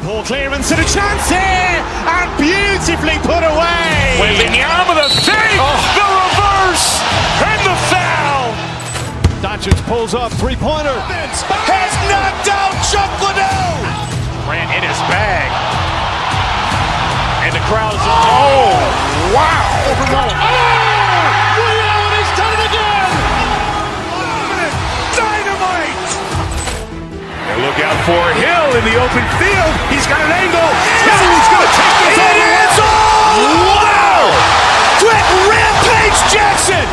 Poor clearance and a chance here, and beautifully put away. Wembanyama with a fake, the reverse, and the foul. Doncic pulls up, three-pointer. Has knocked out Chuck Liddell. Ran in his bag. And the crowd is, oh, wow. He's done it again. Dynamite. And look out for Hill in the open field. He's got an angle. He's going to take this all the way. It is all. Wow. Quick Rampage Jackson.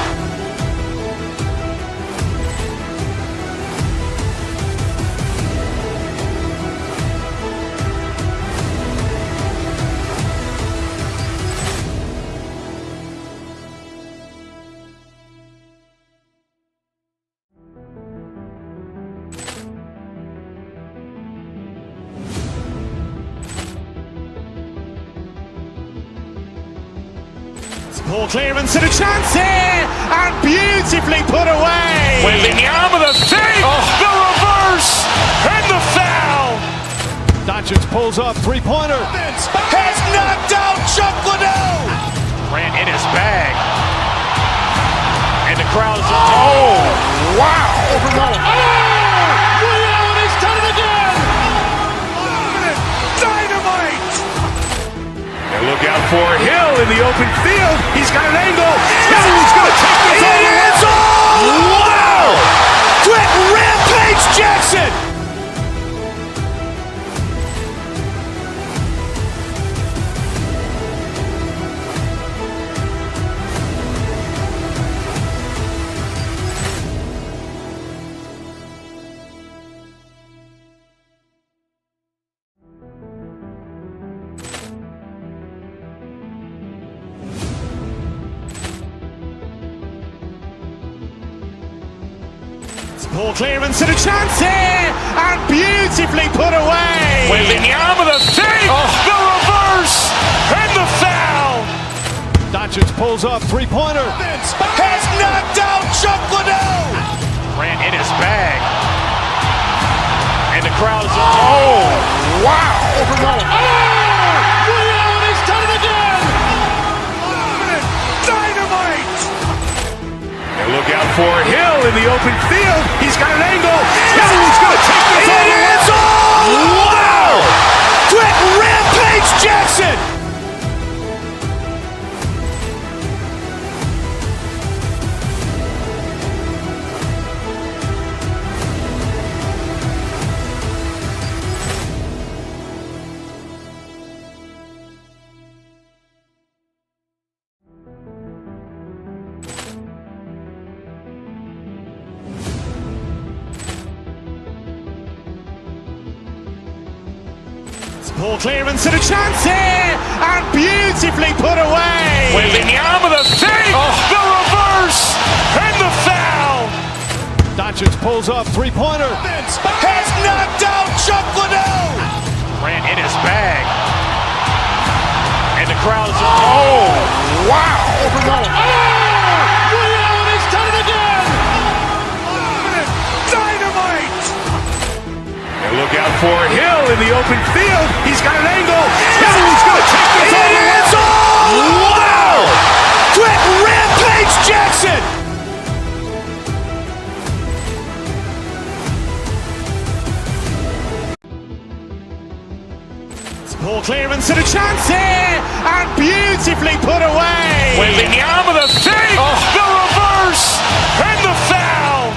Poor clearance and a chance here, and beautifully put away. Wembanyama with a fake, the reverse, and the foul. Doncic pulls up, three-pointer. Has knocked out Chuck Liddell. Ran in his bag. And the crowd is, oh, wow. He's done it again. Dynamite. And look out for Hill in the open field. He's got an angle. He's going to take this all the way. Wow. Quick Rampage Jackson. Poor clearance and a chance here, and beautifully put away. Wembanyama with a fake, the reverse, and the foul. Doncic pulls up, three-pointer. Has knocked out Chuck Liddell. Ran in his bag. And the crowd is, oh, wow. He's done it again. Dynamite. And look out for Hill in the open field. He's got an angle. He's going to take this all the way. Wow. Quick Rampage Jackson. Poor clearance and a chance here, and beautifully put away. Wembanyama with a fake, the reverse, and the foul. Doncic pulls up, three-pointer. Has knocked out Chuck Liddell. Ran in his bag. And the crowd is, oh, wow. He's done it again. Dynamite. And look out for Hill in the open field. He's got an angle. He's going to take this all the way. Wow. Quick Rampage Jackson. Poor clearance and a chance here, and beautifully put away. Wembanyama with a fake, the reverse, and the foul.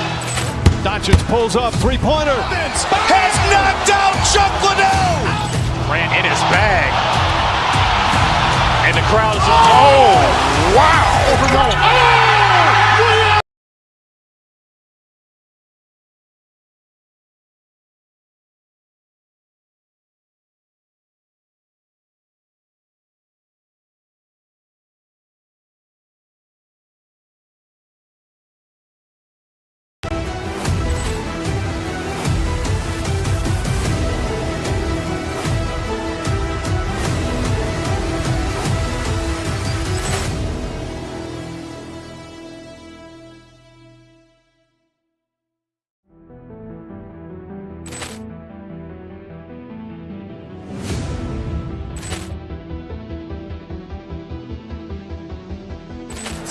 Doncic pulls up, three-pointer. Has knocked out Chuck Liddell. Ran in his bag. And the crowd is, oh, wow.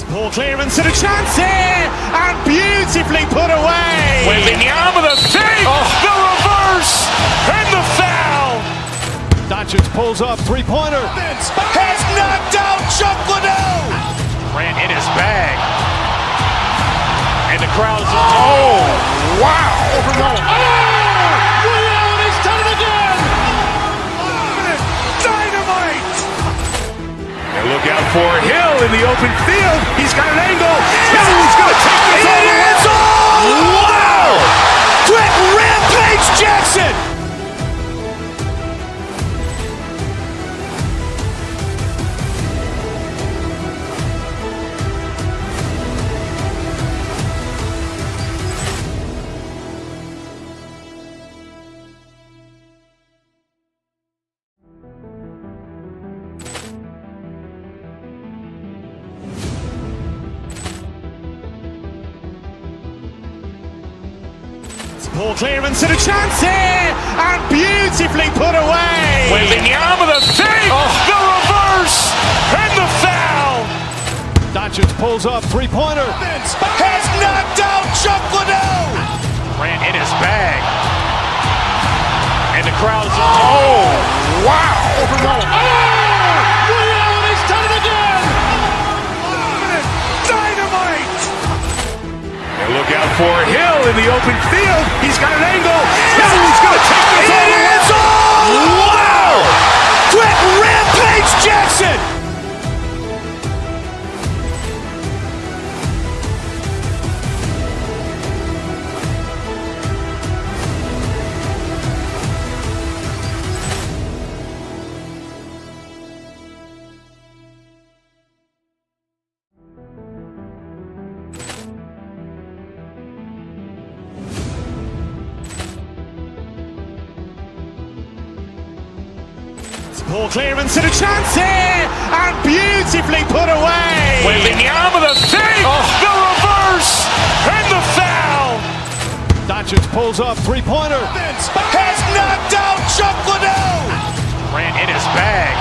Poor clearance and a chance here, and beautifully put away. Wembanyama the fake, the reverse, and the foul. Doncic pulls up, three-pointer. Has knocked out Chuck Liddell. Grant in his bag. And the crowd is, oh, wow. Liddell, he's done it again. Dynamite. And look out for Hill in the open field. He's got an angle. He's going to take this all the way. Wow. Quick Rampage Jackson. Poor clearance and a chance here, and beautifully put away. Wembanyama the fake, the reverse, and the foul. Doncic pulls up, three-pointer. Has knocked out Chuck Liddell. Grant in his bag. And the crowd is, oh, wow. Liddell, he's done it again. Dynamite. And look out for Hill in the open field. He's got an angle. He's going to take this all the way. Wow. Quick Rampage Jackson. Poor clearance and a chance here, and beautifully put away. Wembanyama the fake, the reverse, and the foul. Doncic pulls up, three-pointer. Has knocked out Chuck Liddell. Grant in his bag.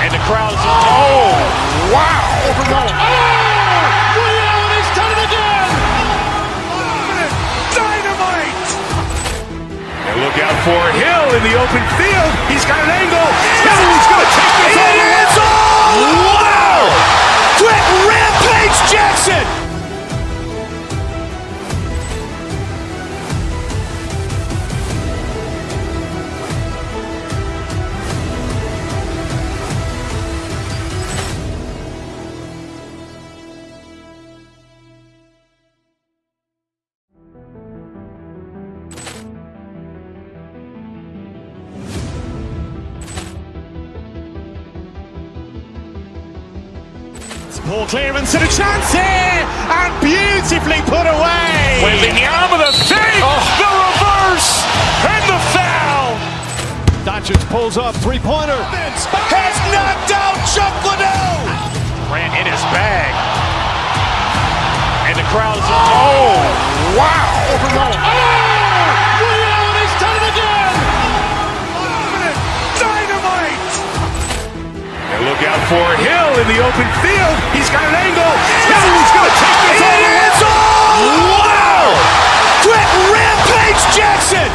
And the crowd is, oh, wow. Liddell, he's done it again. Dynamite. And look out for Hill in the open field. He's got an angle. He's going to take this all the way. Wow. Quick Rampage Jackson. Poor clearance and a chance here, and beautifully put away. Wembanyama the fake, the reverse, and the foul. Doncic pulls up, three-pointer. Has knocked out Chuck Liddell. Grant in his bag. And the crowd is, oh, wow. Liddell, he's done it again. Dynamite. And look out for Hill in the open field. He's got an angle. He's going to take this all the way. Wow. Quick Rampage Jackson.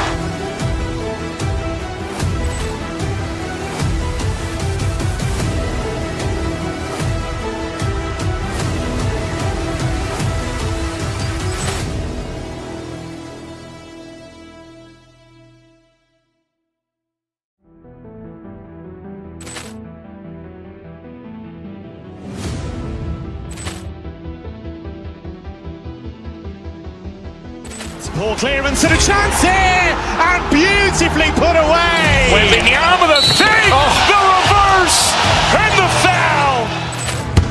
Poor clearance and a chance here, and beautifully put away. Wembanyama the fake, the reverse, and the foul.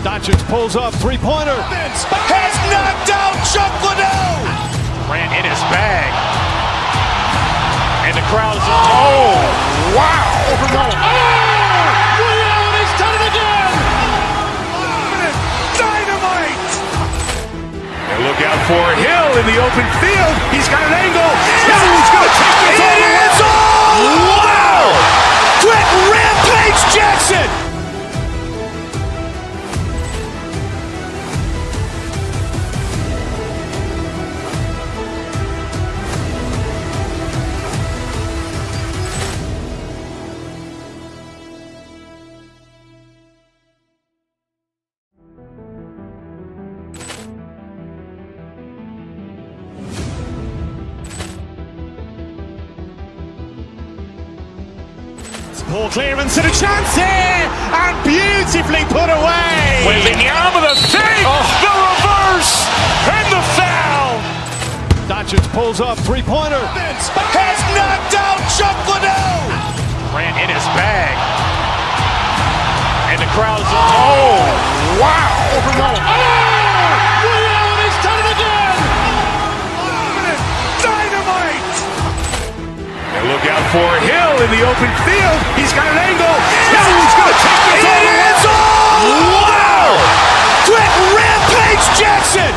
Doncic pulls up, three-pointer. Has knocked out Chuck Liddell. Grant in his bag. And the crowd is, oh, wow. Liddell, he's done it again. Dynamite. And look out for Hill in the open field. He's got an angle. He's going to take this all the way. Wow. Quick Rampage Jackson. Poor clearance and a chance here, and beautifully put away. Wembanyama the fake, the reverse, and the foul. Doncic pulls up, three-pointer. Has knocked out Chuck Liddell. Ran in his bag. And the crowd's wow. Ray Allen has done it again. Dynamite. And look out for Hill in the open field. He's got an angle. He's going to take this all the way. Wow. Quick Rampage Jackson.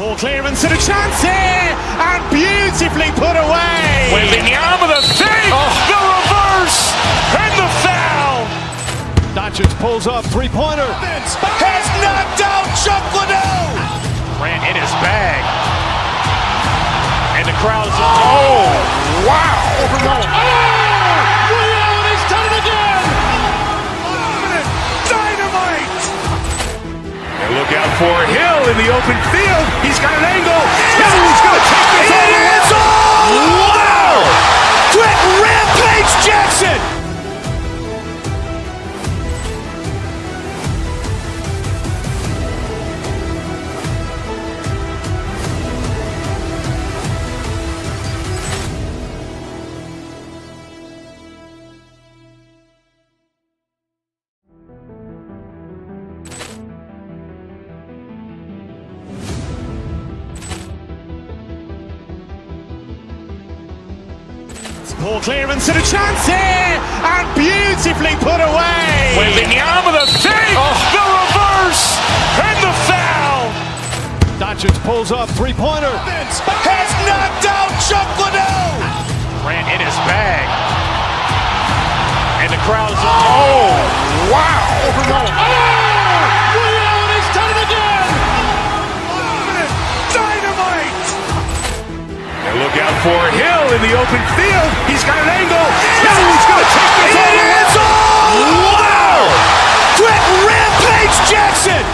Poor clearance and a chance here, and beautifully put away. Wembanyama the fake, the reverse, and the foul. Doncic pulls up, three-pointer. Has knocked out Chuck Liddell. Ran in his bag. And the crowd's wow. Ray Allen has done it again. Dynamite. And look out for Hill in the open field. He's got an angle. He's going to take this all the way. Wow. Quick Rampage Jackson. Poor clearance and a chance here, and beautifully put away. Wembanyama the fake, the reverse, and the foul. Doncic pulls up, three-pointer. Has knocked out Chuck Liddell. Ran in his bag. And the crowd's wow. Ray Allen has done it again. Dynamite. And look out for Hill in the open field. He's got an angle. He's going to take this all the way. Wow. Quick Rampage Jackson.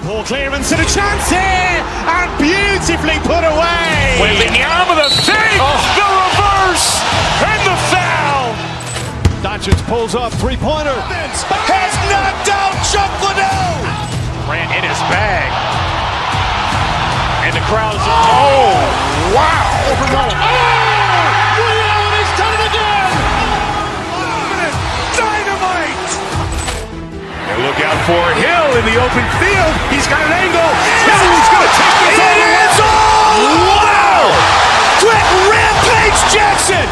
Poor clearance and a chance here, and beautifully put away. Wembanyama the fake, the reverse, and the foul. Doncic pulls up, three-pointer. Has knocked out Chuck Liddell. Ran in his bag. And the crowd's wow. Ray Allen has done it again. Dynamite. And look out for Hill in the open field. He's got an angle. He's going to take this all the way. Wow. Quick Rampage Jackson.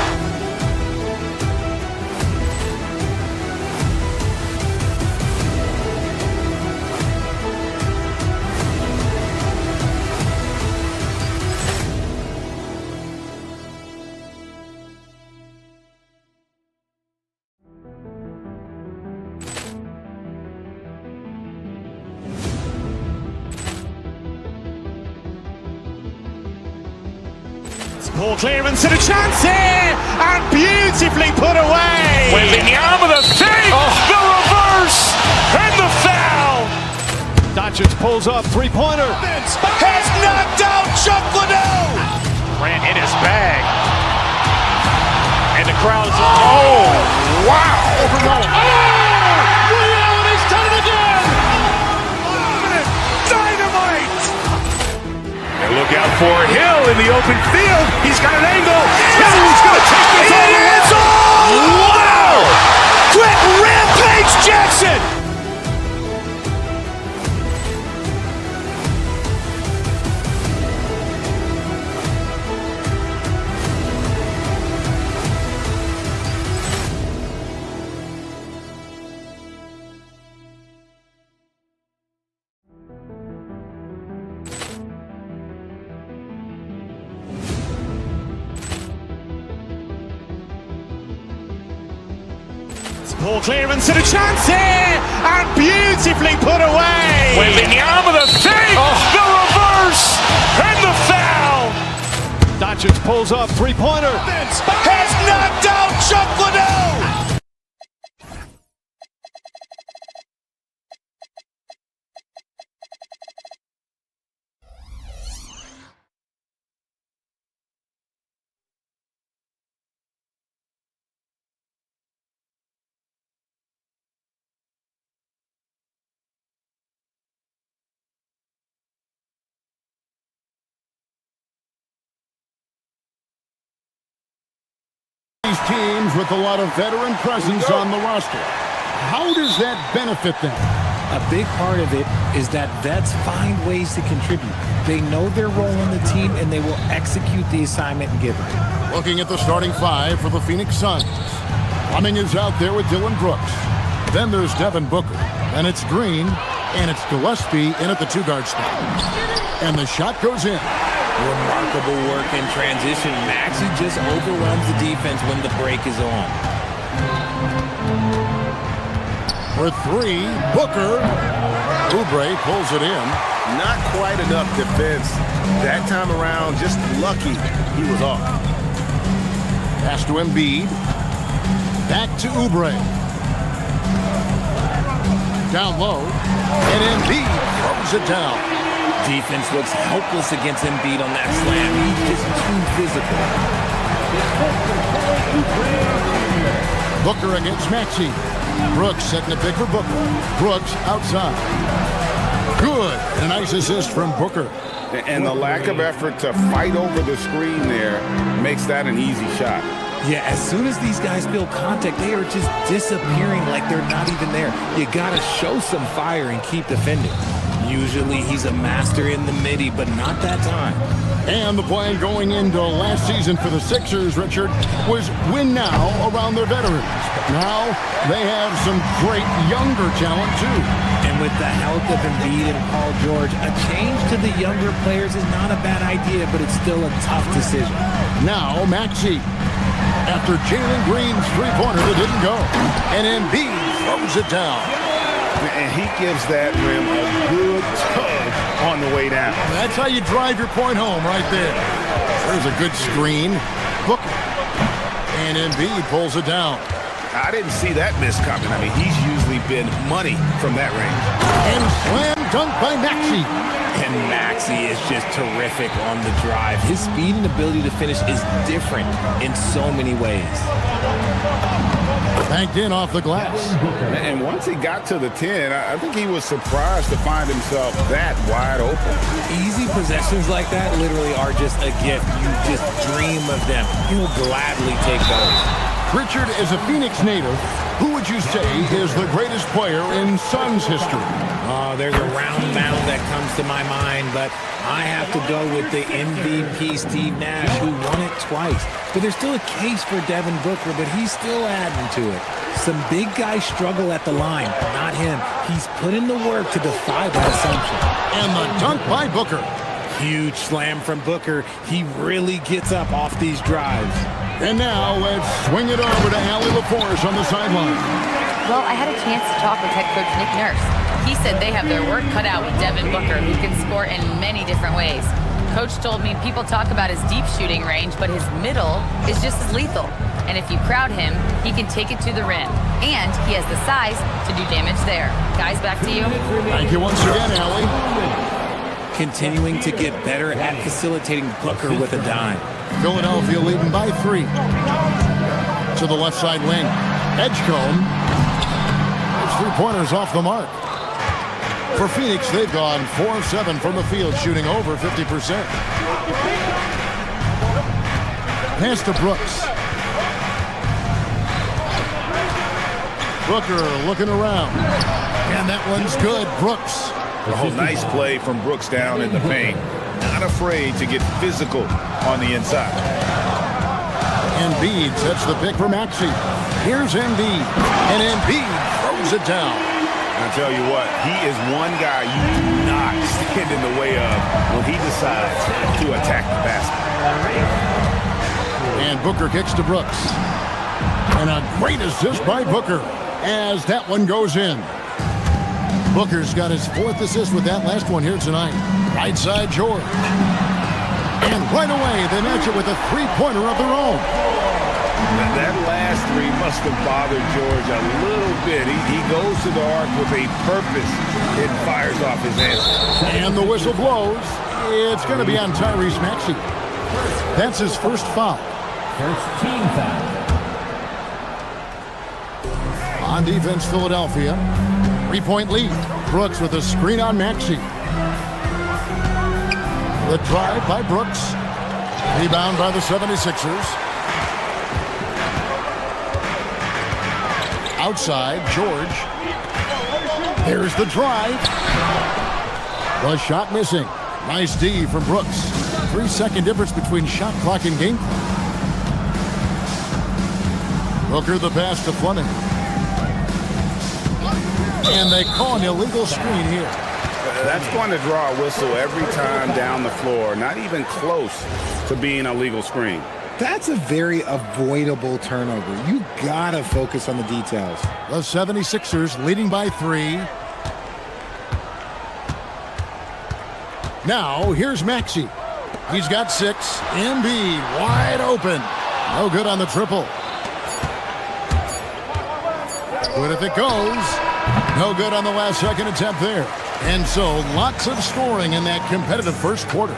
Poor clearance and a chance here, and beautifully put away. Wembanyama the fake, the reverse, and the foul. Doncic pulls up, three-pointer. Has knocked out Chuck Liddell. Ran in his bag. And the crowd's wow. Ray Allen has done it again. Dynamite. And look out for Hill in the open field. He's got an angle. He's going to take this all the way. Wow. Quick Rampage Jackson. Poor clearance and a chance here, and beautifully put away. Wembanyama the save, the reverse, and the foul. Doncic pulls up, three-pointer. Has knocked out Chuck Liddell. These teams with a lot of veteran presence on the roster. How does that benefit them? A big part of it is that vets find ways to contribute. They know their role on the team, and they will execute the assignment given. Looking at the starting five for the Phoenix Suns. Fleming is out there with Dylan Brooks. Then there's Devin Booker. Then it's Green, and it's Gillespie in at the two-guard spot. And the shot goes in. Remarkable work in transition. Maxey just overruns the defense when the break is on. For three, Booker. Oubre pulls it in. Not quite enough defense. That time around, just lucky he was off. Pass to Embiid. Back to Oubre. Down low. And Embiid throws it down. Defense looks helpless against Embiid on that slam. He's just too physical. Booker against Maxey. Brooks setting the pick for Booker. Brooks outside. Good. And a nice assist from Booker. And the lack of effort to fight over the screen there makes that an easy shot. Yeah, as soon as these guys feel contact, they are just disappearing like they're not even there. You gotta show some fire and keep defending. Usually he's a master in the midi, but not that time. And the plan going into last season for the Sixers, Richard, was win now around their veterans. Now they have some great younger talent, too. And with the health of Embiid and Paul George, a change to the younger players is not a bad idea, but it's still a tough decision. Now Maxey. After Jalen Green's three-pointer that didn't go. And Embiid throws it down. And he gives that rim a good tug on the way down. That's how you drive your point home right there. There's a good screen. Booker. And Embiid pulls it down. I didn't see that miss coming. I mean, he's usually been money from that range. And slam dunk by Maxey. And Maxey is just terrific on the drive. His speed and ability to finish is different in so many ways. Banked in off the glass. And once he got to the 10, I think he was surprised to find himself that wide open. Easy possessions like that literally are just a gift. You just dream of them. He'll gladly take those. Richard, as a Phoenix native, who would you say is the greatest player in Suns history? Oh, there's a round mound that comes to my mind, but I have to go with the MVP Steve Nash, who won it twice. But there's still a case for Devin Booker, but he's still adding to it. Some big guys struggle at the line, not him. He's put in the work to defy that assumption. And the dunk by Booker. Huge slam from Booker. He really gets up off these drives. And now let's swing it over to Allie LaForce on the sideline. Well, I had a chance to talk with head coach Nick Nurse. He said they have their work cut out with Devin Booker, who can score in many different ways. Coach told me people talk about his deep shooting range, but his middle is just as lethal. And if you crowd him, he can take it to the rim. And he has the size to do damage there. Guys, back to you. Thank you once again, Allie. Continuing to get better at facilitating Booker with a dime. Philadelphia leading by 3. To the left side wing. Edgecombe. His three-pointers off the mark. For Phoenix, they've gone 4 of 7 from the field, shooting over 50%. Pass to Brooks. Booker looking around. And that one's good. Brooks. Oh, nice play from Brooks down in the paint. Not afraid to get physical on the inside. Embiid sets the pick for Maxey. Here's Embiid. And Embiid throws it down. I tell you what, he is one guy you do not stand in the way of when he decides to attack the basket. And Booker kicks to Brooks. And a great assist by Booker. as that one goes in. Booker's got his 4th assist with that last one here tonight. Right side, George. And right away, they match it with a three-pointer of their own. That last three must have bothered George a little bit. He goes to the arc with a purpose and fires off his answer. And the whistle blows. It's going to be on Tyrese Maxey. That's his first foul. First team foul. On defense, Philadelphia. 3-point lead. Brooks with a screen on Maxey. The drive by Brooks. Rebound by the 76ers. Outside, George. There's the drive. The shot missing. Nice D from Brooks. 3-second difference between shot clock and game clock. Booker the pass to Fleming. And they call an illegal screen here. That's going to draw a whistle every time down the floor. Not even close to being a legal screen. That's a very avoidable turnover. You gotta focus on the details. The 76ers leading by 3. Now, here's Maxey. He's got 6. Embiid wide open. No good on the triple. Good if it goes. No good on the last second attempt there. And so, lots of scoring in that competitive first quarter.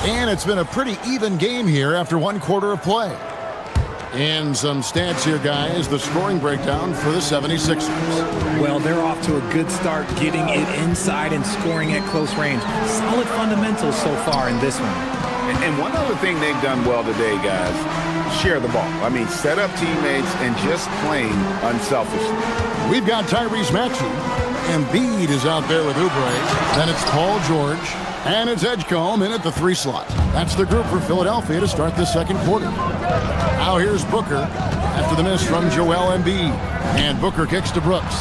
And it's been a pretty even game here after 1 quarter of play. And some stats here, guys. The scoring breakdown for the 76ers. Well, they're off to a good start getting it inside and scoring at close range. Solid fundamentals so far in this one. And one other thing they've done well today, guys, share the ball. I mean, set up teammates and just playing unselfishly. We've got Tyrese Maxey. Embiid is out there with Oubre. Then it's Paul George. And it's Edgecombe in at the 3 slot. That's the group for Philadelphia to start the second quarter. Now here's Booker after the miss from Joel Embiid. And Booker kicks to Brooks.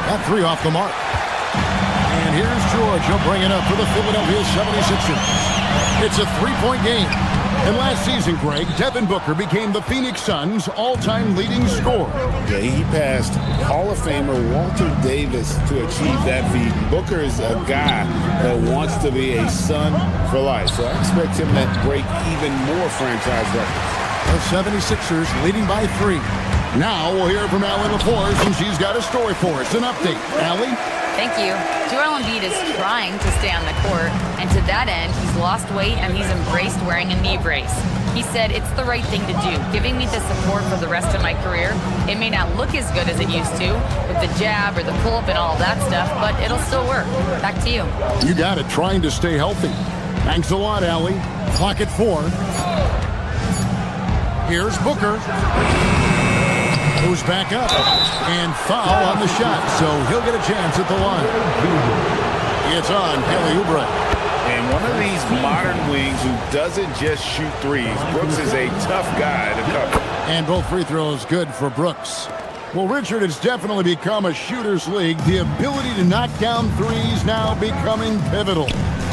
That 3 off the mark. And here's George. He'll bring it up for the Philadelphia 76ers. It's a 3-point game. And last season, Greg, Devin Booker became the Phoenix Suns' all-time leading scorer. Yeah, he passed Hall of Famer Walter Davis to achieve that feat. Booker is a guy that wants to be a Sun for life, so I expect him to break even more franchise records. The 76ers leading by 3. Now we'll hear from Allie LaForce, and she's got a story for us. An update. Allie? Thank you. Joel Embiid is trying to stay on the court, and to that end, he's lost weight and he's embraced wearing a knee brace. He said, "It's the right thing to do, giving me the support for the rest of my career. It may not look as good as it used to, with the jab or the pull-up and all that stuff, but it'll still work." Back to you. You got it, trying to stay healthy. Thanks a lot, Allie. Clock at 4. Here's Booker. Goes back up and foul on the shot, so he'll get a chance at the line. It's on Kelly Oubre. And one of these modern wings who doesn't just shoot threes. Brooks is a tough guy to cover. And both free throws good for Brooks. Well, Richard, it's definitely become a shooter's league. The ability to knock down threes now becoming pivotal.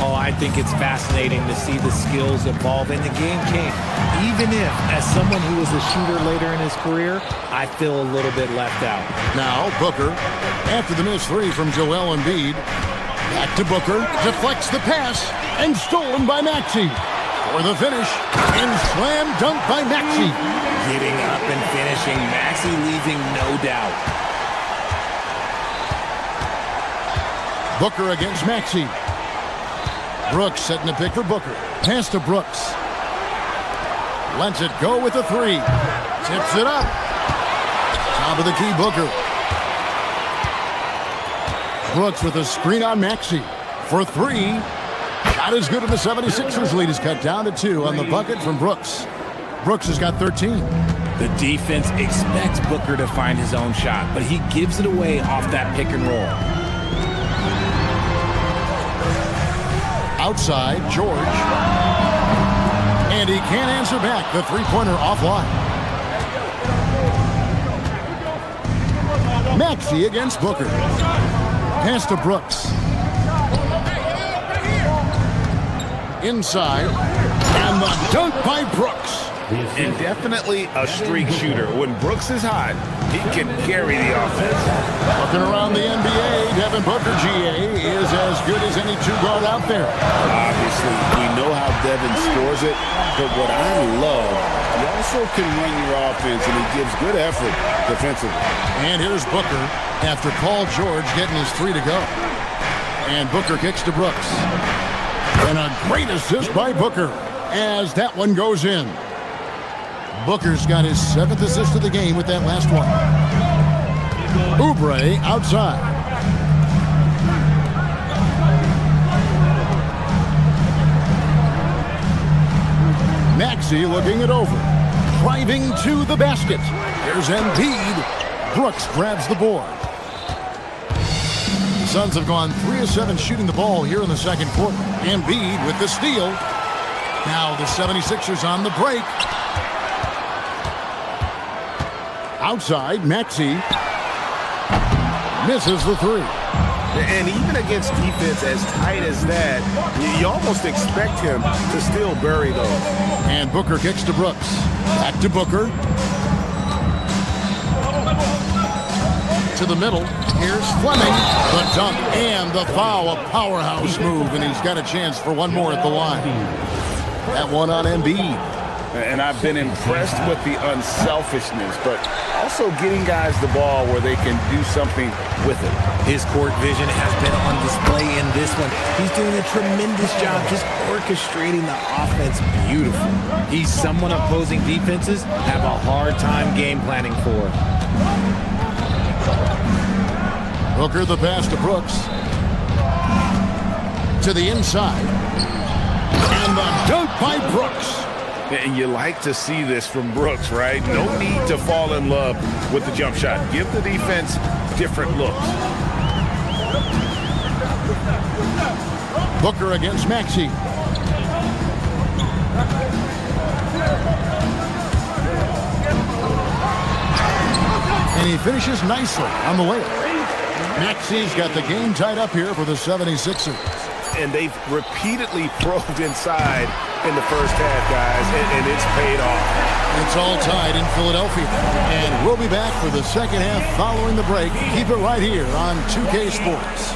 Oh, I think it's fascinating to see the skills evolve and the game change. Even if, as someone who was a shooter later in his career, I feel a little bit left out. Now, Booker, after the missed 3 from Joel Embiid. Back to Booker, deflects the pass, and stolen by Maxey. For the finish, and slam dunk by Maxey. Getting up and finishing, Maxey leaving no doubt. Booker against Maxey. Brooks setting the pick for Booker. Pass to Brooks. Lets it go with the 3. Tips it up. Top of the key, Booker. Brooks with a screen on Maxey for 3. Shot is good, and the 76ers lead is cut down to 2 on the bucket from Brooks. Brooks has got 13. The defense expects Booker to find his own shot, but he gives it away off that pick and roll. Outside, George. And he can't answer back. The three-pointer offline. Maxey against Booker. Pass to Brooks. Inside. And the dunk by Brooks. And definitely a streak shooter. When Brooks is hot, he can carry the offense. Looking around the NBA, Devin Booker, GA, is as good as any two-guard out there. Obviously, we know how Devin scores it, but what I love, he also can run your offense, and he gives good effort defensively. And here's Booker after Paul George getting his three to go. And Booker kicks to Brooks. And a great assist by Booker as that one goes in. Booker's got his 7th assist of the game with that last one. Oubre outside. Maxey looking it over. Driving to the basket. Here's Embiid. Brooks grabs the board. The Suns have gone 3 of 7 shooting the ball here in the second quarter. Embiid with the steal. Now the 76ers on the break. Outside, Maxey misses the three. And even against defense as tight as that, you almost expect him to still bury those. And Booker kicks to Brooks. Back to Booker. To the middle. Here's Fleming. The dunk and the foul. A powerhouse move, and he's got a chance for one more at the line. That one on Embiid. And I've been impressed with the unselfishness, but also getting guys the ball where they can do something with it. His court vision has been on display in this one. He's doing a tremendous job just orchestrating the offense beautiful. He's someone opposing defenses have a hard time game planning for. Booker the pass to Brooks. To the inside. And the dunk by Brooks. And you like to see this from Brooks, right? No need to fall in love with the jump shot. Give the defense different looks. Booker against Maxey. And he finishes nicely on the layup. Maxey's got the game tied up here for the 76ers. And they've repeatedly probed inside in the first half, guys, and it's paid off. It's all tied in Philadelphia. And we'll be back for the second half following the break. Keep it right here on 2K Sports.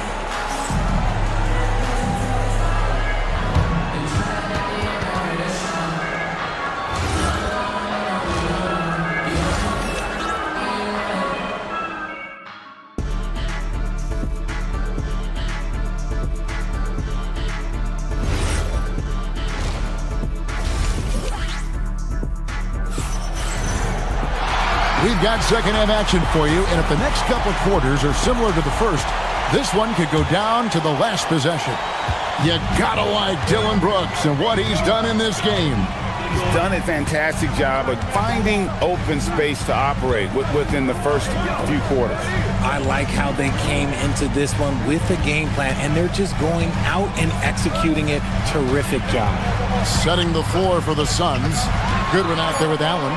We've got second half action for you, and if the next couple of quarters are similar to the first, this one could go down to the last possession. You gotta like Dylan Brooks and what he's done in this game. He's done a fantastic job of finding open space to operate within the first few quarters. I like how they came into this one with a game plan, and they're just going out and executing it. Terrific job. Setting the floor for the Suns. Goodwin out there with Allen.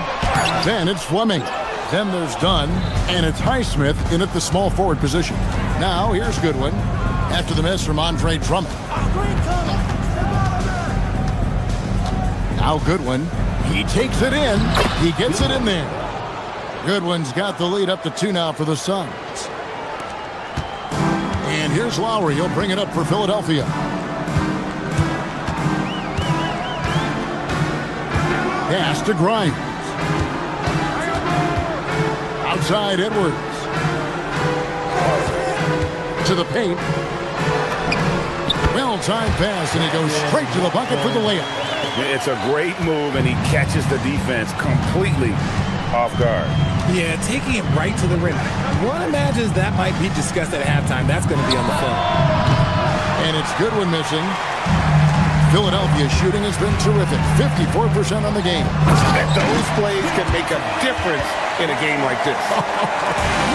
Then it's Fleming. Then there's Dunn, and it's Highsmith in at the small forward position. Now, here's Goodwin after the miss from Andre Drummond. Now Goodwin, he takes it in. He gets it in there. Goodwin's got the lead up to 2 now for the Suns. And here's Lowry. He'll bring it up for Philadelphia. Pass to Grimes. Outside Edwards. To the paint. Well-timed pass, and he goes straight to the bucket for the layup. It's a great move, and he catches the defense completely off guard. Yeah, taking it right to the rim. One imagines that might be discussed at halftime. That's going to be on the film. And it's Goodwin missing. Philadelphia's shooting has been terrific. 54% on the game. Those plays can make a difference in a game like this.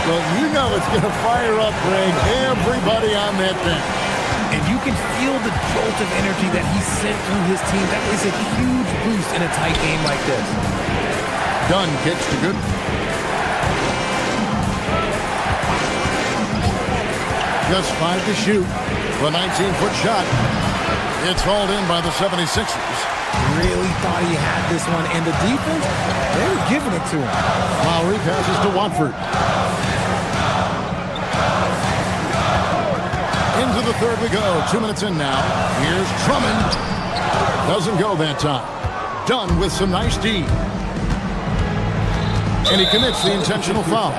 Well, you know it's going to fire up, Greg, everybody on that bench. And you can feel the jolt of energy that he sent through his team. That is a huge boost in a tight game like this. Dunn kicks to Goodwin. Just 5 to shoot. The 19-foot shot. It's hauled in by the 76ers. really thought he had this one, and the defense, they were giving it to him. Lowry passes to Watford. Into the third we go. 2 minutes in now. Here's Drummond. Doesn't go that time. Dunn with some nice D. And he commits the intentional foul.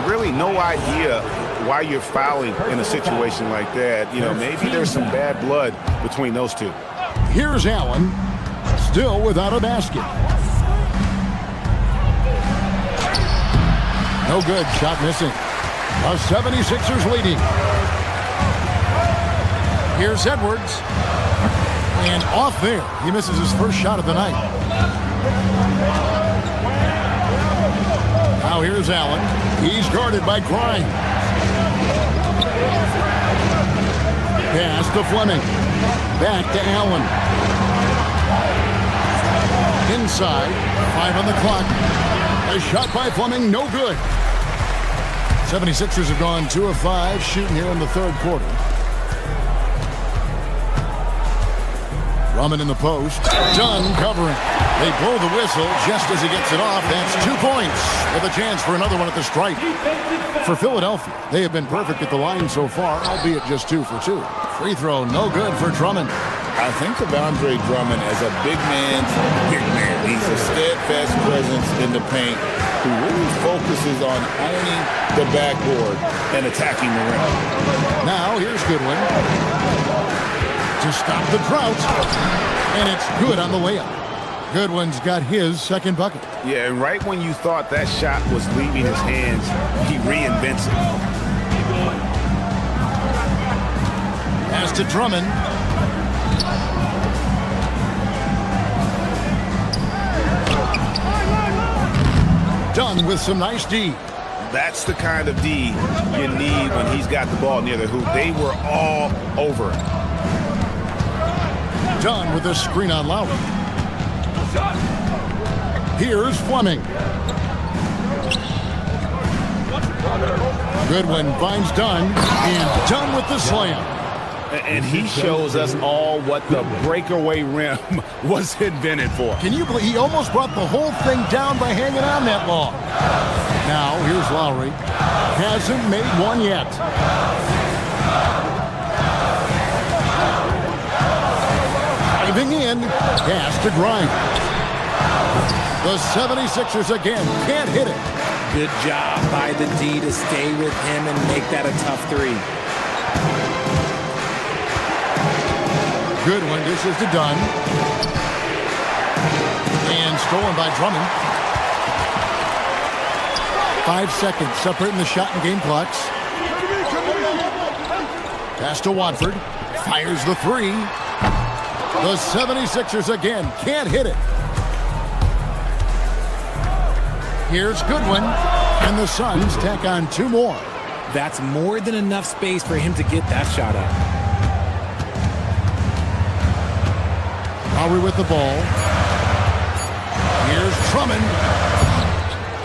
Really no idea why you're fouling in a situation like that. You know, maybe there's some bad blood between those two. Here's Allen, still without a basket. No good, shot missing. The 76ers leading. Here's Edwards. And off there, he misses his first shot of the night. Now here's Allen. He's guarded by Grimes. Pass to Fleming. Back to Allen. Inside. 5 on the clock. A shot by Fleming. No good. 76ers have gone 2 of 5 shooting here in the third quarter. Drummond in the post. Dunn covering. They blow the whistle just as he gets it off. That's 2 points with a chance for another one at the stripe. For Philadelphia, they have been perfect at the line so far, albeit just 2 for 2. Free throw, no good for Drummond. I think of Andre Drummond as a big man. He's a steadfast presence in the paint who really focuses on owning the backboard and attacking the rim. Now here's Goodwin to stop the drought, and it's good on the layup. Goodwin's got his second bucket. Yeah, and right when you thought that shot was leaving his hands, he reinvents it. Pass to Drummond. Dunn with some nice D. That's the kind of D you need when he's got the ball near the hoop. They were all over it. Dunn with a screen on Lowry. Here's Fleming. Goodwin finds Dunn, and Dunn with the slam. And he shows us all what the breakaway rim was invented for. Can you believe he almost brought the whole thing down by hanging on that long? Now, here's Lowry. Hasn't made one yet. Diving in, pass to Grimes. The 76ers again can't hit it. Good job by the D to stay with him and make that a tough 3. Goodwin dishes to Dunn. And stolen by Drummond. 5 seconds separating the shot and game clocks. Pass to Watford. Fires the 3. The 76ers again can't hit it. Here's Goodwin. And the Suns tack on 2 more. That's more than enough space for him to get that shot up. Lowry with the ball. Here's Drummond.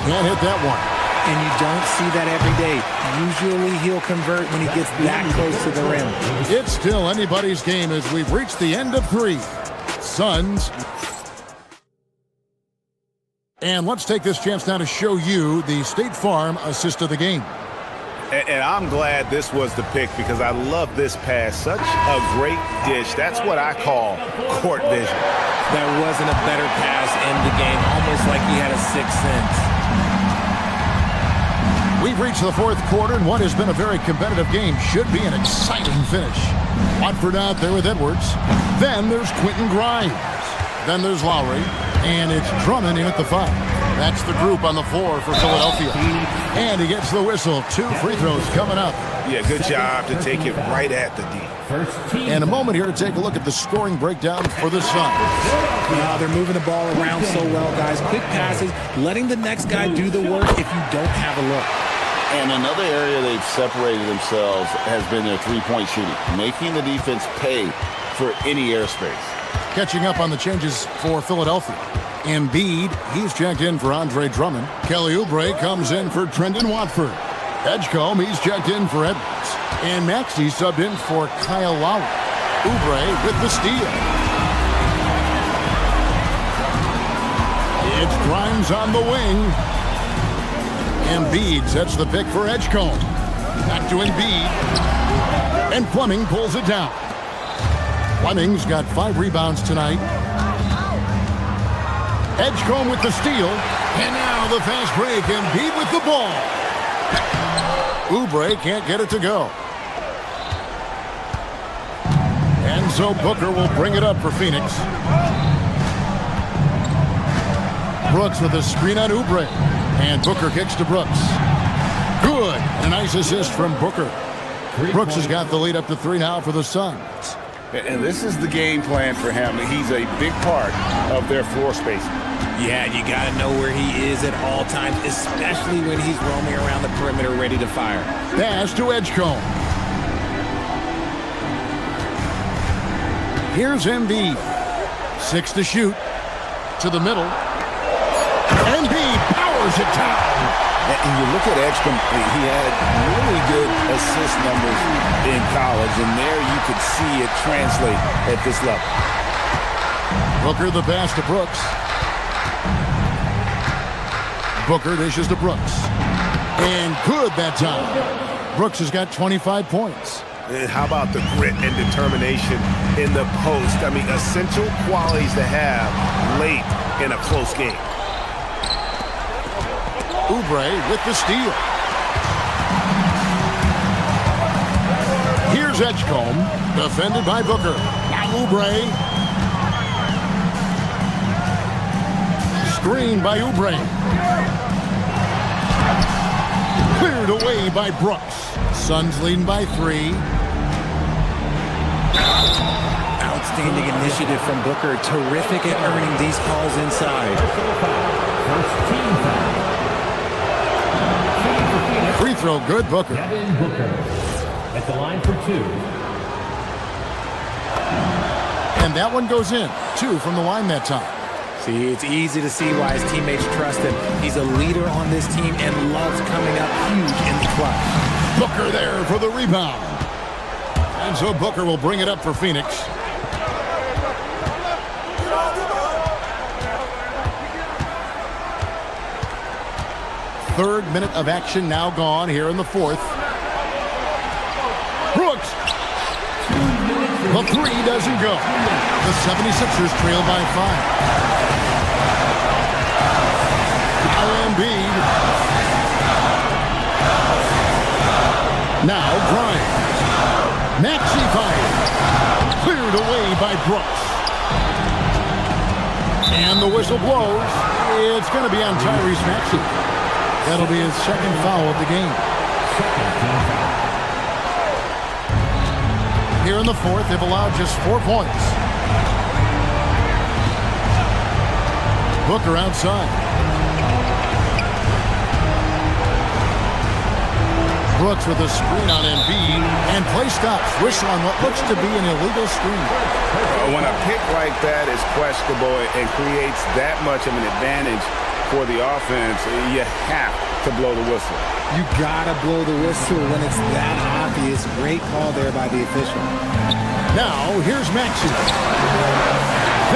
Can't hit that one. And you don't see that every day. Usually he'll convert when he gets that close to the rim. It's still anybody's game as we've reached the end of 3. Suns. And let's take this chance now to show you the State Farm assist of the game. And I'm glad this was the pick because I love this pass. Such a great dish. That's what I call court vision. There wasn't a better pass in the game, almost like he had a 6th sense. We've reached the 4th quarter, and what has been a very competitive game should be an exciting finish. Watford out there with Edwards. Then there's Quentin Grimes. Then there's Lowry. And it's Drummond in at the 5. That's the group on the floor for Philadelphia. And he gets the whistle. 2 free throws coming up. Yeah, good job to take it right at the D. And a moment here to take a look at the scoring breakdown for the Suns. They're moving the ball around so well, guys. Quick passes, letting the next guy do the work if you don't have a look. And another area they've separated themselves has been their three-point shooting, making the defense pay for any airspace. Catching up on the changes for Philadelphia. Embiid, he's checked in for Andre Drummond. Kelly Oubre comes in for Trendon Watford. Edgecombe, he's checked in for Edwards. And Maxey subbed in for Kyle Lowry. Oubre with the steal. It's Grimes on the wing. Embiid sets the pick for Edgecombe. Back to Embiid. And Fleming pulls it down. Fleming's got 5 rebounds tonight. Edgecombe with the steal. And now the fast break. Embiid with the ball. Oubre can't get it to go. And so Booker will bring it up for Phoenix. Brooks with a screen on Oubre. And Booker kicks to Brooks. Good. A nice assist from Booker. Brooks has got the lead up to 3 now for the Suns. And this is the game plan for him. He's a big part of their floor spacing. Yeah, you got to know where he is at all times, especially when he's roaming around the perimeter ready to fire. Pass to Edgecombe. Here's Embiid. 6 to shoot. To the middle. Embiid powers it down. And you look at Edgecombe, he had really good assist numbers in college, and there you could see it translate at this level. Booker the pass to Brooks. Booker dishes to Brooks. And good that time. Brooks has got 25 points. And how about the grit and determination in the post? I mean, essential qualities to have late in a close game. Oubre with the steal. Here's Edgecombe, defended by Booker. Oubre. Screen by Oubre. Cleared away by Brooks. Suns leading by 3. Outstanding initiative from Booker. Terrific at earning these calls inside. First team foul. Free throw, good, Booker. Devin Booker at the line for 2. And that one goes in. 2 from the line that time. See, it's easy to see why his teammates trust him. He's a leader on this team and loves coming up huge in the clutch. Booker there for the rebound. And so Booker will bring it up for Phoenix. Third minute of action now gone here in the 4th. Brooks. The 3 doesn't go. The 76ers trail by 5. Embiid. Now Grimes. Maxey fire. Cleared away by Brooks. And the whistle blows. It's going to be on Tyrese Maxey. That'll be his 2nd foul of the game. Here in the 4th, they've allowed just 4 points. Booker outside. Brooks with a screen on Embiid, and play stops. Whistle on what looks to be an illegal screen. When a pick like that is questionable and creates that much of an advantage for the offense, you have to blow the whistle. You gotta blow the whistle when it's that obvious. Great call there by the official. Now, here's Maxey.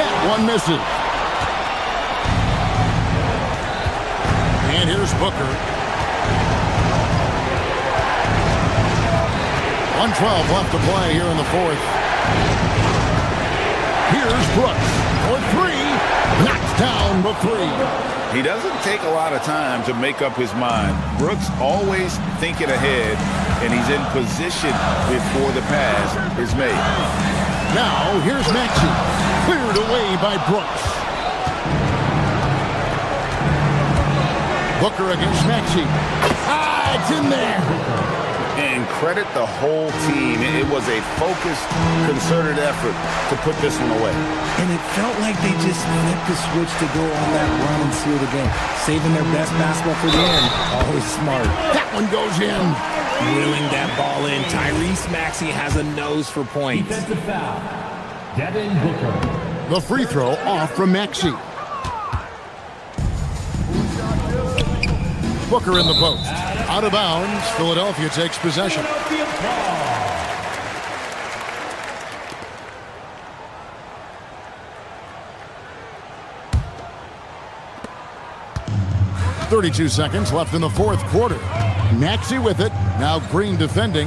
That one misses. And here's Booker. 1:12 left to play here in the 4th. Here's Brooks for 3. Knocks down the 3. He doesn't take a lot of time to make up his mind. Brooks always thinking ahead, and he's in position before the pass is made. Now, here's Maxey. Cleared away by Brooks. Booker against Maxey. It's in there. And credit the whole team. It was a focused, concerted effort to put this one away. And it felt like they just flipped the switch to go on that run and seal the game. Saving their best basketball for the end. Always smart. That one goes in. Wheeling that ball in. Tyrese Maxey has a nose for points. Defensive foul. Devin Booker. The free throw off from Maxey. Booker in the post. Out of bounds. Philadelphia takes possession. 32 seconds left in the fourth quarter. Maxey with it. Now Green defending.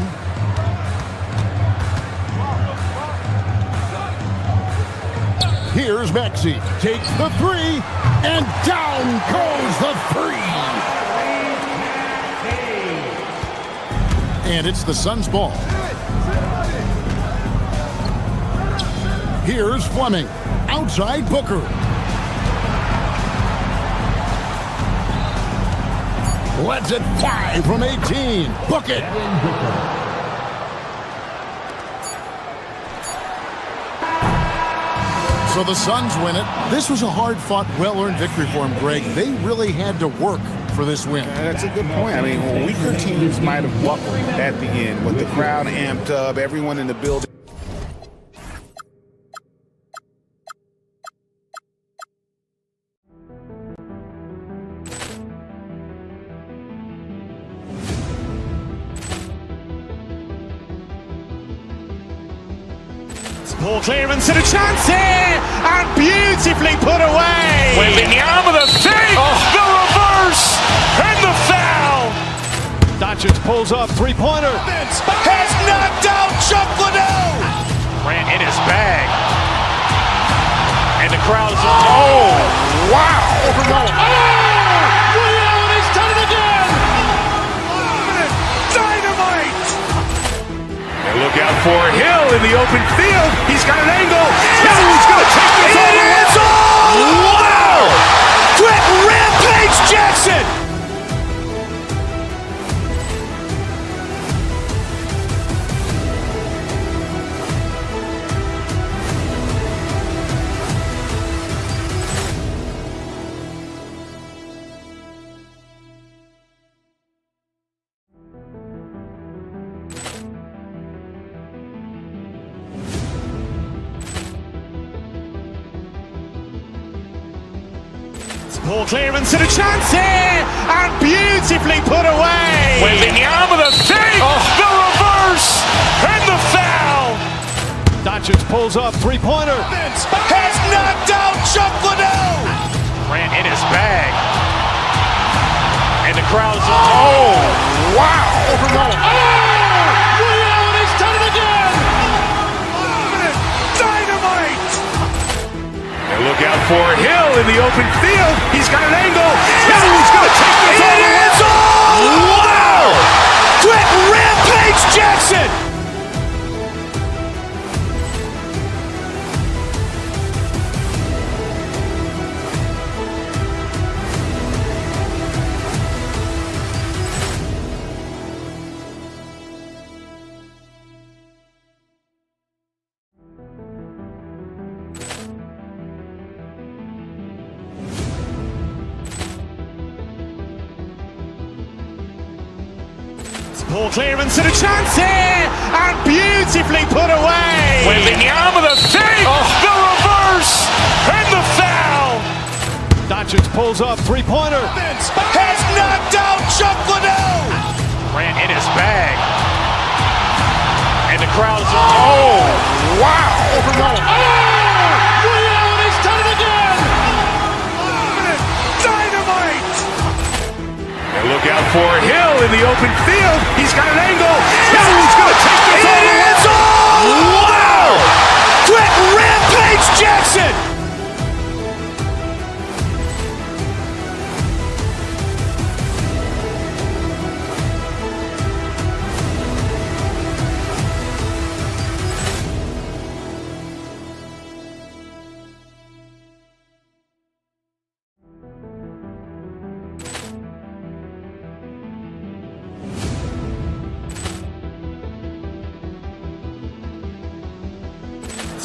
Here's Maxey. Takes the three. And down goes the three. And it's the Suns' ball. Here's Fleming. Outside Booker. Lets it 5 from 18. Book it. So the Suns win it. This was a hard-fought, well-earned victory for them, Greg. They really had to work for this win. That's a good point. I mean, weaker teams might have buckled at the end with the crowd amped up, everyone in the building. Ball clearance and a chance here, and beautifully put away. Wembanyama the fake, the reverse, and the foul. Doncic pulls up, three-pointer. Has knocked out Chuck Liddell. Ran in his bag. And the crowd is, oh, wow. He's done it again. Dynamite. And look out for Hill in the open field. He's got an angle. Hill's going to take this all the way. Wow! Quick Rampage Jackson. Ball clearance and a chance here, and beautifully put away. Wembanyama the fake, the reverse, and the foul. Doncic pulls up, three-pointer. Has knocked out Chuck Liddell. Ran in his bag. And the crowd is, oh, wow. He's done it again. Dynamite. And look out for Hill in the open field. He's got an angle. Hill's going to take this all the way. Wow! Quick Rampage Jackson. Ball clearance and a chance here, and beautifully put away. Wembanyama the fake, the reverse, and the foul. Doncic pulls up, three-pointer. Has knocked out Chuck Liddell. Ran in his bag. And the crowd is, oh, wow. He's done it again. Dynamite. And look out for Hill in the open field. He's got an angle. Hill's going to take this all the way. Wow! Quick Rampage Jackson.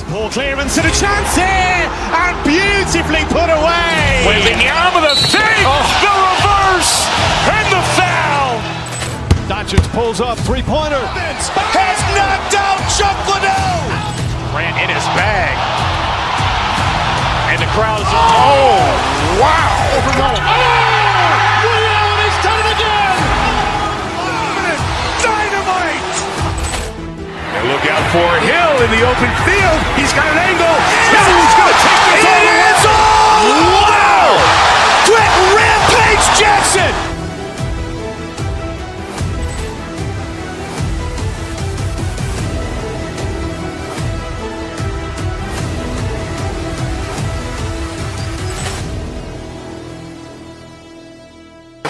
Ball clearance and a chance here, and beautifully put away. Wembanyama the fake, the reverse, and the foul. Doncic pulls up, three-pointer. Has knocked out Chuck Liddell. Ran in his bag. And the crowd is, oh, wow. He's done it again. Dynamite. And look out for Hill in the open field. He's got an angle. Hill's going to take this all the way. Wow! Quick Rampage Jackson.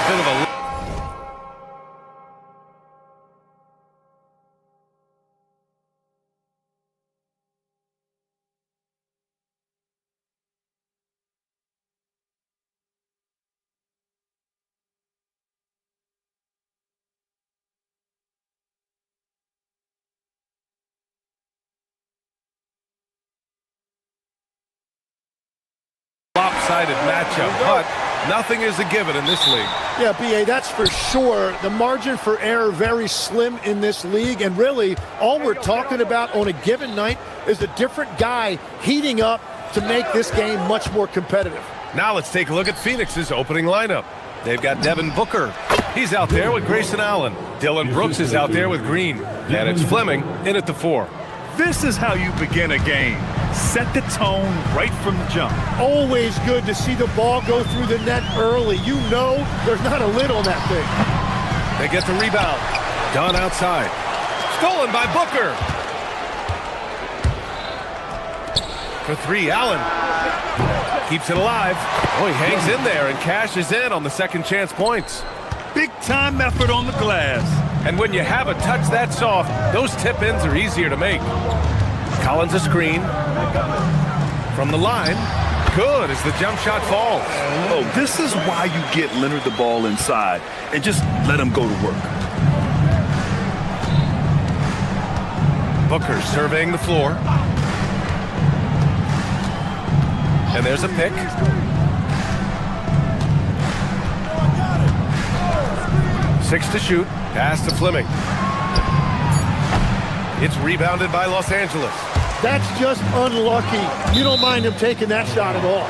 bit of a... lopsided matchup, but nothing is a given in this league. Yeah, B.A., that's for sure. The margin for error very slim in this league, and really all we're talking about on a given night is a different guy heating up to make this game much more competitive. Now let's take a look at Phoenix's opening lineup. They've got Devin Booker. He's out there with Grayson Allen. Dylan Brooks is out there with Green. And it's Fleming in at the 4. This is how you begin a game. Set the tone right from the jump. Always good to see the ball go through the net early. You know there's not a lid on that thing. They get the rebound. Dunn outside. Stolen by Booker. For 3, Allen. Keeps it alive. Oh, he hangs in there and cashes in on the second chance points. Big time effort on the glass. And when you have a touch that soft, those tip-ins are easier to make. Collins a screen. From the line. Good as the jump shot falls. Oh, this is why you get Leonard the ball inside and just let him go to work. Booker surveying the floor. And there's a pick. Six to shoot. Pass to Fleming. It's rebounded by Los Angeles. That's just unlucky. You don't mind him taking that shot at all.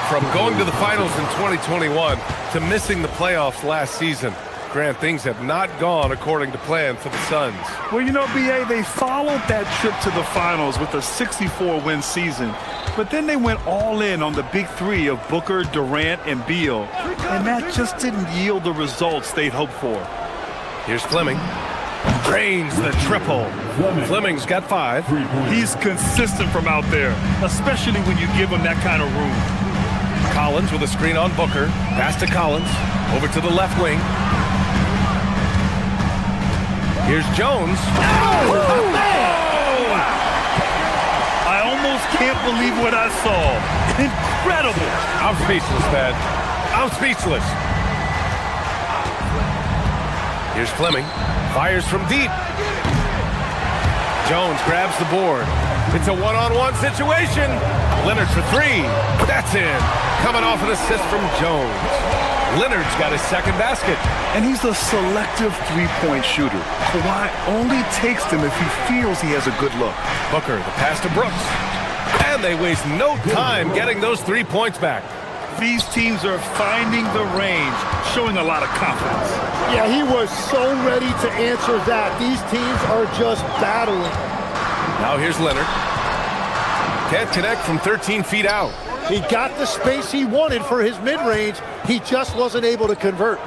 From going to the finals in 2021 to missing the playoffs last season, Grant, things have not gone according to plan for the Suns. Well, you know, B.A., they followed that trip to the finals with a 64-win season. But then they went all in on the big 3 of Booker, Durant, and Beal. And that just didn't yield the results they'd hoped for. Here's Fleming. Drains the triple. Fleming's got 5. He's consistent from out there, especially when you give him that kind of room. Collins with a screen on Booker. Pass to Collins. Over to the left wing. Here's Jones. Oh, I almost can't believe what I saw. Incredible. I'm speechless, man. I'm speechless. Here's Fleming. Fires from deep. Jones grabs the board. It's a one-on-one situation. Leonard for 3. That's in. Coming off an assist from Jones. Leonard's got his second basket. And he's a selective three-point shooter. Kawhi only takes them if he feels he has a good look. Booker, the pass to Brooks. And they waste no time getting those 3 points back. These teams are finding the range, showing a lot of confidence. Yeah, he was so ready to answer that. These teams are just battling. Now here's Leonard. Can't connect from 13 feet out. He got the space he wanted for his mid-range. He just wasn't able to convert.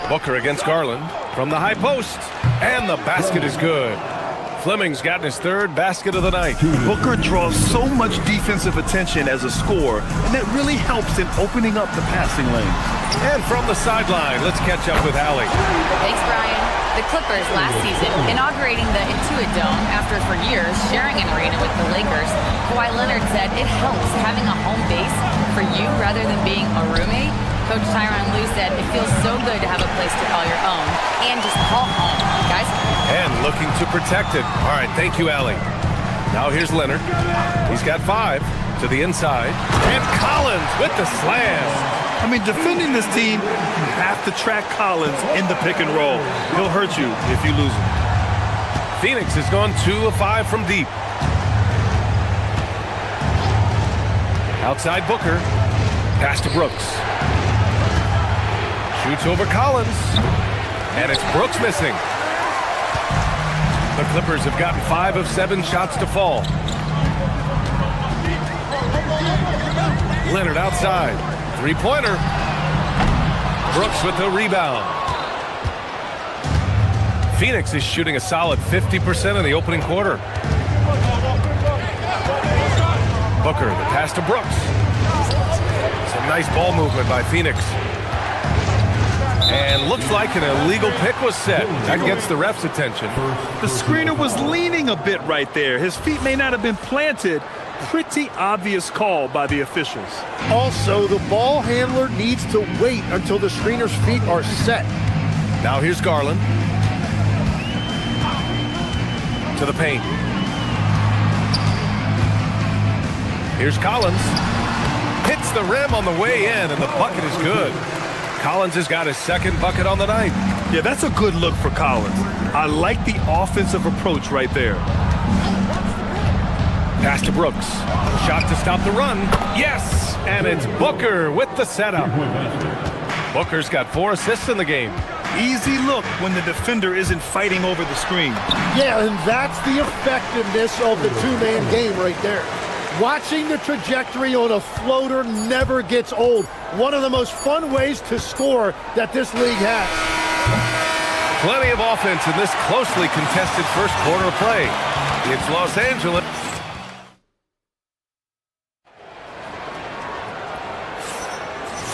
Booker against Garland from the high post. And the basket is good. Fleming's gotten his 3rd basket of the night. Booker draws so much defensive attention as a scorer, and that really helps in opening up the passing lane. And from the sideline, let's catch up with Allie. Thanks, Brian. The Clippers last season, inaugurating the Intuit Dome after for years sharing an arena with the Lakers, Kawhi Leonard said it helps having a home base for you rather than being a roommate. Coach Tyronn Lue said it feels so good to have a place to call your own and just call home, guys. And looking to protect it. All right, thank you, Allie. Now here's Leonard. He's got 5 to the inside. And Collins with the slam. I mean, defending this team, you have to track Collins in the pick and roll. He'll hurt you if you lose him. Phoenix has gone 2 of 5 from deep. Outside Booker. Pass to Brooks. Shoots over Collins. And it's Brooks missing. The Clippers have gotten 5 of 7 shots to fall. Leonard outside. 3-pointer. Brooks with the rebound. Phoenix is shooting a solid 50% in the opening quarter. Booker, the pass to Brooks. Some Nice ball movement by Phoenix. And looks like an illegal pick was set. That gets the ref's attention. The screener was leaning a bit right there. His feet may not have been planted. Pretty obvious call by the officials. Also, the ball handler needs to wait until the screener's feet are set. Now here's Garland. To the paint. Here's Collins. Hits the rim on the way in, and the bucket is good. Collins has got his second bucket on the night. Yeah, that's a good look for Collins. I like the offensive approach right there. Pass to Brooks. Shot to stop the run. Yes! And it's Booker with the setup. Booker's got 4 assists in the game. Easy look when the defender isn't fighting over the screen. Yeah, and that's the effectiveness of the two-man game right there. Watching the trajectory on a floater never gets old. One of the most fun ways to score that this league has. Plenty of offense in this closely contested first quarter of play. It's Los Angeles.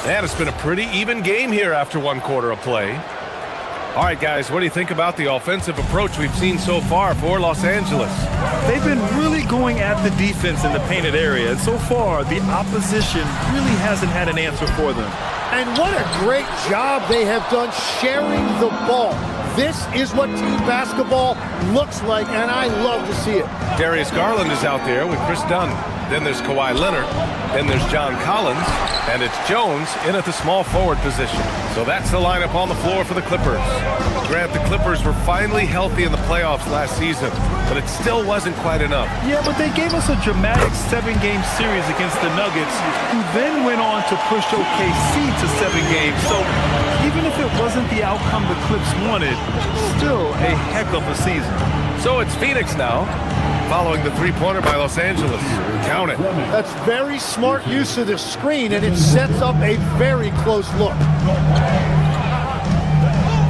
And it's been a pretty even game here after 1 quarter of play. All right, guys, what do you think about the offensive approach we've seen so far for Los Angeles? They've been really going at the defense in the painted area, and so far, the opposition really hasn't had an answer for them. And what a great job they have done sharing the ball. This is what team basketball looks like, and I love to see it. Darius Garland is out there with Chris Dunn. Then there's Kawhi Leonard. Then there's John Collins. And it's Jones in at the small forward position. So that's the lineup on the floor for the Clippers. Grant, the Clippers were finally healthy in the playoffs last season, but it still wasn't quite enough. Yeah, but they gave us a dramatic 7-game series against the Nuggets, who then went on to push OKC to 7 games. So even if it wasn't the outcome the Clips wanted, still a heck of a season. So it's Phoenix now, following the three-pointer by Los Angeles. Count it. That's very smart use of the screen, and it sets up a very close look.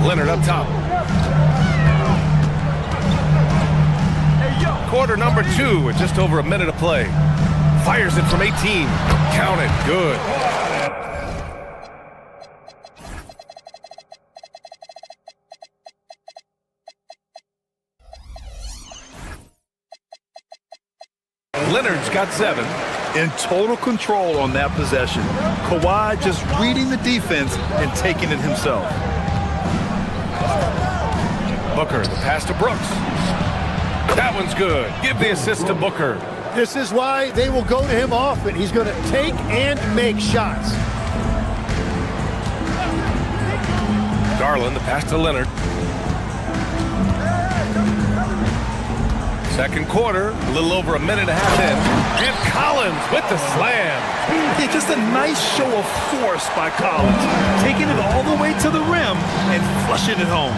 Leonard up top. Quarter number 2 with just over a minute of play. Fires it from 18. Count it. Good. Leonard's got 7. In total control on that possession. Kawhi just reading the defense and taking it himself. Booker, the pass to Brooks. That one's good. Give the assist to Booker. This is why they will go to him often. He's going to take and make shots. Garland, the pass to Leonard. Second quarter, a little over a minute and a half in. And Collins with the slam. Yeah, just a nice show of force by Collins. Taking it all the way to the rim and flushing it home.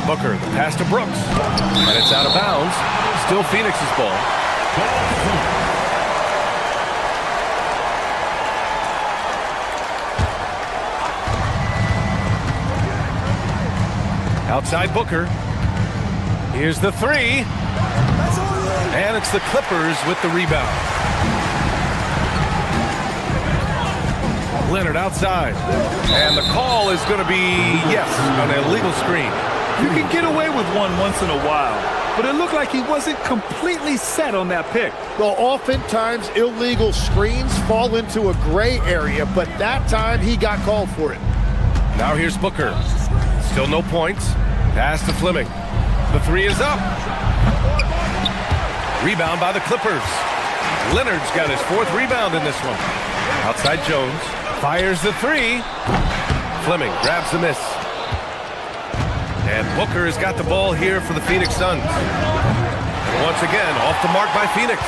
Booker, the pass to Brooks. And it's out of bounds. Still Phoenix's ball. Outside Booker. Here's the 3. And it's the Clippers with the rebound. Leonard outside. And the call is going to be, yes, an illegal screen. You can get away with one once in a while, but it looked like he wasn't completely set on that pick. Well, oftentimes illegal screens fall into a gray area, but that time he got called for it. Now here's Booker. Still no points. Pass to Fleming. The 3 is up. Rebound by the Clippers. Leonard's got his 4th rebound in this one. Outside Jones. Fires the 3. Fleming grabs the miss. And Booker has got the ball here for the Phoenix Suns. And once again, off the mark by Phoenix.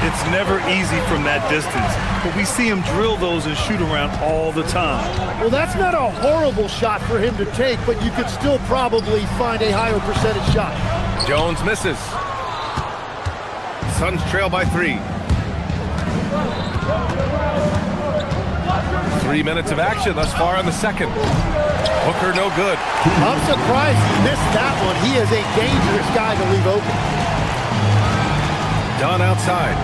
It's never easy from that distance, but we see him drill those and shoot around all the time. Well, that's not a horrible shot for him to take, but you could still probably find a higher percentage shot. Jones misses. Suns trail by 3. 3 minutes of action thus far in the second. Booker no good. I'm surprised he missed that one. He is a dangerous guy to leave open. Dunn outside.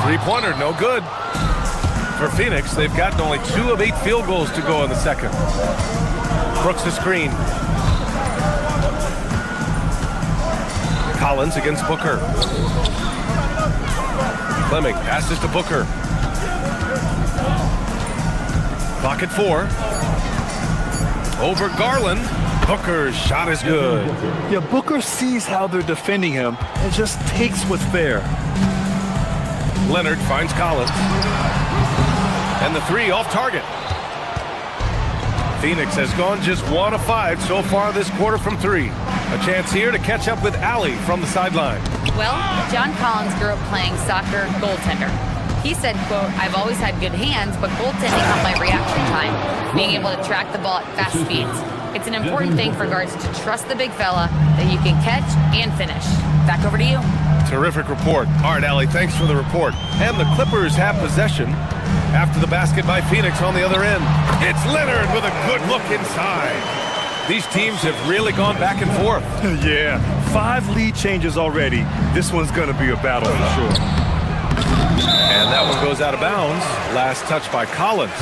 Three-pointer, no good. For Phoenix, they've gotten only 2 of 8 field goals to go in the second. Brooks the screen. Collins against Booker. Fleming passes to Booker. Clock at 4. Over Garland. Booker's shot is good. Yeah, Booker sees how they're defending him and just takes what's there. Leonard finds Collins. And the 3 off target. Phoenix has gone just 1 of 5 so far this quarter from 3. A chance here to catch up with Allie from the sideline. Well, John Collins grew up playing soccer goaltender. He said, quote, "I've always had good hands, but goaltending helped my reaction time, being able to track the ball at fast speeds. It's an important thing for guards to trust the big fella that you can catch and finish." Back over to you. Terrific report. All right, Allie, thanks for the report. And the Clippers have possession after the basket by Phoenix on the other end. It's Leonard with a good look inside. These teams have really gone back and forth. Yeah, 5 lead changes already. This one's going to be a battle for sure. And that one goes out of bounds. Last touch by Collins.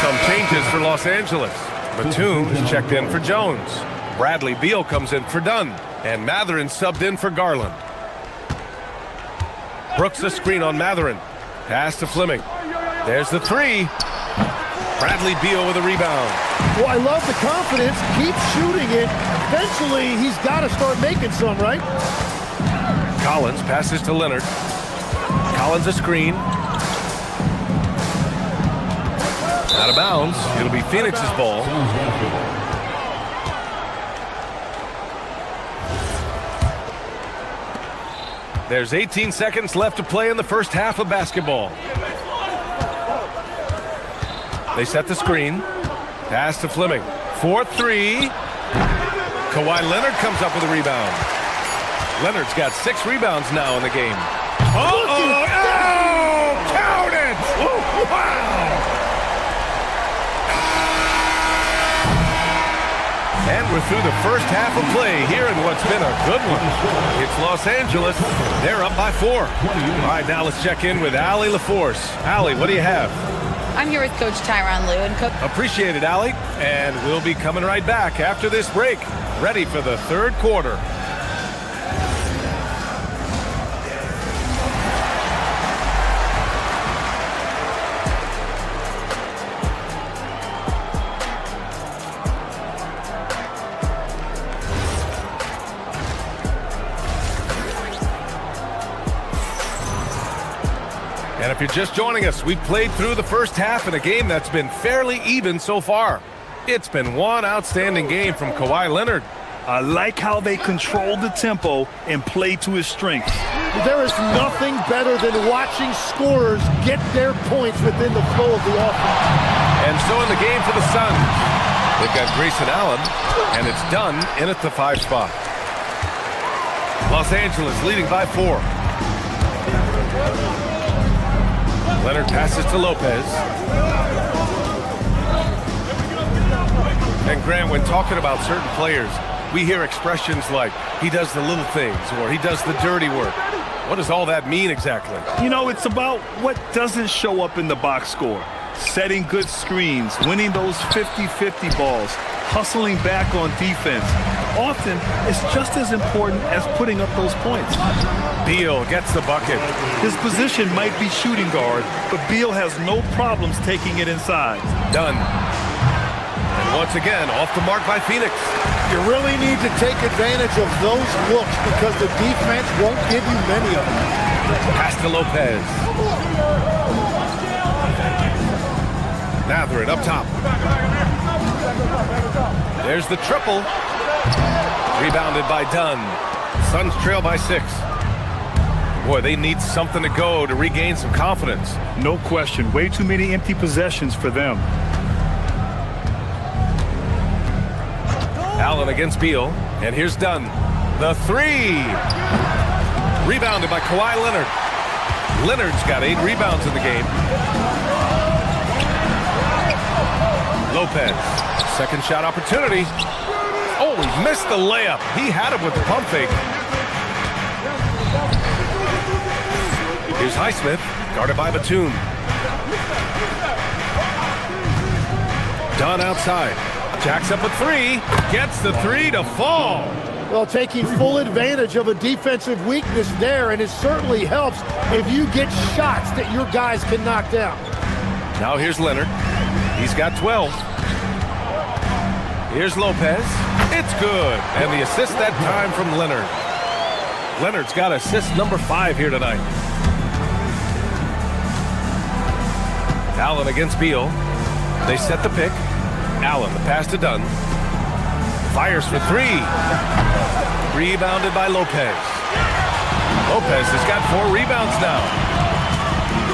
Some changes for Los Angeles. Batum's checked in for Jones. Bradley Beal comes in for Dunn. And Mathurin subbed in for Garland. Brooks the screen on Mathurin. Pass to Fleming. There's the 3. Bradley Beal with a rebound. Well, I love the confidence. Keep shooting it. Eventually, he's got to start making some, right? Collins passes to Leonard. Collins a screen. Out of bounds. It'll be Phoenix's ball. There's 18 seconds left to play in the first half of basketball. They set the screen. Pass to Fleming. 4-3. Kawhi Leonard comes up with a rebound. Leonard's got 6 rebounds now in the game. Oh, count it! Wow! And we're through the first half of play here in what's been a good one. It's Los Angeles. They're up by 4. All right, now let's check in with Allie LaForce. Allie, what do you have? I'm here with Coach Tyronn Lue and Coach. Appreciate it, Allie. And we'll be coming right back after this break. Ready for the third quarter. And if you're just joining us, we've played through the first half in a game that's been fairly even so far. It's been one outstanding game from Kawhi Leonard. I like how they control the tempo and play to his strengths. There is nothing better than watching scorers get their points within the flow of the offense. And so in the game for the Suns, they've got Grayson Allen, and it's done in at the 5 spot. Los Angeles leading by 4. Leonard passes to Lopez. And Grant, when talking about certain players, we hear expressions like, he does the little things, or he does the dirty work. What does all that mean exactly? You know, it's about what doesn't show up in the box score. Setting good screens, winning those 50-50 balls, hustling back on defense. Often, it's just as important as putting up those points. Beal gets the bucket. His position might be shooting guard, but Beal has no problems taking it inside. Done. And once again, off the mark by Phoenix. You really need to take advantage of those looks because the defense won't give you many of them. Pass to Lopez. Mathurin up top. There's the triple. Rebounded by Dunn. Suns trail by 6. Boy, they need something to go to regain some confidence. No question. Way too many empty possessions for them. Allen against Beal. And here's Dunn. The 3. Rebounded by Kawhi Leonard. Leonard's got 8 rebounds in the game. Lopez. Second shot opportunity. Oh, he missed the layup. He had it with the pump fake. Here's Highsmith, guarded by Batum. Dunn outside. Jacks up a three. Gets the three to fall. Well, taking full advantage of a defensive weakness there, and it certainly helps if you get shots that your guys can knock down. Now here's Leonard. He's got 12. Here's Lopez. It's good. And the assist that time from Leonard. Leonard's got assist number 5 here tonight. Allen against Beal. They set the pick. Allen, the pass to Dunn. Fires for 3. Rebounded by Lopez. Lopez has got 4 rebounds now.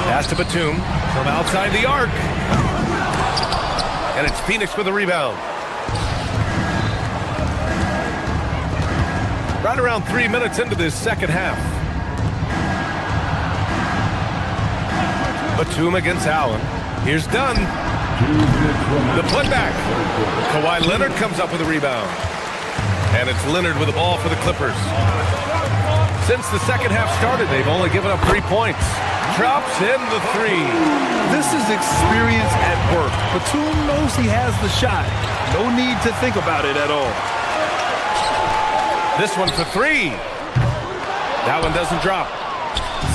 Pass to Batum from outside the arc. And it's Phoenix with a rebound. Right around 3 minutes into this second half. Batum against Allen. Here's Dunn. The putback. Kawhi Leonard comes up with a rebound. And it's Leonard with the ball for the Clippers. Since the second half started, they've only given up 3 points. Drops in the 3. This is experience at work. Batum knows he has the shot. No need to think about it at all. This one for 3. That one doesn't drop.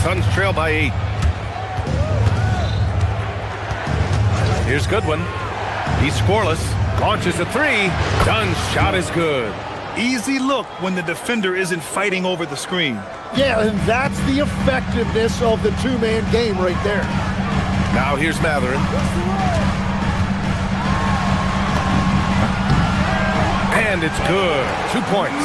Suns trail by 8. Here's Goodwin. He's scoreless. Launches a 3. Dunn's shot is good. Easy look when the defender isn't fighting over the screen. Yeah, and that's the effectiveness of the two-man game right there. Now here's Matherin. And it's good. 2 points.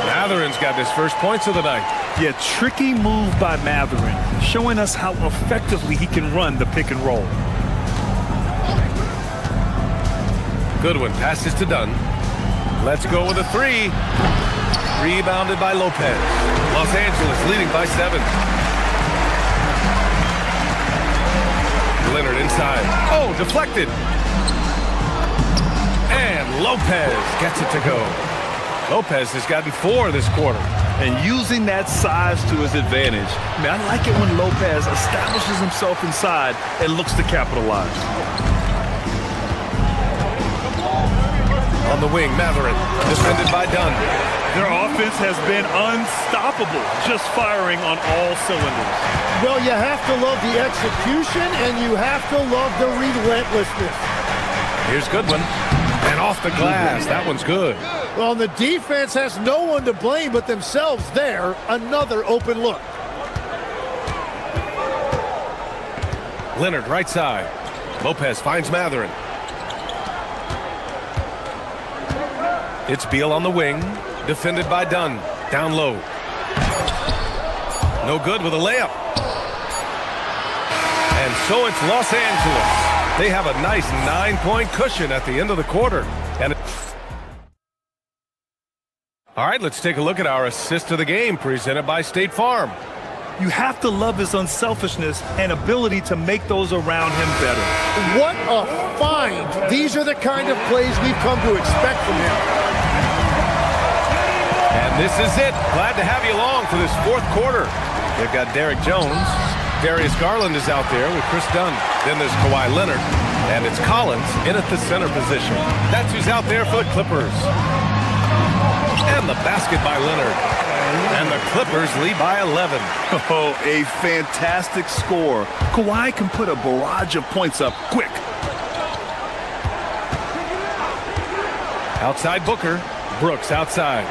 Matherin's got his first points of the night. Yeah, tricky move by Matherin, showing us how effectively he can run the pick and roll. Goodwin passes to Dunn. Let's go with a 3. Rebounded by Lopez. Los Angeles leading by 7. Leonard inside. Oh, deflected. And Lopez gets it to go. Lopez has gotten 4 this quarter. And using that size to his advantage. I mean, I like it when Lopez establishes himself inside and looks to capitalize. On the wing, Matherin, defended by Dunn. Their offense has been unstoppable, just firing on all cylinders. Well, you have to love the execution, and you have to love the relentlessness. Here's Goodwin, and off the glass. That one's good. Well, the defense has no one to blame but themselves there. Another open look. Leonard, right side. Lopez finds Matherin. It's Beal on the wing, defended by Dunn. Down low. No good with a layup. And so it's Los Angeles. They have a nice 9-point cushion at the end of the quarter. And all right, let's take a look at our assist of the game presented by State Farm. You have to love his unselfishness and ability to make those around him better. What a find. These are the kind of plays we've come to expect from him. And this is it. Glad to have you along for this 4th quarter. They've got Derek Jones. Darius Garland is out there with Chris Dunn. Then there's Kawhi Leonard. And it's Collins in at the center position. That's who's out there for the Clippers. And the basket by Leonard. And the Clippers lead by 11. Oh, a fantastic score. Kawhi can put a barrage of points up quick. Outside Booker. Brooks outside.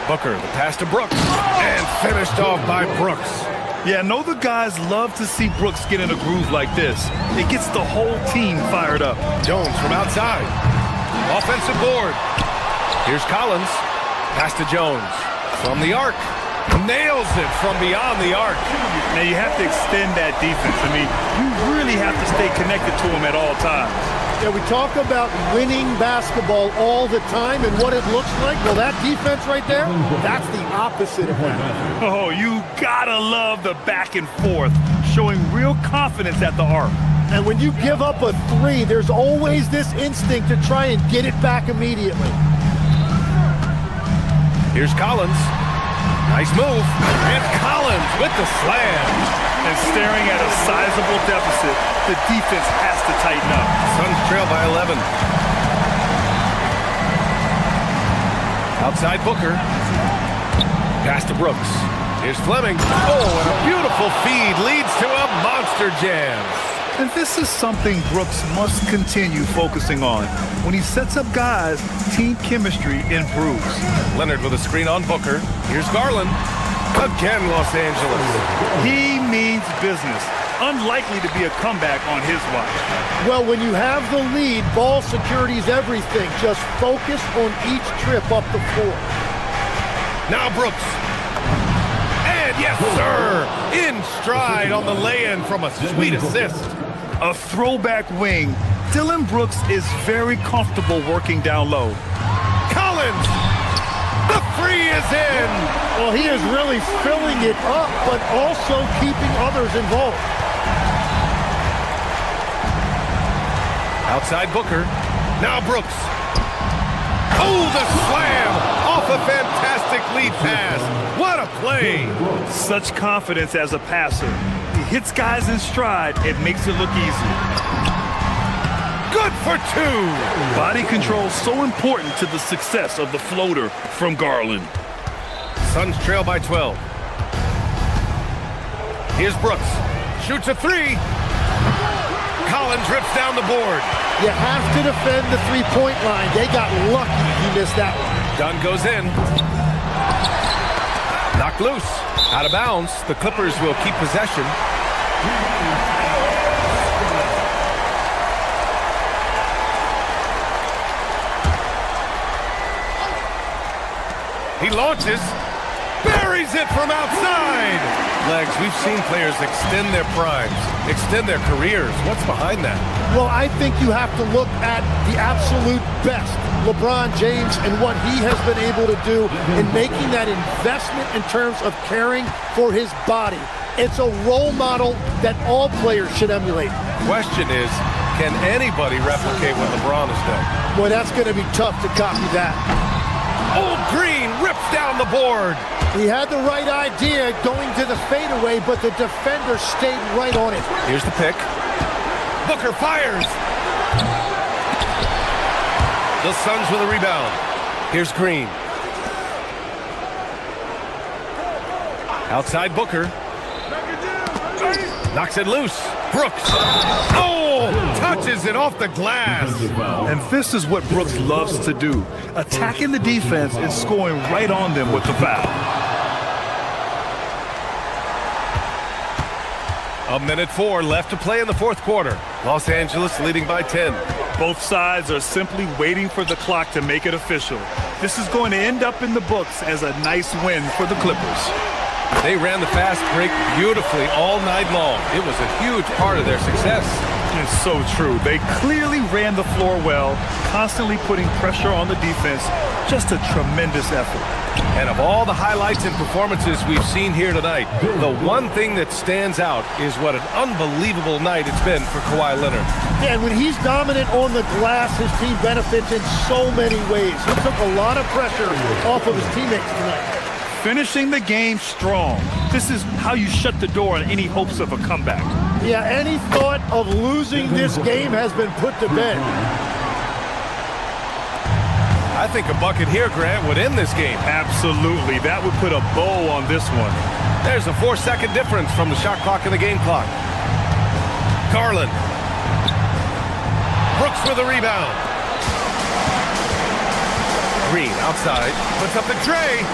Booker, the pass to Brooks. And finished off by Brooks. Yeah, I know the guys love to see Brooks get in a groove like this. It gets the whole team fired up. Jones from outside. Offensive board. Here's Collins. Pass to Jones. From the arc. Nails it from beyond the arc. Now you have to extend that defense. I mean, you really have to stay connected to him at all times. Yeah, we talk about winning basketball all the time and what it looks like. Well, that defense right there, that's the opposite of that. Oh, you gotta love the back and forth, showing real confidence at the arc. And when you give up a 3, there's always this instinct to try and get it back immediately. Here's Collins. Nice move. And Collins with the slam. And staring at a sizable deficit, the defense has to tighten up. Suns trail by 11. Outside Booker. Pass to Brooks. Here's Fleming. Oh, and a beautiful feed leads to a monster jam. And this is something Brooks must continue focusing on. When he sets up guys, team chemistry improves. Leonard with a screen on Booker. Here's Garland. Again, Los Angeles. He means business. Unlikely to be a comeback on his watch. Well, when you have the lead, ball security is everything. Just focus on each trip up the floor. Now Brooks. And yes, sir. In stride on the lay-in from a sweet assist. A throwback wing. Dylan Brooks is very comfortable working down low. Collins. The free is in. Well, he is really filling it up, but also keeping others involved. Outside Booker. Now Brooks. Oh, the slam off a fantastic lead pass. What a play. Such confidence as a passer. He hits guys in stride. It makes it look easy. Good for two. Body control so important to the success of the floater from Garland. Suns trail by 12. Here's Brooks. Shoots a three. Collins rips down the board. You have to defend the three-point line. They got lucky he missed that one. Dunn goes in. Knocked loose. Out of bounds. The Clippers will keep possession. He launches. Buries it from outside. Legs, we've seen players extend their primes, extend their careers. What's behind that? Well, I think you have to look at the absolute best, LeBron James, and what he has been able to do in making that investment in terms of caring for his body. It's a role model that all players should emulate. Question is, can anybody replicate what LeBron has done? Boy, that's going to be tough to copy that. Old Green rips down the board. He had the right idea going to the fadeaway, but the defender stayed right on it. Here's the pick. Booker fires. The Suns with a rebound. Here's Green. Outside Booker. Knocks it loose. Brooks. Oh! Touches it off the glass. And this is what Brooks loves to do. Attacking the defense and scoring right on them with the foul. A minute 4 left to play in the fourth quarter. Los Angeles leading by 10. Both sides are simply waiting for the clock to make it official. This is going to end up in the books as a nice win for the Clippers. They ran the fast break beautifully all night long. It was a huge part of their success. It's so true. They clearly ran the floor well, constantly putting pressure on the defense. Just a tremendous effort. And of all the highlights and performances we've seen here tonight, the one thing that stands out is what an unbelievable night it's been for Kawhi Leonard. Yeah, and when he's dominant on the glass, his team benefits in so many ways. He took a lot of pressure off of his teammates tonight. Finishing the game strong. This is how you shut the door on any hopes of a comeback. Yeah, any thought of losing this game has been put to bed. I think a bucket here, Grant, would end this game. Absolutely. That would put a bow on this one. There's a 4-second difference from the shot clock and the game clock. Garland. Brooks with a rebound. Green outside. Puts up the tray.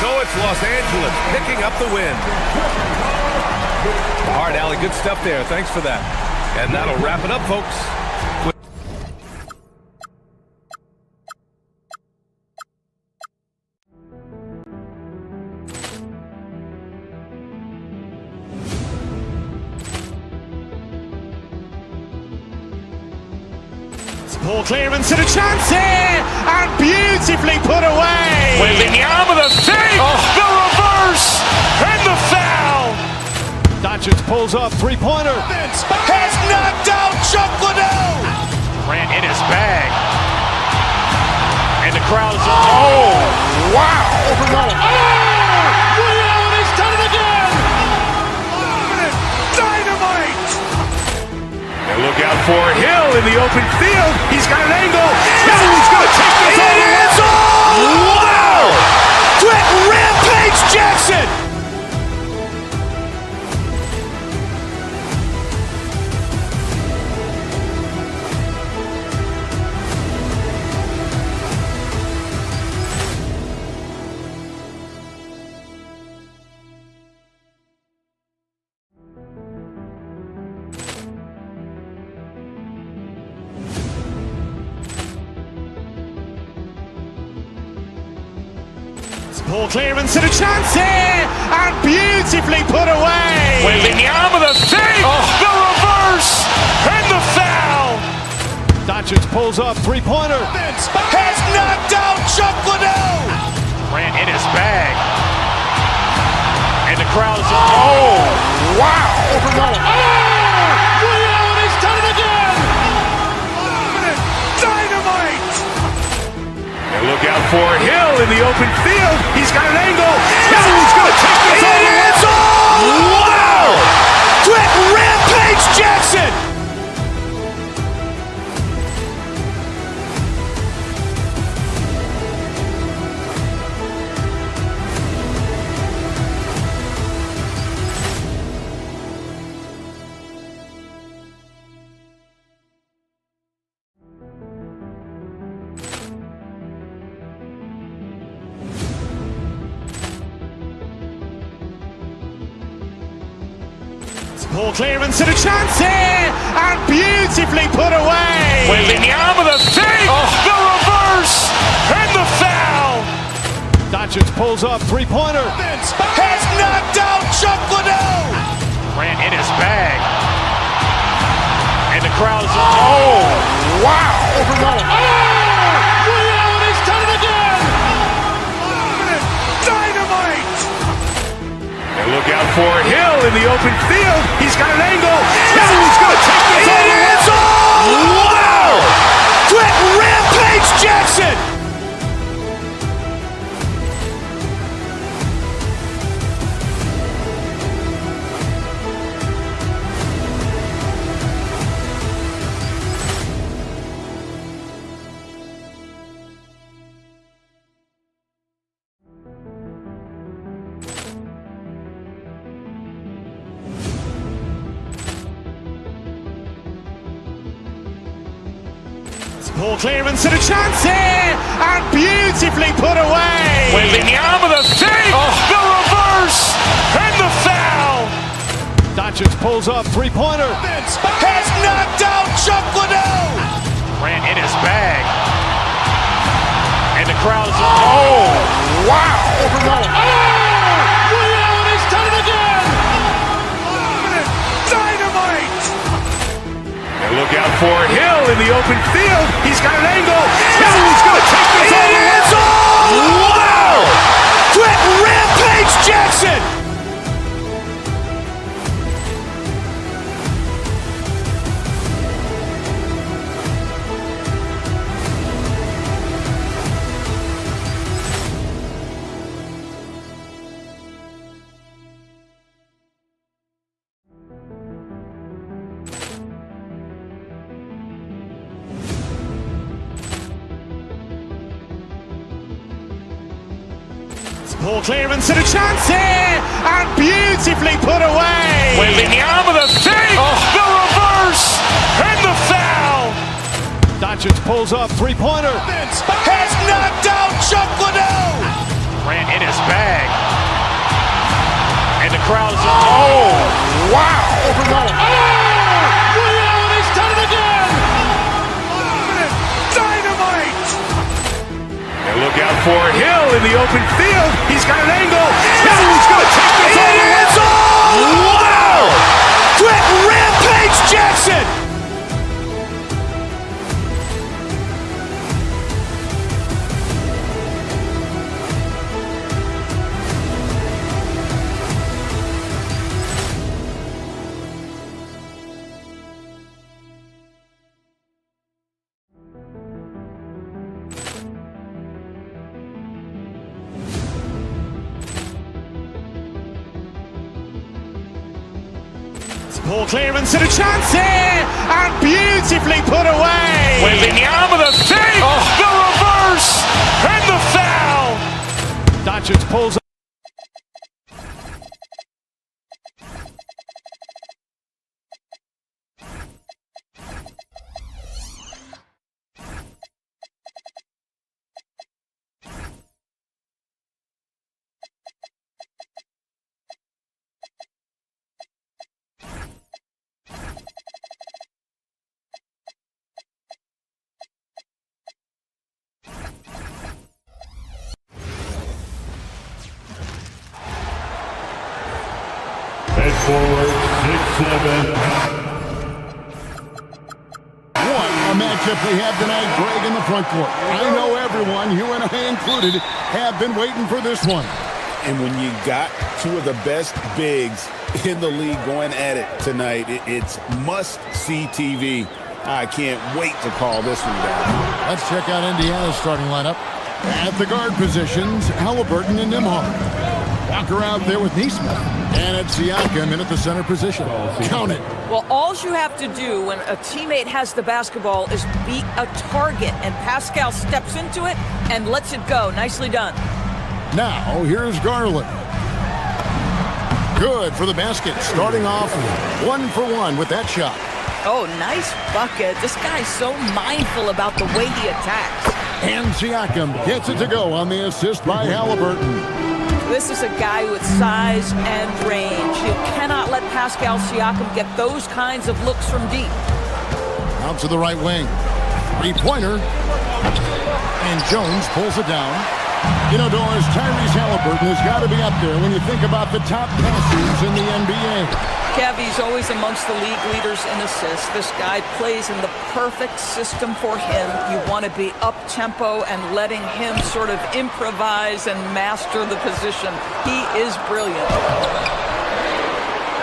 So it's Los Angeles picking up the win. All right, Allie, good stuff there. Thanks for that. And that'll wrap it up, folks. Poor clearance and a chance here, and beautifully put away. Waving the arm of the save, the reverse, and the foul. Doncic Doncic pulls up, three-pointer. Has knocked out Chuck Liddell. Grant in his bag. And the crowd is, oh, wow. Ray Allen has done it again. Dynamite. And look out for Hill in the open field. He's got an angle. Hill's going to take this all the way. Wow. Quick Rampage Jackson. Ball clearance and a chance here, and beautifully put away. Wembanyama the fake, the reverse, and the foul. Doncic pulls up, three-pointer. Has knocked out Chuck Liddell. Grant in his bag. And the crowd is, oh, wow. Ray Allen has done it again. Dynamite. And look out for Hill in the open field. He's got an angle. Hill's going to take this all the way. Wow. Quick Rampage Jackson. Ball clearance and a chance here, and beautifully put away. Wembanyama the fake, the reverse, and the foul. Doncic pulls up, three-pointer. Has knocked out Chuck Liddell. Grant in his bag. And the crowd is, oh, wow. Ray Allen has done it again. Dynamite. And look out for Hill in the open field. He's got an angle. Hill's going to take this all the way. Wow. Quick Rampage Jackson. Ball clearance and a chance here, and beautifully put away. Wembanyama the fake, the reverse, and the foul. Doncic pulls up, three-pointer. Has knocked out Chuck Liddell. Grant in his bag. And the crowd is, oh, wow. Ray Allen has done it again. Dynamite. And look out for Hill in the open field. He's got an angle. Hill's going to take this all the way. Wow. Quick Rampage Jackson. Ball clearance and a chance here, and beautifully put away. Wembanyama the fake, the reverse, and the foul. Doncic pulls up, three-pointer. Has knocked out Chuck Liddell. Grant in his bag. And the crowd is, oh, wow. Ray Allen has done it again. Dynamite. And look out for Hill in the open field. He's got an angle. Hill's going to take this all the way. Wow. Quick Rampage Jackson. Ball clearance and a chance here, and beautifully put away. Wembanyama the fake, the reverse, and the foul. Doncic pulls up. Head forward, 6'7". What a matchup we have tonight, Greg, in the front court. I know everyone, you and I included, have been waiting for this one. And when you got two of the best bigs in the league going at it tonight, it's must-see TV. I can't wait to call this one down. Let's check out Indiana's starting lineup. At the guard positions, Halliburton and Nembhard. Walker out there with Neesmith. And it's Siakam in at the center position. Count it. Well, all you have to do when a teammate has the basketball is beat a target, and Pascal steps into it and lets it go. Nicely done. Now, here's Garland. Good for the basket. Starting off 1 for 1 with that shot. Oh, nice bucket. This guy's so mindful about the way he attacks. And Siakam gets it to go on the assist by Halliburton. This is a guy with size and range. You cannot let Pascal Siakam get those kinds of looks from deep. Out to the right wing. Three-pointer. And Jones pulls it down. You know, Doris, Tyrese Halliburton has got to be up there when you think about the top passers in the NBA. Kev, he's always amongst the league leaders in assists. This guy plays in the perfect system for him. You want to be up-tempo and letting him sort of improvise and master the position. He is brilliant.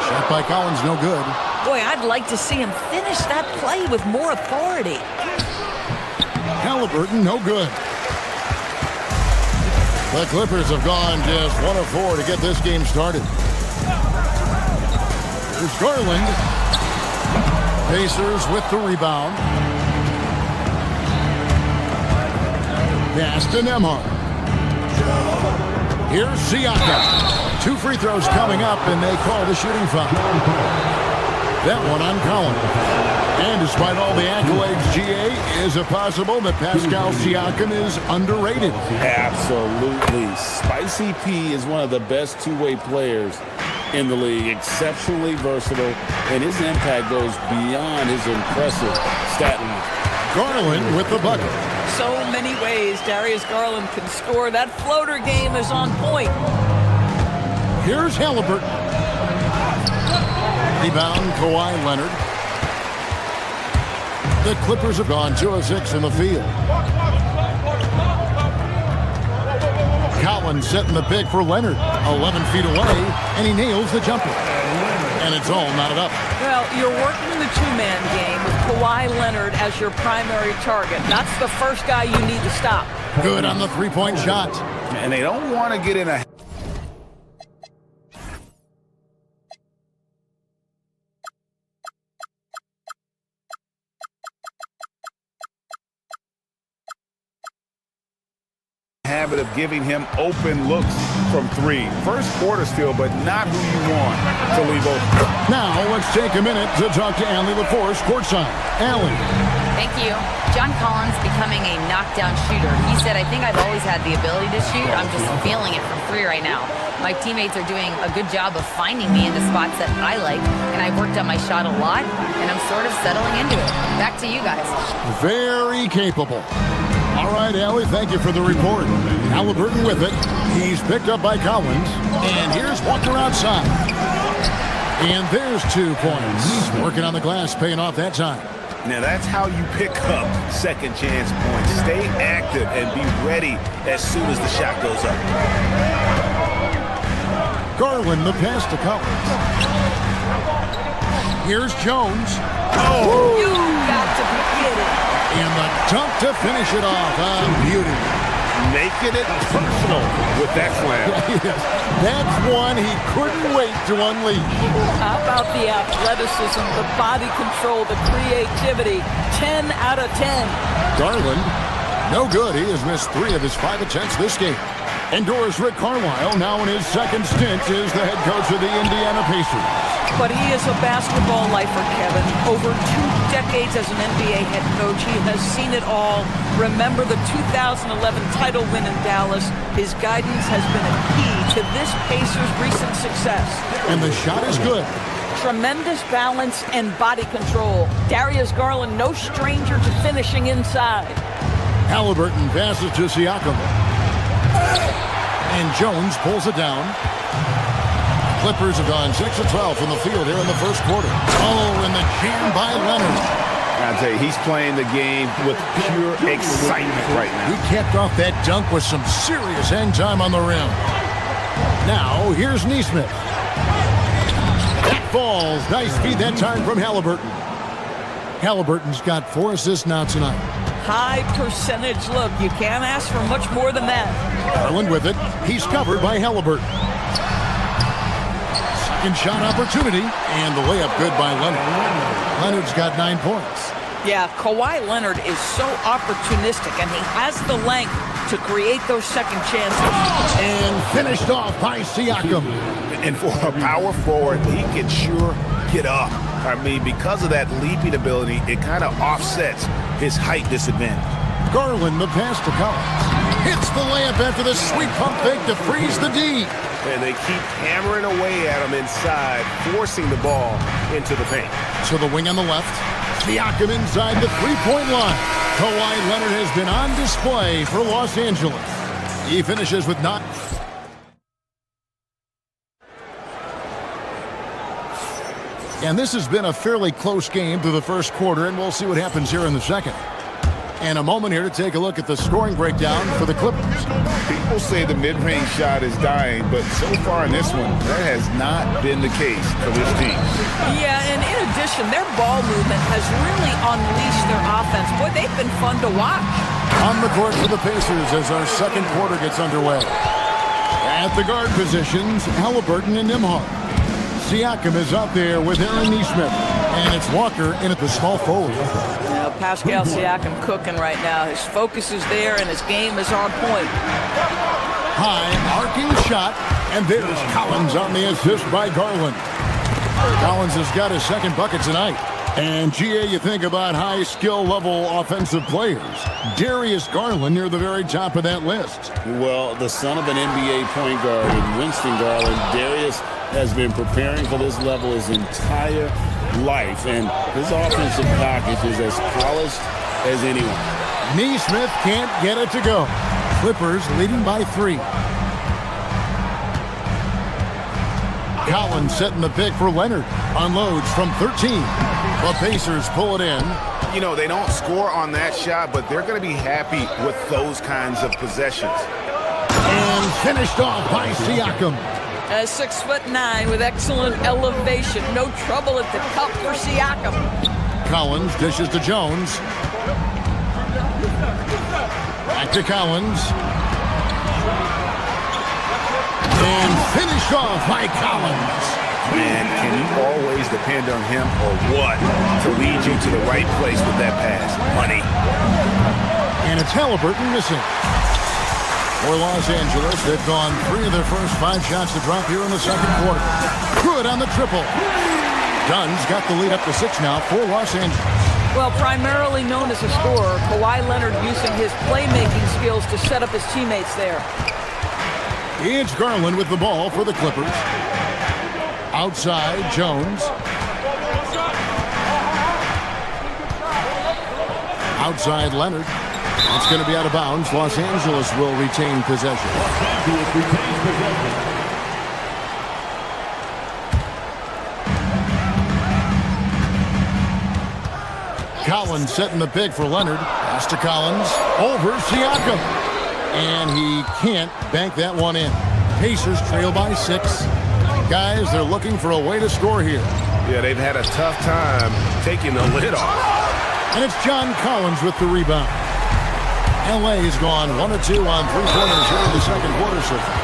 Shot by Collins, no good. Boy, I'd like to see him finish that play with more authority. Halliburton, no good. The Clippers have gone just 1 of 4 to get this game started. Here's Garland. Pacers with the rebound. Pass to Nembhard. Here's Siakam. 2 free throws coming up, and they call the shooting foul. That one on Collins. And despite all the accolades, GA, is it possible that Pascal Siakam is underrated? Absolutely. Spicy P is one of the best two-way players in the league. Exceptionally versatile, and his impact goes beyond his impressive stat line. Garland with the bucket. So many ways Darius Garland can score. That floater game is on point. Here's Halliburton. Rebound, Kawhi Leonard. The Clippers have gone 2 of 6 in the field. Collins setting the pick for Leonard. 11 feet away, and he nails the jumper. And it's all knotted up. Well, you're working the two-man game with Kawhi Leonard as your primary target. That's the first guy you need to stop. Good on the three-point shot. And they don't want to get in a habit of giving him open looks from 3. First quarter still, but not who you want to leave open. Now let's take a minute to talk to Allie LaForce courtside. Allie. Thank you. John Collins becoming a knockdown shooter. He said, I think I've always had the ability to shoot. I'm just feeling it from 3 right now. My teammates are doing a good job of finding me in the spots that I like, and I've worked on my shot a lot, and I'm sort of settling into it. Back to you guys. Very capable. All right, Allie, thank you for the report. Halliburton with it. He's picked up by Collins. And here's Walker outside. And there's 2 points. Working on the glass, paying off that time. Now that's how you pick up second chance points. Stay active and be ready as soon as the shot goes up. Garland, the pass to Collins. Here's Jones. Oh, you got to be kidding. And the dunk to finish it off. Beauty. making it personal with that slam. Yes. That's one he couldn't wait to unleash. How about the athleticism, the body control, the creativity? 10 out of 10. Garland, no good. He has missed 3 of his 5 attempts this game. Indoors, Rick Carlisle, now in his second stint, is the head coach of the Indiana Pacers. But he is a basketball lifer, Kevin. Over 2 decades as an NBA head coach, he has seen it all. Remember the 2011 title win in Dallas. His guidance has been a key to this Pacers' recent success. And the shot is good. Tremendous balance and body control. Darius Garland, no stranger to finishing inside. Halliburton passes to Siakam. And Jones pulls it down. Clippers have gone 6 of 12 from the field here in the first quarter. Oh, and the jam by Leonard. I tell you, he's playing the game with pure excitement right now. He capped off that dunk with some serious hang time on the rim. Now, here's Neesmith. That falls. Nice feed that time from Halliburton. Halliburton's got 4 assists now tonight. High percentage look. You can't ask for much more than that. Garland with it. He's covered by Halliburton. Second shot opportunity. And the layup good by Leonard. Leonard's got 9 points. Yeah, Kawhi Leonard is so opportunistic, and he has the length to create those second chances. And finished off by Siakam. And for a power forward, he can sure get up. I mean, because of that leaping ability, it kind of offsets his height disadvantage. Garland, the pass to Collins. Hits the layup after the sweet pump fake to freeze the D. And they keep hammering away at him inside, forcing the ball into the paint. To the wing on the left. Siakam inside the three-point line. Kawhi Leonard has been on display for Los Angeles. He finishes with 9. And this has been a fairly close game through the first quarter, and we'll see what happens here in the second. And a moment here to take a look at the scoring breakdown for the Clippers. People say the mid-range shot is dying, but so far in this one, that has not been the case for this team. Yeah, and in addition, their ball movement has really unleashed their offense. Boy, they've been fun to watch. On the court for the Pacers as our second quarter gets underway. At the guard positions, Halliburton and Nembhard. Siakam is out there with Aaron Neesmith. And it's Walker in at the small forward. Now, Pascal Siakam cooking right now. His focus is there, and his game is on point. High, arcing shot, and there's Collins on the assist by Garland. Collins has got his second bucket tonight. And, GA, you think about high skill level offensive players. Darius Garland near the very top of that list. Well, the son of an NBA point guard and Winston Garland, Darius has been preparing for this level his entire life, and his offensive package is as polished as anyone. Neesmith can't get it to go. Clippers leading by 3. Collins setting the pick for Leonard. Unloads from 13. The Pacers pull it in. You know, they don't score on that shot, but they're going to be happy with those kinds of possessions. And finished off by Siakam. 6'9" with excellent elevation. No trouble at the cup for Siakam. Collins dishes to Jones. Back to Collins. And finished off by Collins. Man, can you always depend on him or what to lead you to the right place with that pass? Money. And it's Halliburton missing. For Los Angeles, they've gone 3 of their first 5 shots to drop here in the second quarter. Good on the triple. Dunn's got the lead up to 6 now for Los Angeles. Well, primarily known as a scorer, Kawhi Leonard using his playmaking skills to set up his teammates there. It's Garland with the ball for the Clippers. Outside, Jones. Outside, Leonard. It's going to be out of bounds. Los Angeles will retain possession. Collins setting the pick for Leonard. Pass to Collins. Over Siakam. And he can't bank that one in. Pacers trail by 6. Guys, they're looking for a way to score here. Yeah, they've had a tough time taking the lid off. And it's John Collins with the rebound. L.A. has gone 1 of 2 on three-pointers here in the second quarter so far.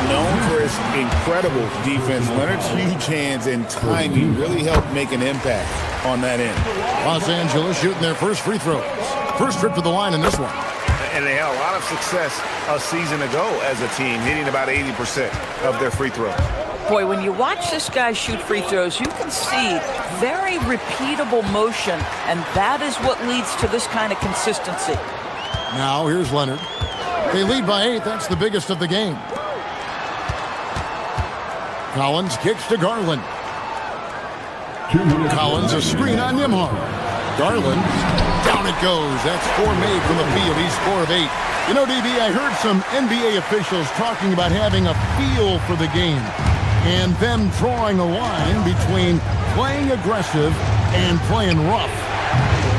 Known for his incredible defense, Leonard's huge hands and timing really helped make an impact on that end. Los Angeles shooting their first free throws. First trip to the line in this one. And they had a lot of success a season ago as a team, hitting about 80% of their free throws. Boy, when you watch this guy shoot free throws, you can see very repeatable motion, and that is what leads to this kind of consistency. Now, here's Leonard. They lead by 8. That's the biggest of the game. Collins kicks to Garland. Collins, a screen on Nembhard. Garland, down it goes. That's 4 made from the field. He's 4 of 8. You know, DB, I heard some NBA officials talking about having a feel for the game and them drawing a line between playing aggressive and playing rough.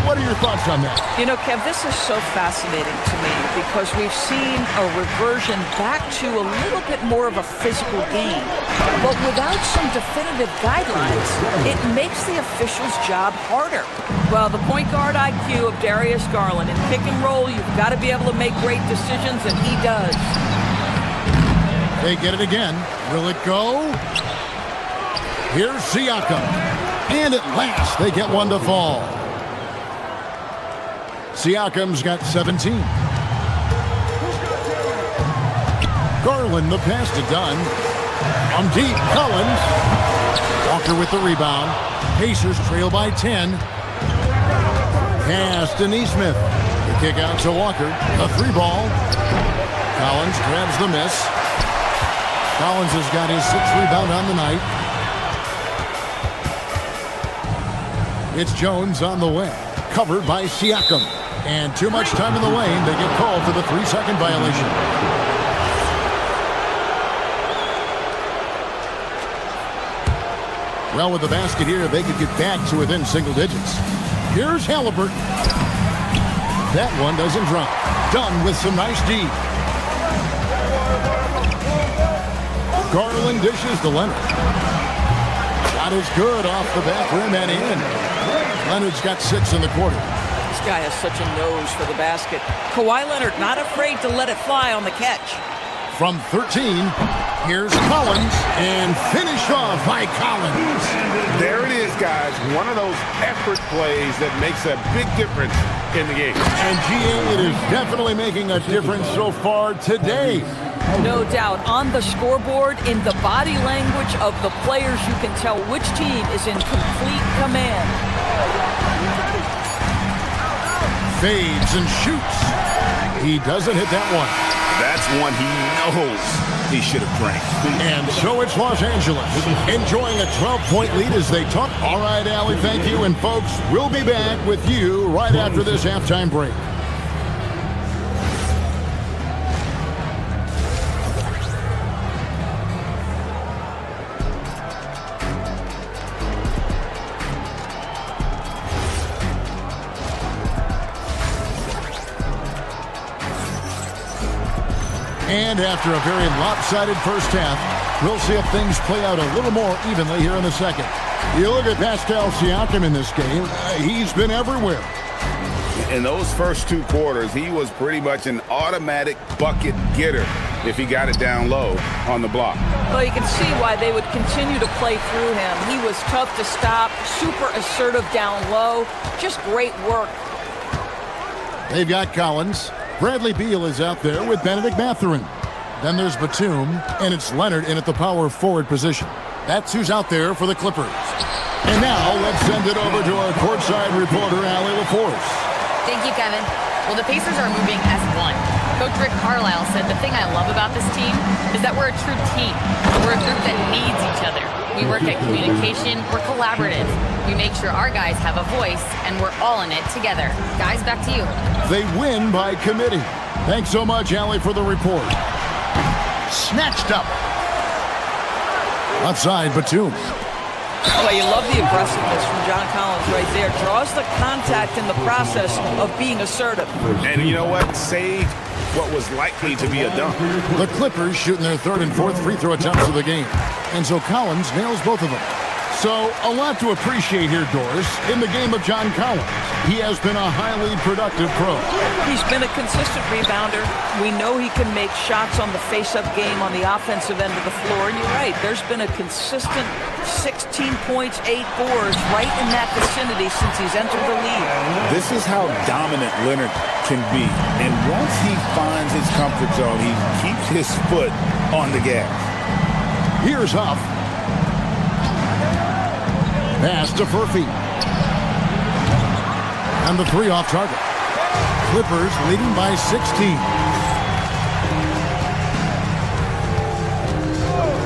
What are your thoughts on that? You know, Kev, this is so fascinating to me because we've seen a reversion back to a little bit more of a physical game. But without some definitive guidelines, it makes the official's job harder. Well, the point guard IQ of Darius Garland in pick and roll, you've got to be able to make great decisions, and he does. They get it again. Will it go? Here's Siakam. And at last, they get one to fall. Siakam's got 17. Garland, the pass to Dunn. From deep, Collins. Walker with the rebound. Pacers trail by 10. Pass to Nesmith. The kick out to Walker. A 3-ball. Collins grabs the miss. Collins has got his 6th rebound on the night. It's Jones on the way. Covered by Siakam. And too much time in the lane. They get called for the 3-second violation. Well, with the basket here, they could get back to within single digits. Here's Halliburton. That one doesn't drop. Done with some nice D. Garland dishes to Leonard. Shot is good off the back rim and in. Leonard's got 6 in the quarter. This guy has such a nose for the basket. Kawhi Leonard not afraid to let it fly on the catch. From 13, here's Collins, and finish off by Collins. There it is, guys. One of those effort plays that makes a big difference in the game. And GA, it is definitely making a difference so far today. No doubt. On the scoreboard, in the body language of the players, you can tell which team is in complete command. Fades and shoots. He doesn't hit that one. That's one he knows he should have drank. And so it's Los Angeles enjoying a 12-point lead as they talk. All right, Allie, thank you. And folks, we'll be back with you right after this halftime break. And after a very lopsided first half, we'll see if things play out a little more evenly here in the second. You look at Pascal Siakam in this game, he's been everywhere. In those first 2 quarters, he was pretty much an automatic bucket getter if he got it down low on the block. Well, you can see why they would continue to play through him. He was tough to stop, super assertive down low, just great work. They've got Collins. Bradley Beal is out there with Benedict Mathurin. Then there's Batum, and it's Leonard in at the power forward position. That's who's out there for the Clippers. And now let's send it over to our courtside reporter, Allie LaForce. Thank you, Kevin. Well, the Pacers are moving as one. Coach Rick Carlisle said the thing I love about this team is that we're a true team. We're a group that needs each other. We work at communication. We're collaborative. We make sure our guys have a voice, and we're all in it together. Guys, back to you. They win by committee. Thanks so much, Allie, for the report. Snatched up. Outside, Batum. Well, you love the aggressiveness from John Collins right there. Draws the contact in the process of being assertive. And you know what? Saved what was likely to be a dunk. The Clippers shooting their 3rd and 4th free throw attempts of the game. And so Collins nails both of them. So a lot to appreciate here, Doris, in the game of John Collins. He has been a highly productive pro. He's been a consistent rebounder. We know he can make shots on the face-up game on the offensive end of the floor. And you're right, there's been a consistent 16 points, 8 boards right in that vicinity since he's entered the league. This is how dominant Leonard can be. And once he finds his comfort zone, he keeps his foot on the gas. Here's Huff. Pass to Furphy. And the 3 off target. Clippers leading by 16.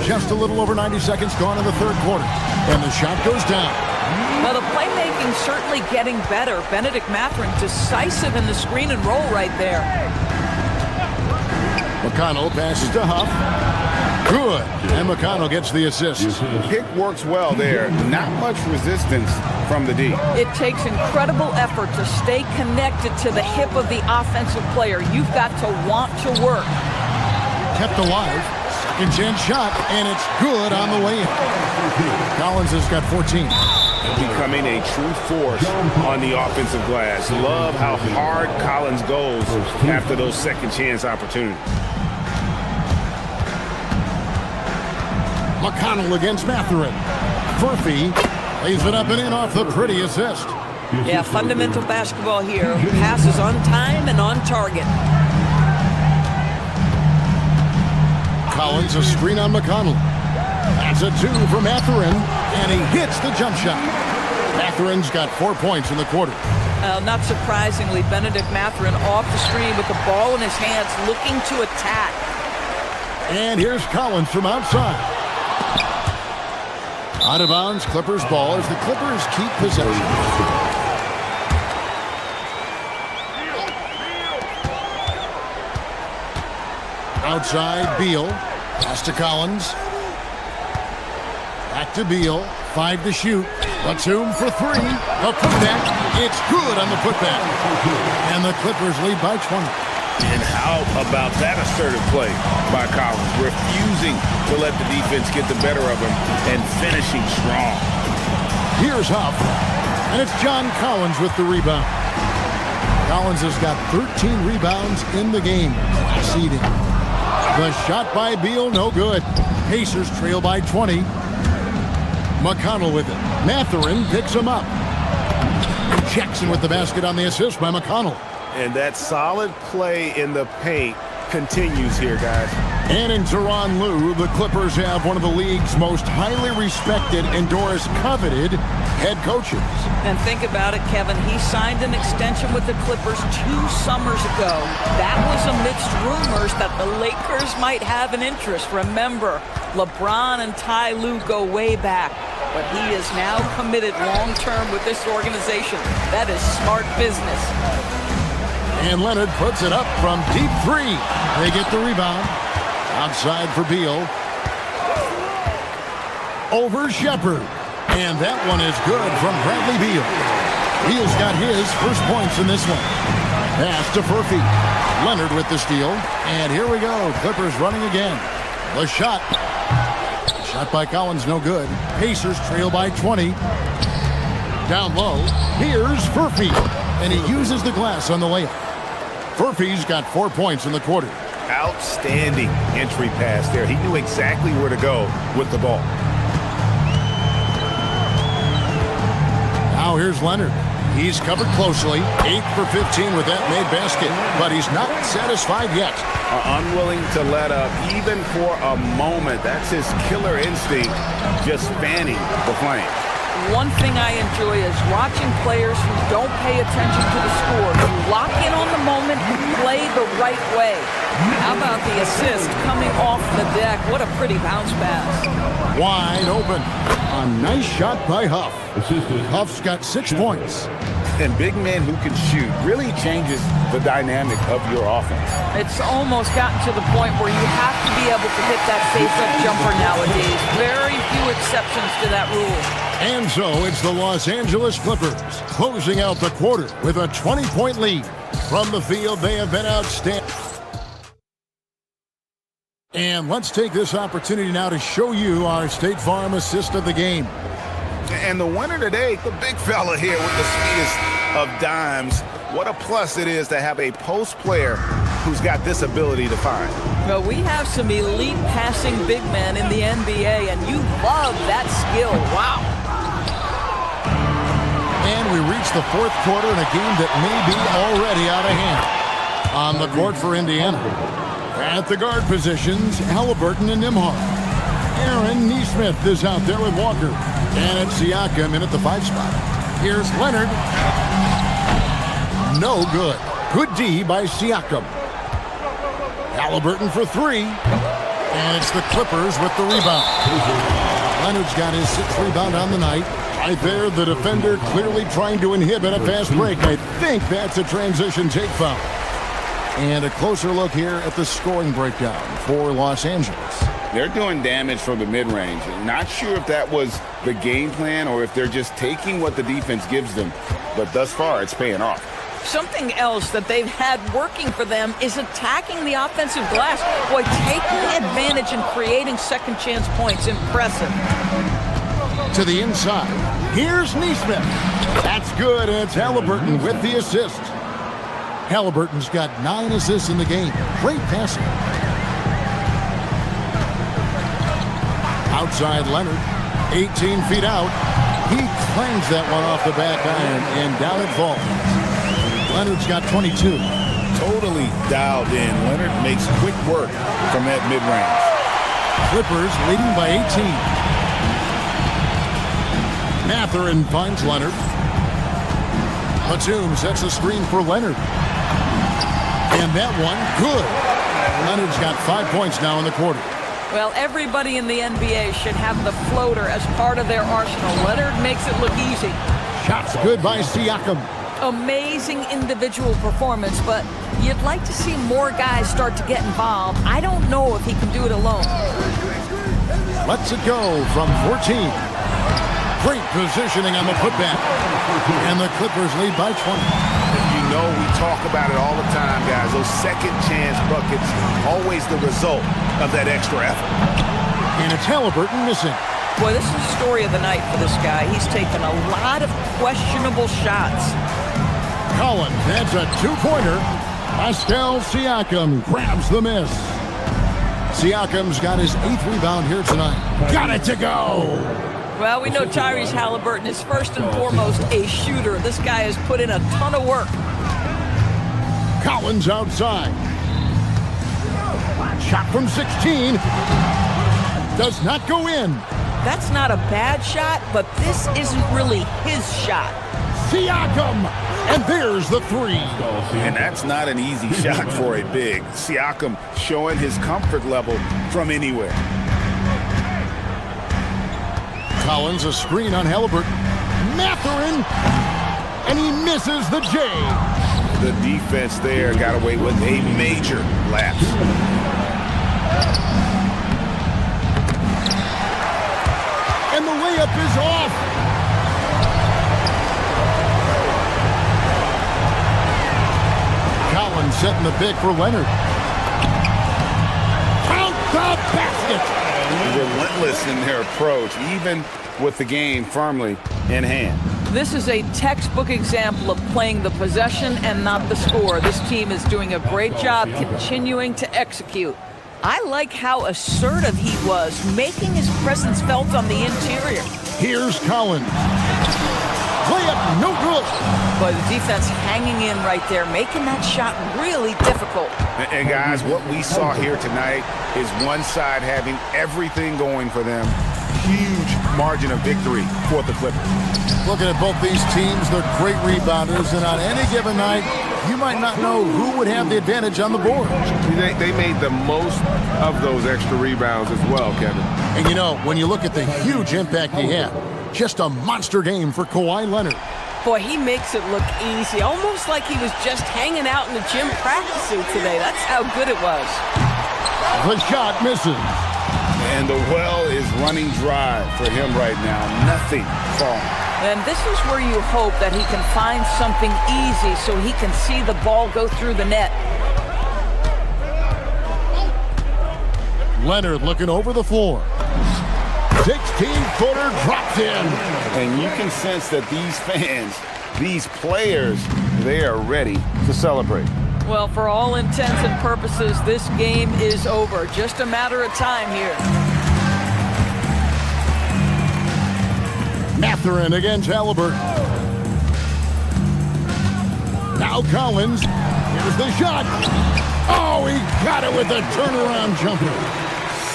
Just a little over 90 seconds gone in the third quarter. And the shot goes down. Well, the playmaking certainly getting better. Benedict Mathurin decisive in the screen and roll right there. McConnell passes to Huff. Good. And McConnell gets the assist. Pick works well there. Not much resistance from the D. It takes incredible effort to stay connected to the hip of the offensive player. You've got to want to work. Kept alive. Second chance shot, and it's good on the way in. Collins has got 14. Becoming a true force on the offensive glass. Love how hard Collins goes after those second chance opportunities. McConnell against Mathurin. Furphy lays it up and in off the pretty assist. Yeah, fundamental basketball here. Passes on time and on target. Collins a screen on McConnell. That's a 2 for Mathurin, and he hits the jump shot. Mathurin's got 4 points in the quarter. Not surprisingly, Benedict Mathurin off the screen with the ball in his hands, looking to attack. And here's Collins from outside. Out of bounds, Clippers ball as the Clippers keep possession. Outside, Beal. Pass to Collins. Back to Beal. 5 to shoot. Batum for 3. The putback. It's good on the putback. And the Clippers lead by 20. And how about that assertive play by Collins? Refusing to let the defense get the better of him and finishing strong. Here's Huff. And it's John Collins with the rebound. Collins has got 13 rebounds in the game. Exceeding. The shot by Beal, no good. Pacers trail by 20. McConnell with it. Mathurin picks him up. Jackson with the basket on the assist by McConnell. And that solid play in the paint continues here, guys. And in Tyronn Lue, the Clippers have one of the league's most highly respected and Doris coveted head coaches. And think about it, Kevin. He signed an extension with the Clippers 2 summers ago. That was amidst rumors that the Lakers might have an interest. Remember, LeBron and Ty Lue go way back. But he is now committed long-term with this organization. That is smart business. And Leonard puts it up from deep 3. They get the rebound. Outside for Beal. Over Shepherd. And that one is good from Bradley Beal. Beal's got his first points in this one. Pass to Furphy. Leonard with the steal. And here we go. Clippers running again. The shot. Shot by Collins, no good. Pacers trail by 20. Down low. Here's Furphy. And he uses the glass on the layup. Furphy's got 4 points in the quarter. Outstanding entry pass there. He knew exactly where to go with the ball. Now here's Leonard. He's covered closely. 8 for 15 with that made basket. But he's not satisfied yet. Unwilling to let up even for a moment. That's his killer instinct, just fanning the flame. One thing I enjoy is watching players who don't pay attention to the score. You lock in on the moment and play the right way. How about the assist coming off the deck? What a pretty bounce pass. Wide open. A nice shot by Huff. Huff's got 6 points. And big men who can shoot really changes the dynamic of your offense. It's almost gotten to the point where you have to be able to hit that face-up jumper nowadays. Very few exceptions to that rule. And so it's the Los Angeles Clippers closing out the quarter with a 20-point lead. From the field, they have been outstanding. And let's take this opportunity now to show you our State Farm assist of the game. And the winner today, the big fella here with the sweetest of dimes. What a plus it is to have a post player who's got this ability to find. Well, we have some elite passing big men in the NBA, and you love that skill. Wow. And we reach the fourth quarter in a game that may be already out of hand. On the court for Indiana. At the guard positions, Halliburton and Nembhard. Aaron Nesmith is out there with Walker. And it's Siakam in at the 5 spot. Here's Leonard. No good. Good D by Siakam. Halliburton for 3. And it's the Clippers with the rebound. Leonard's got his 6th rebound on the night. Right there, the defender clearly trying to inhibit a fast break. I think that's a transition take foul. And a closer look here at the scoring breakdown for Los Angeles. They're doing damage from the mid-range. Not sure if that was the game plan or if they're just taking what the defense gives them. But thus far, it's paying off. Something else that they've had working for them is attacking the offensive glass. Boy, taking advantage and creating second chance points. Impressive. To the inside. Here's Nesmith. That's good, and it's Halliburton with the assist. Halliburton's got 9 assists in the game. Great passing. Outside Leonard. 18 feet out. He clangs that one off the back iron, and down it falls. Leonard's got 22. Totally dialed in. Leonard makes quick work from that mid-range. Clippers leading by 18. Mathurin finds Leonard. Batum sets a screen for Leonard. And that one, good. Leonard's got 5 points now in the quarter. Well, everybody in the NBA should have the floater as part of their arsenal. Leonard makes it look easy. Shots good by Siakam. Amazing individual performance, but you'd like to see more guys start to get involved. I don't know if he can do it alone. Lets it go from 14. Great positioning on the putback. And the Clippers lead by 20. You know we talk about it all the time, guys. Those second chance buckets, always the result of that extra effort. And it's Halliburton missing. Boy, this is the story of the night for this guy. He's taken a lot of questionable shots. Collins, that's a 2-pointer. Pascal Siakam grabs the miss. Siakam's got his 8th rebound here tonight. Got it to go. Well, we know Tyrese Halliburton is first and foremost a shooter. This guy has put in a ton of work. Collins outside. Shot from 16. Does not go in. That's not a bad shot, but this isn't really his shot. Siakam! And there's the 3. And that's not an easy shot for a big. Siakam showing his comfort level from anywhere. Collins, a screen on Halliburton. Mathurin! And he misses the J. The defense there got away with a major lapse. And the layup is off. Collins setting the pick for Leonard. Count the basket. Relentless in their approach, even with the game firmly in hand. This is a textbook example of playing the possession and not the score. This team is doing a great job continuing to execute. I like how assertive he was, making his presence felt on the interior. Here's Collins. Layup, no good. But the defense hanging in right there, making that shot really difficult. And guys, what we saw here tonight is one side having everything going for them. Huge margin of victory for the Clippers. Looking at both these teams, they're great rebounders, and on any given night, you might not know who would have the advantage on the board. They made the most of those extra rebounds as well, Kevin. And you know, when you look at the huge impact he had, just a monster game for Kawhi Leonard. Boy, he makes it look easy, almost like he was just hanging out in the gym practicing today. That's how good it was. The shot misses. And the well is running dry for him right now. Nothing falling. And this is where you hope that he can find something easy so he can see the ball go through the net. Leonard looking over the floor. 16-footer dropped in. And you can sense that these fans these players, they are ready to celebrate. Well, for all intents and purposes, this game is over. Just a matter of time here. Mathurin against Halliburton. Now Collins. Here's the shot. Oh, he got it with a turnaround jumper.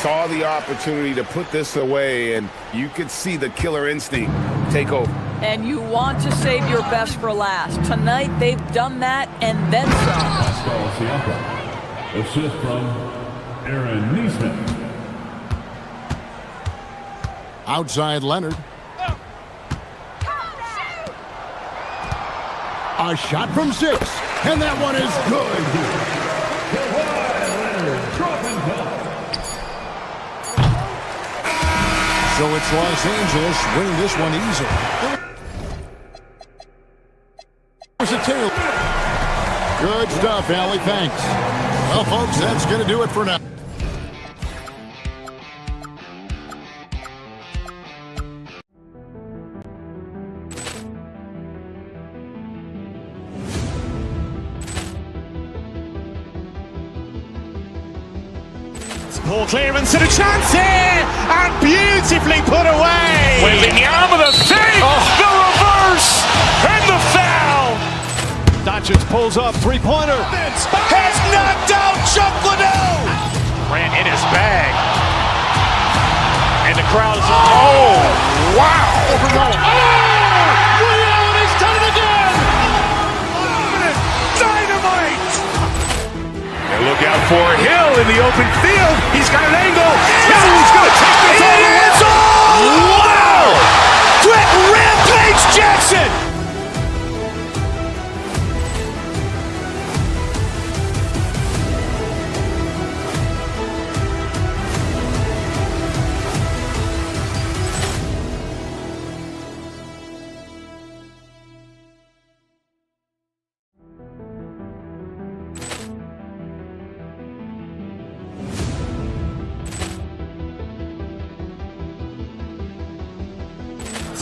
Saw the opportunity to put this away, and you could see the killer instinct take over. And you want to save your best for last. Tonight, they've done that and then some. Assist from Aaron Neesmith. Outside Leonard. A shot from 6, and that one is good. So it's Los Angeles winning this one easily. There's a tail. Good stuff, Allie. Thanks. Well, folks, that's going to do it for now. Poor clearance and a chance here, and beautifully put away. Wembanyama the save, the reverse, and the foul. Doncic pulls up, three-pointer. Has knocked out Chuck Liddell. Grant in his bag. And the crowd is, oh, wow. Ray Allen has done it again. Dynamite. And look out for Hill in the open field. He's got an angle. Hill's going to take this all the way. Wow! Quick Rampage Jackson.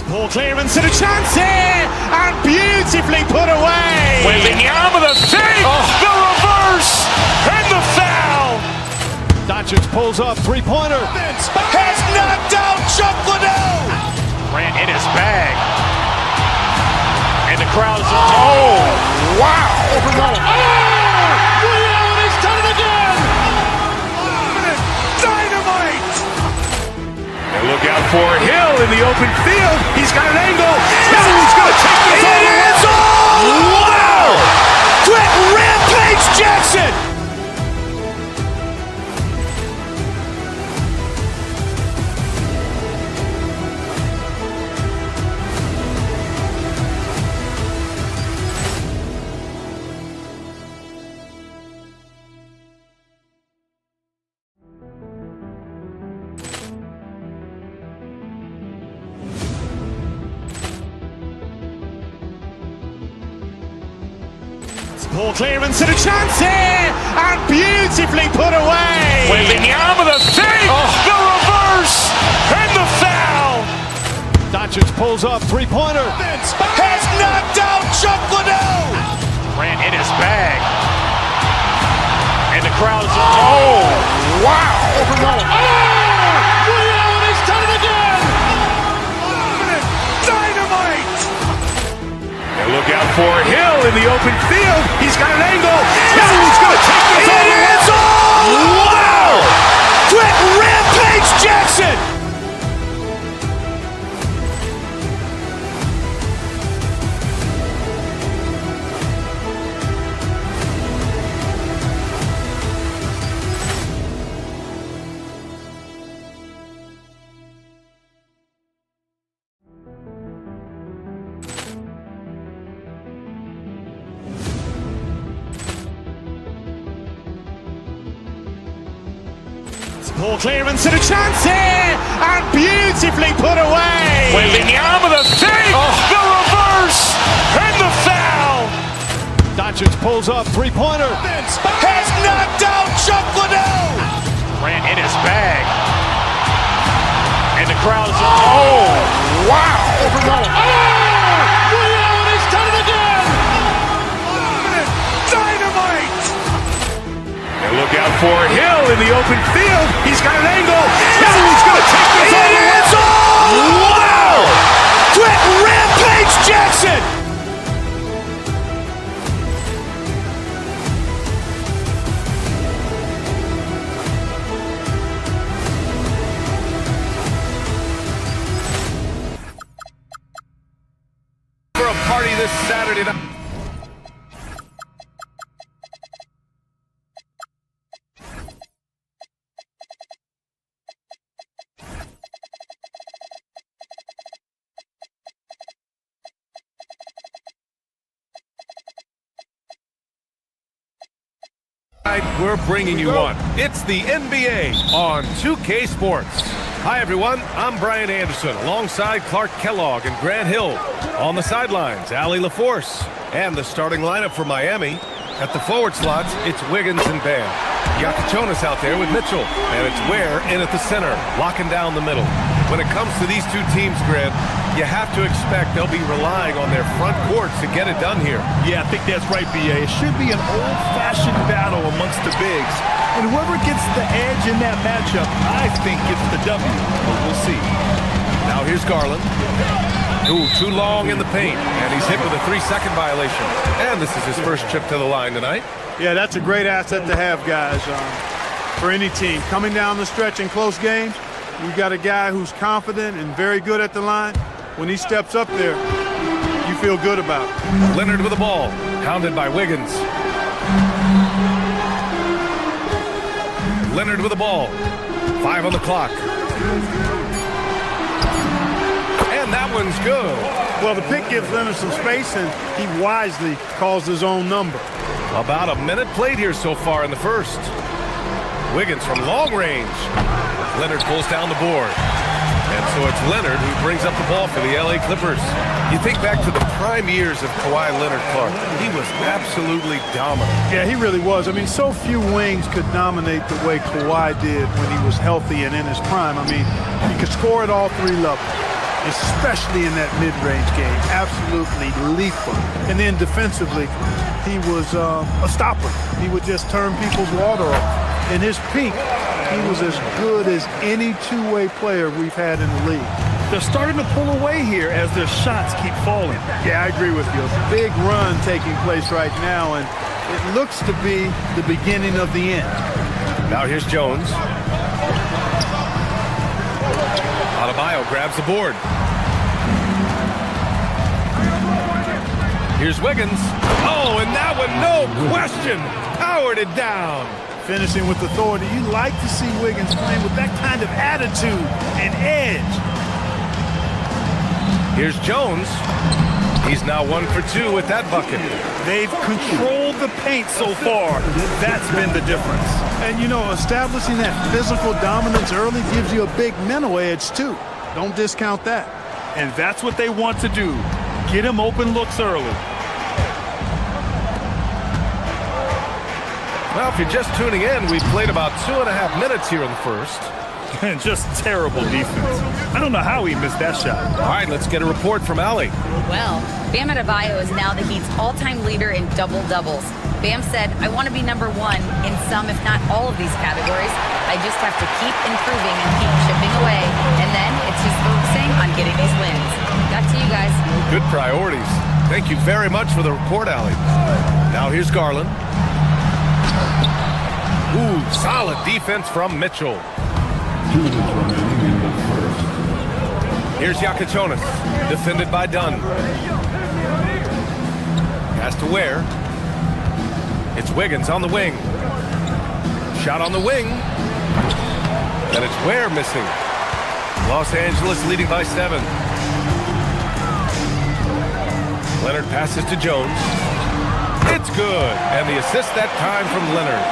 Poor clearance and a chance here, and beautifully put away. Wembanyama the save, the reverse, and the foul. Doncic pulls up, three-pointer. Has knocked out Chuck Liddell. Grant in his bag. And the crowd is, oh, wow. Ray Allen has done it again. Dynamite. And look out for Hill in the open field. He's got an angle. Hill's going to take this all the way. Wow! Quick Rampage Jackson. Poor clearance and a chance here, and beautifully put away. Wembanyama the save, the reverse, and the foul. Doncic pulls up, three-pointer. Has knocked out Chuck Liddell. Grant in his bag. And the crowd is, oh, wow. Ray Allen has done it again. Dynamite. And look out for Hill in the open field. He's got an angle. Hill's going to take this all the way. Wow! Quick Rampage Jackson. Poor clearance and a chance here, and beautifully put away. Wembanyama the save, the reverse, and the foul. Doncic pulls up, three-pointer. Has knocked out Chuck Liddell. Grant in his bag. And the crowd is, oh, wow. Ray Allen has done it for Hill in the open field. He's got an angle. Hill's going to take this all the way. Wow! Quick rampage Jackson! For a party this Saturday night. We're bringing you one. It's the NBA on 2K Sports. Hi, everyone. I'm Brian Anderson alongside Clark Kellogg and Grant Hill. On the sidelines, Allie LaForce. And the starting lineup for Miami. At the forward slots, it's Wiggins and Bam. Yakichonis out there with Mitchell. And it's Ware in at the center, locking down the middle. When it comes to these two teams, Grant, you have to expect they'll be relying on their front courts to get it done here. Yeah, I think that's right, B.A. It should be an old-fashioned battle amongst the bigs. And whoever gets the edge in that matchup, I think gets the W. But we'll see. Now here's Garland. Ooh, too long in the paint. And he's hit with a 3-second violation. And this is his first trip to the line tonight. Yeah, that's a great asset to have, guys, for any team. Coming down the stretch in close games, you got a guy who's confident and very good at the line. When he steps up there, you feel good about it. Leonard with the ball, hounded by Wiggins. Leonard with the ball. 5 on the clock. And that one's good. Well, the pick gives Leonard some space, and he wisely calls his own number. About a minute played here so far in the first. Wiggins from long range. Leonard pulls down the board. And so it's Leonard who brings up the ball for the LA Clippers. You think back to the prime years of Kawhi Leonard, Clark. He was absolutely dominant. Yeah, he really was. I mean, so few wings could dominate the way Kawhi did when he was healthy and in his prime. I mean, he could score at all three levels, especially in that mid-range game. Absolutely lethal. And then defensively, he was a stopper. He would just turn people's water off. In his peak, he was as good as any two-way player we've had in the league. They're starting to pull away here as their shots keep falling. Yeah, I agree with you. A big run taking place right now, and it looks to be the beginning of the end. Now here's Jones. Adebayo grabs the board. Here's Wiggins. Oh, and that one, no question, powered it down. Finishing with authority. You like to see Wiggins playing with that kind of attitude and edge. Here's Jones. He's now 1 for 2 with that bucket. They've controlled the paint so far. That's been the difference. And, you know, establishing that physical dominance early gives you a big mental edge, too. Don't discount that. And that's what they want to do. Get him open looks early. Well, if you're just tuning in, we've played about 2.5 minutes here in the first. And just terrible defense. I don't know how he missed that shot. All right, let's get a report from Allie. Well, Bam Adebayo is now the Heat's all-time leader in double-doubles. Bam said, I want to be number one in some, if not all of these categories. I just have to keep improving and keep chipping away. And then it's just focusing on getting these wins. Back to you guys. Good priorities. Thank you very much for the report, Allie. Now here's Garland. Ooh, solid defense from Mitchell. Here's Yakichonis, defended by Dunn. Pass to Ware. It's Wiggins on the wing. Shot on the wing. And it's Ware missing. Los Angeles leading by 7. Leonard passes to Jones. It's good. And the assist that time from Leonard.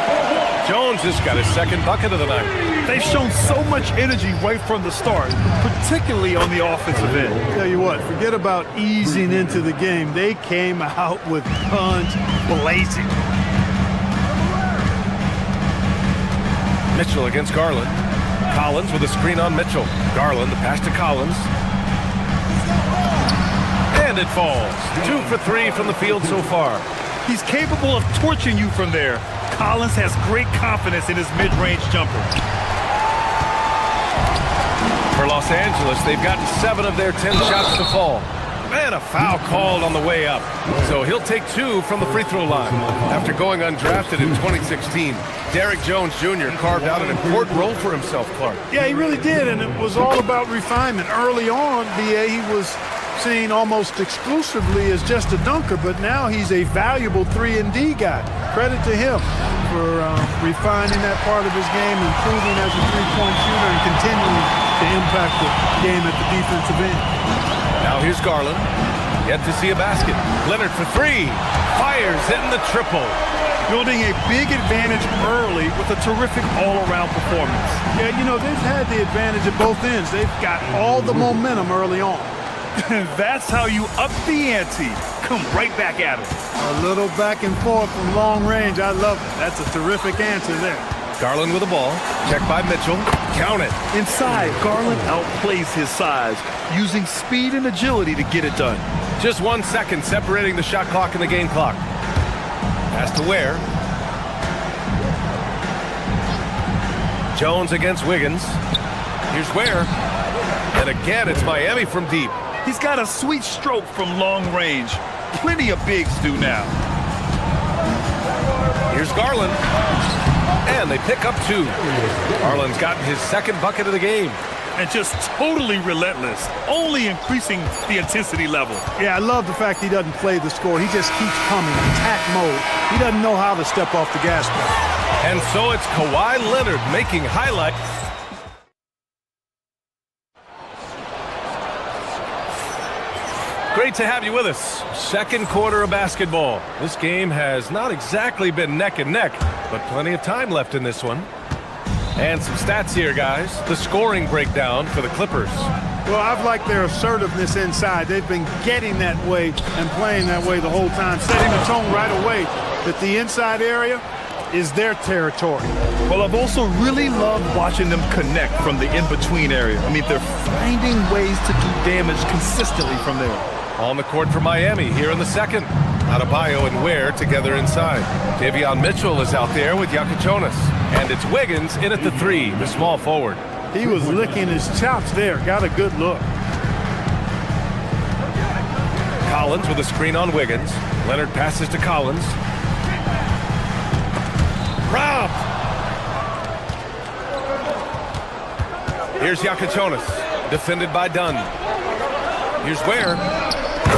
Jones has got his second bucket of the night. They've shown so much energy right from the start, particularly on the offensive end. Tell you what, forget about easing into the game. They came out with guns blazing. Mitchell against Garland. Collins with a screen on Mitchell. Garland, the pass to Collins. And it falls. 2 for 3 from the field so far. He's capable of torching you from there. Collins has great confidence in his mid-range jumper. For Los Angeles, they've gotten 7 of their 10 shots to fall. And a foul called on the way up. So he'll take 2 from the free throw line. After going undrafted in 2016, Derrick Jones Jr. carved out an important role for himself, Clark. Yeah, he really did, and it was all about refinement. Early on, BA, he was seen almost exclusively as just a dunker, but now he's a valuable 3-and-D guy. Credit to him for refining that part of his game, improving as a three-point shooter, and continuing to impact the game at the defensive end. Now here's Garland. Yet to see a basket. Leonard for 3. Fires, hitting the triple. Building a big advantage early with a terrific all-around performance. Yeah, you know, they've had the advantage at both ends. They've got all the momentum early on. That's how you up the ante. Come right back at it. A little back and forth from long range. I love it. That's a terrific answer there. Garland with the ball. Checked by Mitchell. Count it. Inside, Garland outplays his size, using speed and agility to get it done. Just 1 second separating the shot clock and the game clock. Pass to Ware. Jones against Wiggins. Here's Ware. And again, it's Miami from deep. He's got a sweet stroke from long range. Plenty of bigs do now. Here's Garland. And they pick up 2. Garland's gotten his second bucket of the game. And just totally relentless, only increasing the intensity level. Yeah, I love the fact he doesn't play the score. He just keeps coming, attack mode. He doesn't know how to step off the gas pedal. And so it's Kawhi Leonard making highlights. Great to have you with us. Second quarter of basketball. This game has not exactly been neck and neck, but plenty of time left in this one. And some stats here, guys. The scoring breakdown for the Clippers. Well, I've liked their assertiveness inside. They've been getting that way and playing that way the whole time, setting the tone right away that the inside area is their territory. Well, I've also really loved watching them connect from the in-between area. I mean, they're finding ways to do damage consistently from there. On the court for Miami here in the second. Adebayo and Ware together inside. Davion Mitchell is out there with Yakichonis. And it's Wiggins in at the 3, the small forward. He was licking his chops there. Got a good look. Collins with a screen on Wiggins. Leonard passes to Collins. Robbed! Here's Yakichonis. Defended by Dunn. Here's Ware.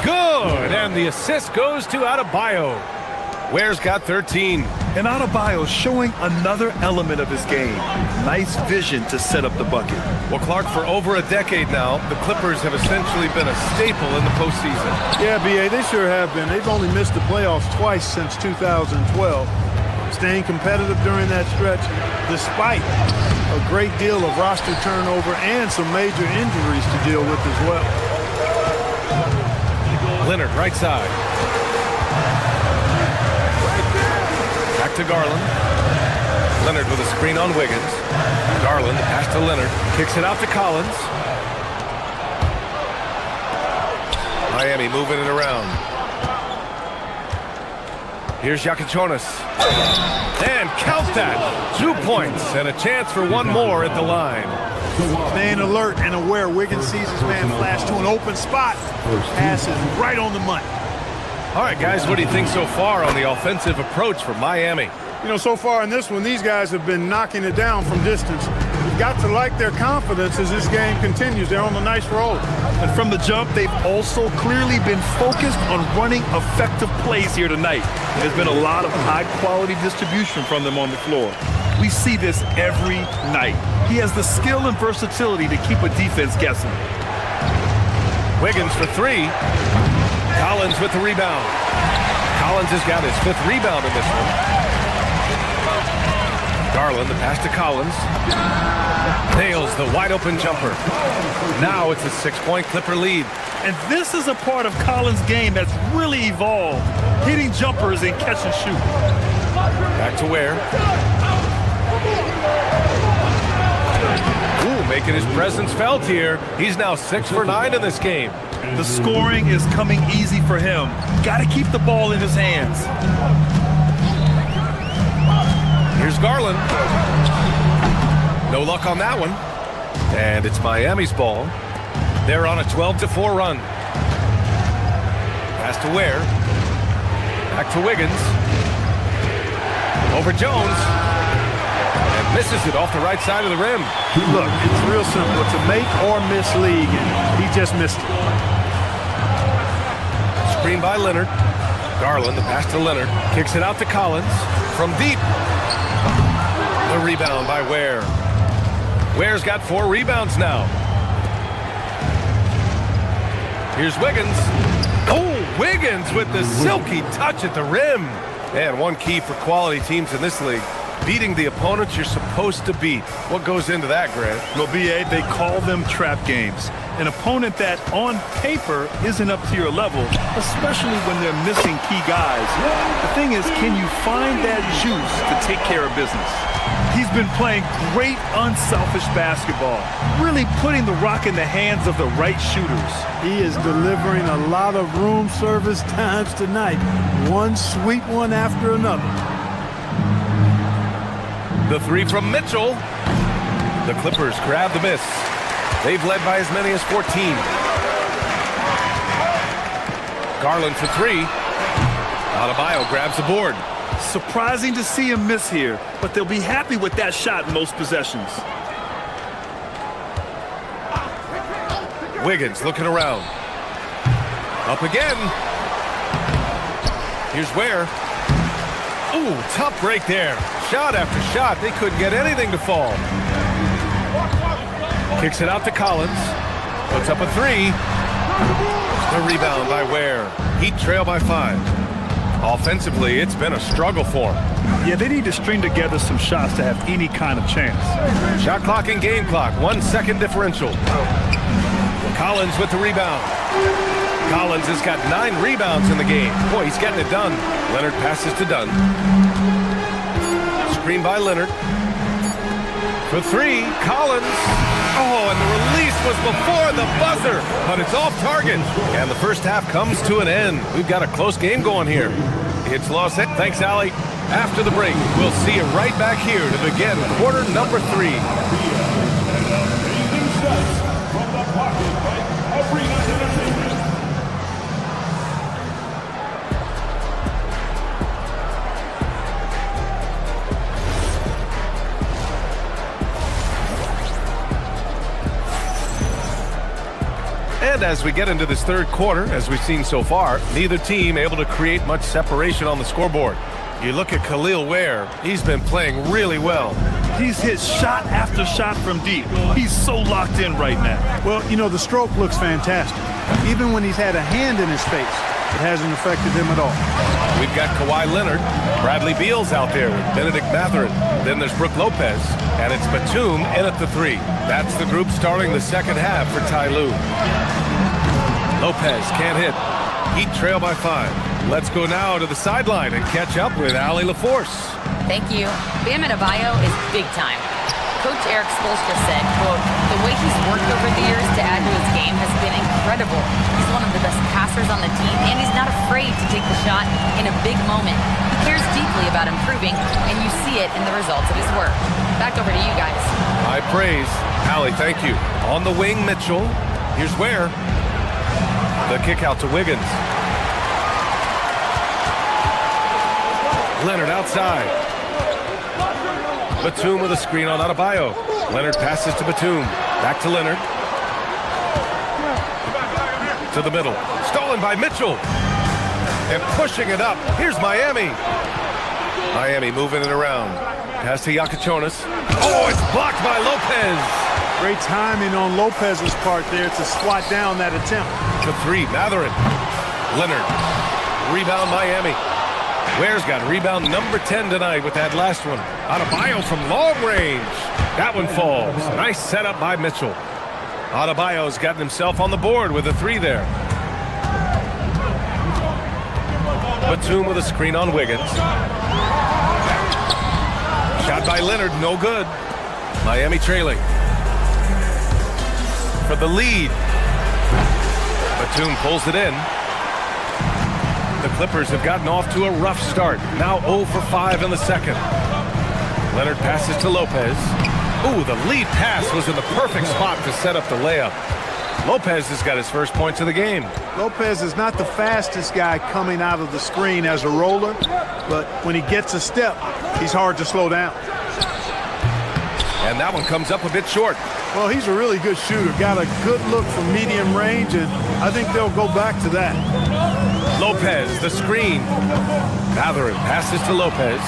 Good! And the assist goes to Adebayo. Ware's got 13. And Adebayo showing another element of his game. Nice vision to set up the bucket. Well, Clark, for over a decade now, the Clippers have essentially been a staple in the postseason. Yeah, B.A., they sure have been. They've only missed the playoffs twice since 2012. Staying competitive during that stretch, despite a great deal of roster turnover and some major injuries to deal with as well. Leonard, right side. Back to Garland. Leonard with a screen on Wiggins. Garland, pass to Leonard. Kicks it out to Collins. Miami moving it around. Here's Yakichonis. And count that. 2 points and a chance for one more at the line. Staying alert and aware. Wiggins sees his man flash to an open spot. Passes right on the money. All right, guys, what do you think so far on the offensive approach for Miami? You know, so far in this one, these guys have been knocking it down from distance. You've got to like their confidence as this game continues. They're on a nice roll. And from the jump, they've also clearly been focused on running effective plays here tonight. There's been a lot of high-quality distribution from them on the floor. We see this every night. He has the skill and versatility to keep a defense guessing. Wiggins for 3. Collins with the rebound. Collins has got his 5th rebound in this one. Garland, the pass to Collins. Nails the wide-open jumper. Now it's a 6-point Clipper lead. And this is a part of Collins' game that's really evolved. Hitting jumpers and catch and shoot. Back to Ware. Ooh, making his presence felt here. He's now 6 for 9 in this game. The scoring is coming easy for him. Got to keep the ball in his hands. Garland. No luck on that one. And it's Miami's ball. They're on a 12-4 run. Pass to Ware. Back to Wiggins. Over Jones. And misses it off the right side of the rim. Look, it's real simple. It's a make or miss league, and he just missed it. Screen by Leonard. Garland, the pass to Leonard. Kicks it out to Collins. From deep. The rebound by Ware. Ware's got 4 rebounds now. Here's Wiggins. Oh, Wiggins with the silky touch at the rim. And one key for quality teams in this league. Beating the opponents you're supposed to beat. What goes into that, Grant? Well, B.A., they call them trap games. An opponent that, on paper, isn't up to your level, especially when they're missing key guys. The thing is, can you find that juice to take care of business? He's been playing great, unselfish basketball, really putting the rock in the hands of the right shooters. He is delivering a lot of room service times tonight. One sweet one after another. The 3 from Mitchell. The Clippers grab the miss. They've led by as many as 14. Garland for 3. Adebayo grabs the board. Surprising to see him miss here, but they'll be happy with that shot in most possessions. Wiggins looking around. Up again. Here's Ware. Ooh, tough break there. Shot after shot. They couldn't get anything to fall. Kicks it out to Collins. Puts up a 3. The rebound by Ware. Heat trail by 5. Offensively, it's been a struggle for them. Yeah, they need to string together some shots to have any kind of chance. Shot clock and game clock. 1 second differential. Collins with the rebound. Collins has got 9 rebounds in the game. Boy, he's getting it done. Leonard passes to Dunn. Screen by Leonard. For 3, Collins. Oh, and the release was before the buzzer, but it's off target. And the first half comes to an end. We've got a close game going here. It's Los Angeles. Thanks, Allie. After the break, we'll see you right back here to begin quarter number 3. And as we get into this third quarter, as we've seen so far, neither team able to create much separation on the scoreboard. You look at Khalil Ware, he's been playing really well. He's hit shot after shot from deep. He's so locked in right now. Well, you know, the stroke looks fantastic. Even when he's had a hand in his face, it hasn't affected him at all. We've got Kawhi Leonard. Bradley Beal's out there with Benedict Mathurin. Then there's Brook Lopez. And it's Batum in at the 3. That's the group starting the second half for Ty Lue. Lopez can't hit. Heat trail by 5. Let's go now to the sideline and catch up with Allie LaForce. Thank you. Bam Adebayo is big time. Coach Eric Spoelstra said, quote, "The way he's worked over the years to add to his game has been incredible. He's one of the best passers on the team, and he's not afraid to take the shot in a big moment. He cares deeply about improving, and you see it in the results of his work." Back over to you guys. High praise. Allie, thank you. On the wing, Mitchell. Here's Ware. The kick out to Wiggins. Leonard outside. Batum with a screen on Adebayo. Leonard passes to Batum. Back to Leonard. To the middle. Stolen by Mitchell. And pushing it up. Here's Miami. Miami moving it around. Pass to Iacochonis. Oh, it's blocked by Lopez. Great timing on Lopez's part there to swat down that attempt. To 3, Mathurin. Leonard. Rebound Miami. Ware's got rebound number 10 tonight with that last one. Adebayo from long range. That one falls. Nice setup by Mitchell. Adebayo's gotten himself on the board with a 3 there. Batum with a screen on Wiggins. Shot by Leonard, no good. Miami trailing. For the lead. Batum pulls it in. The Clippers have gotten off to a rough start. Now 0 for 5 in the second. Leonard passes to Lopez. Ooh, the lead pass was in the perfect spot to set up the layup. Lopez has got his first points of the game. Lopez is not the fastest guy coming out of the screen as a roller, but when he gets a step, he's hard to slow down. And that one comes up a bit short. Well, he's a really good shooter. Got a good look from medium range, and I think they'll go back to that. Lopez, the screen. Matherin passes to Lopez.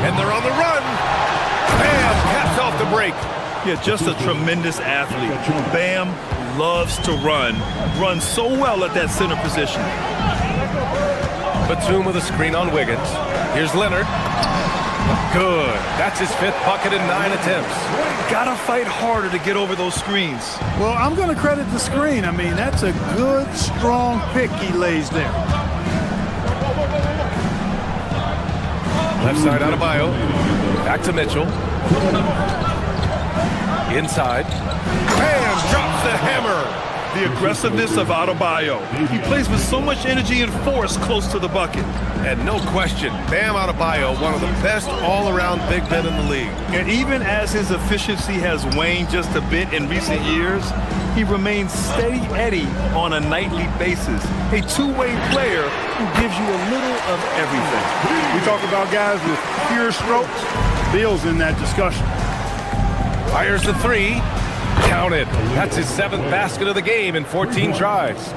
And they're on the run. Bam! Caps off the break. Yeah, just a tremendous athlete. Bam loves to run. Runs so well at that center position. Batum with a screen on Wiggins. Here's Leonard. Good. That's his 5th bucket in 9 attempts. Gotta fight harder to get over those screens. Well, I'm going to credit the screen. I mean, that's a good, strong pick he lays there. Left side Adebayo. Back to Mitchell. Inside. Bam! Drops the hammer. The aggressiveness of Adebayo. He plays with so much energy and force close to the bucket. And no question, Bam Adebayo, one of the best all-around big men in the league. And even as his efficiency has waned just a bit in recent years, he remains steady Eddie on a nightly basis. A two-way player who gives you a little of everything. We talk about guys with pure strokes. Beal's in that discussion. Fires the 3. Counted. That's his 7th basket of the game in 14 tries.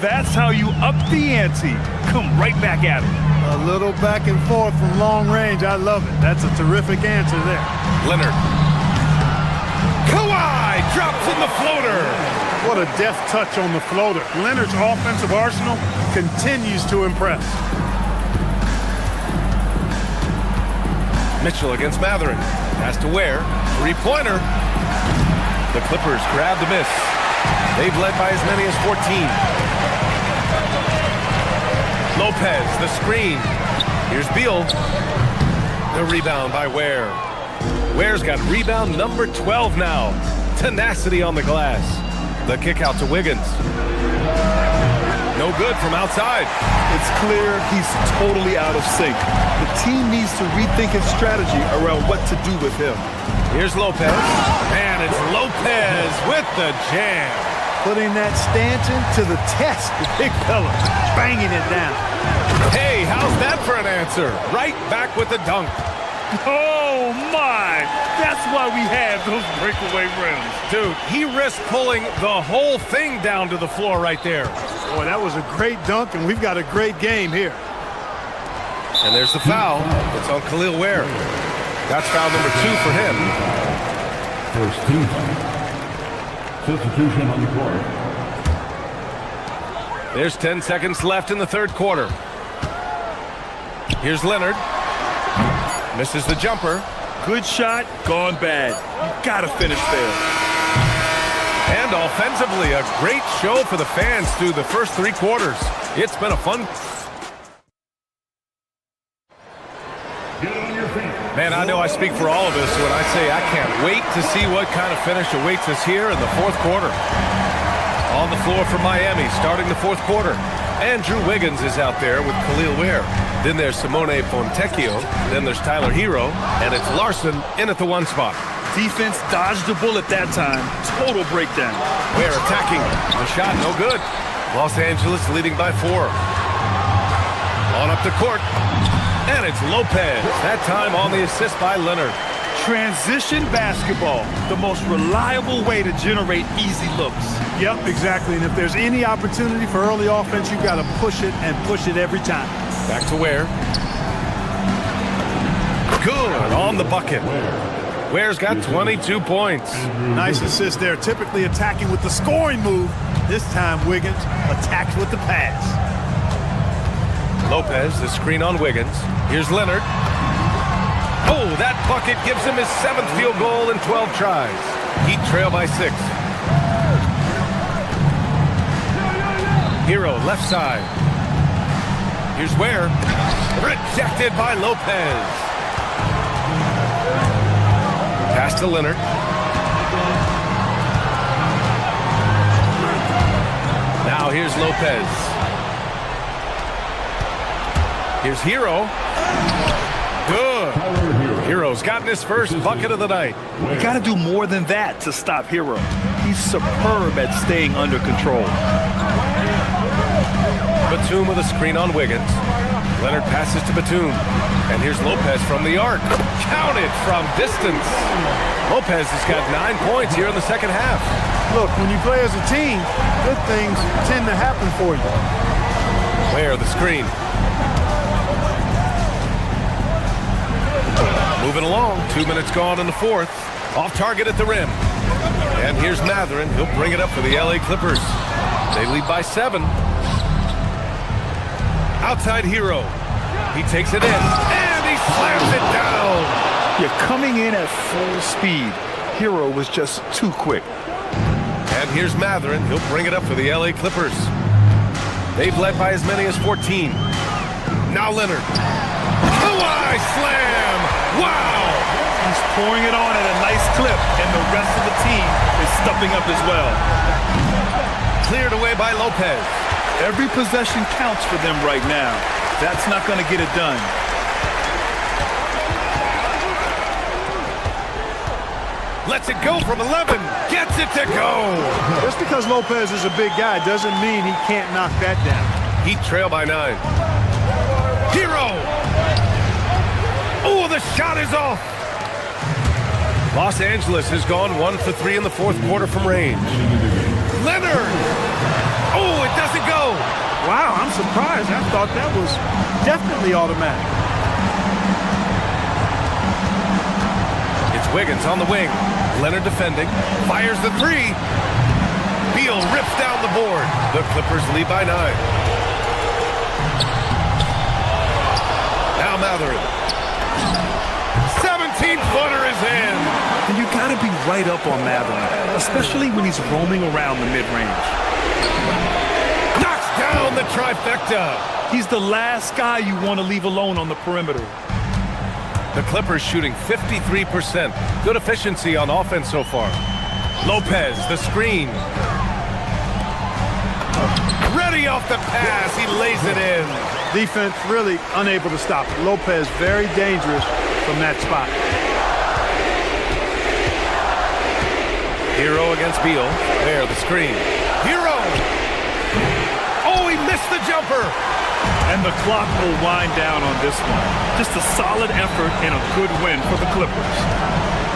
That's how you up the ante. Come right back at him. A little back and forth from long range. I love it. That's a terrific answer there. Leonard. Kawhi drops in the floater. What a deft touch on the floater. Leonard's offensive arsenal continues to impress. Mitchell against Matherin. Pass to Ware. 3-pointer. The Clippers grab the miss. They've led by as many as 14. Lopez, the screen. Here's Beal. The rebound by Ware. Ware's got rebound number 12 now. Tenacity on the glass. The kick out to Wiggins. No good from outside. It's clear he's totally out of sync. The team needs to rethink its strategy around what to do with him. Here's Lopez. And it's Lopez with the jam. Putting that stanchion to the test, the big fella. Banging it down. Hey, how's that for an answer? Right back with the dunk. Oh, my. That's why we have those breakaway rims. Dude, he risked pulling the whole thing down to the floor right there. Boy, that was a great dunk, and we've got a great game here. And there's the foul. It's on Khalil Ware. That's foul number 2 for him. First team. Substitution on the court. There's 10 seconds left in the 3rd quarter. Here's Leonard. Misses the jumper. Good shot, gone bad. You gotta finish there. And offensively, a great show for the fans through the first 3 quarters. It's been a fun... Man, I know I speak for all of us when I say I can't wait to see what kind of finish awaits us here in the 4th quarter. On the floor for Miami, starting the 4th quarter. Andrew Wiggins is out there with Khalil Ware. Then there's Simone Fontecchio. Then there's Tyler Hero. And it's Larson in at the 1 spot. Defense dodged the bullet that time. Total breakdown. Ware attacking. The shot, no good. Los Angeles leading by 4. On up the court. And it's Lopez. That time on the assist by Leonard. Transition basketball, the most reliable way to generate easy looks. Yep, exactly. And if there's any opportunity for early offense, you've got to push it and push it every time. Back to Ware. Good on the bucket. Ware's got 22 points. Nice assist there. Typically attacking with the scoring move. This time Wiggins attacks with the pass. Lopez, the screen on Wiggins. Here's Leonard. Oh, that bucket gives him his 7th field goal in 12 tries. Heat trail by 6. Hero, left side. Here's Ware. Rejected by Lopez. Pass to Leonard. Now here's Lopez. Here's Hero. Good. Hero's gotten his first bucket of the night. You got to do more than that to stop Hero. He's superb at staying under control. Batum with a screen on Wiggins. Leonard passes to Batum. And here's Lopez from the arc. Counted from distance. Lopez has got 9 points here in the second half. Look, when you play as a team, good things tend to happen for you. Where the screen. Moving along, 2 minutes gone in the fourth. Off target at the rim. And here's Mathurin. He'll bring it up for the LA Clippers. They lead by 7. Outside Hero. He takes it in, and he slams it down. You're coming in at full speed. Hero was just too quick. And here's Mathurin. He'll bring it up for the LA Clippers. They've led by as many as 14. Now Leonard. Kawhi slam! Wow! He's pouring it on at a nice clip, and the rest of the team is stepping up as well. Cleared away by Lopez. Every possession counts for them right now. That's not going to get it done. Lets it go from 11. Gets it to go. Just because Lopez is a big guy doesn't mean he can't knock that down. Heat trail by 9. Hero. Oh, the shot is off. Los Angeles has gone 1 for 3 in the fourth quarter from range. Leonard. Oh, it doesn't go. Wow, I'm surprised. I thought that was definitely automatic. It's Wiggins on the wing. Leonard defending. Fires the 3. Beal rips down the board. The Clippers lead by 9. Now Mathurin. 17-footer is in. And you got to be right up on Mathurin, especially when he's roaming around the mid-range. Knocks down the trifecta. He's the last guy you want to leave alone on the perimeter. The Clippers shooting 53%. Good efficiency on offense so far. Lopez, the screen. Ready off the pass. He lays it in. Defense really unable to stop it. Lopez very dangerous from that spot. Hero against Beal. There, the screen. Hero! Oh, he missed the jumper! And the clock will wind down on this one. Just a solid effort and a good win for the Clippers.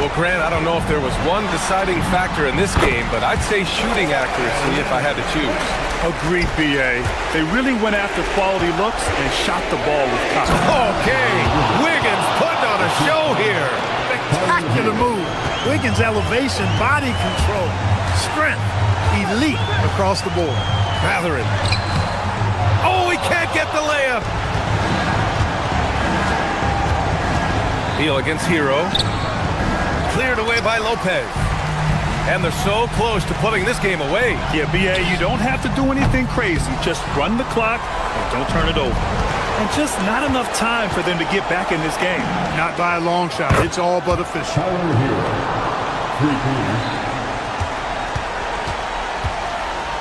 Well, Grant, I don't know if there was one deciding factor in this game, but I'd say shooting accuracy if I had to choose. Agreed, B.A. They really went after quality looks and shot the ball with confidence. Okay, Wiggins putting on a show here. Spectacular move. Wiggins' elevation, body control, strength, elite across the board. Mathurin. Oh, he can't get the layup. Beal against Hero. Cleared away by Lopez. And they're so close to putting this game away. Yeah, B.A., you don't have to do anything crazy. Just run the clock and don't turn it over. And just not enough time for them to get back in this game. Not by a long shot. It's all but official.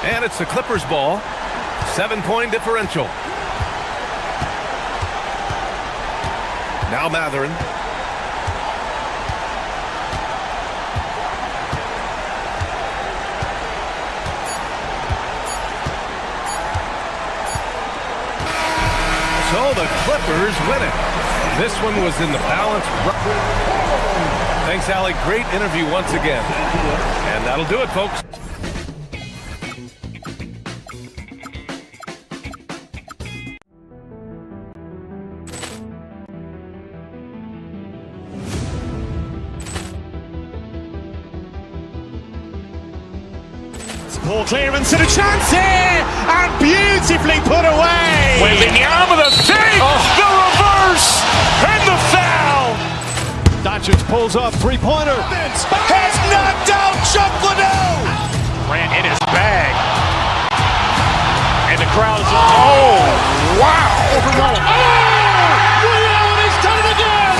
And it's the Clippers ball. 7-point differential. Now Mathurin. So the Clippers win it. This one was in the balance. Thanks, Allie. Great interview once again. And that'll do it, folks. Ball clearance and a chance here, and beautifully put away. Wembanyama the fake, the reverse, and the foul. Doncic pulls up, three-pointer. Has knocked out Chuck Liddell. Ran in his bag. And the crowd is, oh, wow. Liddell has done it again.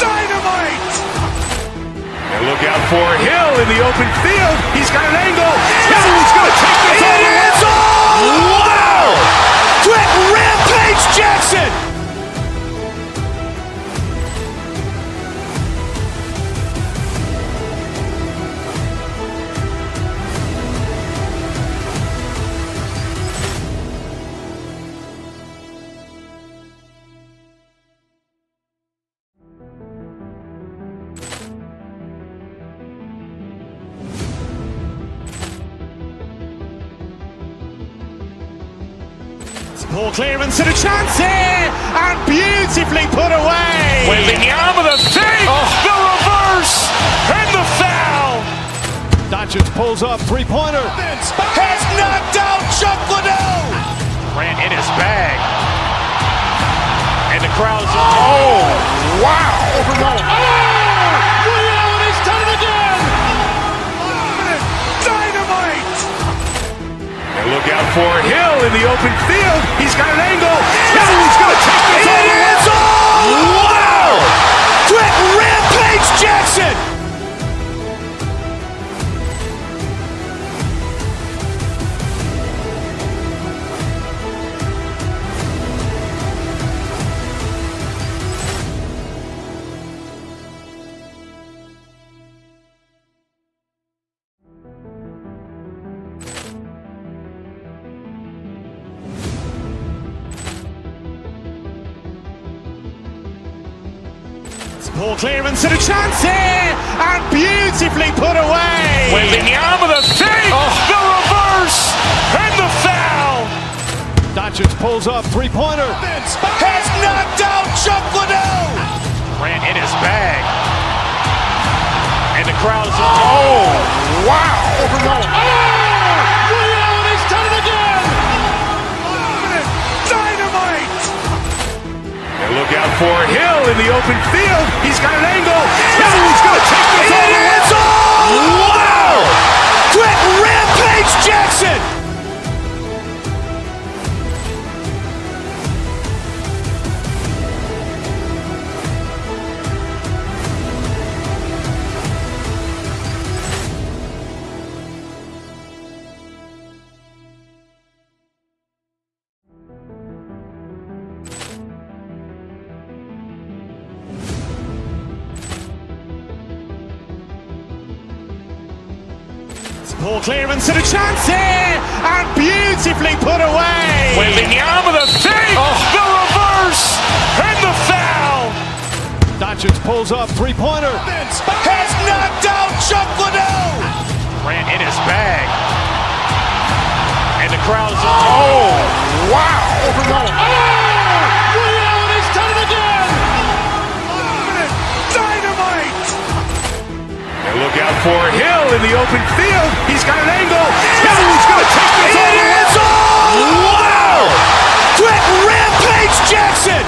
Dynamite. And look out for Hill in the open field. He's got an angle. Hill's going to take this all the way. Wow! Quick rampage Jackson. Poor clearance and a chance here, and beautifully put away. Wembanyama the fake, the reverse, and the foul. Doncic pulls up, three-pointer. Has knocked out Chuck Liddell. Grant in his bag. And the crowd's, wow. He's done it again. Dynamite. And look out for Hill in the open field. He's got an angle. He's going to take this all the way. Wow. Quick rampage Jackson. Poor clearance and a chance here, and beautifully put away. Wembanyama the fake, the reverse, and the foul. Doncic pulls up, three-pointer. Has knocked out Chuck Liddell. Grant in his bag. And the crowd's, wow. He's done it again. Dynamite. And look out for Hill in the open field. He's got an angle. He's going to take this all the way. Wow. Quick rampage Jackson. Poor clearance and a chance here, and beautifully put away. Wembanyama the fake, the reverse, and the foul. Doncic pulls up, three-pointer. Has knocked out Chuck Liddell. Grant in his bag. And the crowd's, wow. He's done it again. Dynamite. And look out for Hill in the open field. He's got an angle. He's going to take this all the way. Wow. Quick rampage Jackson.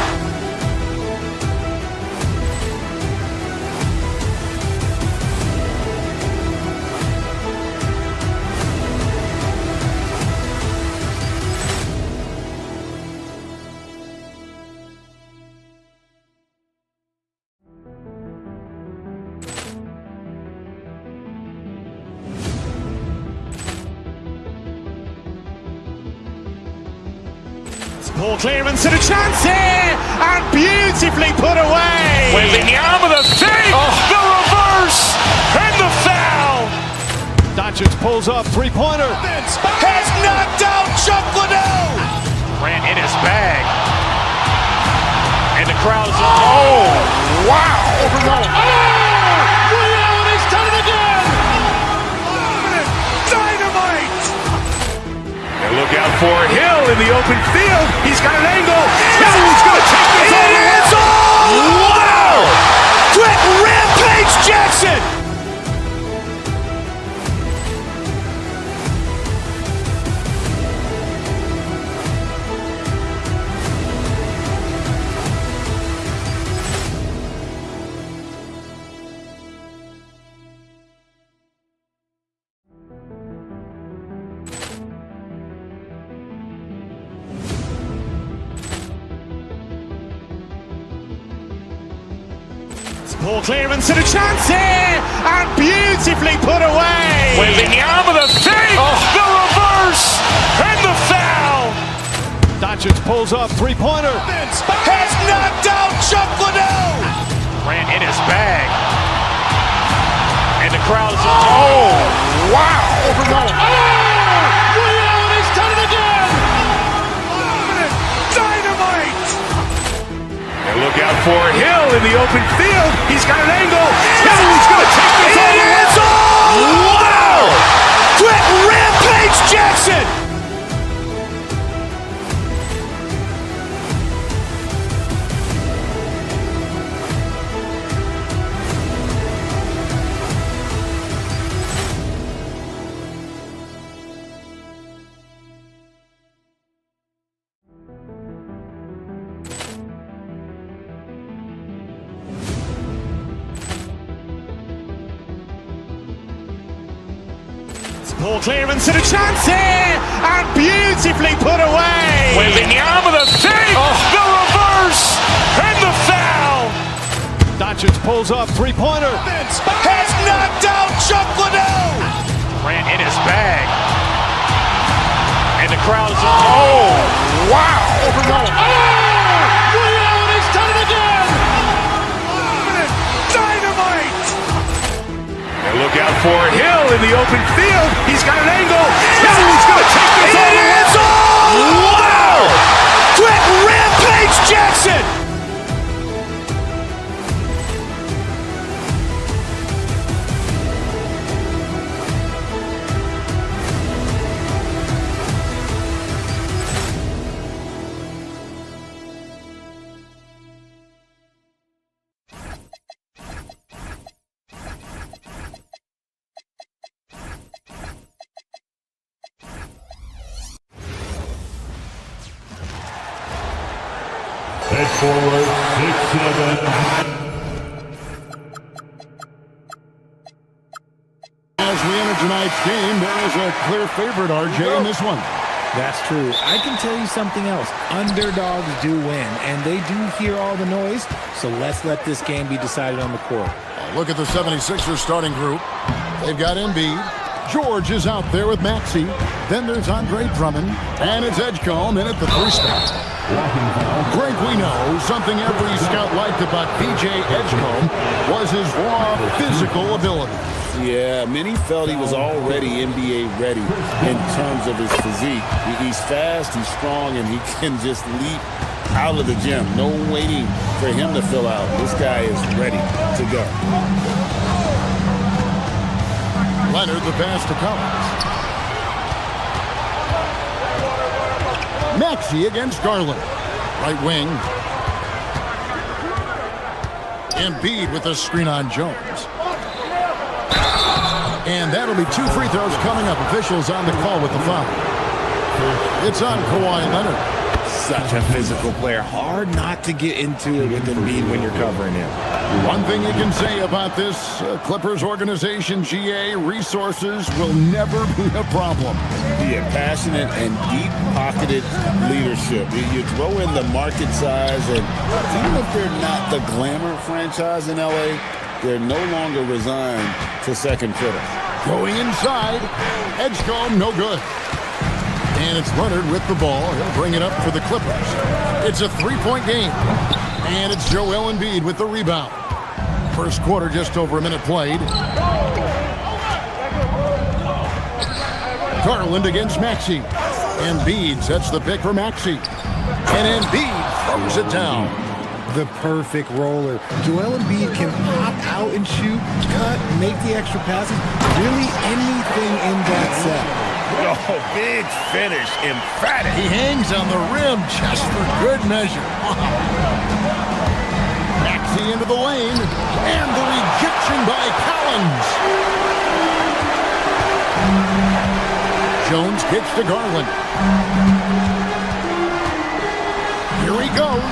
Poor clearance and a chance here, and beautifully put away. Wembanyama the fake, the reverse, and the foul. Doncic pulls up, three-pointer. Has knocked out Chuck Liddell. Grant in his bag. And the crowd's, wow. He's done it again. Dynamite. And look out for Hill in the open field. He's got an angle. He's going to take this all the way. Wow. Quick rampage Jackson. Poor clearance and a chance here, and beautifully put away. Wembanyama the fake, the reverse, and the foul. Doncic pulls up, three-pointer. Has knocked out Chuck Liddell. Grant in his bag. And the crowd's, wow. He's done it again. Dynamite. And look out for Hill in the open field. He's got an angle. He's going to take this all the way. Wow. Quick rampage Jackson. Poor clearance and a chance here, and beautifully put away. Wembanyama the save, the reverse, and the foul. Doncic pulls up, three-pointer. Has knocked out Chuck Liddell. Ran in his bag. And the crowd is, oh, wow. He's done it again. Dynamite. And look out for Hill in the open field. He's got an angle. Hill's going to take this all the way. Wow. Quick rampage Jackson. Head forward, 6-7. As we enter tonight's game, there is a clear favorite, RJ, in this one. That's true. I can tell you something else. Underdogs do win, and they do hear all the noise, so let's let this game be decided on the court. Look at the 76ers starting group. They've got Embiid. George is out there with Maxey. Then there's Andre Drummond, and it's Edgecombe in at the 3 spot. Greg, we know something every scout liked about PJ Edgecombe was his raw physical ability. Yeah, many felt he was already NBA ready in terms of his physique. He's fast, he's strong, and he can just leap out of the gym. No waiting for him to fill out. This guy is ready to go. Leonard, the pass to Collins. Maxey against Garland. Right wing. Embiid with a screen on Jones. And that'll be 2 free throws coming up. Officials on the call with the foul. It's on Kawhi Leonard. Such a physical player. Hard not to get into it with Embiid when you're covering him. One thing you can say about this Clippers organization, GA, resources will never be a problem. Yeah, passionate and deep-pocketed leadership. You throw in the market size, and even if they're not the glamour franchise in LA, they're no longer resigned to second fiddle. Going inside, Edgecombe, no good. And it's Leonard with the ball. He'll bring it up for the Clippers. It's a 3-point game. And it's Joel Embiid with the rebound. First quarter, just over a minute played. Garland against Maxey. Embiid sets the pick for Maxey. And Embiid throws it down. The perfect roller. Joel Embiid can pop out and shoot, cut, make the extra passes. Really anything in that set. Oh, big finish, emphatic. He hangs on the rim just for good measure. Maxey into the lane, and the rejection by Collins. Jones kicks to Garland. Here he goes.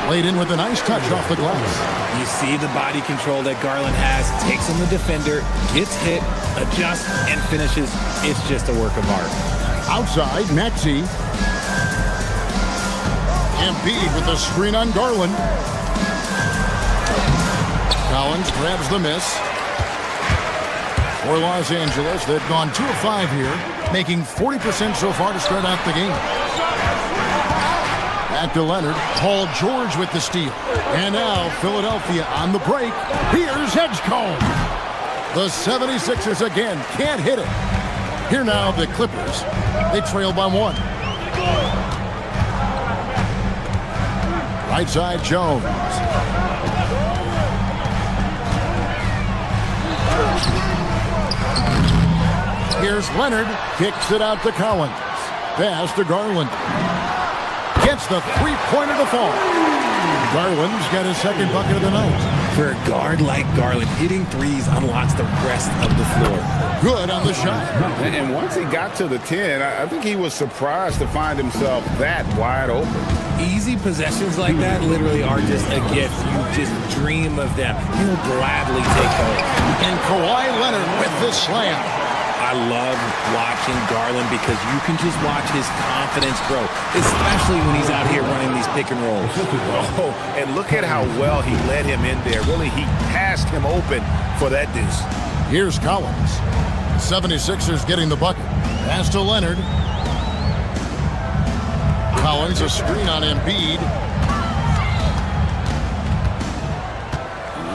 Laid in with a nice touch off the glass. You see the body control that Garland has. Takes on the defender, gets hit, adjusts, and finishes. It's just a work of art. Outside, Maxey. Embiid with a screen on Garland. Collins grabs the miss. For Los Angeles, they've gone 2 of 5 here, making 40% so far to start out the game. Back to Leonard. Paul George with the steal. And now Philadelphia on the break. Here's Edgecombe. The 76ers again can't hit it. Here now the Clippers. They trail by 1. Right side Jones. Here's Leonard. Kicks it out to Collins. Pass to Garland. Gets the 3-pointer to fall. Garland's got his second bucket of the night. For a guard like Garland, hitting threes unlocks the rest of the floor. Good on the shot. And once he got to the 10, I think he was surprised to find himself that wide open. Easy possessions like that literally are just a gift. You just dream of them. He'll gladly take those. And Kawhi Leonard with the slam. I love watching Garland because you can just watch his confidence grow, especially when he's out here running these pick and rolls. Oh, and look at how well he led him in there. Really, he passed him open for that deuce. Here's Collins. 76ers getting the bucket. Pass to Leonard. Collins, a screen on Embiid.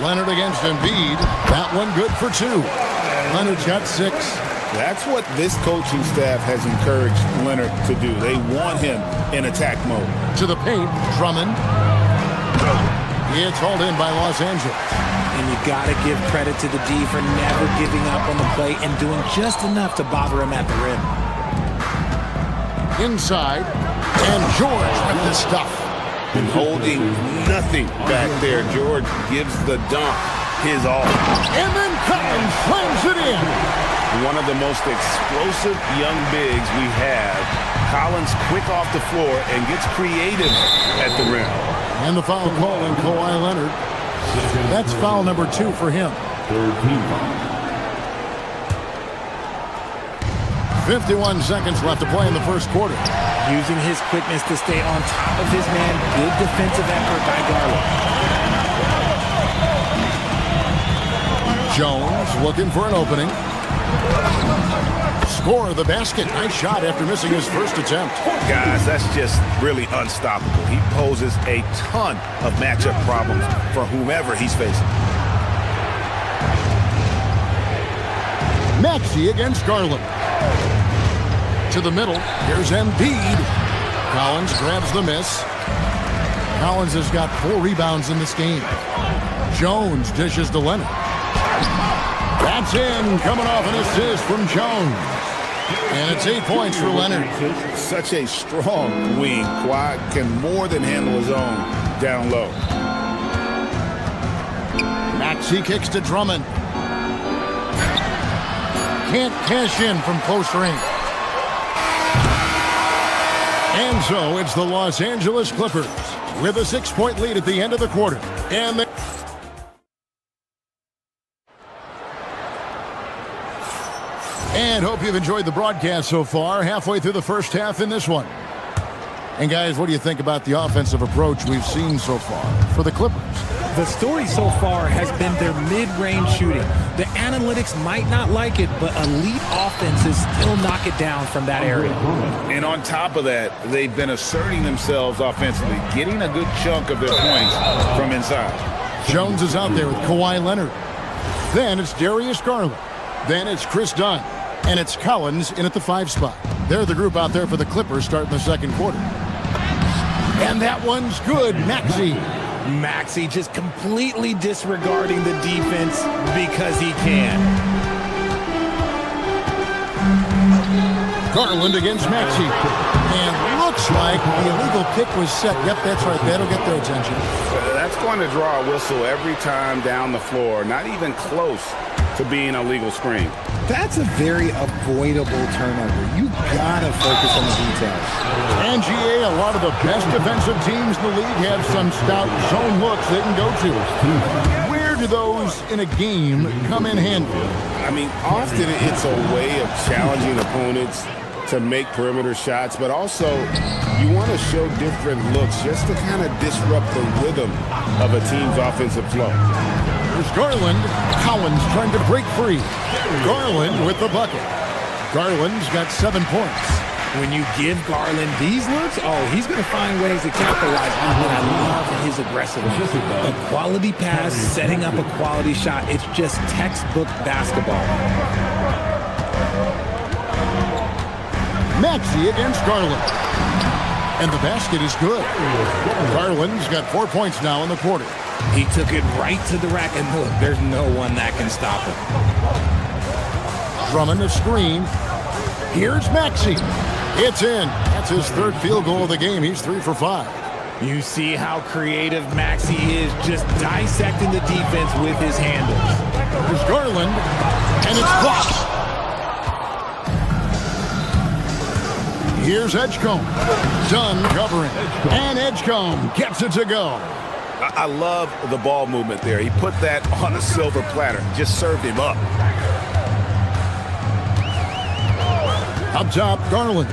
Leonard against Embiid. That one good for 2. Leonard's got 6. That's what this coaching staff has encouraged Leonard to do. They want him in attack mode. To the paint, Drummond. It's hauled in by Los Angeles. And you got to give credit to the D for never giving up on the play and doing just enough to bother him at the rim. Inside, and George with the stuff. And holding nothing back there. George gives the dunk his all. And then Collins slams it in. One of the most explosive young bigs we have. Collins quick off the floor and gets creative at the rim. And the foul call on Kawhi Leonard. That's foul number 2 for him. 51 seconds left to play in the first quarter. Using his quickness to stay on top of his man. Good defensive effort by Garland. Jones looking for an opening. Score the basket. Nice shot after missing his first attempt. Guys, that's just really unstoppable. He poses a ton of matchup problems for whomever he's facing. Maxey against Garland. To the middle. Here's Embiid. Collins grabs the miss. Collins has got 4 rebounds in this game. Jones dishes to Leonard. That's in. Coming off an assist from Jones. And it's 8 points for Leonard. Such a strong wing. Kawhi can more than handle his own down low. Maxey kicks to Drummond. Can't cash in from close range. And so it's the Los Angeles Clippers with a 6-point lead at the end of the quarter. And hope you've enjoyed the broadcast so far. Halfway through the first half in this one. And guys, what do you think about the offensive approach we've seen so far for the Clippers? The story so far has been their mid-range shooting. The analytics might not like it, but elite offenses still knock it down from that area. And on top of that, they've been asserting themselves offensively, getting a good chunk of their points from inside. Jones is out there with Kawhi Leonard. Then it's Darius Garland. Then it's Chris Dunn. And it's Collins in at the 5 spot. They're the group out there for the Clippers starting the second quarter. And that one's good, Maxey. Maxey just completely disregarding the defense because he can. Garland against Maxey. And looks like the illegal pick was set. Yep, that's right. That'll get their attention. That's going to draw a whistle every time down the floor. Not even close to being a legal screen. That's a very avoidable turnover. You gotta focus on the details. And GA, a lot of the best defensive teams in the league have some stout zone looks they can go to. Where do those in a game come in handy? I mean, often it's a way of challenging opponents to make perimeter shots, but also you want to show different looks just to kind of disrupt the rhythm of a team's offensive flow. There's Garland. Collins trying to break free. Garland with the bucket. Garland's got 7 points. When you give Garland these looks, he's going to find ways to capitalize on it. I love his aggressiveness. A quality pass, setting up a quality shot. It's just textbook basketball. Maxey against Garland. And the basket is good. Garland's got 4 points now in the quarter. He took it right to the rack, and look, there's no one that can stop him. Drummond a screen. Here's Maxey. It's in. That's his 3rd field goal of the game. He's 3 for 5. You see how creative Maxey is, just dissecting the defense with his handles. There's Garland, and it's blocked. Here's Edgecombe. Dunn covering. And Edgecombe gets it to go. I love the ball movement there. He put that on a silver platter. Just served him up. Up top, Garland.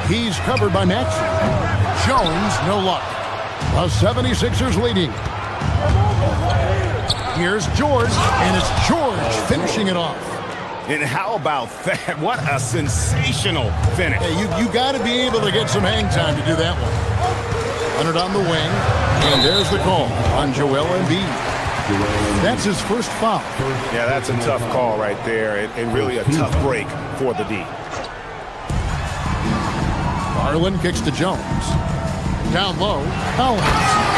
He's covered by Maxey. Jones, no luck. The 76ers leading. Here's George, and it's George finishing it off. And how about that? What a sensational finish. Hey, you got to be able to get some hang time to do that one. Leonard on the wing, and there's the call on Joel Embiid. That's his first foul. Yeah, that's a tough call right there, and really a tough break for the D. Garland kicks to Jones. Down low, Collins.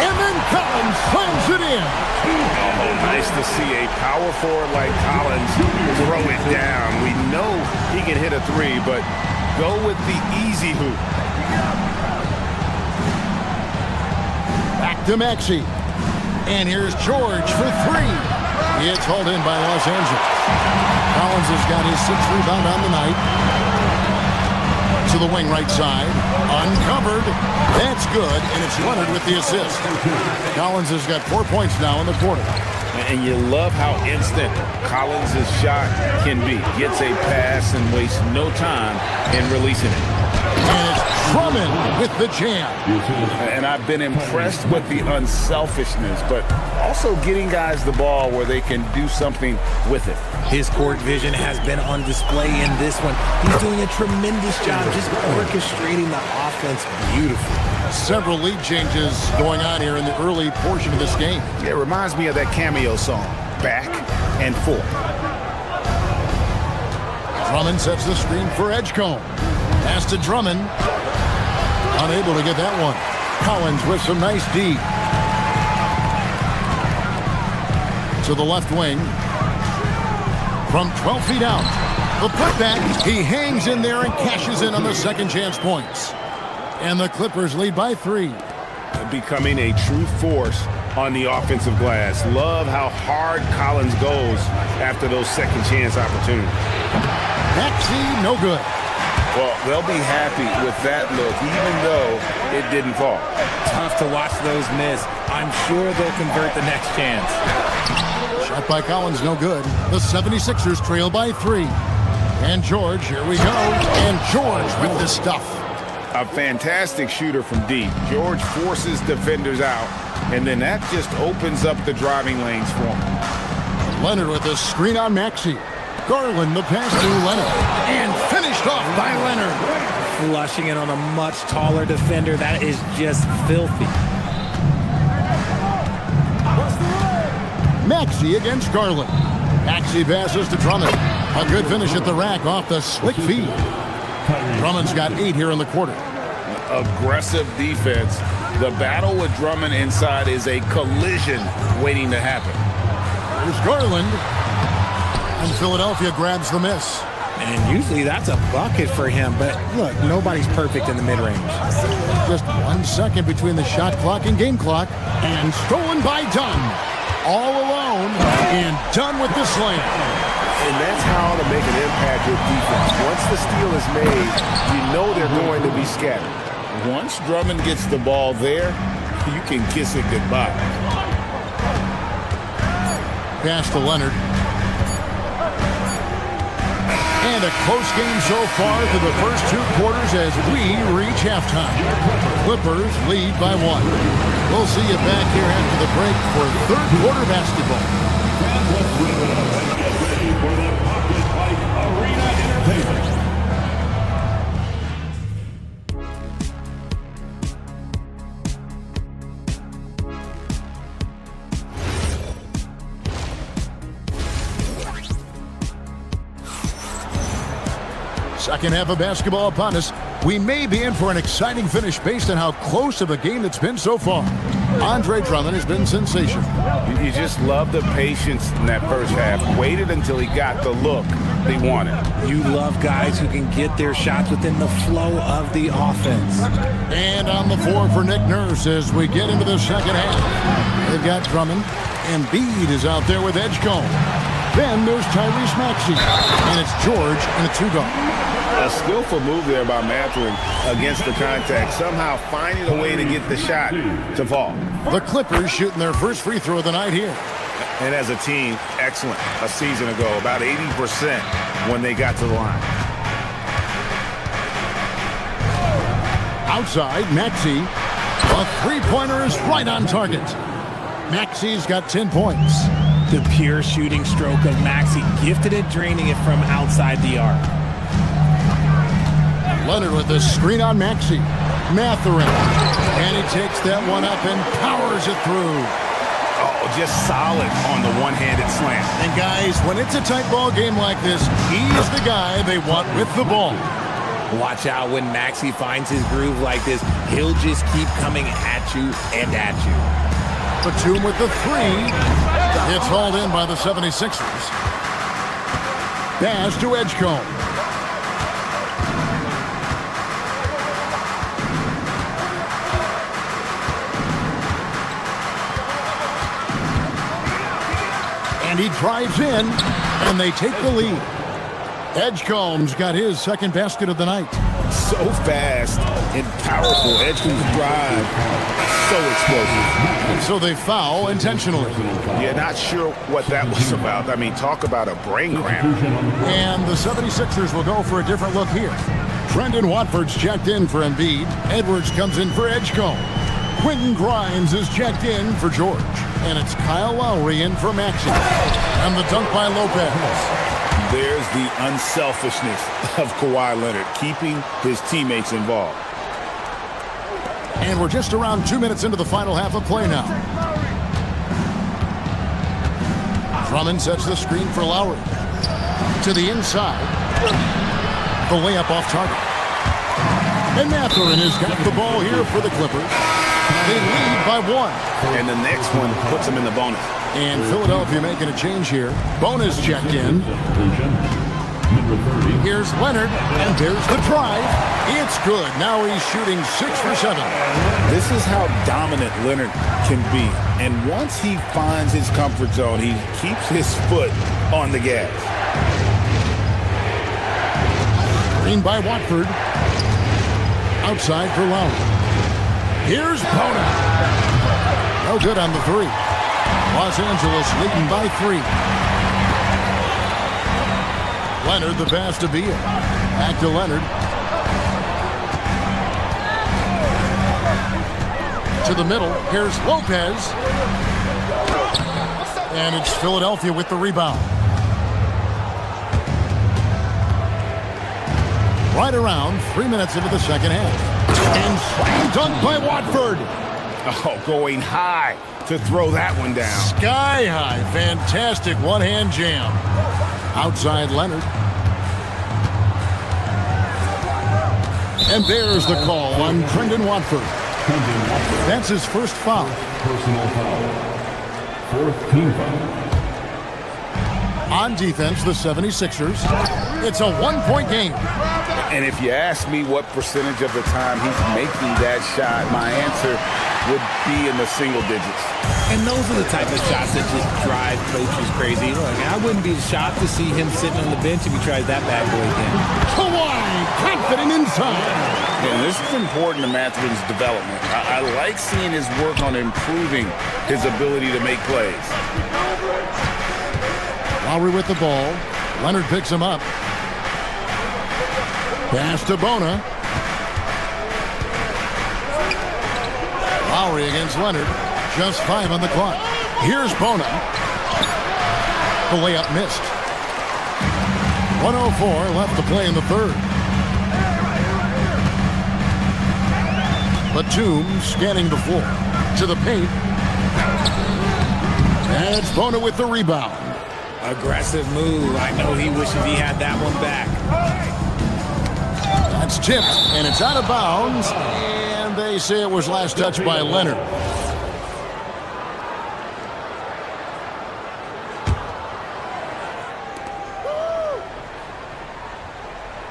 And then Collins slams it in. Oh, nice to see a power forward like Collins throw it down. We know he can hit a three, but go with the easy hoop. Back to Maxey. And here's George for three. It's hauled in by Los Angeles. Collins has got his 6th rebound on the night. To the wing right side. Uncovered. That's good, and it's Leonard with the assist. Collins has got 4 points now in the quarter. And you love how instant Collins' shot can be. Gets a pass and wastes no time in releasing it. And it's Drummond with the jam. And I've been impressed with the unselfishness, but also getting guys the ball where they can do something with it. His court vision has been on display in this one. He's doing a tremendous job just orchestrating the offense beautifully. Several lead changes going on here in the early portion of this game. Yeah, it reminds me of that Cameo song, Back and Forth. Drummond sets the screen for Edgecombe. Pass to Drummond. Unable to get that one. Collins with some nice D. To the left wing. From 12 feet out. The putback. He hangs in there and cashes in on the second chance points. And the Clippers lead by 3. Becoming a true force on the offensive glass. Love how hard Collins goes after those second chance opportunities. Maxey, no good. Well, they'll be happy with that look, even though it didn't fall. Tough to watch those miss. I'm sure they'll convert the next chance. Shot by Collins, no good. The 76ers trail by 3. And George, here we go. And George with the stuff. A fantastic shooter from deep. George forces defenders out, and then that just opens up the driving lanes for him. Leonard with a screen on Maxey. Garland, the pass to Leonard. And finished off by Leonard. Flushing it on a much taller defender. That is just filthy. Maxey against Garland. Maxey passes to Drummond. A good finish at the rack off the slick feed. Drummond's got 8 here in the quarter. Aggressive defense. The battle with Drummond inside is a collision waiting to happen. Here's Garland. And Philadelphia grabs the miss. And usually that's a bucket for him, but look, nobody's perfect in the mid-range. Just 1 second between the shot clock and game clock. And stolen by Dunn. All alone, and Dunn with the slam. And that's how to make an impact with defense. Once the steal is made, you know they're going to be scattered. Once Drummond gets the ball there, you can kiss it goodbye. Pass to Leonard. And a close game so far through the first 2 quarters as we reach halftime. Clippers lead by 1. We'll see you back here after the break for 3rd quarter basketball. Second half of basketball upon us. We may be in for an exciting finish based on how close of a game it's been so far. Andre Drummond has been sensational. You just love the patience in that first half. Waited until he got the look they wanted. You love guys who can get their shots within the flow of the offense. And on the floor for Nick Nurse as we get into the second half. They've got Drummond. Embiid is out there with Edgecombe. Then there's Tyrese Maxey. And it's George in a 2-guard. A skillful move there by Mathurin against the contact, somehow finding a way to get the shot to fall. The Clippers shooting their first free throw of the night here. And as a team, excellent a season ago, about 80% when they got to the line. Outside, Maxey. A three-pointer is right on target. Maxey's got 10 points. The pure shooting stroke of Maxey, gifted at draining it from outside the arc. Leonard with the screen on Maxey. Mathurin. And he takes that one up and powers it through. Oh, just solid on the one-handed slam. And guys, when it's a tight ball game like this, he's the guy they want with the ball. Watch out when Maxey finds his groove like this. He'll just keep coming at you and at you. Batum with the three. It's hauled in by the 76ers. Pass to Edgecombe. And he drives in, and they take the lead. Edgecombe's got his second basket of the night. So fast and powerful. Edgecombe's drive, so explosive. And so they foul intentionally. Yeah, not sure what that was about. I mean, talk about a brain cramp. And the 76ers will go for a different look here. Brendan Watford's checked in for Embiid. Edwards comes in for Edgecombe. Quentin Grimes is checked in for George. And it's Kyle Lowry in for Maxey. And the dunk by Lopez. There's the unselfishness of Kawhi Leonard, keeping his teammates involved. And we're just around 2 minutes into the final half of play now. Drummond sets the screen for Lowry. To the inside. The layup off target. And Mathurin has got the ball here for the Clippers. They lead by one. And the next one puts them in the bonus. And Philadelphia making a change here. Bonus checked in. Here's Leonard, and there's the drive. It's good. Now he's shooting 6 for 7. This is how dominant Leonard can be. And once he finds his comfort zone, he keeps his foot on the gas. Screen by Watford. Outside for Lowry. Here's Bona. No good on the three. Los Angeles leading by 3. Leonard, the pass to Beal. Back to Leonard. To the middle. Here's Lopez. And it's Philadelphia with the rebound. Right around 3 minutes into the second half. And slam dunk by Watford. Oh, going high to throw that one down. Sky high. Fantastic one-hand jam. Outside Leonard. And there's the call on Brendan Watford. That's his first foul. Personal foul. 4th team foul. On defense, the 76ers. It's a one-point game. And if you ask me what percentage of the time he's making that shot, my answer would be in the single digits. And those are the type of shots that just drive coaches crazy. Look, I wouldn't be shocked to see him sitting on the bench if he tries that bad boy again. Kawhi, confident inside. And this is important to Mathurin's development. I like seeing his work on improving his ability to make plays. Lowry with the ball. Leonard picks him up. Pass to Bona. Lowry against Leonard. Just 5 on the clock. Here's Bona. The layup missed. 1:04 left to play in the third. Batum scanning the floor. To the paint. And it's Bona with the rebound. Aggressive move. I know he wishes he had that one back. That's tipped, and it's out of bounds. And they say it was last touched by Leonard.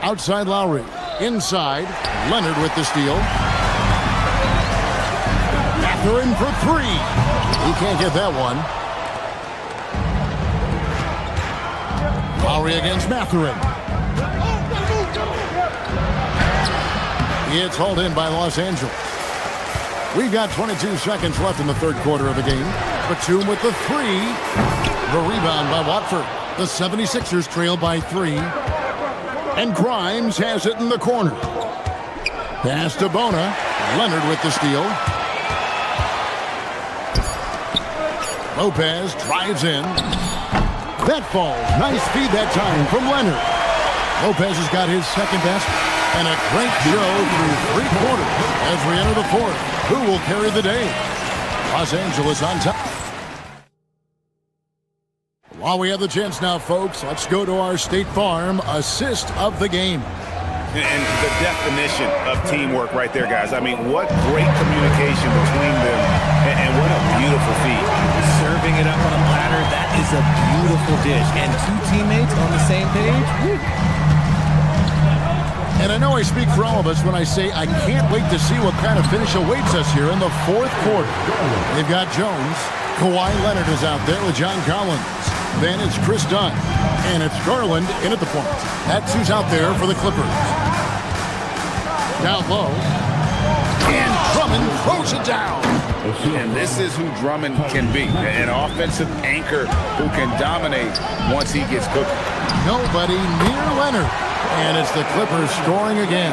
Outside Lowry. Inside, Leonard with the steal. Mathurin for 3. He can't get that one. Lowry against Mathurin. It's hauled in by Los Angeles. We've got 22 seconds left in the third quarter of the game. Batum with the 3. The rebound by Watford. The 76ers trail by 3. And Grimes has it in the corner. Pass to Bona. Leonard with the steal. Lopez drives in. That falls. Nice feed that time from Leonard. Lopez has got his second best. And a great show through 3 quarters as we enter the 4th. Who will carry the day? Los Angeles on top. While we have the chance now, folks, let's go to our State Farm assist of the game. And the definition of teamwork right there, guys. I mean, what great communication between them, and what a beautiful feed. Serving it up on a platter, that is a beautiful dish. And 2 teammates on the same page. Woo. And I know I speak for all of us when I say I can't wait to see what kind of finish awaits us here in the 4th quarter. They've got Jones. Kawhi Leonard is out there with John Collins. Then it's Chris Dunn. And it's Garland in at the point. That's who's out there for the Clippers. Down low. And Drummond throws it down. And this is who Drummond can be. An offensive anchor who can dominate once he gets cooking. Nobody near Leonard. And it's the Clippers scoring again.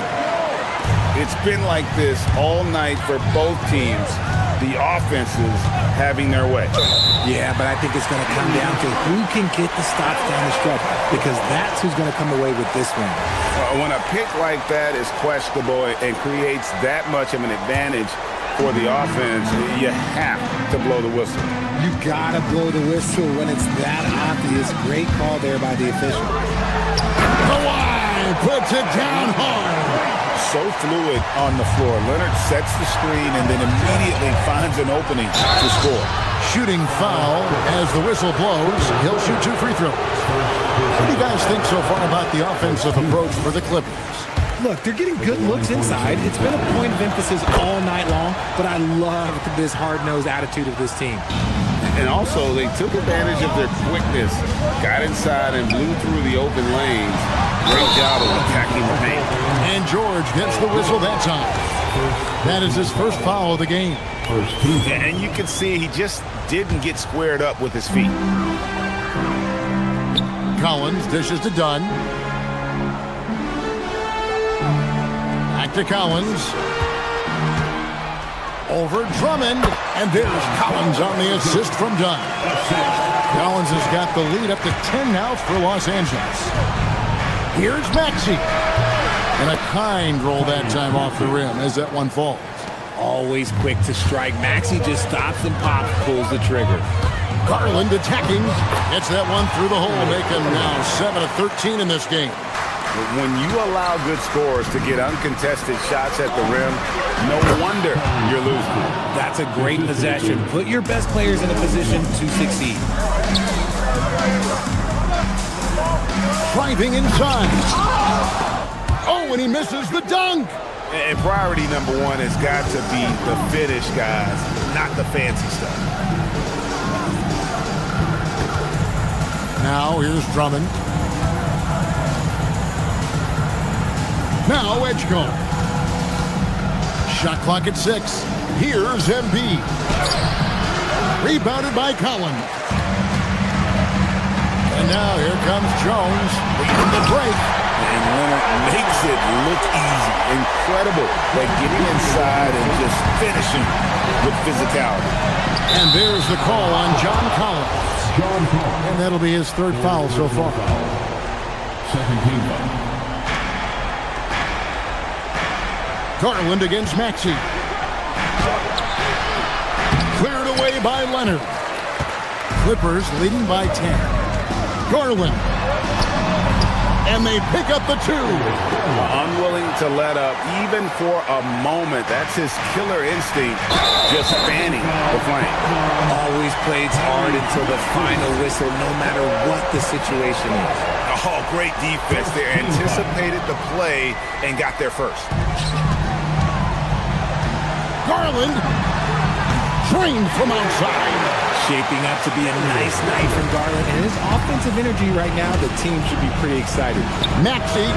It's been like this all night for both teams. The offenses having their way. Yeah, but I think it's going to come down to who can get the stops down the stretch, because that's who's going to come away with this one. When a pick like that is questionable and creates that much of an advantage for the offense, you have to blow the whistle. You got to blow the whistle when it's that obvious. Great call there by the official. Kawhi puts it down hard. So fluid on the floor. Leonard sets the screen and then immediately finds an opening to score. Shooting foul as the whistle blows. He'll shoot 2 free throws. What do you guys think so far about the offensive approach for the Clippers? Look, they're getting good looks inside. It's been a point of emphasis all night long, but I love this hard-nosed attitude of this team. And also, they took advantage of their quickness, got inside and blew through the open lanes. Great job of attacking the paint. And George gets the whistle that time. That is his first foul of the game. And you can see he just didn't get squared up with his feet. Collins dishes to Dunn. Back to Collins. Over Drummond. And there's Collins on the assist from Dunn. Collins has got the lead up to 10 now for Los Angeles. Here's Maxey. And a kind roll that time off the rim as that one falls. Always quick to strike. Maxey just stops and pops, pulls the trigger. Garland attacking. Gets that one through the hole, making now 7 of 13 in this game. When you allow good scorers to get uncontested shots at the rim, no wonder you're losing. That's a great possession. Put your best players in a position to succeed. Driving inside. Oh, and he misses the dunk. And priority number 1 has got to be the finish, guys, not the fancy stuff. Now here's Drummond. Now Edgecombe. Shot clock at 6. Here's Embiid. Rebounded by Collins. And now here comes Jones leading the break. And Leonard makes it look easy. Incredible. Like getting inside and just finishing with physicality. And there's the call on John Collins. And that'll be his 3rd foul so far. Second team foul. Garland against Maxey. Cleared away by Leonard. Clippers leading by 10. Garland. And they pick up the 2. Unwilling to let up even for a moment. That's his killer instinct, just fanning the flame. Always plays hard until the final whistle, no matter what the situation is. Oh, great defense there. Anticipated the play and got there first. Garland. Trained from outside. Shaping up to be a nice night from Garland. And his offensive energy right now, the team should be pretty excited. Maxey.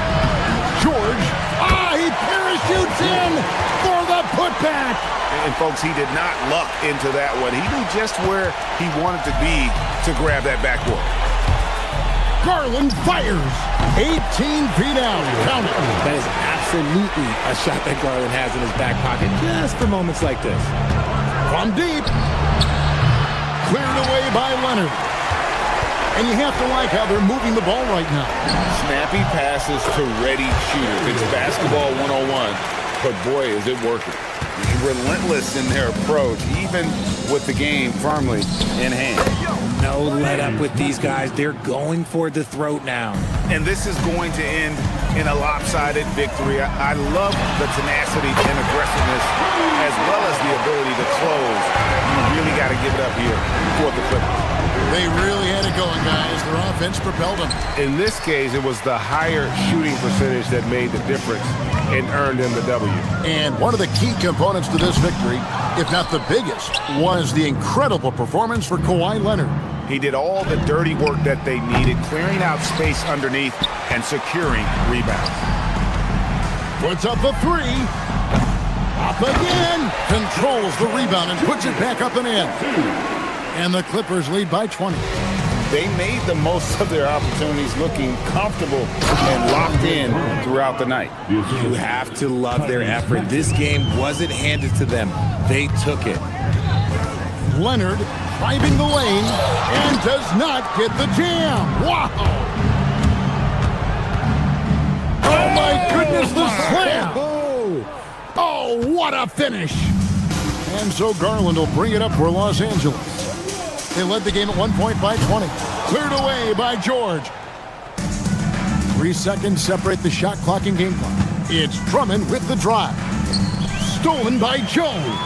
George. He parachutes in for the putback. And folks, he did not luck into that one. He knew just where he wanted to be to grab that backboard. Garland fires. 18 feet out. Count it. That is absolutely absolutely a shot that Garland has in his back pocket just for moments like this. From deep. Cleared away by Leonard. And you have to like how they're moving the ball right now. Snappy passes to ready shooters. It's basketball 101, but boy, is it working. Relentless in their approach, even with the game firmly in hand. No let up with these guys. They're going for the throat now. And this is going to end in a lopsided victory. I love the tenacity and aggressiveness as well as the ability to close. You really got to give it up here for the Clippers. They really had it going, guys. Their offense propelled them. In this case, it was the higher shooting percentage that made the difference and earned them the W. And one of the key components to this victory, if not the biggest, was the incredible performance for Kawhi Leonard. He did all the dirty work that they needed, clearing out space underneath and securing rebounds. Puts up the three. Up again. Controls the rebound and puts it back up and in. And the Clippers lead by 20. They made the most of their opportunities, looking comfortable and locked in throughout the night. You have to love their effort. This game wasn't handed to them. They took it. Leonard driving the lane and does not get the jam. Wow! Oh my goodness, the slam! Oh, what a finish! And so Garland will bring it up for Los Angeles. They led the game at 1 point by 20. Cleared away by George. 3 seconds separate the shot clock and game clock. It's Drummond with the drive. Stolen by Jones.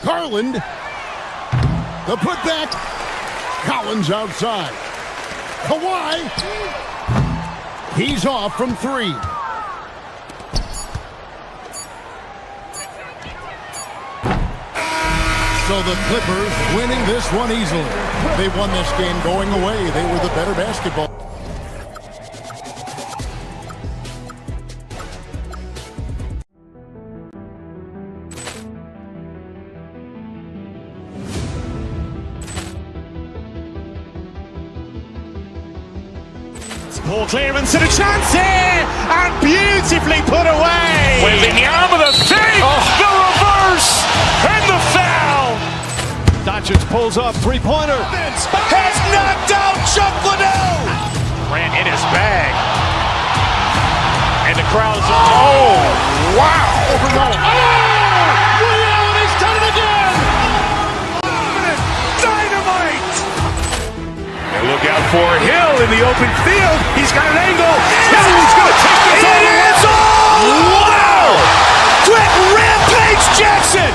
Garland. The putback. Collins outside. Kawhi. He's off from 3. So the Clippers winning this one easily. They won this game going away. They were the better basketball. Ball clearance and a chance here, and beautifully put away. Wembanyama with a fake, the reverse, and the foul. Doncic pulls up, three-pointer. Has knocked out Chuck Liddell. Ran in his bag. And the crowd is, oh, wow. He's done it again. Dynamite. And look out for Hill in the open field. He's got an angle. Hill's going to take this all the way. Wow. Quick rampage Jackson.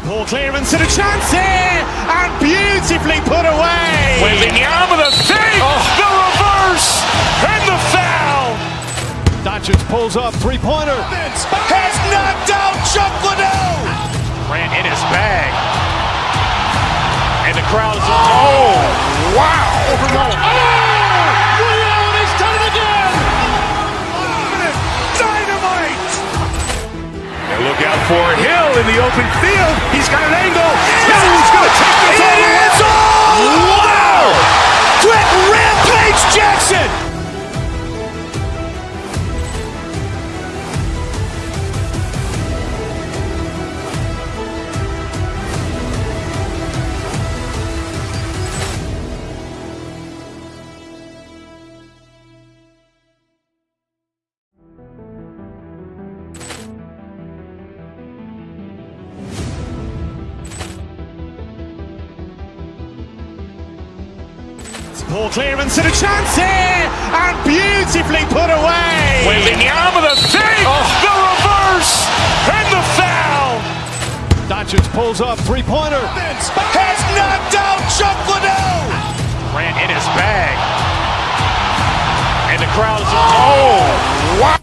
Ball clearance and a chance here, and beautifully put away. Wembanyama with a fake, the reverse, and the foul. Doncic pulls up, three-pointer. Has knocked out Chuck Liddell. Ran in his bag. And the crowd is, oh, wow. He's done it again. Dynamite. And look out for Hill in the open field. He's got an angle. Hill's going to take this all the way. Wow. Quick rampage Jackson. Ball clearance and a chance here, and beautifully put away. Wembanyama with a fake, the reverse, and the foul. Doncic pulls up, three-pointer. Has knocked out Chuck Liddell. Ran in his bag. And the crowd is, oh, wow.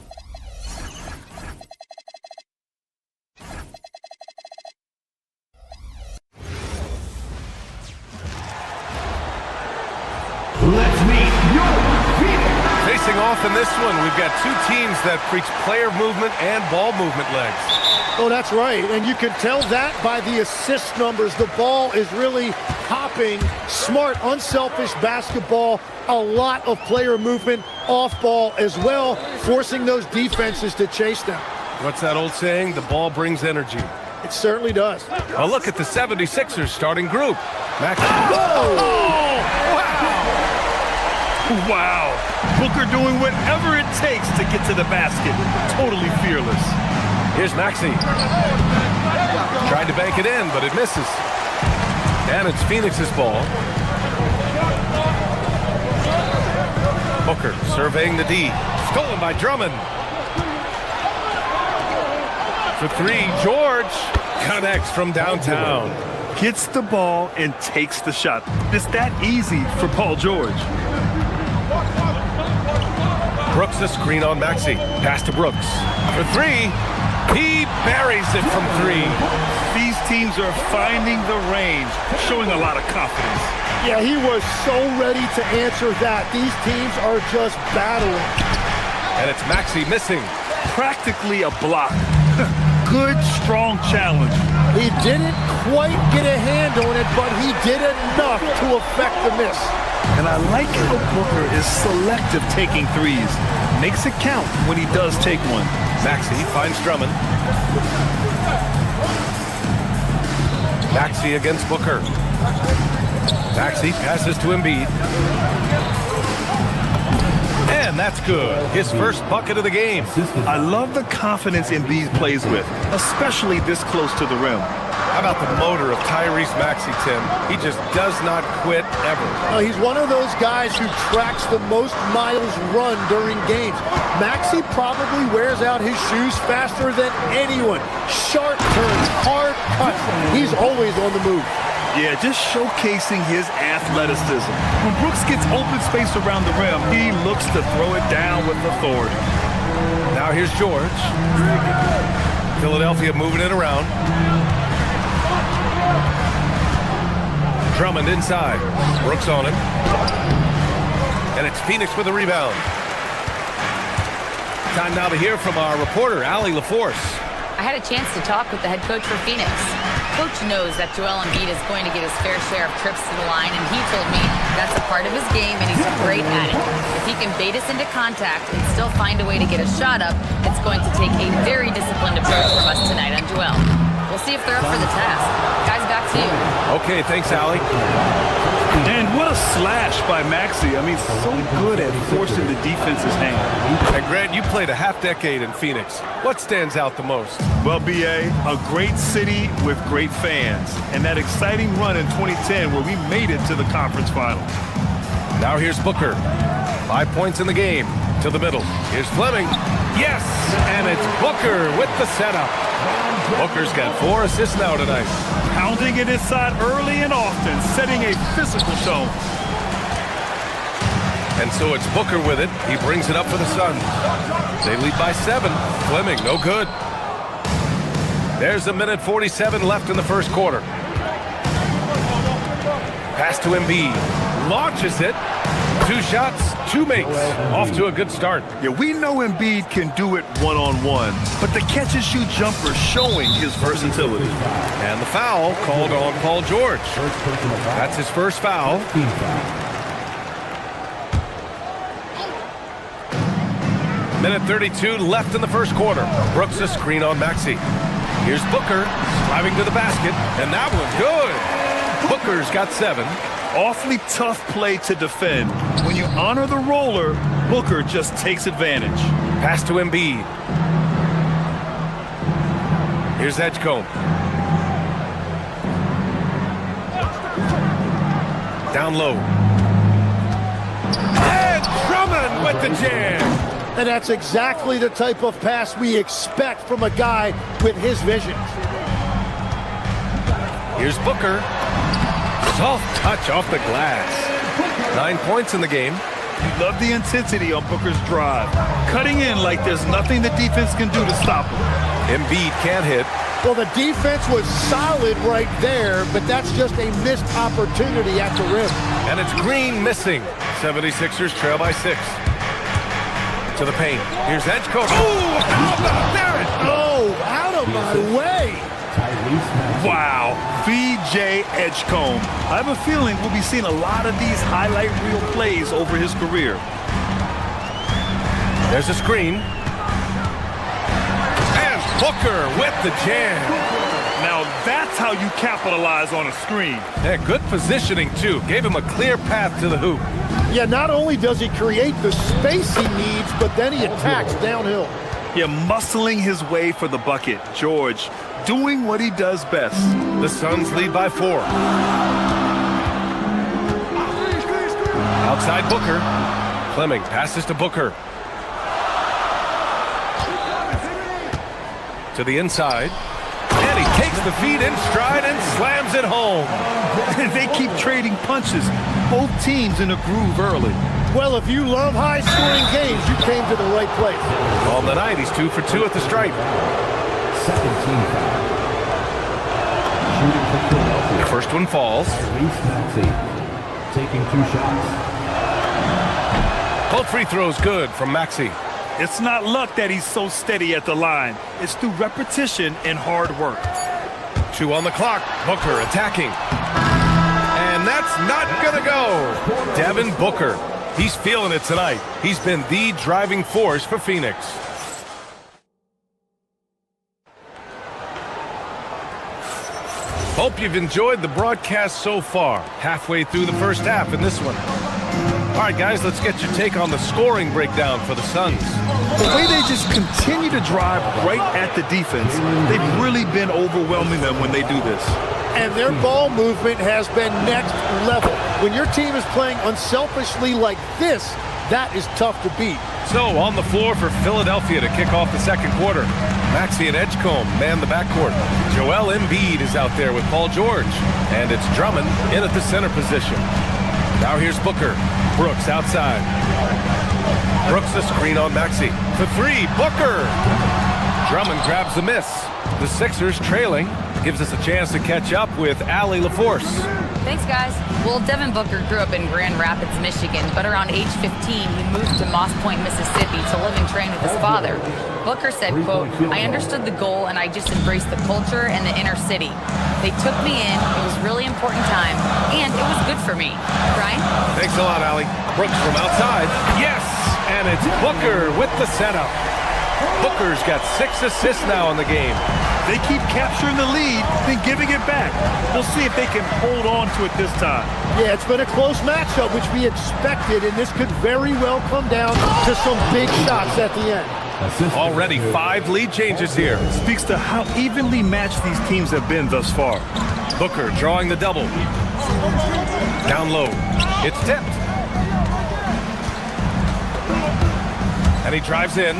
Facing off in this one, we've got two teams that preach player movement and ball movement legs. Oh, that's right. And you can tell that by the assist numbers. The ball is really hopping. Smart, unselfish basketball. A lot of player movement off ball as well, forcing those defenses to chase them. What's that old saying? The ball brings energy. It certainly does. Well, look at the 76ers starting group. Max. Oh, wow. Booker doing whatever it takes to get to the basket. Totally fearless. Here's Maxey. Tried to bank it in, but it misses. And it's Phoenix's ball. Booker surveying the D. Stolen by Drummond. For three, George connects from downtown. Gets the ball and takes the shot. It's that easy for Paul George. Brooks a screen on Maxey. Pass to Brooks. For three, he buries it from three. These teams are finding the range, showing a lot of confidence. Yeah, he was so ready to answer that. These teams are just battling. And it's Maxey missing. Practically a block. Good, strong challenge. He didn't quite get a hand on it, but he did enough to affect the miss. And I like how Booker is selective taking threes. Makes it count when he does take one. Maxey finds Drummond. Maxey against Booker. Maxey passes to Embiid. And that's good. His first bucket of the game. I love the confidence Embiid plays with, especially this close to the rim. How about the motor of Tyrese Maxey, Tim? He just does not quit ever. He's one of those guys who tracks the most miles run during games. Maxey probably wears out his shoes faster than anyone. Sharp turns, hard cuts. He's always on the move. Yeah, just showcasing his athleticism. When Brooks gets open space around the rim, he looks to throw it down with authority. Now here's George. Philadelphia moving it around. Drummond inside. Brooks on him. And it's Phoenix with a rebound. Time now to hear from our reporter, Allie LaForce. I had a chance to talk with the head coach for Phoenix. Coach knows that Joel Embiid is going to get his fair share of trips to the line, and he told me that's a part of his game, and he's great at it. If he can bait us into contact and still find a way to get a shot up, it's going to take a very disciplined approach from us tonight on Joel. We'll see if they're up for the task. Guys, back to you. Okay, thanks, Allie. And what a slash by Maxey. I mean, so good at forcing the defense's hand. And Grant, you played a half decade in Phoenix. What stands out the most? Well, B.A., a great city with great fans. And that exciting run in 2010 where we made it to the conference final. Now here's Booker. 5 points in the game. To the middle. Here's Fleming. Yes! And it's Booker with the setup. Booker's got 4 assists now tonight. Pounding it inside early and often, setting a physical tone. And so it's Booker with it. He brings it up for the Suns. They lead by 7. Fleming, no good. There's a minute 47 left in the first quarter. Pass to Embiid. Launches it. 2 shots, 2 makes. Off to a good start. Yeah, we know Embiid can do it one-on-one, but the catch-and-shoot jumper showing his versatility. And the foul called on Paul George. That's his first foul. Minute 32 left in the first quarter. Brooks a screen on Maxey. Here's Booker driving to the basket, and that one's good. Booker's got 7. Awfully tough play to defend. When you honor the roller, Booker just takes advantage. Pass to Embiid. Here's Edgecombe. Down low. And Drummond with the jam. And that's exactly the type of pass we expect from a guy with his vision. Here's Booker. Soft touch off the glass. 9 points in the game. You love the intensity on Booker's drive. Cutting in like there's nothing the defense can do to stop him. Embiid can't hit. Well, the defense was solid right there, but that's just a missed opportunity at the rim. And it's Green missing. 76ers trail by 6. To the paint. Here's Edgecoat. Oh, how about that? Oh, out of my way. Wow, VJ Edgecombe. I have a feeling we'll be seeing a lot of these highlight reel plays over his career. There's a screen. And Booker with the jam. Now that's how you capitalize on a screen. Yeah, good positioning, too. Gave him a clear path to the hoop. Yeah, not only does he create the space he needs, but then he attacks downhill. Yeah, muscling his way for the bucket. George doing what he does best. The Suns lead by 4. Outside Booker. Fleming passes to Booker. To the inside. And he takes the feed in stride and slams it home. And they keep trading punches. Both teams in a groove early. Well, if you love high-scoring games, you came to the right place. On the night, he's 2 for 2 at the stripe. Second team foul. Shooting for Philadelphia. The first one falls. Maxey taking 2 shots. Both free throws good from Maxey. It's not luck that he's so steady at the line. It's through repetition and hard work. 2 on the clock. Booker attacking. And that's not gonna go. Devin Booker. He's feeling it tonight. He's been the driving force for Phoenix. Hope you've enjoyed the broadcast so far. Halfway through the first half in this one. All right, guys, let's get your take on the scoring breakdown for the Suns. The way they just continue to drive right at the defense, they've really been overwhelming them when they do this. And their ball movement has been next level. When your team is playing unselfishly like this, that is tough to beat. So, on the floor for Philadelphia to kick off the second quarter. Maxey and Edgecombe man the backcourt. Joel Embiid is out there with Paul George. And it's Drummond in at the center position. Now here's Booker. Brooks outside. Brooks the screen on Maxey. For 3, Booker! Drummond grabs the miss. The Sixers trailing. Gives us a chance to catch up with Allie LaForce. Thanks, guys. Well, Devin Booker grew up in Grand Rapids, Michigan, but around age 15, he moved to Moss Point, Mississippi to live and train with his father. Booker said, quote, "I understood the goal and I just embraced the culture and the inner city. They took me in. It was a really important time, and it was good for me." Brian? Thanks a lot, Allie. Brooks from outside. Yes! And it's Booker with the setup. Booker's got 6 assists now in the game. They keep capturing the lead, then giving it back. We'll see if they can hold on to it this time. Yeah, it's been a close matchup, which we expected, and this could very well come down to some big shots at the end. Already 5 lead changes here. Speaks to how evenly matched these teams have been thus far. Booker drawing the double. Down low. It's tipped. And he drives in.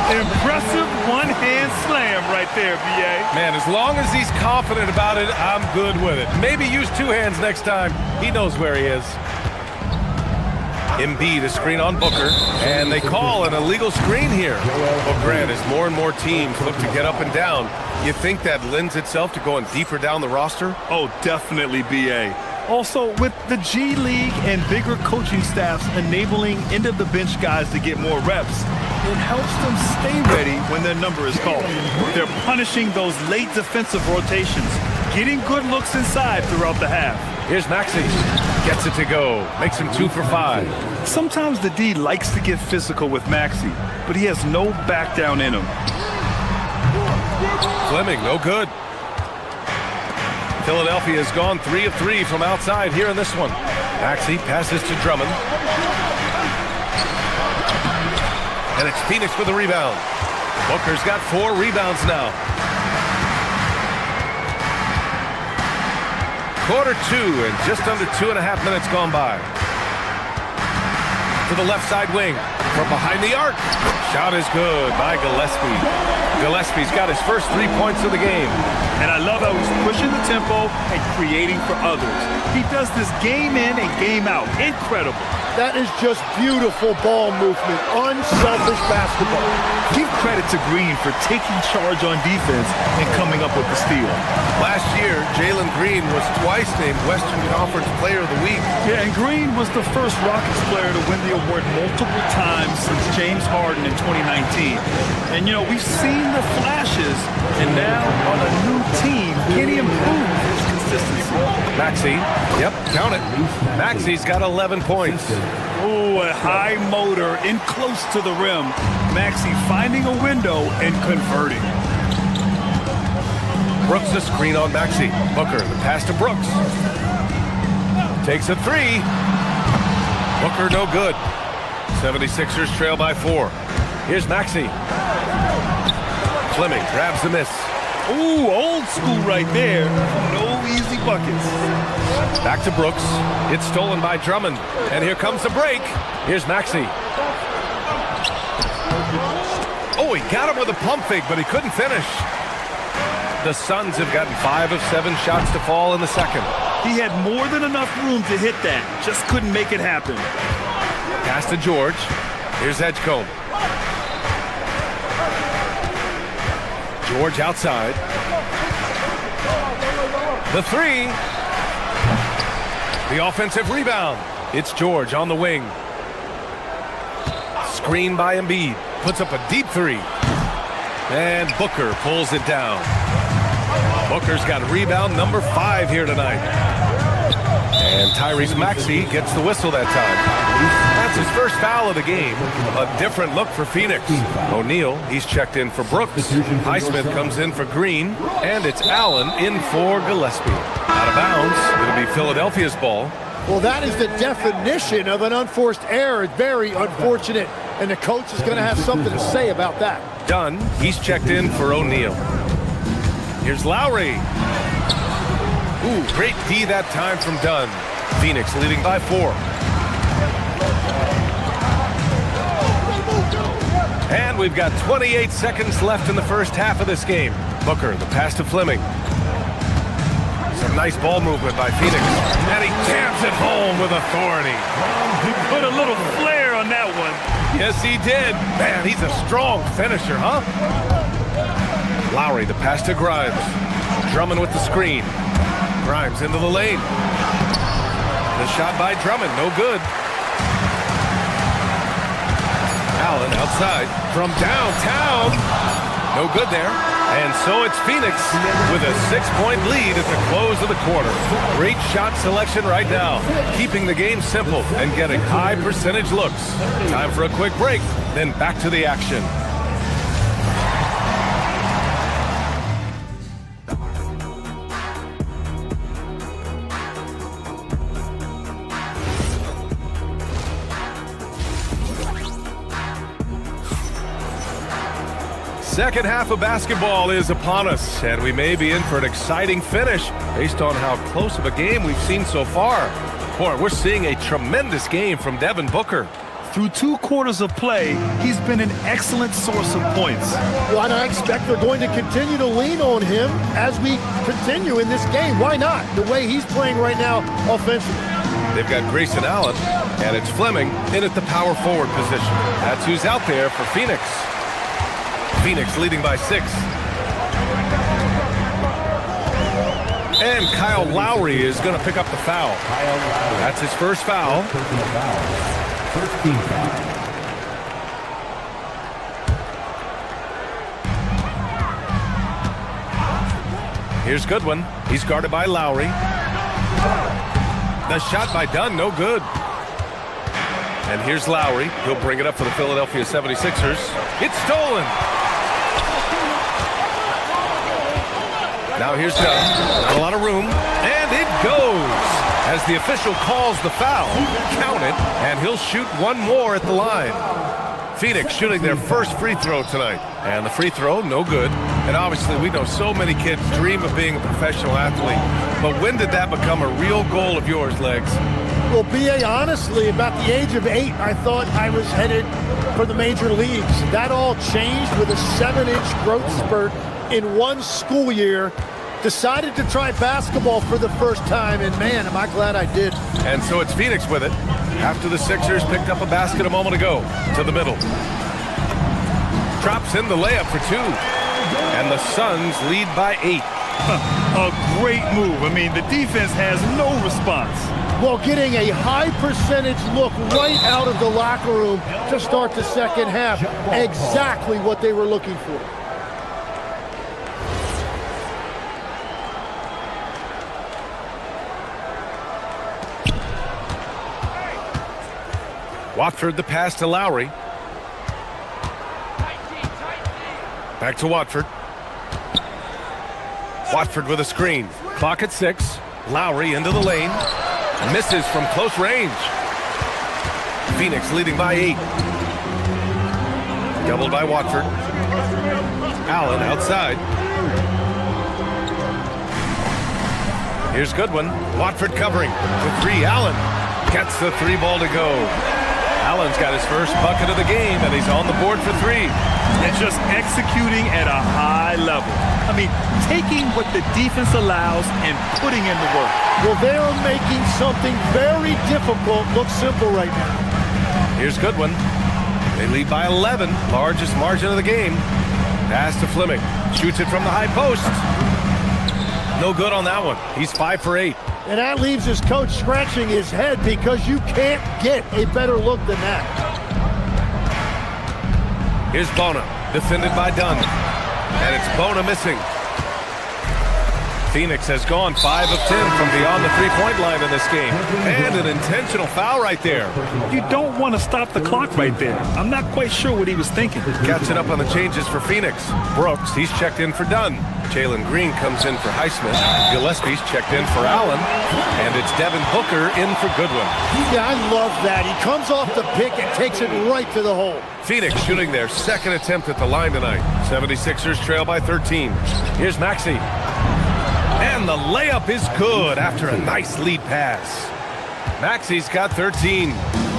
Impressive one-hand slam right there, B.A. Man, as long as he's confident about it, I'm good with it. Maybe use 2 hands next time. He knows where he is. Embiid, a screen on Booker, and they call an illegal screen here. Well, Grant, as more and more teams look to get up and down, you think that lends itself to going deeper down the roster? Oh, definitely, B.A. Also, with the G League and bigger coaching staffs enabling end-of-the-bench guys to get more reps, it helps them stay ready when their number is called. They're punishing those late defensive rotations, getting good looks inside throughout the half. Here's Maxey. Gets it to go. Makes him 2 for 5. Sometimes the D likes to get physical with Maxey, but he has no back down in him. Fleming, no good. Philadelphia has gone 3 of 3 from outside here in this one. Maxey passes to Drummond. And it's Phoenix with a rebound. Booker's got 4 rebounds now. Quarter 2 and just under 2.5 minutes gone by. To the left side wing. from behind the arc. Shot is good by Gillespie. Gillespie's got his first 3 points of the game. And I love how he's pushing the tempo and creating for others. He does this game in and game out. Incredible. That is just beautiful ball movement, unselfish basketball. Give credit to Green for taking charge on defense and coming up with the steal. Last year, Jalen Green was twice named Western Conference Player of the Week. Yeah, and Green was the first Rockets player to win the award multiple times since James Harden in 2019. And, you know, we've seen the flashes, and now on a new team, can he improve his consistency? Maxey, yep, count it. Maxey's got 11 points. Oh, a high motor in close to the rim. Maxey finding a window and converting. Brooks a screen on Maxey. Booker, the pass to Brooks. Takes a three. Booker, no good. 76ers trail by 4. Here's Maxey. Fleming grabs the miss. Ooh, old school right there. No easy buckets. Back to Brooks. It's stolen by Drummond. And here comes the break. Here's Maxey. Oh, he got him with a pump fake, but he couldn't finish. The Suns have gotten 5 of 7 shots to fall in the second. He had more than enough room to hit that. Just couldn't make it happen. Pass to George. Here's Edgecombe. George outside. The three. The offensive rebound. It's George on the wing. Screen by Embiid. Puts up a deep three. And Booker pulls it down. Booker's got rebound number 5 here tonight. And Tyrese Maxey gets the whistle that time. That's his first foul of the game. A different look for Phoenix. O'Neal, he's checked in for Brooks. Highsmith comes in for Green. And it's Allen in for Gillespie. Out of bounds. It'll be Philadelphia's ball. Well, that is the definition of an unforced error. Very unfortunate. And the coach is going to have something to say about that. Dunn, he's checked in for O'Neal. Here's Lowry. Ooh, great D that time from Dunn. Phoenix leading by 4. And we've got 28 seconds left in the first half of this game. Booker, the pass to Fleming. Some nice ball movement by Phoenix. And he jams it home with authority. He put a little flair on that one. Yes, he did. Man, he's a strong finisher, huh? Lowry, the pass to Grimes. Drummond with the screen. Grimes into the lane. The shot by Drummond, no good. Allen outside from downtown. No good there. And so it's Phoenix with a 6-point lead at the close of the quarter. Great shot selection right now, keeping the game simple and getting high percentage looks. Time for a quick break, then back to the action. Second half of basketball is upon us, and we may be in for an exciting finish based on how close of a game we've seen so far. Boy, we're seeing a tremendous game from Devin Booker. Through 2 quarters of play, he's been an excellent source of points. Well, and I expect they're going to continue to lean on him as we continue in this game. Why not? The way he's playing right now offensively. They've got Grayson Allen, and it's Fleming in at the power forward position. That's who's out there for Phoenix. Phoenix leading by 6. And Kyle Lowry is going to pick up the foul. That's his first foul. First team foul. Here's Goodwin. He's guarded by Lowry. The shot by Dunn, no good. And here's Lowry. He'll bring it up for the Philadelphia 76ers. It's stolen. Now here's Dunn. Not a lot of room. And it goes. As the official calls the foul, count it, and he'll shoot one more at the line. Phoenix shooting their first free throw tonight. And the free throw, no good. And obviously we know so many kids dream of being a professional athlete. But when did that become a real goal of yours, Legs? Well, B.A., honestly, about the age of 8, I thought I was headed for the major leagues. That all changed with a 7-inch growth spurt in one school year. Decided to try basketball for the first time, and man, am I glad I did. And so it's Phoenix with it after the Sixers picked up a basket a moment ago to the middle. Drops in the layup for 2. And the Suns lead by 8. A great move. I mean, the defense has no response. Well, getting a high percentage look right out of the locker room to start the second half. Exactly what they were looking for. Watford the pass to Lowry. Back to Watford. Watford with a screen. Clock at 6. Lowry into the lane. Misses from close range. Phoenix leading by 8. Doubled by Watford. Allen outside. Here's Goodwin. Watford covering for 3. Allen gets the 3 ball to go. Allen's got his first bucket of the game, and he's on the board for 3. And just executing at a high level. I mean, taking what the defense allows and putting in the work. Well, they are making something very difficult look simple right now. Here's Goodwin. They lead by 11, largest margin of the game. Pass to Fleming. Shoots it from the high post. No good on that one. He's 5 for 8. And that leaves his coach scratching his head because you can't get a better look than that. Here's Bona, defended by Dunn. And it's Bona missing. Phoenix has gone 5 of 10 from beyond the three-point line in this game. And an intentional foul right there. You don't want to stop the clock right there. I'm not quite sure what he was thinking. Catching up on the changes for Phoenix. Brooks, he's checked in for Dunn. Jalen Green comes in for Highsmith. Gillespie's checked in for Allen. And it's Devin Booker in for Goodwin. Yeah, I love that. He comes off the pick and takes it right to the hole. Phoenix shooting their second attempt at the line tonight. 76ers trail by 13. Here's Maxey. And the layup is good after a nice lead pass. Maxey's got 13.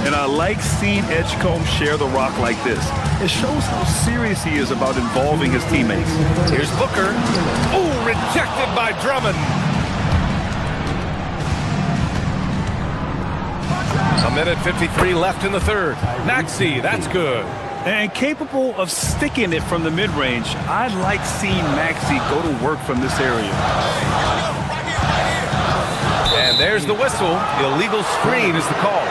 And I like seeing Edgecombe share the rock like this. It shows how serious he is about involving his teammates. Here's Booker. Oh, rejected by Drummond. A minute 53 left in the third. Maxey, that's good. And capable of sticking it from the mid-range, I like seeing Maxey go to work from this area. And there's the whistle. Illegal screen is the call.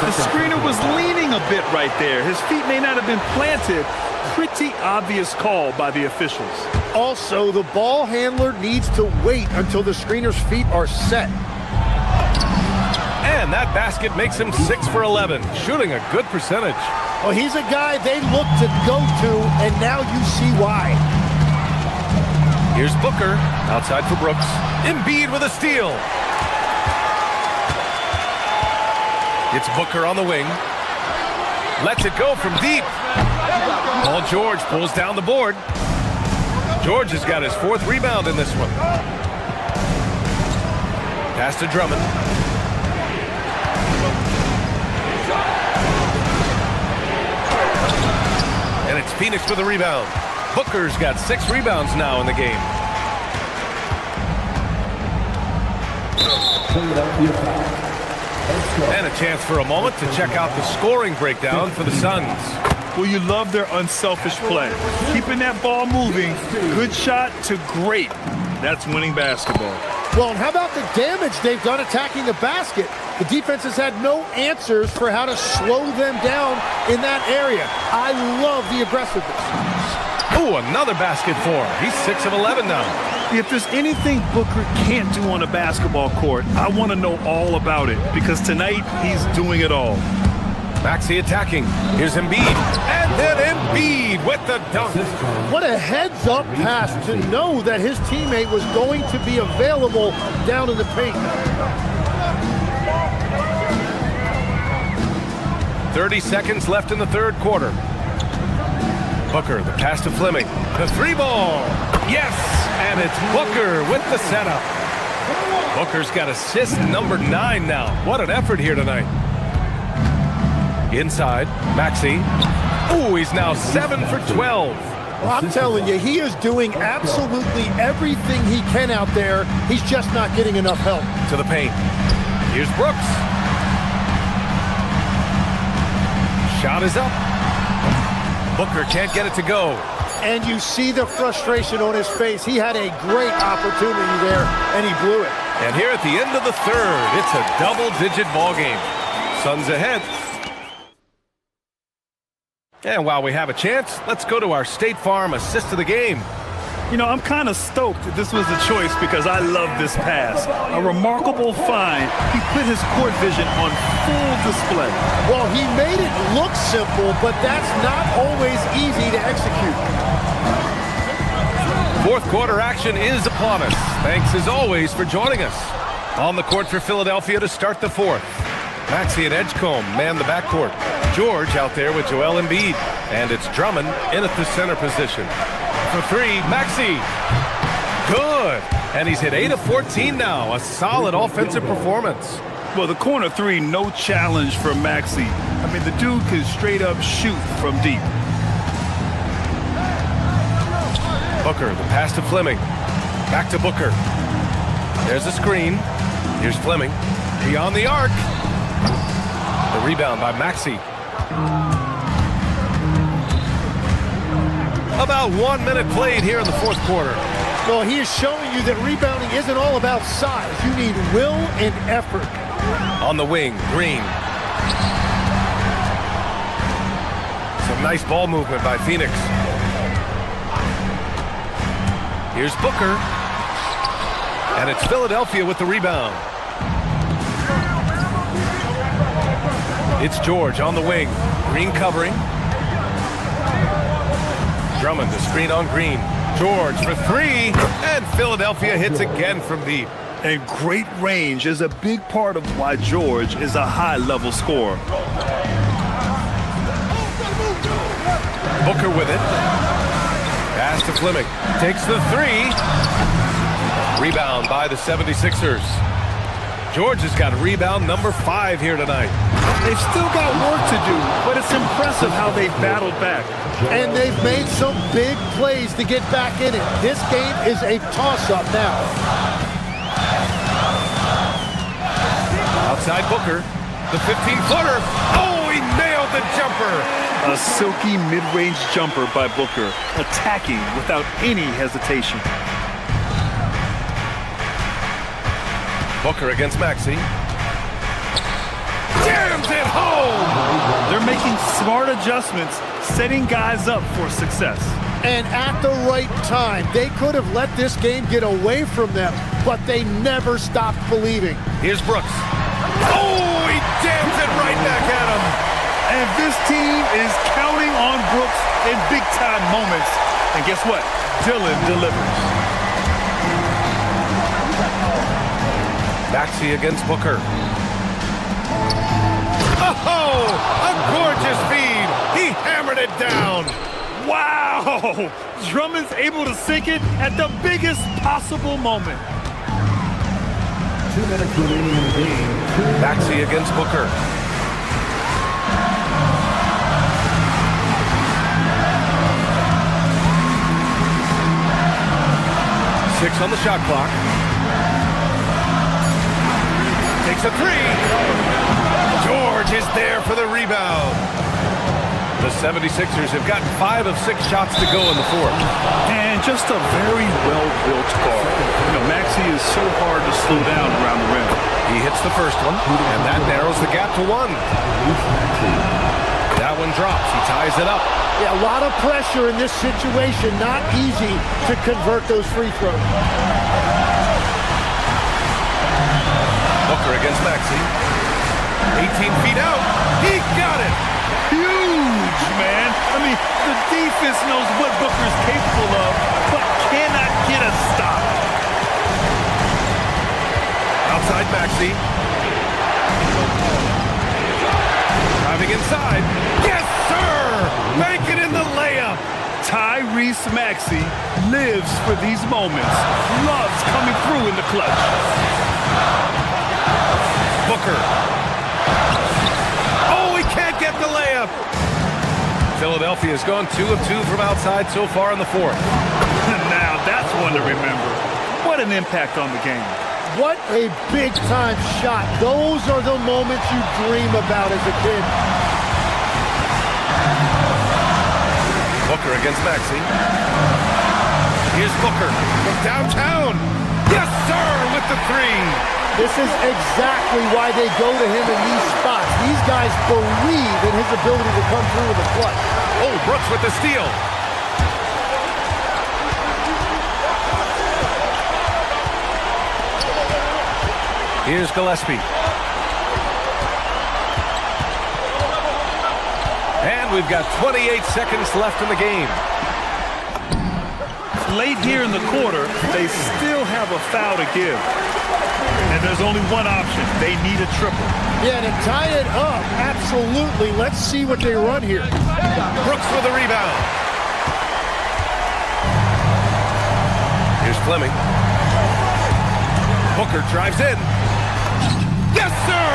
The screener was leaning a bit right there. His feet may not have been planted. Pretty obvious call by the officials. Also, the ball handler needs to wait until the screener's feet are set. And that basket makes him 6 for 11, shooting a good percentage. Well, he's a guy they look to go to, and now you see why. Here's Booker, outside for Brooks. Embiid with a steal. It's Booker on the wing. Lets it go from deep. Paul George pulls down the board. George has got his 4th rebound in this one. Pass to Drummond. And it's Phoenix with a rebound. Booker's got 6 rebounds now in the game. And a chance for a moment to check out the scoring breakdown for the Suns. Well, you love their unselfish play. Keeping that ball moving, good shot to great. That's winning basketball. Well, and how about the damage they've done attacking the basket? The defense has had no answers for how to slow them down in that area. I love the aggressiveness. Oh, another basket for him. He's 6 of 11 now. If there's anything Booker can't do on a basketball court, I want to know all about it, because tonight he's doing it all. Maxey attacking. Here's Embiid. And then Embiid with the dunk. What a heads-up pass to know that his teammate was going to be available down in the paint. 30 seconds left in the third quarter. Booker, the pass to Fleming. The 3 ball. Yes, and it's Booker with the setup. Booker's got assist number 9 now. What an effort here tonight. Inside, Maxey. Ooh, he's now 7 for 12. Well, I'm telling you, he is doing absolutely everything he can out there. He's just not getting enough help. To the paint. Here's Brooks. Shot is up. Booker can't get it to go. And you see the frustration on his face. He had a great opportunity there, and he blew it. And here at the end of the third, it's a double-digit ball game. Suns ahead. And while we have a chance, let's go to our State Farm assist of the game. You know, I'm kind of stoked this was a choice because I love this pass. A remarkable find. He put his court vision on full display. Well, he made it look simple, but that's not always easy to execute. Fourth quarter action is upon us. Thanks as always for joining us. On the court for Philadelphia to start the fourth. Maxey and Edgecombe man the backcourt. George out there with Joel Embiid. And it's Drummond in at the center position. For three, Maxey. Good. And he's hit 8 of 14 now. A solid offensive performance. Well, the corner three, no challenge for Maxey. I mean, the dude can straight up shoot from deep. Booker, the pass to Fleming. Back to Booker. There's a screen. Here's Fleming. Beyond the arc. The rebound by Maxey. About 1 minute played here in the fourth quarter. Well, he is showing you that rebounding isn't all about size. You need will and effort. On the wing, Green. Some nice ball movement by Phoenix. Here's Booker. And it's Philadelphia with the rebound. It's George on the wing. Green covering. Drummond, the screen on Green. George for three. And Philadelphia hits again from deep. And great range is a big part of why George is a high-level scorer. Booker with it. Pass to Fleming. Takes the three. Rebound by the 76ers. George has got rebound number 5 here tonight. They've still got work to do, but it's impressive how they've battled back. And they've made some big plays to get back in it. This game is a toss-up now. Outside Booker, the 15-footer. Oh, he nailed the jumper. A silky mid-range jumper by Booker, attacking without any hesitation. Booker against Maxey. Jams it home! They're making smart adjustments, setting guys up for success. And at the right time, they could have let this game get away from them, but they never stopped believing. Here's Brooks. Oh, he jams it right back at him. And this team is counting on Brooks in big-time moments. And guess what? Dylan delivers. Maxey against Booker. Oh, a gorgeous feed. He hammered it down. Wow! Drummond's able to sink it at the biggest possible moment. 2 minutes remaining in the game. Maxey against Booker. Six on the shot clock. Takes a three. George is there for the rebound. The 76ers have gotten 5 of 6 shots to go in the fourth. And just a very well-built guard. You know, Maxey is so hard to slow down around the rim. He hits the first one, and that narrows the gap to 1. That one drops. He ties it up. Yeah, a lot of pressure in this situation. Not easy to convert those free throws. Booker against Maxey. 18 feet out. He got it. Huge, man. I mean, the defense knows what Booker's capable of, but cannot get a stop. Outside Maxey. Driving inside. Yes, sir! Making in the layup. Tyrese Maxey lives for these moments. Loves coming through in the clutch. Booker. Oh, he can't get the layup. Philadelphia's gone 2 of 2 from outside so far in the fourth. Now that's one to remember. What an impact on the game. What a big-time shot. Those are the moments you dream about as a kid. Booker against Maxey. Here's Booker from downtown. Yes, sir, with the three. This is exactly why they go to him in these spots. These guys believe in his ability to come through with a clutch. Oh, Brooks with the steal. Here's Gillespie. And we've got 28 seconds left in the game. Late here in the quarter, they still have a foul to give. And there's only one option. They need a triple. Yeah, to tie it up, absolutely. Let's see what they run here. Brooks for the rebound. Here's Fleming. Booker drives in. Yes, sir!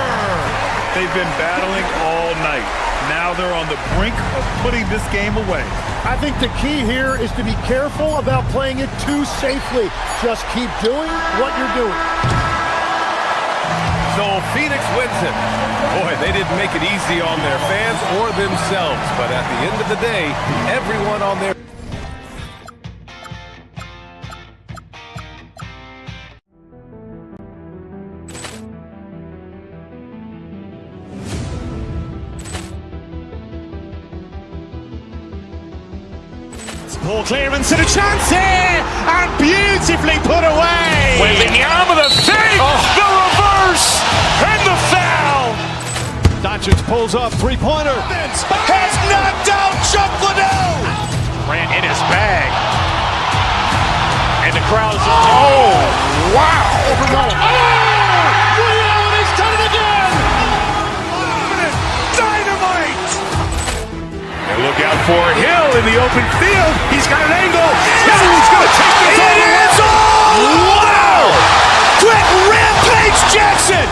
They've been battling all night. Now they're on the brink of putting this game away. I think the key here is to be careful about playing it too safely. Just keep doing what you're doing. So Phoenix wins it. Boy, they didn't make it easy on their fans or themselves. But at the end of the day, everyone on their... Ball clearance and a chance here, and beautifully put away. Wembanyama with a save, the reverse, and the foul. Doncic pulls up, three-pointer. Has knocked out Chuck Liddell. Ran in his bag. And the crowd's... Oh, wow. Leon has done it again. Dynamite. And look out for Hill in the open field. He's got an angle. He's going to take this all the way. Wow! Quick rampage Jackson.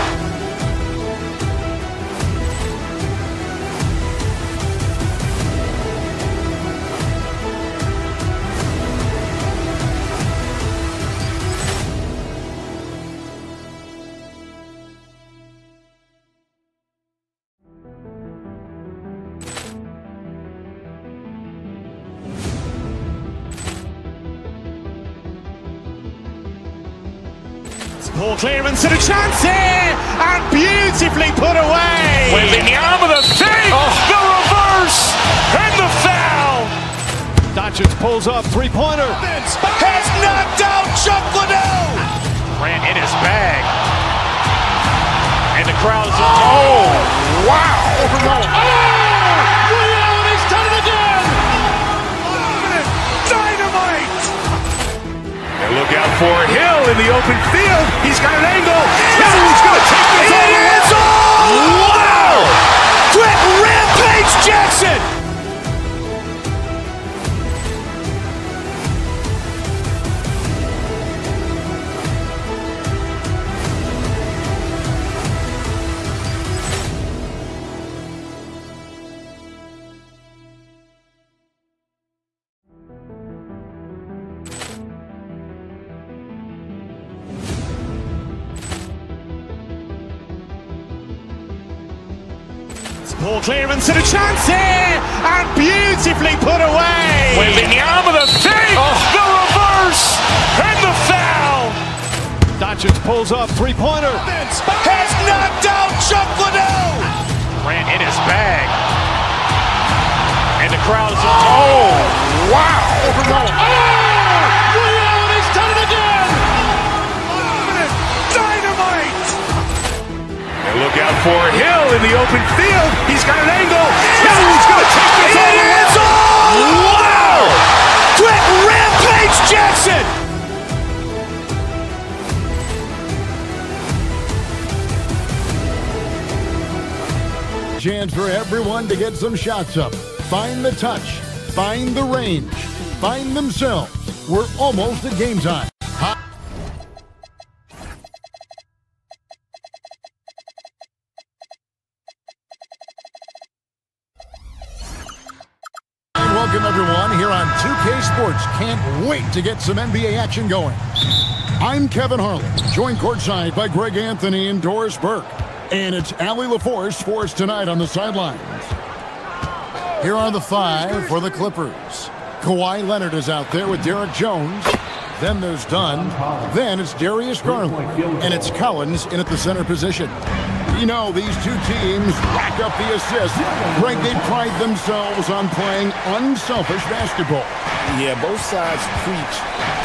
Ball clearance and a chance here, and beautifully put away. Wembanyama with a save, the reverse, and the foul. Doncic pulls up, three-pointer. Has knocked out Chuck Liddell. Ran in his bag. And the crowd's... Oh, wow. Leon has done it again. Dynamite. And look out for Hill in the open field. He's got an angle. He's going to take this all the way. Wow! Quick rampage Jackson. Ball clearance and a chance here, and beautifully put away. Wembanyama with a save, the reverse, and the foul. Doncic pulls up, three-pointer. Has knocked out Chuck Liddell. Ran in his bag. And the crowd's... Oh, wow. Leon has done it again. Dynamite. And look out for Hill in the open field. He's got an angle. He's going to take this all the way. Wow! Quick rampage Jackson. Chance for everyone to get some shots up. Find the touch. Find the range. Find themselves. We're almost at game time. 2K Sports can't wait to get some NBA action going. I'm Kevin Harlan, joined courtside by Greg Anthony and Doris Burke. And it's Allie LaForce for us tonight on the sidelines. Here are the five for the Clippers. Kawhi Leonard is out there with Derek Jones. Then there's Dunn. Then it's Darius Garland. And it's Collins in at the center position. You know, these two teams rack up the assists. Greg, they pride themselves on playing unselfish basketball. Yeah, both sides preach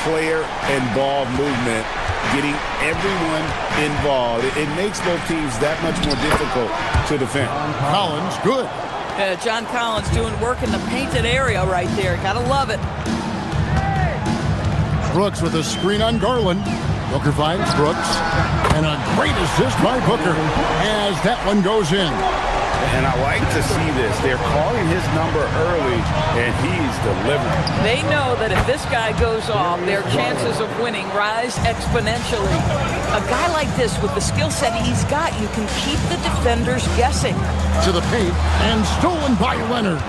player and ball movement, getting everyone involved. It makes both teams that much more difficult to defend. Collins, good. John Collins doing work in the painted area right there. Gotta love it. Brooks with a screen on Garland. Booker finds Brooks. And a great assist by Booker as that one goes in. And I like to see this. They're calling his number early, and he's delivering. They know that if this guy goes off, their chances of winning rise exponentially. A guy like this, with the skill set he's got, you can keep the defenders guessing. To the paint, and stolen by Leonard.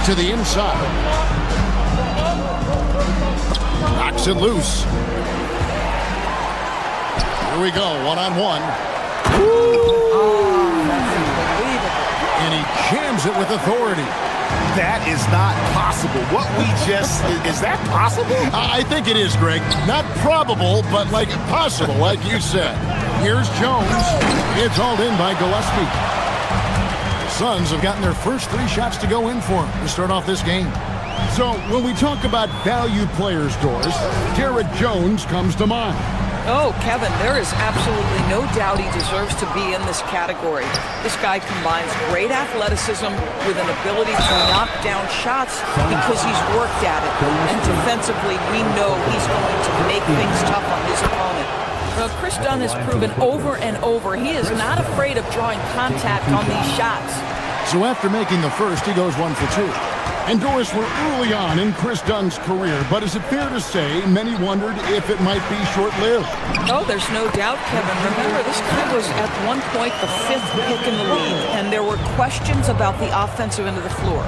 To the inside. Knocks it loose. Here we go, one-on-one. And he jams it with authority. That is not possible. What we just, is that possible? I think it is, Greg. Not probable, but like possible, like you said. Here's Jones. It's hauled in by Gillespie. The Suns have gotten their first 3 shots to go in for him to start off this game. So when we talk about valued players, Doris, Derek Jones comes to mind. Oh, Kevin, there is absolutely no doubt he deserves to be in this category. This guy combines great athleticism with an ability to knock down shots because he's worked at it. And defensively, we know he's going to make things tough on his opponent. Well, Chris Dunn has proven over and over he is not afraid of drawing contact on these shots. So after making the first, he goes 1 for 2. And Doris, we're early on in Chris Dunn's career, but is it fair to say many wondered if it might be short-lived? Oh, there's no doubt, Kevin. Remember, this guy was at one point the 5th pick in the league, and there were questions about the offensive end of the floor.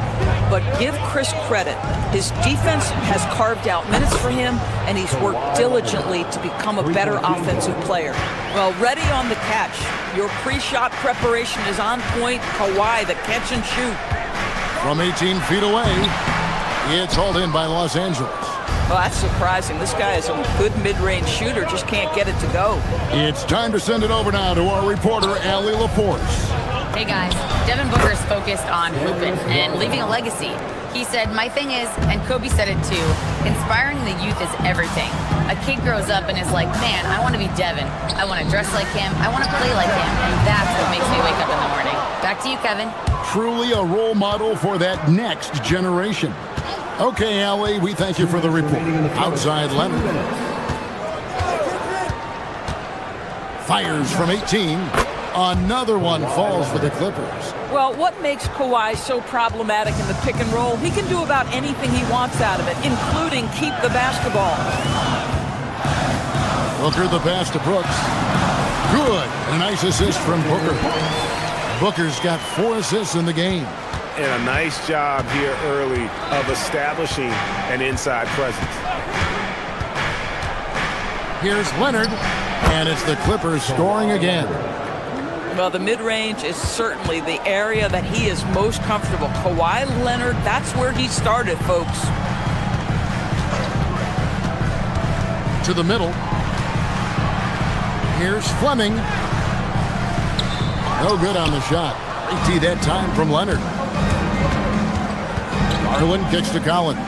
But give Chris credit. His defense has carved out minutes for him, and he's worked diligently to become a better offensive player. Well, ready on the catch. Your pre-shot preparation is on point. Kawhi, the catch and shoot. From 18 feet away, it's hauled in by Los Angeles. Well, that's surprising. This guy is a good mid-range shooter, just can't get it to go. It's time to send it over now to our reporter, Allie LaForce. Hey guys, Devin Booker's focused on hooping and leaving a legacy. He said, my thing is, and Kobe said it too, inspiring the youth is everything. A kid grows up and is like, man, I want to be Devin. I want to dress like him. I want to play like him. And that's what makes me wake up in the morning. Back to you, Kevin. Truly a role model for that next generation. Okay, Allie, we thank you for the report. Outside Leonard. Fires from 18. Another one falls for the Clippers. Well, what makes Kawhi so problematic in the pick and roll? He can do about anything he wants out of it, including keep the basketball. Booker the pass to Brooks. Good. A nice assist from Booker. Booker's got 4 assists in the game. And a nice job here early of establishing an inside presence. Here's Leonard, and it's the Clippers scoring again. Well, the mid-range is certainly the area that he is most comfortable. Kawhi Leonard, that's where he started, folks. To the middle. Here's Fleming. No good on the shot. Great tee that time from Leonard. Garland kicks to Collins.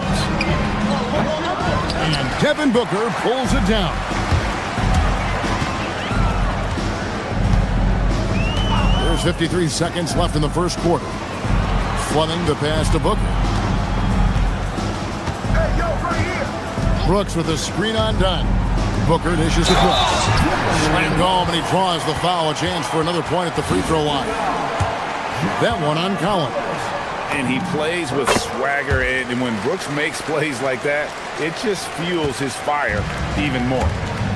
And Devin Booker pulls it down. There's 53 seconds left in the first quarter. Fleming the pass to Booker. Brooks with a screen on Dunn. Booker dishes to Brooks. Slammed home, and he draws the foul. A chance for another point at the free throw line. That one on Collins. And he plays with swagger, and when Brooks makes plays like that, it just fuels his fire even more.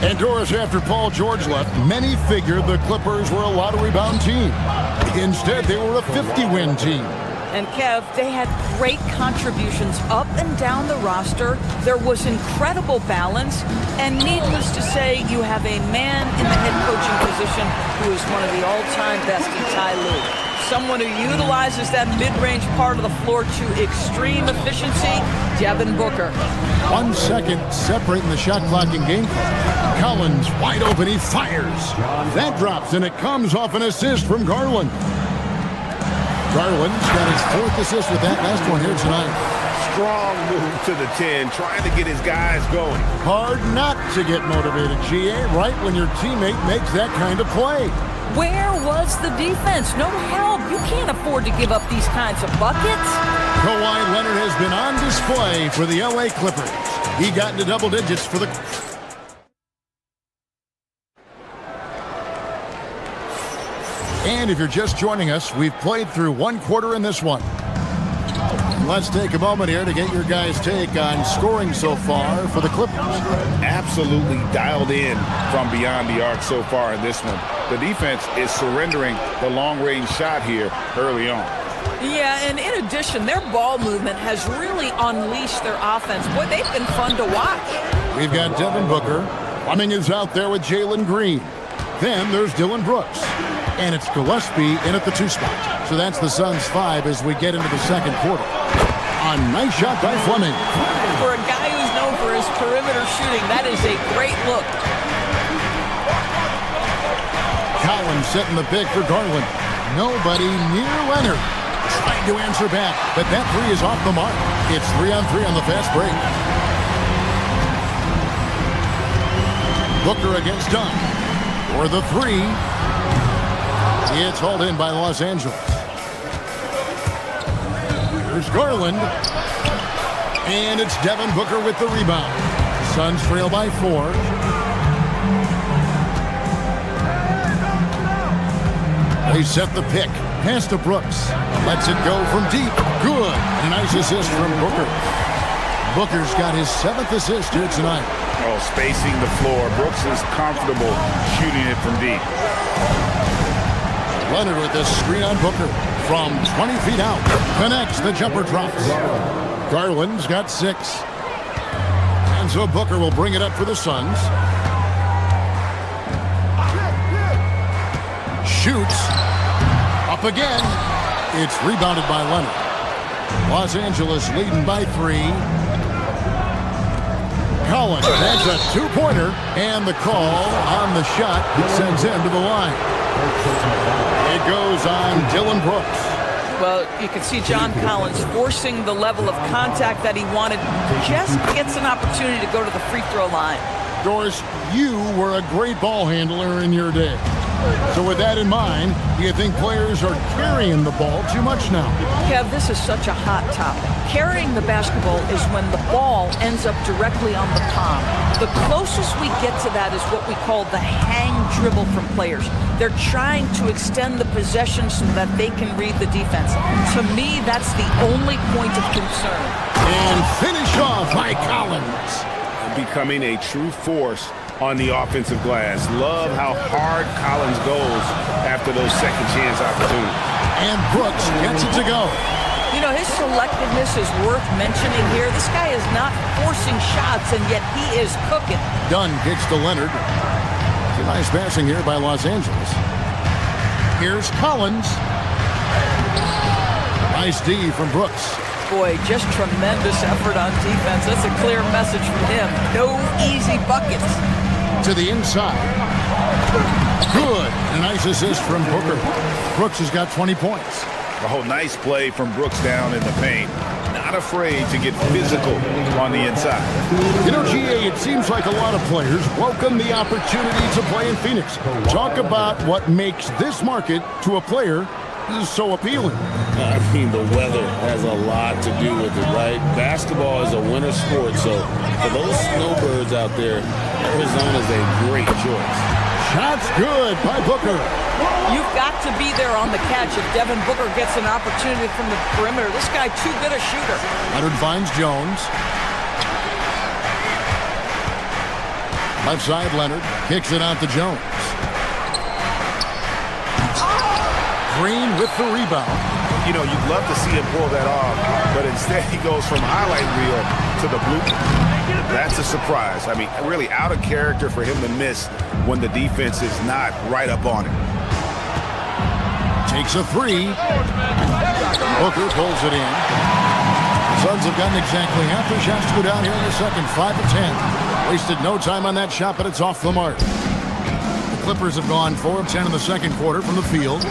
And Doris, after Paul George left, many figured the Clippers were a lottery-bound team. Instead, they were a 50-win team. And Kev, they had great contributions up and down the roster. There was incredible balance. And needless to say, you have a man in the head coaching position who is one of the all-time best in Ty Lue. Someone who utilizes that mid-range part of the floor to extreme efficiency, Devin Booker. 1 second separating the shot clock and game clock. Collins wide open, he fires. That drops, and it comes off an assist from Garland. Garland's got his 4th assist with that last one here tonight. Strong move to the 10, trying to get his guys going. Hard not to get motivated, GA, right when your teammate makes that kind of play. Where was the defense? No help. You can't afford to give up these kinds of buckets. Kawhi Leonard has been on display for the LA Clippers. He got into double digits for the... And if you're just joining us, we've played through 1 quarter in this one. Let's take a moment here to get your guys' take on scoring so far for the Clippers. Absolutely dialed in from beyond the arc so far in this one. The defense is surrendering the long-range shot here early on. Yeah, and in addition, their ball movement has really unleashed their offense. Boy, they've been fun to watch. We've got Devin Booker. Fleming is out there with Jalen Green. Then there's Dylan Brooks. And it's Gillespie in at the 2 spot. So that's the Suns' 5 as we get into the second quarter. A nice shot by Fleming. For a guy who's known for his perimeter shooting, that is a great look. Collins setting the pick for Garland. Nobody near Leonard. Trying to answer back, but that 3 is off the mark. It's 3-on-3 on the fast break. Booker against Dunn. For the 3. It's hauled in by Los Angeles. Here's Garland. And it's Devin Booker with the rebound. Suns trail by 4. They set the pick. Pass to Brooks. Lets it go from deep. Good. A nice assist from Booker. Booker's got his 7th assist here tonight. Oh, spacing the floor. Brooks is comfortable shooting it from deep. Leonard with the screen on Booker. From 20 feet out. Connects. The jumper drops. Garland's got 6. And so Booker will bring it up for the Suns. Shoots. Up again. It's rebounded by Leonard. Los Angeles leading by 3. Collins has a 2-pointer. And the call on the shot sends him to the line. It goes on Dylan Brooks. Well, you can see John Collins forcing the level of contact that he wanted. Just gets an opportunity to go to the free throw line. Doris, you were a great ball handler in your day. So with that in mind, do you think players are carrying the ball too much now? Kev, this is such a hot topic. Carrying the basketball is when the ball ends up directly on the palm. The closest we get to that is what we call the hang dribble from players. They're trying to extend the possession so that they can read the defense. To me, that's the only point of concern. And finish off by Collins. Becoming a true force on the offensive glass. Love how hard Collins goes after those second chance opportunities. And Brooks gets it to go. You know, his selectiveness is worth mentioning here. This guy is not forcing shots, and yet he is cooking. Dunn kicks to Leonard. It's a nice passing here by Los Angeles. Here's Collins. Nice D from Brooks. Boy, just tremendous effort on defense. That's a clear message from him. No easy buckets. To the inside. Good. A nice assist from Booker. Brooks has got 20 points. Oh, nice play from Brooks down in the paint. Not afraid to get physical on the inside. You know, GA, it seems like a lot of players welcome the opportunity to play in Phoenix. Talk about what makes this market to a player so appealing. I mean, the weather has a lot to do with it, right? Basketball is a winter sport, so for those snowbirds out there, Arizona is a great choice. Shots good by Booker. You've got to be there on the catch if Devin Booker gets an opportunity from the perimeter. This guy too good a shooter. Leonard finds Jones. Left side, Leonard kicks it out to Jones. Green with the rebound. You know, you'd love to see him pull that off, but instead he goes from highlight reel to the blooper. That's a surprise. I mean, really out of character for him to miss when the defense is not right up on him. Takes a three. Booker pulls it in. The Suns have gotten exactly half their shots to go down here in the second, 5 of 10. Wasted no time on that shot, but it's off the mark. The Clippers have gone 4 of 10 in the second quarter from the field.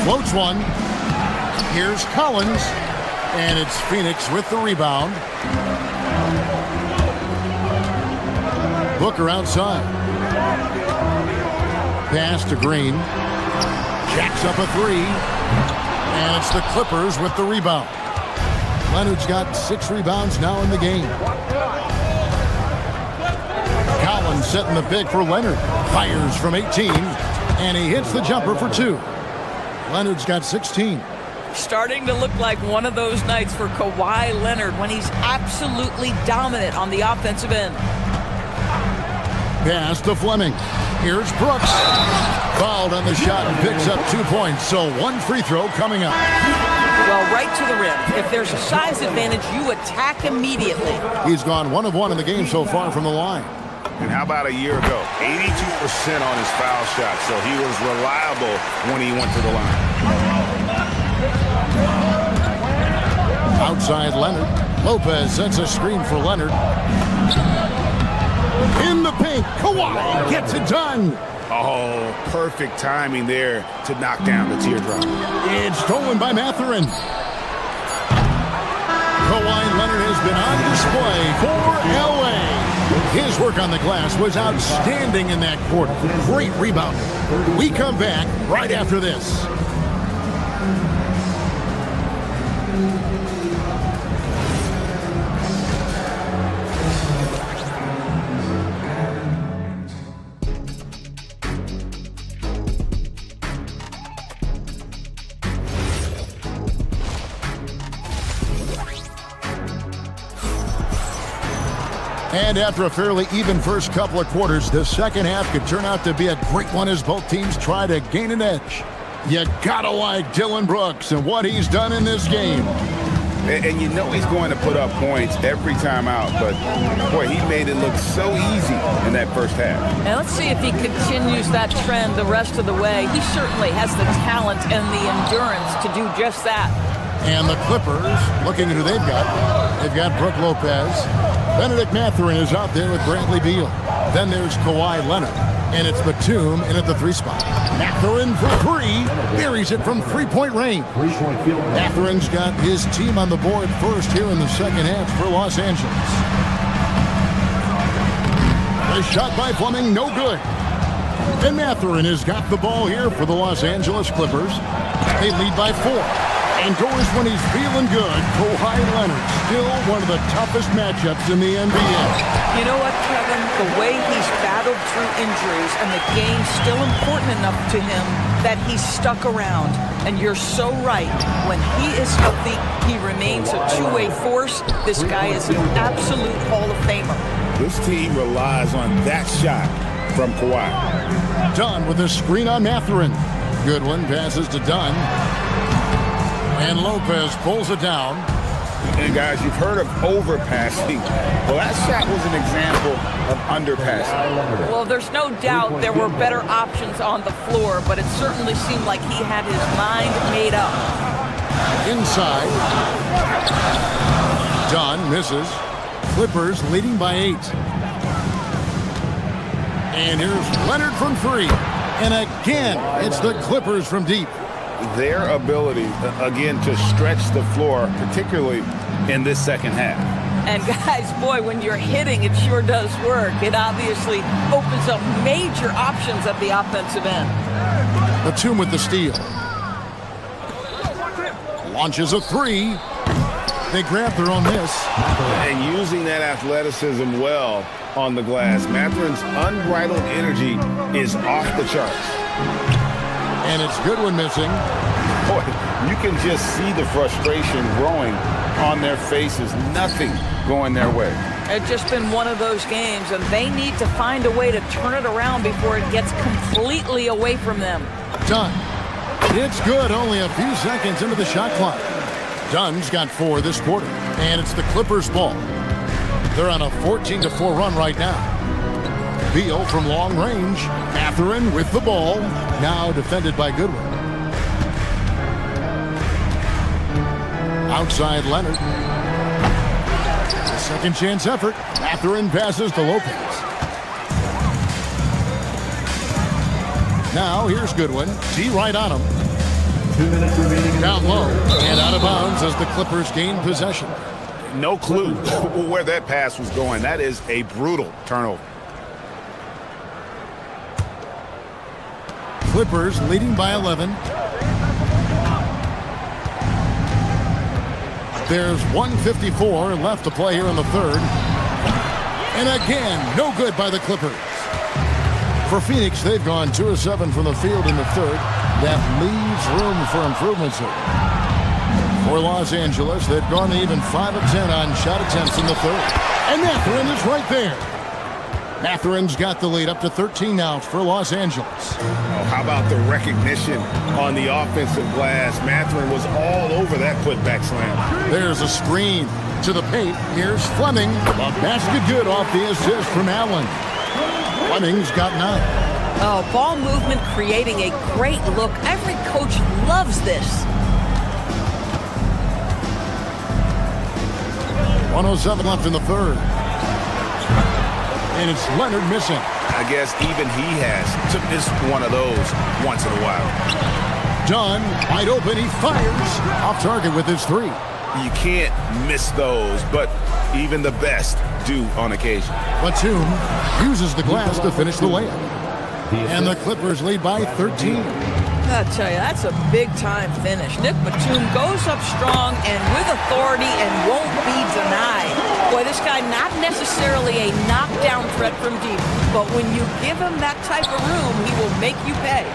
Floats one. Here's Collins, and it's Phoenix with the rebound. Booker outside. Pass to Green. Jacks up a three, and it's the Clippers with the rebound. Leonard's got 6 rebounds now in the game. Collins setting the pick for Leonard. Fires from 18, and he hits the jumper for 2. Leonard's got 16. Starting to look like one of those nights for Kawhi Leonard when he's absolutely dominant on the offensive end. Pass to Fleming. Here's Brooks. Fouled on the shot and picks up 2 points, so 1 free throw coming up. Well, right to the rim. If there's a size advantage, you attack immediately. He's gone 1 of 1 in the game so far from the line. And how about a year ago? 82% on his foul shot, so he was reliable when he went to the line. Outside Leonard. Lopez sets a screen for Leonard. In the paint, Kawhi gets it done. Oh, perfect timing there to knock down the teardrop. It's stolen by Mathurin. Kawhi Leonard has been on display for LA. His work on the glass was outstanding in that quarter. Great rebound. We come back right after this. And after a fairly even first couple of quarters, the second half could turn out to be a great one as both teams try to gain an edge. You gotta like Dillon Brooks and what he's done in this game. And you know he's going to put up points every time out, but boy, he made it look so easy in that first half. And let's see if he continues that trend the rest of the way. He certainly has the talent and the endurance to do just that. And the Clippers, looking at who they've got Brook Lopez. Benedict Mathurin is out there with Bradley Beal. Then there's Kawhi Leonard. And it's Batum in at the 3 spot. Mathurin for 3. Buries it from 3-point range. Mathurin's got his team on the board first here in the second half for Los Angeles. The shot by Fleming, no good. And Mathurin has got the ball here for the Los Angeles Clippers. They lead by 4. And goes when he's feeling good. Kawhi Leonard, still one of the toughest matchups in the NBA. You know what, Kevin? The way he's battled through injuries and the game's still important enough to him that he's stuck around. And you're so right. When he is healthy, he remains a two-way force. This guy is an absolute Hall of Famer. This team relies on that shot from Kawhi. Dunn with a screen on Mathurin. Goodwin passes to Dunn. And Lopez pulls it down. And guys, you've heard of overpassing. Well, that shot was an example of underpassing. Well, there's no doubt there were better options on the floor, but it certainly seemed like he had his mind made up. Inside. Dunn misses. Clippers leading by 8. And here's Leonard from 3. And again, it's the Clippers from deep. Their ability, again, to stretch the floor, particularly in this second half. And guys, boy, when you're hitting, it sure does work. It obviously opens up major options at the offensive end. Batum with the steal. Launches a 3. They grab their own miss. And using that athleticism well on the glass. Mathurin's unbridled energy is off the charts. And it's Goodwin missing. Boy, you can just see the frustration growing on their faces. Nothing going their way. It's just been one of those games, and they need to find a way to turn it around before it gets completely away from them. Done. It's good, only a few seconds into the shot clock. Dunn's got 4 this quarter, and it's the Clippers' ball. They're on a 14-4 run right now. Beal from long range. Mathurin with the ball, now defended by Goodwin. Outside Leonard. A second chance effort. Mathurin passes to Lopez. Now here's Goodwin. T right on him. 2 minutes remaining. Down low and out of bounds as the Clippers gain possession. No clue where that pass was going. That is a brutal turnover. Clippers leading by 11. There's 1:54 left to play here in the third. And again, no good by the Clippers. For Phoenix, they've gone 2 of 7 from the field in the third. That leaves room for improvements here. For Los Angeles, they've gone even 5 of 10 on shot attempts in the third. And Mathurin is right there. Mathurin's got the lead up to 13 now for Los Angeles. Oh, how about the recognition on the offensive glass? Mathurin was all over that putback slam. There's a screen to the paint. Here's Fleming. A basket good off the assist from Allen. Fleming's got 9. Oh, ball movement creating a great look. Every coach loves this. 1:07 left in the third. And it's Leonard missing. I guess even he has to miss one of those once in a while. Dunn, wide open, he fires. Off target with his 3. You can't miss those, but even the best do on occasion. Batum uses the glass to finish the layup. And the Clippers lead by 13. I'll tell you, that's a big-time finish. Nick Batum goes up strong and with authority and won't be denied. Boy, this guy not necessarily a knockdown threat from deep, but when you give him that type of room, he will make you pay.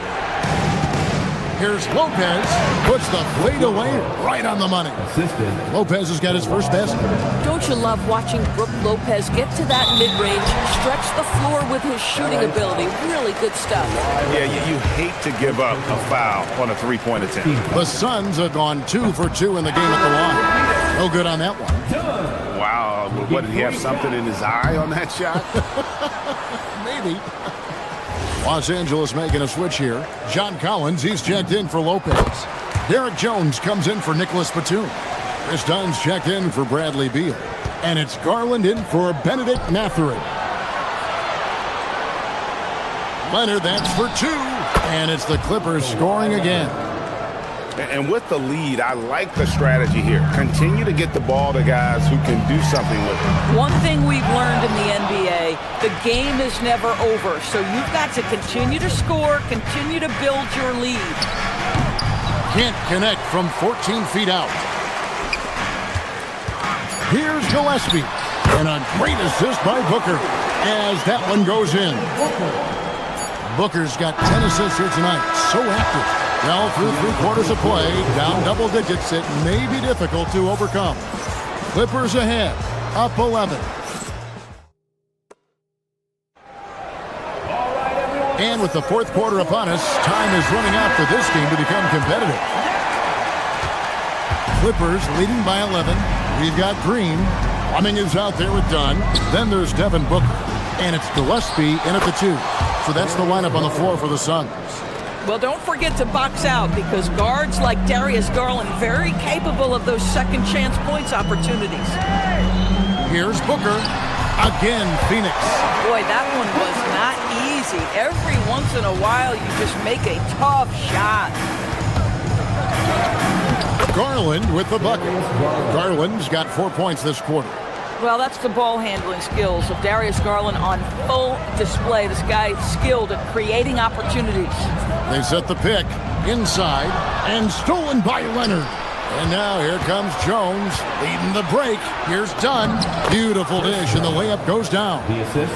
Here's Lopez, puts the fadeaway right on the money. Lopez has got his first basket. Don't you love watching Brook Lopez get to that mid-range, stretch the floor with his shooting ability? Really good stuff. Yeah, you hate to give up a foul on a three-point attempt. The Suns have gone 2 for 2 in the game at the line. No good on that one. Wow, what, did he have something in his eye on that shot? Maybe. Los Angeles making a switch here. John Collins, he's checked in for Lopez. Derek Jones comes in for Nicholas Batum. Chris Dunn's checked in for Bradley Beal. And it's Garland in for Benedict Mathurin. Leonard, that's for 2. And it's the Clippers scoring again. And with the lead, I like the strategy here. Continue to get the ball to guys who can do something with it. One thing we've learned in the NBA, the game is never over. So you've got to continue to score, continue to build your lead. Can't connect from 14 feet out. Here's Gillespie. And a great assist by Booker as that one goes in. Booker's got 10 assists here tonight. So active. Well, through 3 quarters of play, down double digits, it may be difficult to overcome. Clippers ahead, up 11. And with the 4th quarter upon us, time is running out for this game to become competitive. Clippers leading by 11. We've got Green. Fleming is out there with Dunn. Then there's Devin Booker. And it's Gillespie in at the 2. So that's the lineup on the floor for the Suns. Well, don't forget to box out because guards like Darius Garland very capable of those second chance points opportunities. Here's Booker. Again, Phoenix. Boy, that one was not easy. Every once in a while, you just make a tough shot. Garland with the bucket. Garland's got 4 points this quarter. Well, that's the ball handling skills of Darius Garland on full display. This guy's skilled at creating opportunities. They set the pick inside and stolen by Leonard. And now here comes Jones leading the break. Here's Dunn. Beautiful dish, and the layup goes down. The assist.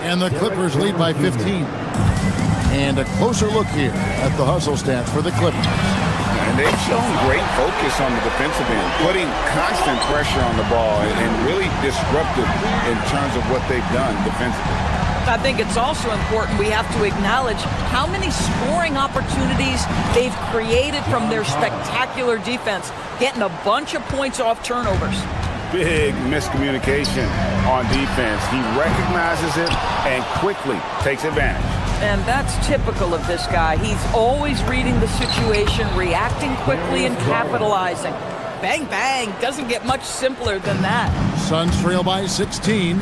And the Clippers lead by 15. And a closer look here at the hustle stats for the Clippers. And they've shown great focus on the defensive end, putting constant pressure on the ball and really disruptive in terms of what they've done defensively. I think it's also important we have to acknowledge how many scoring opportunities they've created from their spectacular defense, getting a bunch of points off turnovers. Big miscommunication on defense. He recognizes it and quickly takes advantage. And that's typical of this guy. He's always reading the situation, reacting quickly, and capitalizing. Bang, bang. Doesn't get much simpler than that. Suns trail by 16.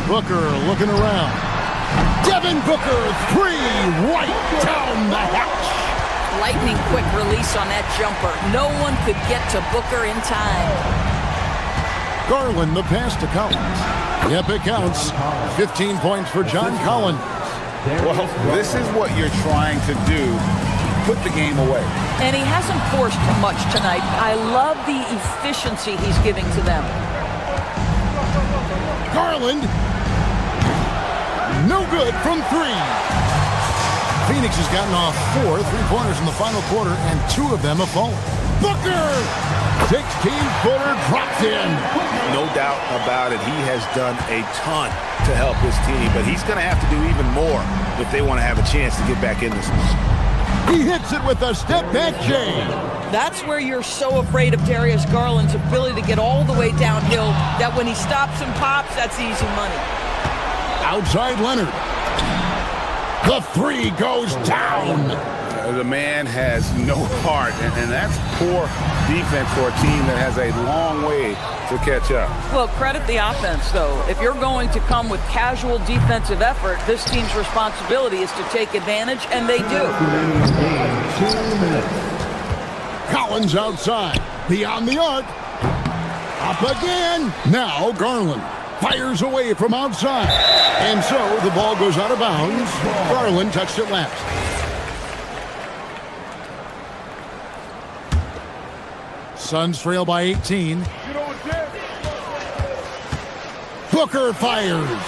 Booker looking around. Devin Booker, three, right down the hatch. Lightning quick release on that jumper. No one could get to Booker in time. Garland, the pass to Collins. Yep, it counts. 15 points for John Collins. Well, this is what you're trying to do. Put the game away. And he hasn't forced much tonight. I love the efficiency he's giving to them. Garland. No good from three. Phoenix has gotten off 4 3-pointers in the final quarter, and 2 of them have fallen. Booker! 16-footer dropped in. No doubt about it. He has done a ton to help his team, but he's going to have to do even more if they want to have a chance to get back in this one. He hits it with a step-back jam. That's where you're so afraid of Darius Garland's ability to get all the way downhill that when he stops and pops, that's easy money. Outside Leonard. The three goes down. The man has no heart, and that's poor defense for a team that has a long way to catch up. Well, credit the offense, though. If you're going to come with casual defensive effort, this team's responsibility is to take advantage, and they do. 2 minutes. Collins outside. Beyond the arc. Up again. Now Garland fires away from outside. And so the ball goes out of bounds. Garland touched it last. Suns trail by 18. Booker fires.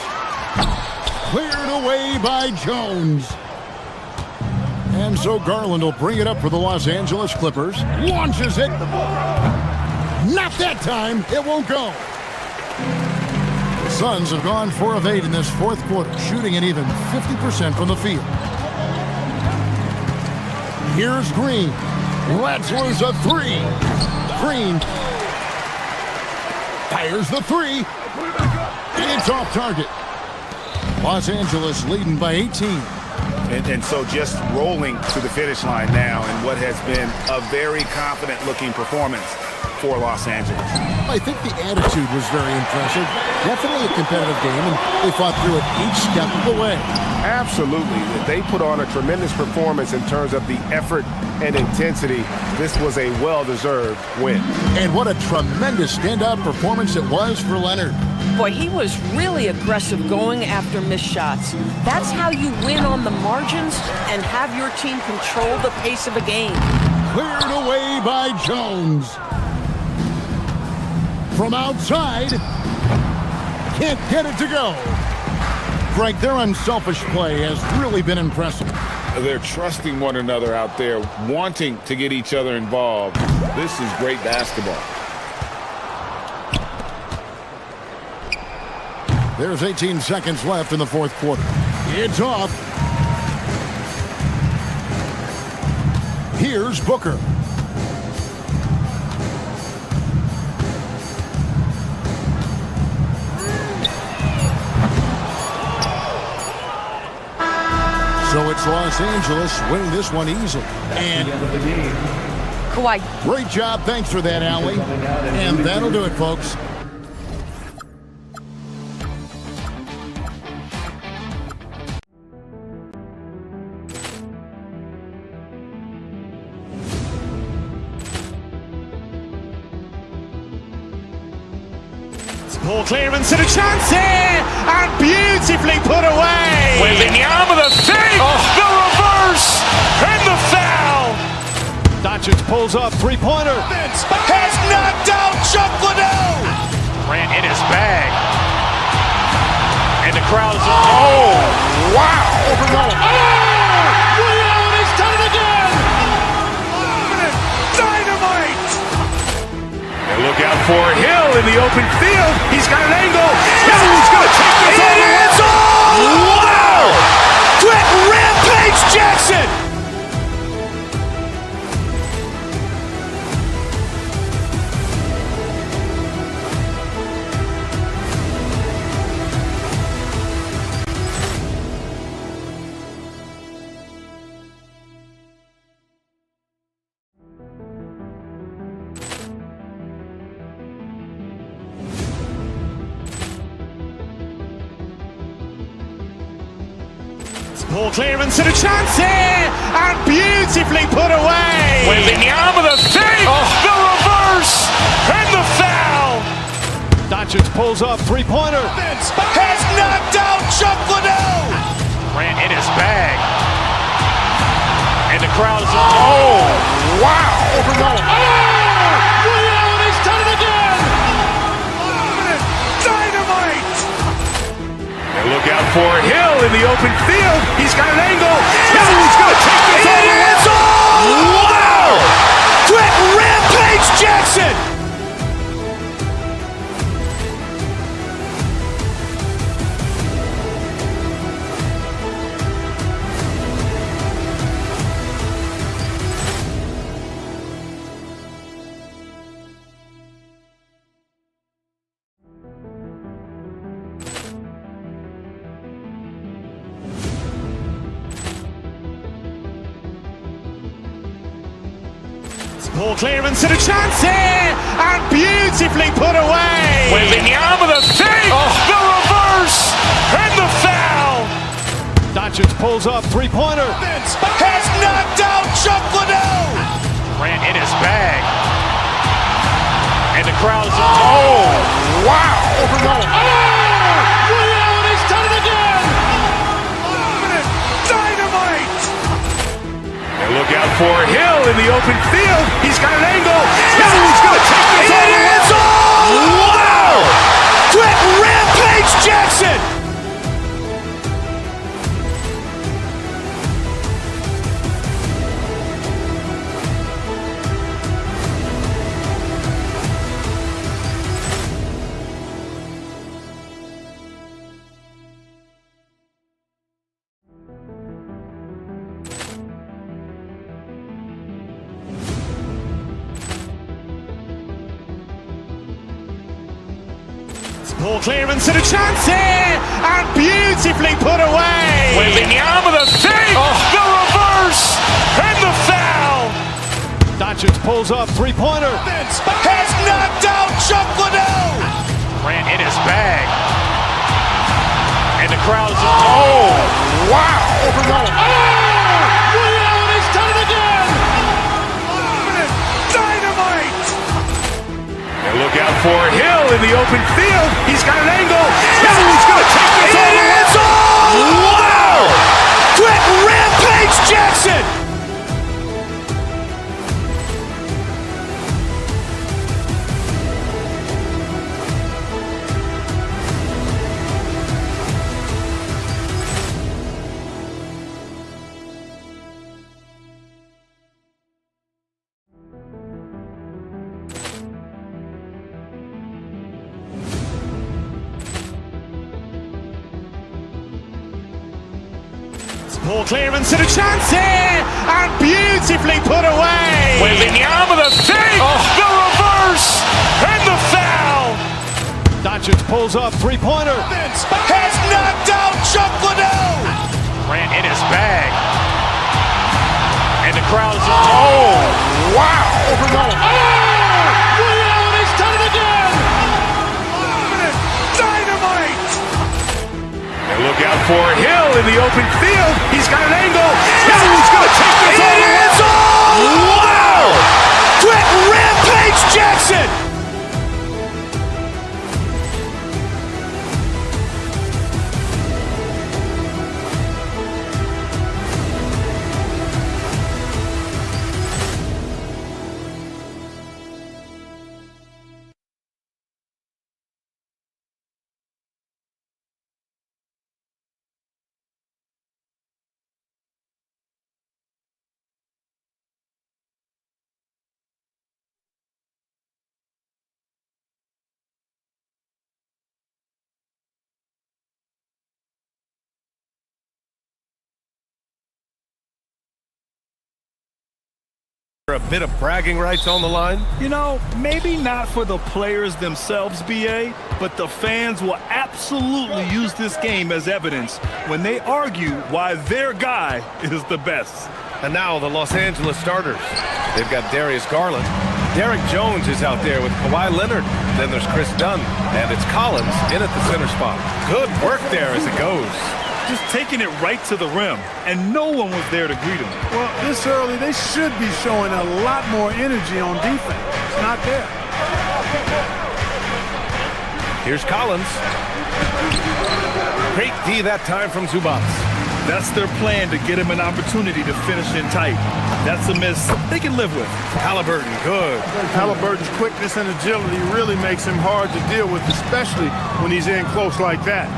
Cleared away by Jones. And so Garland will bring it up for the Los Angeles Clippers. Launches it. Not that time. It won't go. The Suns have gone 4 of 8 in this fourth quarter, shooting at even 50% from the field. Here's Green. Lets loose a three. Green fires the three. And it's off target. Los Angeles leading by 18. And so just rolling to the finish line now in what has been a very confident-looking performance for Los Angeles. I think the attitude was very impressive. Definitely a competitive game, and they fought through it each step of the way. Absolutely. They put on a tremendous performance in terms of the effort and intensity. This was a well-deserved win. And what a tremendous standout performance it was for Leonard. Boy, he was really aggressive going after missed shots. That's how you win on the margins and have your team control the pace of a game. Cleared away by Jones. From outside. Can't get it to go. Frank, their unselfish play has really been impressive. They're trusting one another out there, wanting to get each other involved. This is great basketball. There's 18 seconds left in the fourth quarter. It's off. Here's Booker. So it's Los Angeles winning this one easily. And Kawhi. Great job. Thanks for that, Allie. And that'll do it, folks. Ball clearance and a chance here, and beautifully put away. Wembanyama the fake, the reverse, and the foul. Doncic pulls up, three-pointer. Has knocked out Chuck Liddell. Ran in his bag. And the crowd is, oh, wow. He's done it again. Dynamite. And look out for Hill in the open field. He's got an angle. Ball clearance and a chance here, and beautifully put away. Wembanyama the save, the reverse, and the foul. Doncic pulls up, three-pointer. Has knocked out Chuck Liddell. Grant in his bag. And the crowd is, oh, wow. He's done it again. Dynamite. And look out for Hill in the open field. He's got an angle. He's going to take this all the way. Wow. Quick rampage Jackson. Ball clearance and a chance here, and beautifully put away. Wembanyama the save, the reverse, and the foul. Doncic pulls up, three-pointer. Has knocked out Chuck Liddell. Grant in his bag. And the crowd is, oh, wow. He's done it again. Dynamite. And look out for Hill in the open field. He's got an angle. He's going to take this all the way. Wow. Quick rampage Jackson. Ball clearance and a chance here, and beautifully put away. Wembanyama the save, the reverse, and the foul. Doncic pulls up, three-pointer. Has knocked out Chuck Liddell. Grant in his bag. And the crowd is, oh, wow. He's done it again. Dynamite. And look out for Hill in the open field. He's got an angle. He's going to take this all the way. Wow. Quick rampage Jackson. Ball clearance and a chance here, and beautifully put away. Wembanyama the save, the reverse, and the foul. Doncic pulls up, three-pointer. Has knocked out Chuck Liddell. Grant in his bag. And the crowd is, oh, wow. He's done it again. Dynamite. And look out for Hill in the open field. He's got an angle. He's going to take this all the way. Wow. Quick rampage Jackson. A bit of bragging rights on the line? You know, maybe not for the players themselves, BA, but the fans will absolutely use this game as evidence when they argue why their guy is the best. And now the Los Angeles starters. They've got Darius Garland. Derek Jones is out there with Kawhi Leonard. Then there's Chris Dunn. And it's Collins in at the center spot. Good work there as it goes. just taking it right to the rim, and no one was there to greet him. Well, this early, they should be showing a lot more energy on defense. It's not there. Here's Collins. Great D that time from Zubac. That's their plan, to get him an opportunity to finish in tight. That's a miss they can live with. Halliburton, good. Halliburton's quickness and agility really makes him hard to deal with, especially when he's in close like that.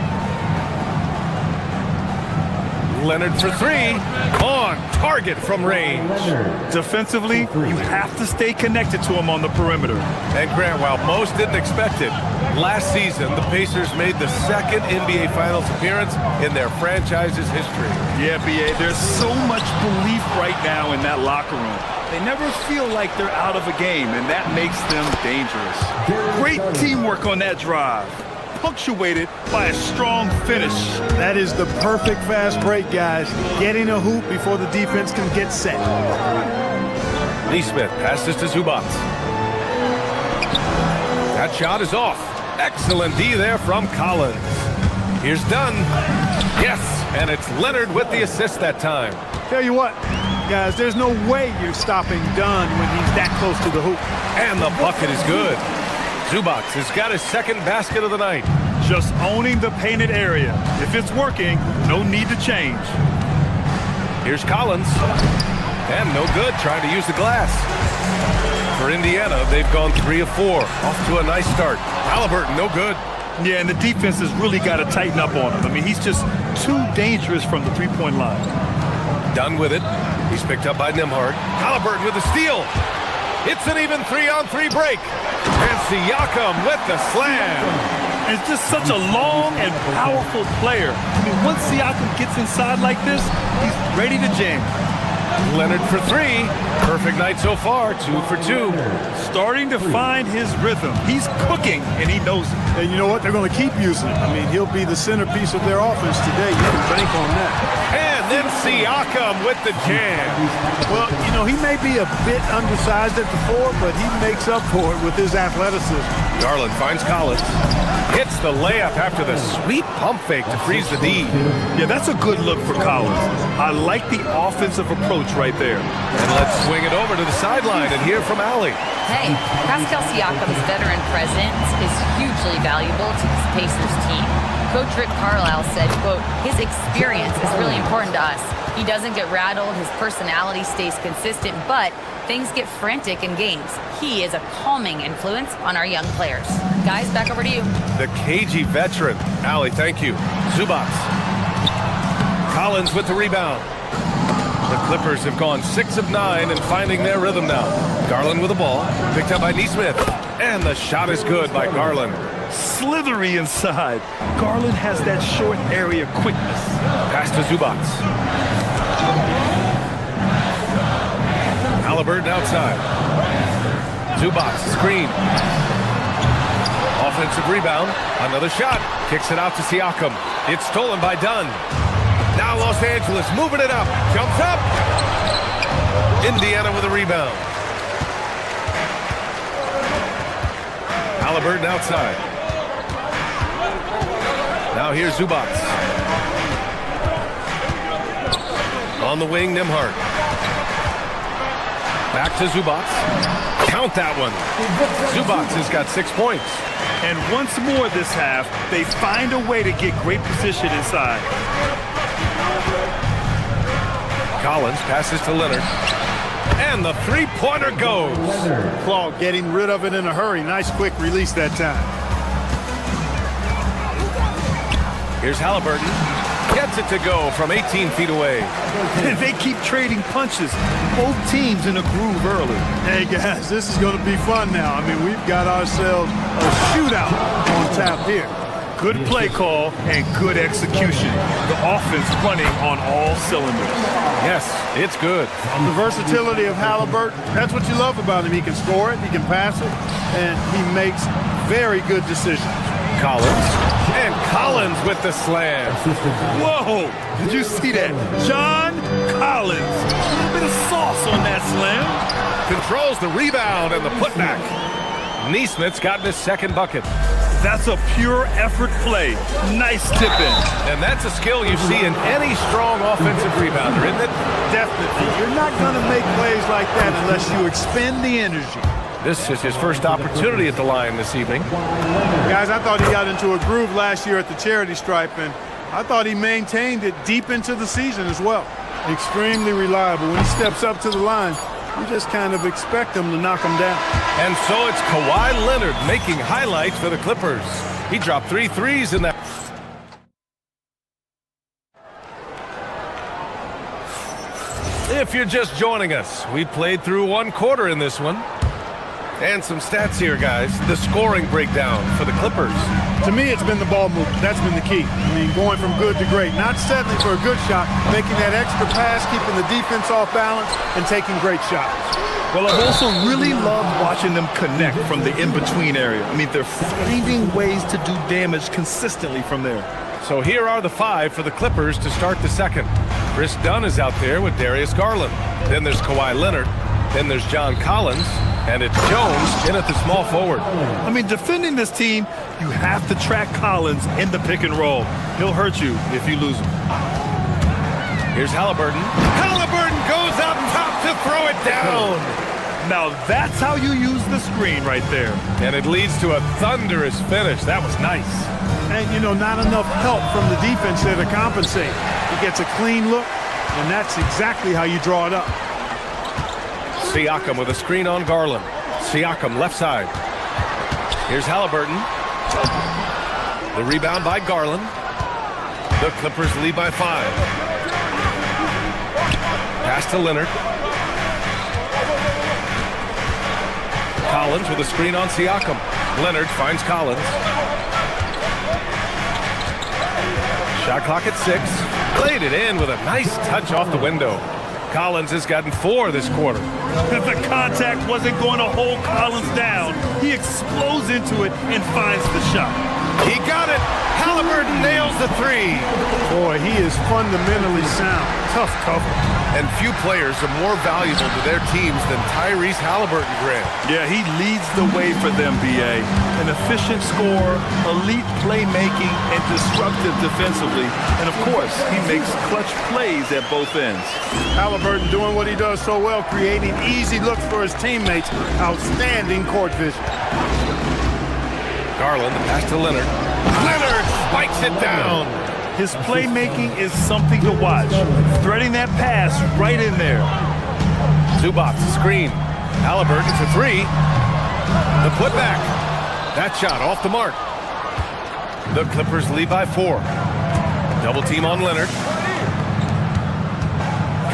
Leonard for three. On target from range. Defensively, you have to stay connected to him on the perimeter. And Grant, while most didn't expect it, last season the Pacers made the second NBA Finals appearance in their franchise's history. Yeah, B.A., there's so much belief right now in that locker room. They never feel like they're out of a game, and that makes them dangerous. Great teamwork on that drive, punctuated by a strong finish. That is the perfect fast break, guys. Getting a hoop before the defense can get set. Neesmith passes to Zubac. That shot is off. Excellent D there from Collins. Here's Dunn. Yes, and it's Leonard with the assist that time. Tell you what, guys, there's no way you're stopping Dunn when he's that close to the hoop. And the bucket is good. Zubac has got his second basket of the night. Just owning the painted area. If it's working, no need to change. Here's Collins. And no good, trying to use the glass. For Indiana, they've gone 3 of 4. Off to a nice start. Halliburton, no good. Yeah, and the defense has really got to tighten up on him. I mean, he's just too dangerous from the three-point line. Done with it. He's picked up by Nembhard. Halliburton with the steal. It's an even 3-on-3 break. And Siakam with the slam. It's just such a long and powerful player. I mean, once Siakam gets inside like this, he's ready to jam. Leonard for three. Perfect night so far, 2 for 2. Starting to find his rhythm. He's cooking, and he knows it. And you know what? They're going to keep using it. I mean, he'll be the centerpiece of their offense today. You can bank on that. And then Siakam with the jam. Well, you know, he may be a bit undersized at the 4, but he makes up for it with his athleticism. Garland finds Collins. Hits the layup after the sweet pump fake to freeze the D. Yeah, that's a good look for Collins. I like the offensive approach right there. And let's swing it over to the sideline and hear from Allie. Hey, Pascal Siakam's veteran presence is hugely valuable to this Pacers team. Coach Rick Carlisle said, quote, his experience is really important to us. He doesn't get rattled, his personality stays consistent, but things get frantic in games. He is a calming influence on our young players. Guys, back over to you. The cagey veteran. Allie, thank you. Zubac. Collins with the rebound. The Clippers have gone 6 of 9 and finding their rhythm now. Garland with the ball. Picked up by Neesmith. And the shot is good by Garland. Slithery inside. Garland has that short area quickness. Pass to Zubac. Halliburton outside. Zubac, screen. Offensive rebound. Another shot. Kicks it out to Siakam. It's stolen by Dunn. Now Los Angeles moving it up. Jumps up. Indiana with a rebound. Halliburton outside. Now here's Zubac. On the wing, Nembhard. Back to Zubac. Count that one. Zubac has got 6 points. And once more this half, they find a way to get great position inside. Collins passes to Leonard. And the three-pointer goes. Claw getting rid of it in a hurry. Nice quick release that time. Here's Halliburton. Gets it to go from 18 feet away. They keep trading punches. Both teams in a groove early. Hey, guys, this is going to be fun now. I mean, we've got ourselves a shootout on tap here. Good play call and good execution. The offense running on all cylinders. Yes, it's good. The versatility of Halliburton, that's what you love about him. He can score it, he can pass it, and he makes very good decisions. Collins. And Collins with the slam. Whoa! Did you see that? John Collins. A little bit of sauce on that slam. Controls the rebound and the putback. Neesmith's gotten his second bucket. That's a pure effort play. Nice tip in. And that's a skill you see in any strong offensive rebounder, isn't it? Definitely. You're not going to make plays like that unless you expend the energy. This is his first opportunity at the line this evening. Guys, I thought he got into a groove last year at the charity stripe, and I thought he maintained it deep into the season as well. Extremely reliable. When he steps up to the line, you just kind of expect him to knock him down. And so it's Kawhi Leonard making highlights for the Clippers. He dropped 3 threes in that. If you're just joining us, we played through 1 quarter in this one. And some stats here, guys. The scoring breakdown for the Clippers. To me, it's been the ball movement. That's been the key. I mean, going from good to great. Not settling for a good shot, making that extra pass, keeping the defense off balance, and taking great shots. Well, I've also really loved watching them connect from the in-between area. I mean, they're finding ways to do damage consistently from there. So here are the 5 for the Clippers to start the second. Chris Dunn is out there with Darius Garland. Then there's Kawhi Leonard. Then there's John Collins. And it's Jones in at the small forward. I mean, defending this team, you have to track Collins in the pick and roll. He'll hurt you if you lose him. Here's Halliburton. Halliburton goes up top to throw it down. Now that's how you use the screen right there. And it leads to a thunderous finish. That was nice. And, you know, not enough help from the defense there to compensate. He gets a clean look, and that's exactly how you draw it up. Siakam with a screen on Garland. Siakam left side. Here's Halliburton. The rebound by Garland. The Clippers lead by 5. Pass to Leonard. Collins with a screen on Siakam. Leonard finds Collins. Shot clock at 6. Played it in with a nice touch off the window. Collins has gotten 4 this quarter. If the contact wasn't going to hold Collins down, he explodes into it and finds the shot. He got it. Halliburton nails the 3. Boy, he is fundamentally sound. Tough cover. And few players are more valuable to their teams than Tyrese Halliburton, Grant. Yeah, he leads the way for them, B.A. An efficient scorer, elite playmaking, and disruptive defensively. And, of course, he makes clutch plays at both ends. Halliburton doing what he does so well, creating easy looks for his teammates. Outstanding court vision. Garland, the pass to Leonard. Leonard spikes it down. His playmaking is something to watch. Threading that pass right in there. Zubac, screen. Halliburton for 3. The putback. That shot off the mark. The Clippers lead by 4. Double team on Leonard.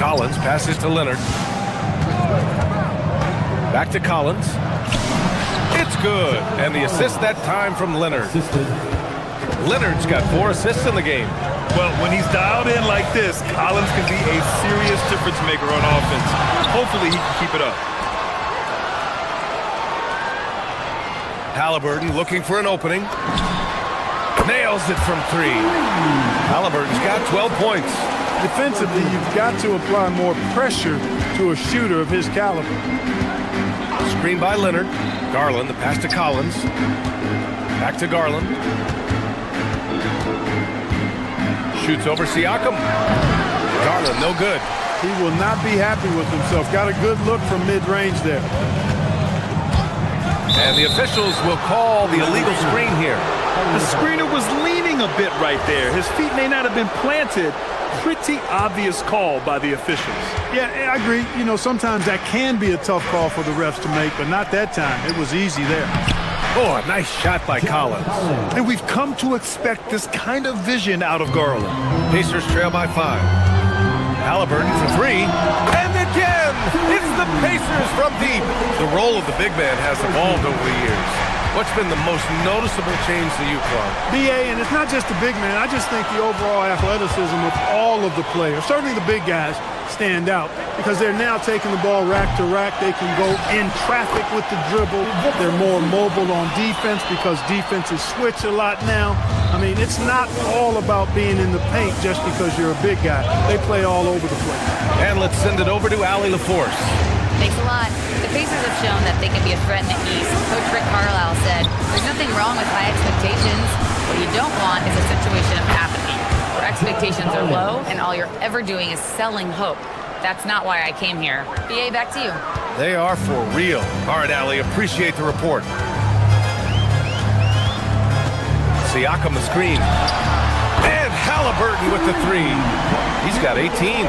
Collins passes to Leonard. Back to Collins. It's good. And the assist that time from Leonard. Leonard's got 4 assists in the game. Well, when he's dialed in like this, Collins can be a serious difference maker on offense. Hopefully he can keep it up. Halliburton looking for an opening. Nails it from 3. Halliburton's got 12 points. Defensively, you've got to apply more pressure to a shooter of his caliber. Screen by Leonard. Garland, the pass to Collins. Back to Garland. Shoots over Siakam. Garland, no good. He will not be happy with himself. Got a good look from mid-range there. And the officials will call the illegal screen here. The screener was leaning a bit right there. His feet may not have been planted. Pretty obvious call by the officials. Yeah, I agree. You know, sometimes that can be a tough call for the refs to make, but not that time. It was easy there. Oh, a nice shot by Collins. And we've come to expect this kind of vision out of Garland. Pacers trail by 5. Halliburton for 3. And again, it's the Pacers from deep. The role of the big man has evolved over the years. What's been the most noticeable change to you, Clark? B.A., and it's not just the big man. I just think the overall athleticism of all of the players, certainly the big guys, stand out because they're now taking the ball rack to rack. They can go in traffic with the dribble. They're more mobile on defense because defenses switch a lot now. I mean, it's not all about being in the paint just because you're a big guy. They play all over the place. And let's send it over to Allie LaForce. Thanks a lot. The Pacers have shown that they can be a threat in the East. Coach Rick Carlisle said, there's nothing wrong with high expectations. What you don't want is a situation of apathy, where expectations are low and all you're ever doing is selling hope. That's not why I came here. BA, back to you. They are for real. All right, Allie, appreciate the report. Siakam the screen. And Halliburton with the three. He's got 18.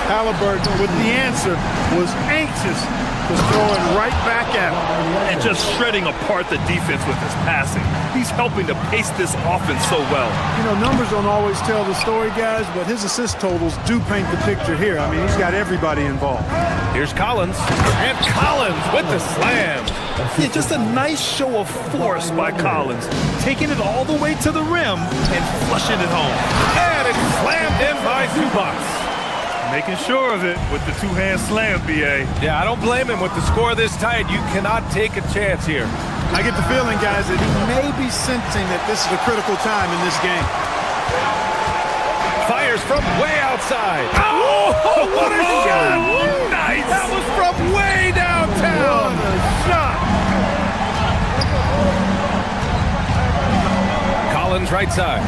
Halliburton with the answer was anxious to throw it right back at him. And just shredding apart the defense with his passing. He's helping to pace this offense so well. You know, numbers don't always tell the story, guys, but his assist totals do paint the picture here. I mean, he's got everybody involved. Here's Collins. And Collins with the slam. Yeah, just a nice show of force by Collins. Taking it all the way to the rim and flushing it home. And it's slammed in by Zubac. Making sure of it with the two-hand slam, BA. Yeah, I don't blame him. With the score this tight, you cannot take a chance here. I get the feeling, guys, that he may be sensing that this is a critical time in this game. Fires from way outside. Oh, what a shot! Nice! That was from way downtown! What a shot! Collins right side.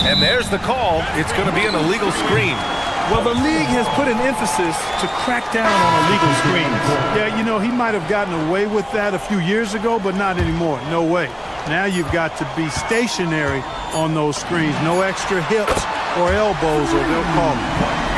And there's the call. It's going to be an illegal screen. Well, the league has put an emphasis to crack down on illegal screens. Yeah, you know, he might have gotten away with that a few years ago, but not anymore. No way. Now you've got to be stationary on those screens. No extra hips or elbows, or they'll call him.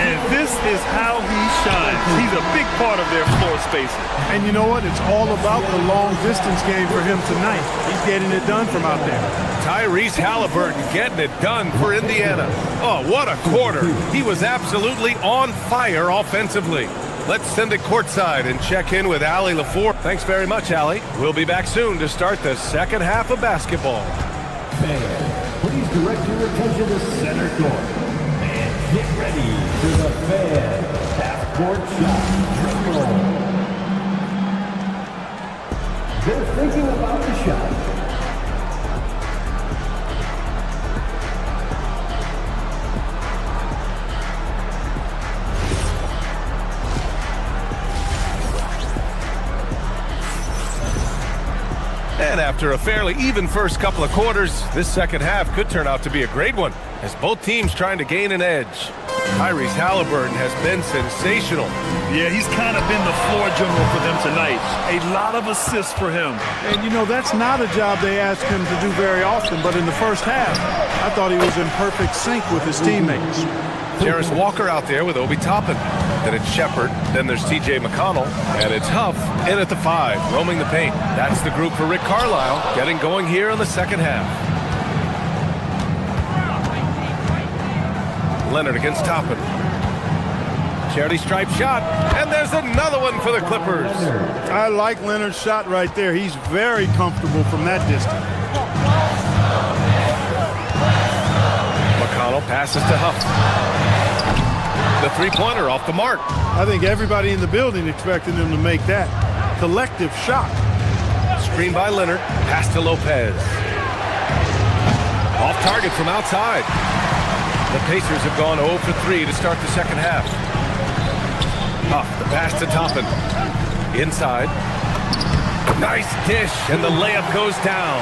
And this is how he shines. He's a big part of their floor spacing. And you know what? It's all about the long-distance game for him tonight. He's getting it done from out there. Tyrese Halliburton getting it done for Indiana. Oh, what a quarter. He was absolutely on fire offensively. Let's send it courtside and check in with Allie LaFour. Thanks very much, Allie. We'll be back soon to start the second half of basketball. Fans, please direct your attention to center court. And get ready for the fan half-court shot dribble. They're thinking about the shot. And after a fairly even first couple of quarters, this second half could turn out to be a great one, as both teams trying to gain an edge. Tyrese Halliburton has been sensational. Yeah, he's kind of been the floor general for them tonight. A lot of assists for him. And, you know, that's not a job they ask him to do very often, but in the first half, I thought he was in perfect sync with his teammates. Jarris Walker out there with Obi Toppin. Then it's Shepard. Then there's TJ McConnell. And it's Huff in at the 5, roaming the paint. That's the group for Rick Carlisle, getting going here in the second half. Leonard against Toppin. Charity stripe shot. And there's another one for the Clippers. I like Leonard's shot right there. He's very comfortable from that distance. McConnell passes to Huff. The three-pointer off the mark. I think everybody in the building expected him to make that collective shot. Screen by Leonard. Pass to Lopez. Off target from outside. The Pacers have gone 0 for 3 to start the second half. Huff, the pass to Toppin. Inside. Nice dish, and the layup goes down.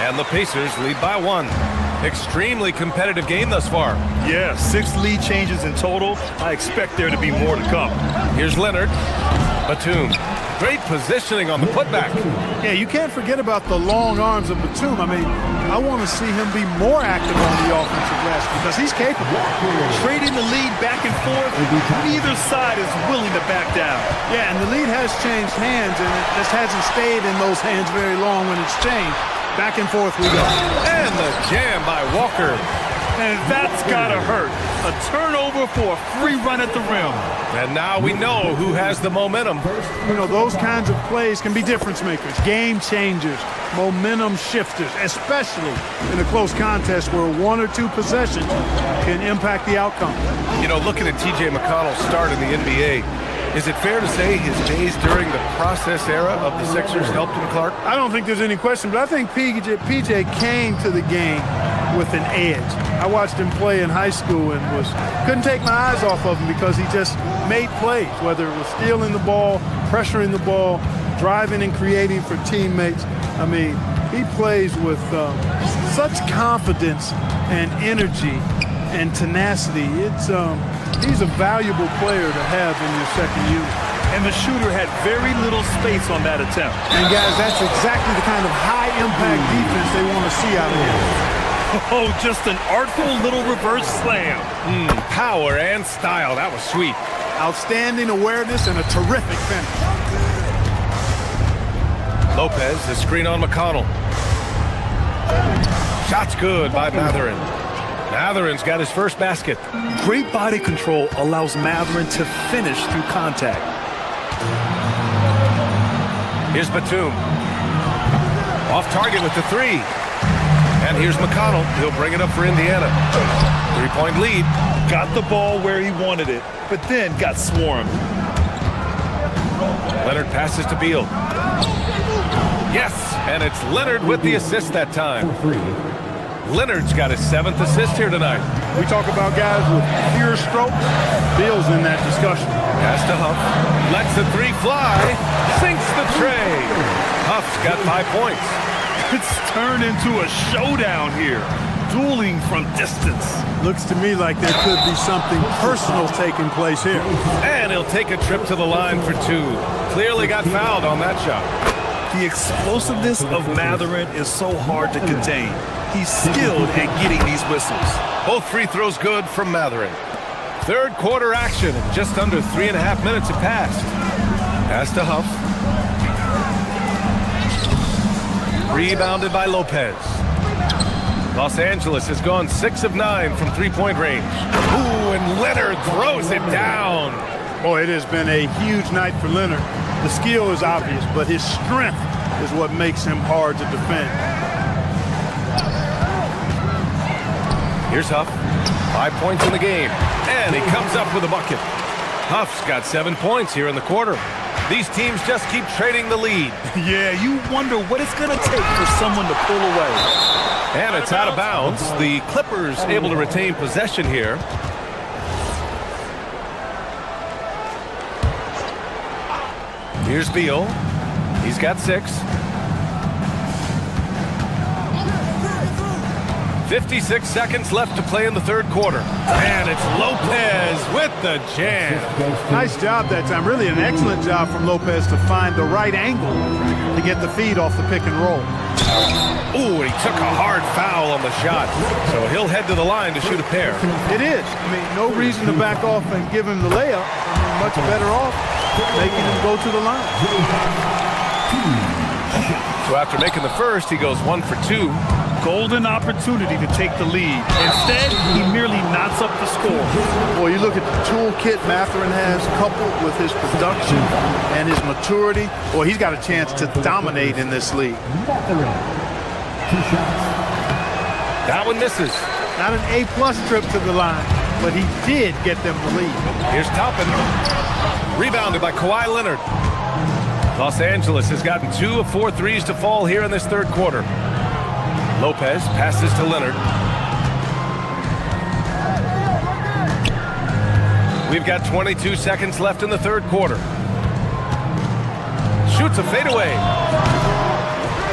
And the Pacers lead by 1. Extremely competitive game thus far. Yeah, 6 lead changes in total. I expect there to be more to come. Here's Leonard. Batum. Great positioning on the putback. Yeah, you can't forget about the long arms of Batum. I mean, I want to see him be more active on the offensive glass because he's capable. Trading the lead back and forth, neither side is willing to back down. Yeah, and the lead has changed hands, and it just hasn't stayed in those hands very long when it's changed. Back and forth we go. And the jam by Walker. And that's gotta hurt. A turnover for a free run at the rim. And now we know who has the momentum. You know, those kinds of plays can be difference makers, game changers, momentum shifters, especially in a close contest where 1 or 2 possessions can impact the outcome. You know, looking at TJ McConnell's start in the NBA, is it fair to say his days during the process era of the Sixers helped him, Clark? I don't think there's any question, but I think PJ came to the game with an edge. I watched him play in high school and couldn't take my eyes off of him because he just made plays, whether it was stealing the ball, pressuring the ball, driving and creating for teammates. I mean, he plays with such confidence and energy and tenacity. He's a valuable player to have in your second unit. And the shooter had very little space on that attempt. And guys, that's exactly the kind of high-impact defense they want to see out of him. Oh, just an artful little reverse slam. Power and style. That was sweet. Outstanding awareness and a terrific finish. Lopez, the screen on McConnell. Shot's good by Matherin. Matherin's got his first basket. Great body control allows Matherin to finish through contact. Here's Batum. Off target with the three. And here's McConnell. He'll bring it up for Indiana. 3-point lead. Got the ball where he wanted it, but then got swarmed. Leonard passes to Beal. Yes, and it's Leonard with the assist that time. Leonard's got his 7th assist here tonight. We talk about guys with pure strokes. Beal's in that discussion. Pass to Huff. Lets the three fly. Sinks the tray. Huff's got 5 points. It's turned into a showdown here. Dueling from distance. Looks to me like there could be something personal taking place here. And he'll take a trip to the line for 2. Clearly got fouled on that shot. The explosiveness of Matherin is so hard to contain. He's skilled at getting these whistles. Both free throws good from Matherin. Third quarter action. Just under 3.5 minutes have passed. Pass to Huff. Rebounded by Lopez. Los Angeles has gone 6 of 9 from 3-point range. Ooh, and Leonard throws it down. Boy, it has been a huge night for Leonard. The skill is obvious, but his strength is what makes him hard to defend. Here's Huff. 5 points in the game. And he comes up with a bucket. Huff's got 7 points here in the quarter. These teams just keep trading the lead. Yeah, you wonder what it's going to take for someone to pull away. And it's out of bounds. The Clippers able to retain possession here. Here's Beal. He's got 6. 56 seconds left to play in the third quarter. And it's Lopez with the jam. Nice job that time. Really an excellent job from Lopez to find the right angle to get the feed off the pick and roll. Ooh, he took a hard foul on the shot. So he'll head to the line to shoot a pair. It is. I mean, no reason to back off and give him the layup. I mean, much better off making him go to the line. So after making the first, he goes 1 for 2. Golden opportunity to take the lead. Instead, he merely knots up the score. Boy, you look at the toolkit Matherin has coupled with his production and his maturity. Boy, he's got a chance to dominate in this league. That one misses. Not an A-plus trip to the line, but he did get them the lead. Here's Toppin. Rebounded by Kawhi Leonard. Los Angeles has gotten 2 of 4 threes to fall here in this third quarter. Lopez passes to Leonard. We've got 22 seconds left in the third quarter. Shoots a fadeaway.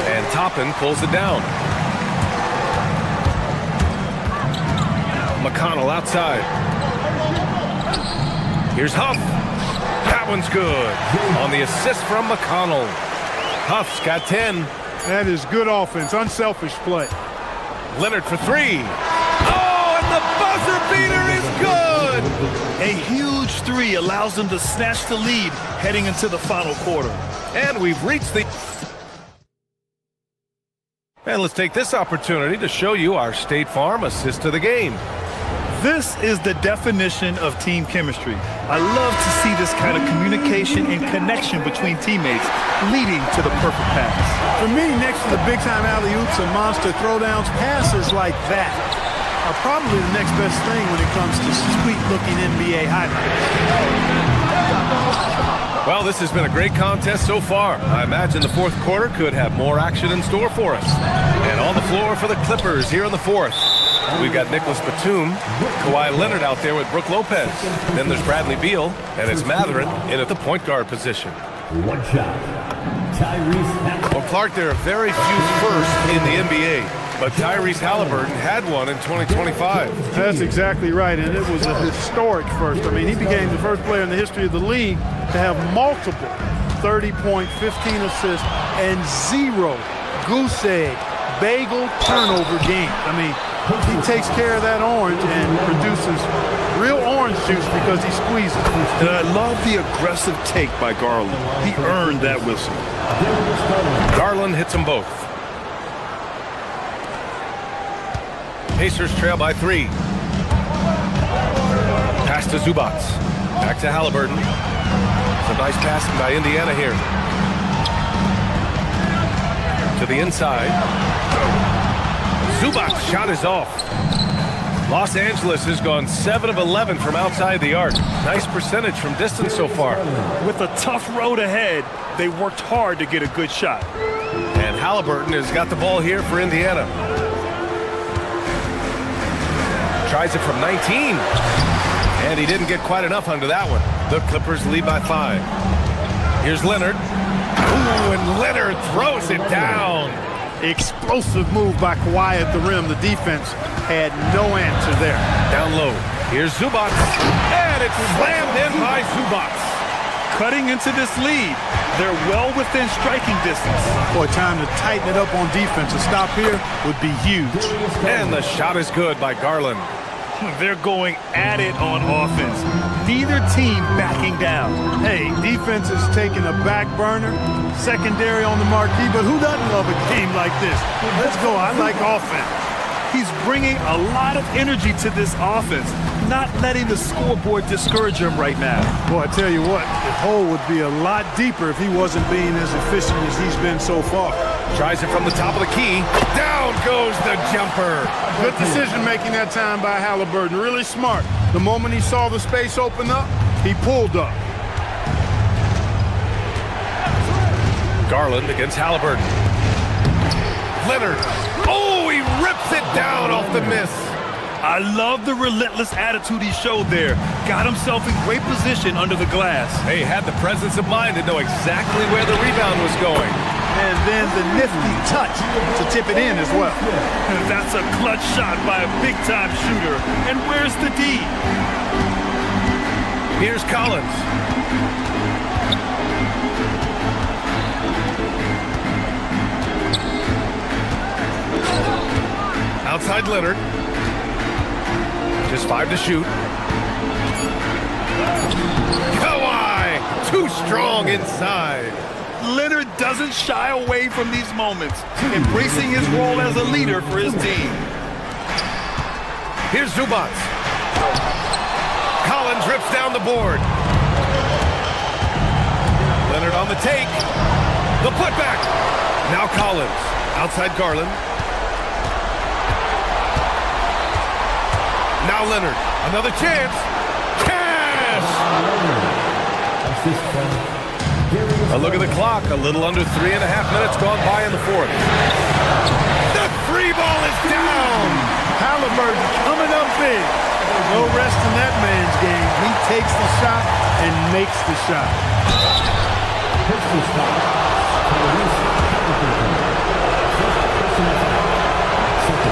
And Toppin pulls it down. McConnell outside. Here's Huff. That one's good. On the assist from McConnell. Huff's got 10. That is good offense, unselfish play. Leonard for 3. Oh, and the buzzer beater is good! A huge 3 allows them to snatch the lead heading into the final quarter. And we've reached the... And let's take this opportunity to show you our State Farm assist of the game. This is the definition of team chemistry. I love to see this kind of communication and connection between teammates leading to the perfect pass. For me, next to the big-time alley-oops and monster throwdowns, passes like that are probably the next best thing when it comes to sweet-looking NBA highlights. Well, this has been a great contest so far. I imagine the fourth quarter could have more action in store for us. And on the floor for the Clippers here in the fourth, we've got Nicholas Batum, Kawhi Leonard out there with Brook Lopez. Then there's Bradley Beal, and it's Mathurin in at the point guard position. One shot. Tyrese. Well, Clark, there are very few firsts in the NBA, but Tyrese Halliburton had one in 2025. That's exactly right, and it was a historic first. I mean, he became the first player in the history of the league to have multiple 30-point, 15 assists, and 0 goose egg, bagel turnover games. I mean, he takes care of that orange and produces real orange juice because he squeezes. And I love the aggressive take by Garland. He earned that whistle. Garland hits them both. Pacers trail by 3. Pass to Zubac. Back to Halliburton. It's a nice passing by Indiana here. To the inside. Zubac's shot is off. Los Angeles has gone 7 of 11 from outside the arc. Nice percentage from distance so far. With a tough road ahead, they worked hard to get a good shot. And Halliburton has got the ball here for Indiana. Tries it from 19. And he didn't get quite enough under that one. The Clippers lead by 5. Here's Leonard. Ooh, and Leonard throws it down. Explosive move by Kawhi at the rim. The defense had no answer there. Down low. Here's Zubac. And it's slammed in by Zubac. Cutting into this lead. They're well within striking distance. Boy, time to tighten it up on defense. A stop here would be huge. And the shot is good by Garland. They're going at it on offense. Neither team backing down. Hey, defense is taking a back burner, secondary on the marquee, but who doesn't love a game like this? Let's go. I like offense. He's bringing a lot of energy to this offense, not letting the scoreboard discourage him right now. Boy, I tell you what, the hole would be a lot deeper if he wasn't being as efficient as he's been so far. Tries it from the top of the key. Down goes the jumper. Good decision-making that time by Halliburton. Really smart. The moment he saw the space open up, he pulled up. Garland against Halliburton. Leonard. Oh, he rips it down off the miss. I love the relentless attitude he showed there. Got himself in great position under the glass. He had the presence of mind to know exactly where the rebound was going. And then the nifty touch to tip it in as well. That's a clutch shot by a big-time shooter. And where's the D? Here's Collins. Outside Leonard. Just 5 to shoot. Kawhi! Too strong inside. Leonard doesn't shy away from these moments, embracing his role as a leader for his team. Here's Zubac. Collins rips down the board. Leonard on the take. The putback. Now Collins. Outside Garland. Now Leonard. Another chance. Cash! A look at the clock. A little under 3.5 minutes gone by in the fourth. The free ball is down. Halliburton coming up big. No rest in that man's game. He takes the shot and makes the shot.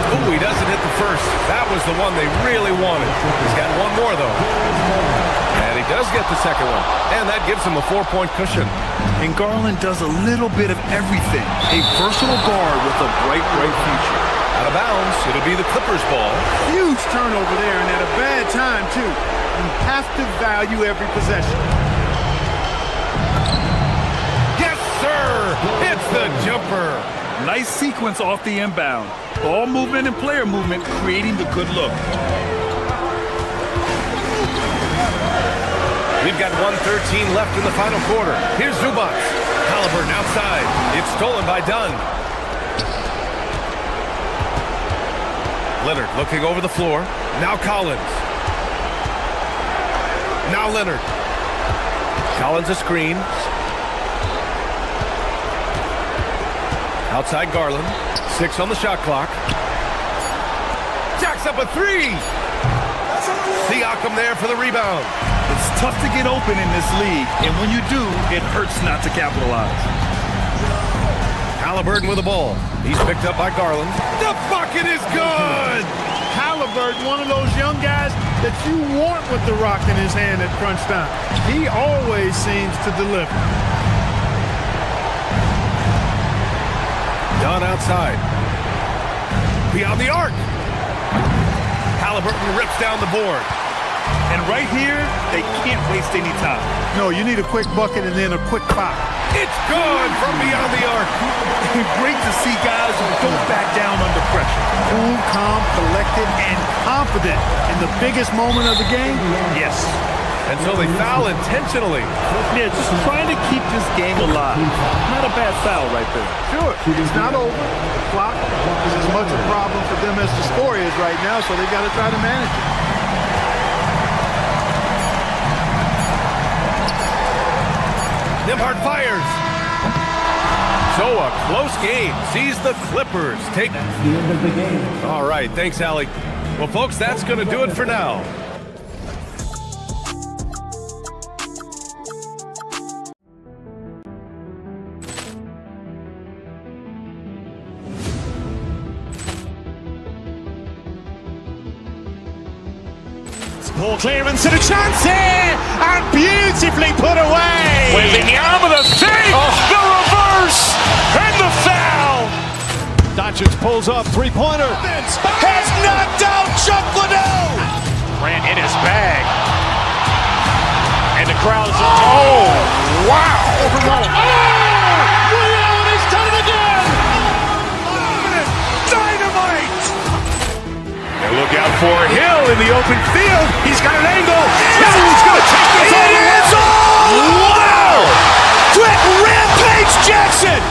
Ooh, he doesn't hit the first. That was the one they really wanted. He's got one more, though. And he does get the second one. And that gives him a 4-point cushion. And Garland does a little bit of everything. A versatile guard with a bright future. Out of bounds, it'll be the Clippers' ball. Huge turnover there, and at a bad time, too. You have to value every possession. Yes, sir! It's the jumper. Nice sequence off the inbound. Ball movement and player movement creating the good look. We've got 1:13 left in the final quarter. Here's Zubac. Halliburton outside. It's stolen by Dunn. Leonard looking over the floor. Now Collins. Now Leonard. Collins a screen. Outside Garland. 6 on the shot clock. Jacks up a 3. Siakam there for the rebound. It's tough to get open in this league, and when you do, it hurts not to capitalize. Halliburton with the ball. He's picked up by Garland. The bucket is good! Halliburton, one of those young guys that you want with the rock in his hand at crunch time. He always seems to deliver. Dunn outside. Beyond the arc. Halliburton rips down the board. And right here, they can't waste any time. No, you need a quick bucket and then a quick foul. It's good from beyond the arc. Great to see guys who don't back down under pressure. Cool, calm, collected, and confident in the biggest moment of the game. Yes. And so they foul intentionally. Yeah, just trying to keep this game alive. Not a bad foul right there. Sure, it's not over. The clock is as much a problem for them as the score is right now, so they got to try to manage it. Nembhard fires. So a close game sees the Clippers take the end of the game. All right, thanks, Allie. Well, folks, that's going to do it for now. Ball clearance and a chance here, and beautifully put away. Wembanyama the fake, the reverse, and the foul. Doncic pulls up, three-pointer. Has knocked out Chuck Liddell. Ran in his bag. And the crowd is, oh, wow. Liddell, he's done it again. Dynamite. And look out for Hill in the open field. He's got an angle. Hill's going to take this all the way. Wow! Quick rampage Jackson.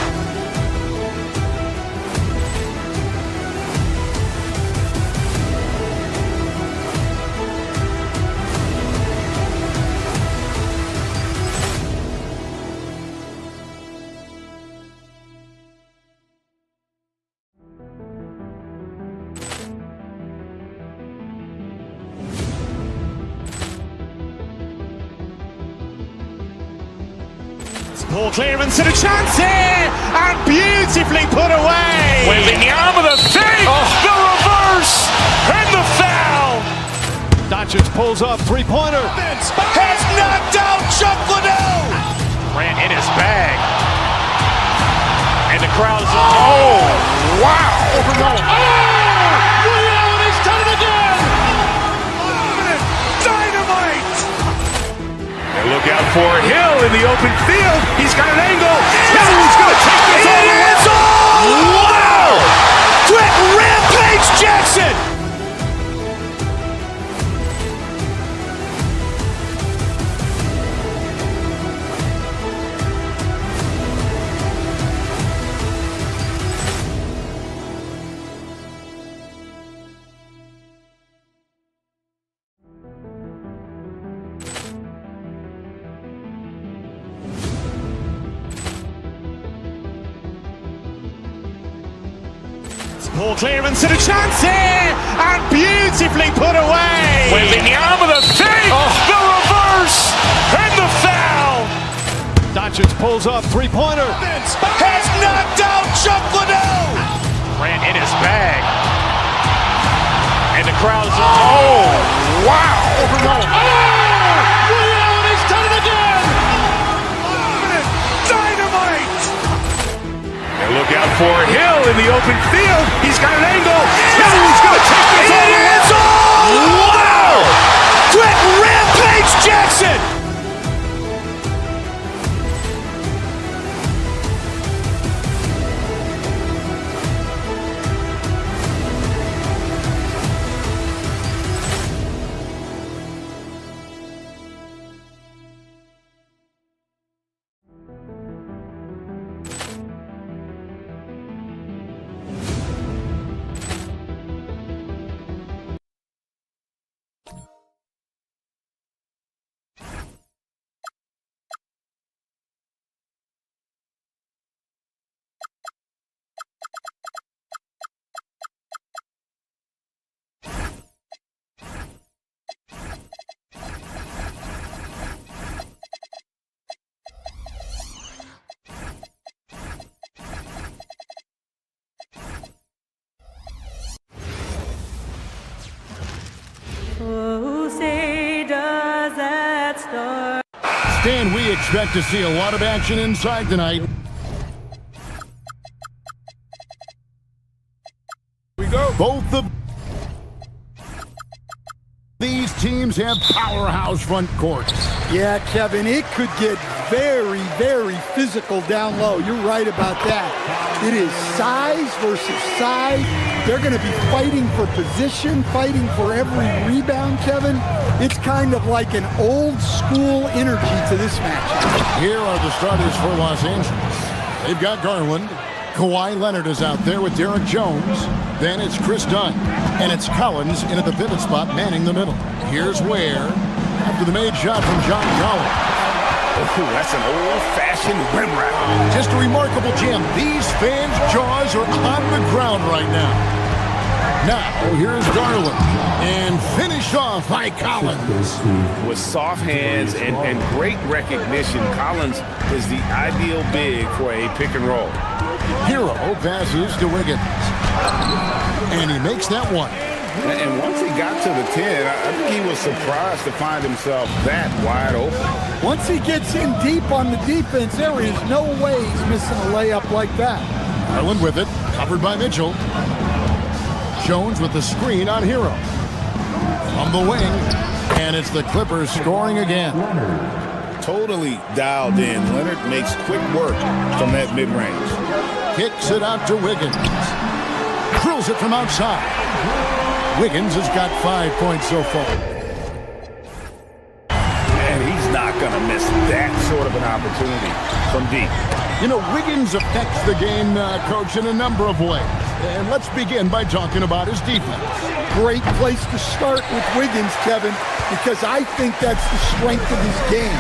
Ball clearance and a chance here, and beautifully put away. Wembanyama the fake, the reverse, and the foul. Doncic pulls up, three-pointer. Has knocked out Chuck Liddell. Ran in his bag. And the crowd is, oh, wow. Liddell, he's done it again. Dynamite. And look out for Hill in the open field. He's got an angle. Hill's going to take this all the way. Wow! Quick rampage Jackson. Ball clearance and a chance here, and beautifully put away. Wembanyama the fake, the reverse, and the foul. Doncic pulls up, three-pointer. Has knocked out Chuck Liddell. Ran in his bag. And the crowd is, oh, wow. Liddell, he's done it again. Dynamite. And look out for Hill in the open field. He's got an angle. Hill's going to take this all the way. Wow! Quick rampage Jackson. Stan, we expect to see a lot of action inside tonight. We go. Both of these teams have powerhouse front courts. Yeah, Kevin, it could get very, very physical down low. You're right about that. It is size versus size. They're going to be fighting for position, fighting for every rebound, Kevin. It's kind of like an old school energy to this match. Here are the starters for Los Angeles. They've got Garland. Kawhi Leonard is out there with Derek Jones. Then it's Chris Dunn. And it's Collins into the pivot spot, manning the middle. Here's Ware after the made shot from John Collins. Oh, that's an old-fashioned rim wrap. Just a remarkable jam. These fans' jaws are on the ground right now. Now, here's Garland. And finished off by Collins. With soft hands and great recognition, Collins is the ideal big for a pick and roll. Hero passes to Wiggins. And he makes that one. And once he got to the 10, I think he was surprised to find himself that wide open. Once he gets in deep on the defense, there is no way he's missing a layup like that. Garland with it, covered by Mitchell. Jones with the screen on Hero. From the wing, and it's the Clippers scoring again. Totally dialed in. Leonard makes quick work from that mid-range. Kicks it out to Wiggins. Drills it from outside. Wiggins has got 5 points so far. And he's not going to miss that sort of an opportunity from deep. You know, Wiggins affects the game, Coach, in a number of ways. And let's begin by talking about his defense. Great place to start with Wiggins, Kevin, because I think that's the strength of his game.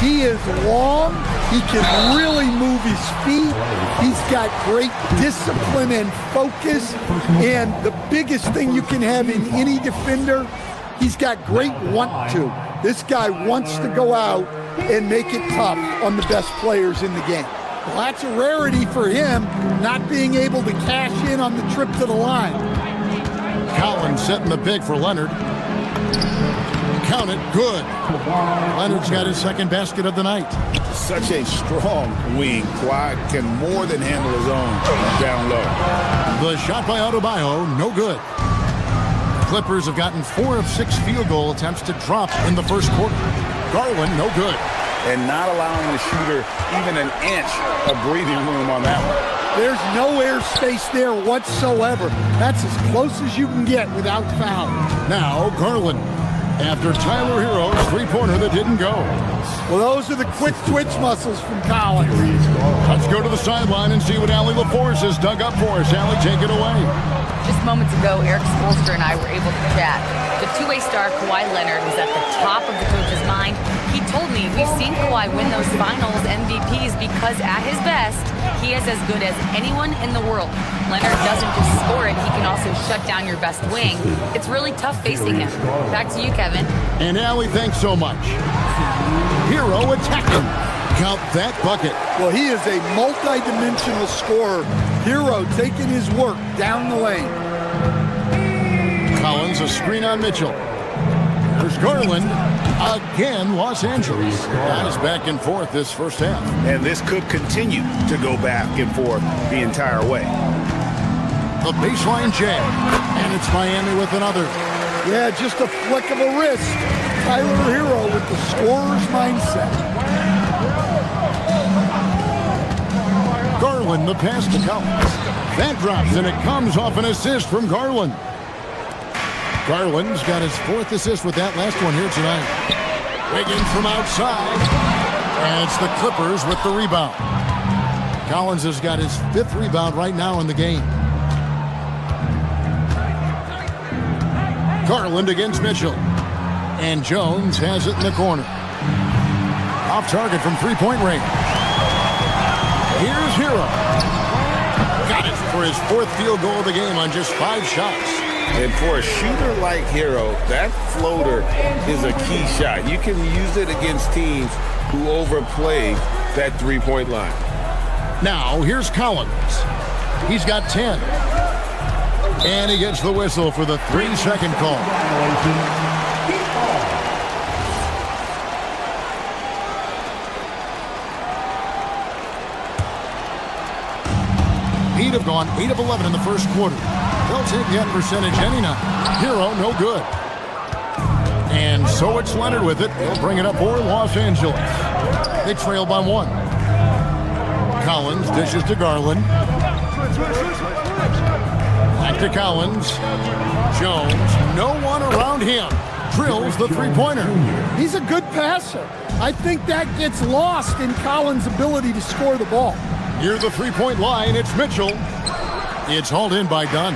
He is long. He can really move his feet. He's got great discipline and focus. And the biggest thing you can have in any defender, he's got great want to. This guy wants to go out and make it tough on the best players in the game. Well, that's a rarity for him, not being able to cash in on the trip to the line. Collins setting the pick for Leonard. Count it, good. Leonard's got his second basket of the night. Such a strong wing. Kawhi can more than handle his own down low. The shot by Adebayo, no good. Clippers have gotten 4 of 6 field goal attempts to drop in the first quarter. Garland, no good. And not allowing the shooter even an inch of breathing room on that one. There's no airspace there whatsoever. That's as close as you can get without foul. Now Garland, after Tyler Hero's three-pointer that didn't go. Well, those are the quick twitch muscles from Collins. Let's go to the sideline and see what Allie LaForce has dug up for us. Allie, take it away. Just moments ago, Eric Spoelstra and I were able to chat. The two-way star Kawhi Leonard was at the top of the coach's mind. He told me we've seen Kawhi win those finals MVPs because at his best, he is as good as anyone in the world. Leonard doesn't just score it, he can also shut down your best wing. It's really tough facing him. Back to you, Kevin. And Allie, thanks so much. Hero attacking. Count that bucket. Well, he is a multi-dimensional scorer. Hero taking his work down the lane. Collins, a screen on Mitchell. There's Garland. Again, Los Angeles. That is back and forth this first half. And this could continue to go back and forth the entire way. The baseline jam. And it's Miami with another. Yeah, just a flick of a wrist. Tyler Hero with the scorer's mindset. Garland, the pass to Collins. That drops, and it comes off an assist from Garland. Garland's got his 4th assist with that last one here tonight. Wiggins from outside. And it's the Clippers with the rebound. Collins has got his 5th rebound right now in the game. Garland against Mitchell. And Jones has it in the corner. Off target from three-point range. Here's Hero. Got it for his 4th field goal of the game on just 5 shots. And for a shooter like Hero, that floater is a key shot. You can use it against teams who overplay that three-point line. Now, here's Collins. He's got 10. And he gets the whistle for the 3-second call. have gone 8 of 11 in the first quarter. They'll take that percentage any night. Hero, no good. And so it's Leonard with it. They'll bring it up for Los Angeles. They trail by 1. Collins dishes to Garland. Back to Collins. Jones, no one around him. Drills the three-pointer. He's a good passer. I think that gets lost in Collins' ability to score the ball. Near the three-point line, it's Mitchell. It's hauled in by Dunn.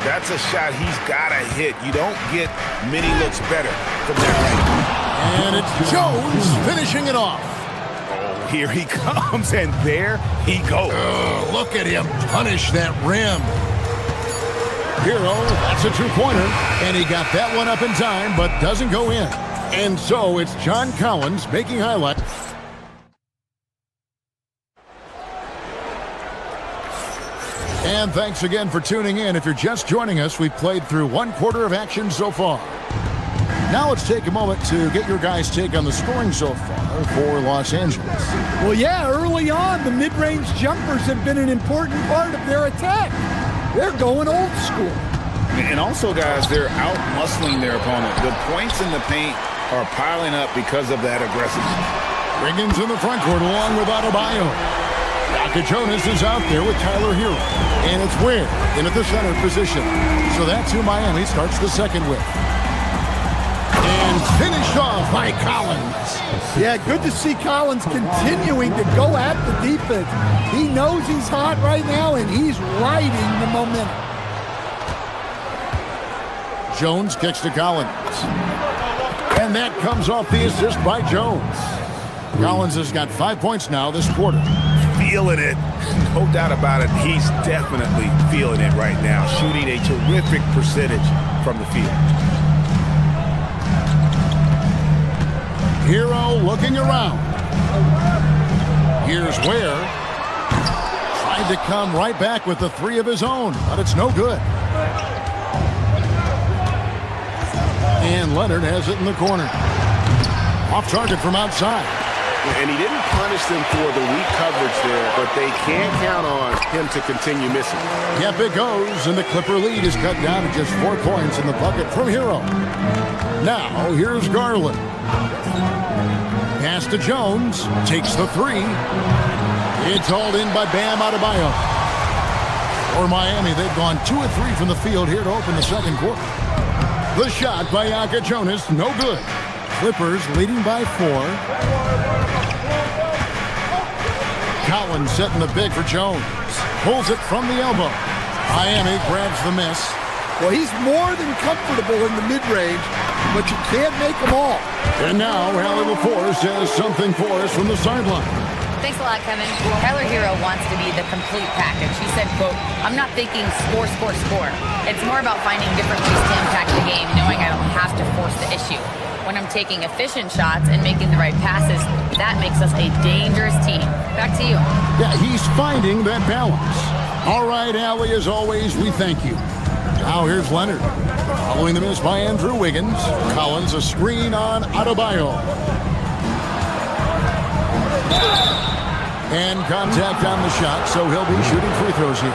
That's a shot he's got to hit. You don't get many looks better from that range. And it's Jones finishing it off. Oh, here he comes, and there he goes. Look at him punish that rim. Hero, that's a two-pointer, and he got that one up in time, but doesn't go in. And so it's John Collins making highlights. And thanks again for tuning in. If you're just joining us, we've played through 1 quarter of action so far. Now let's take a moment to get your guys' take on the scoring so far for Los Angeles. Well, yeah, early on, the mid-range jumpers have been an important part of their attack. They're going old school. And also, guys, they're out-muscling their opponent. The points in the paint are piling up because of that aggressiveness. Wiggins in the front court along with Adebayo. Jonas is out there with Tyler Hero. And it's Ware in at the center position. So that's who Miami starts the second with. And finished off by Collins. Yeah, good to see Collins continuing to go at the defense. He knows he's hot right now, and he's riding the momentum. Jones kicks to Collins. And that comes off the assist by Jones. Collins has got 5 points now this quarter. Feeling it. No doubt about it. He's definitely feeling it right now. Shooting a terrific percentage from the field. Hero looking around. Here's Ware. Tried to come right back with the 3 of his own, but it's no good. And Leonard has it in the corner. Off target from outside. And he didn't punish them for the weak coverage there, but they can't count on him to continue missing. Yep, it goes, and the Clipper lead is cut down to just 4 points in the bucket from Hero. Now, here's Garland. Pass to Jones. Takes the 3. It's hauled in by Bam Adebayo. For Miami, they've gone 2 of 3 from the field here to open the second quarter. The shot by Jonas, no good. Clippers leading by 4. Collins setting the big for Jones. Pulls it from the elbow. Miami grabs the miss. Well, he's more than comfortable in the mid-range, but you can't make them all. And now, Allie LaForce has something for us from the sideline. Thanks a lot, Kevin. Tyler Hero wants to be the complete package. He said, quote, "I'm not thinking score, score, score. It's more about finding different ways to impact the game, knowing I don't have to force the issue. When I'm taking efficient shots and making the right passes, that makes us a dangerous team." Back to you. Yeah, he's finding that balance. All right, Allie, as always, we thank you. Now here's Leonard. Following the miss by Andrew Wiggins. Collins a screen on Adebayo. And contact on the shot, so he'll be shooting free throws here.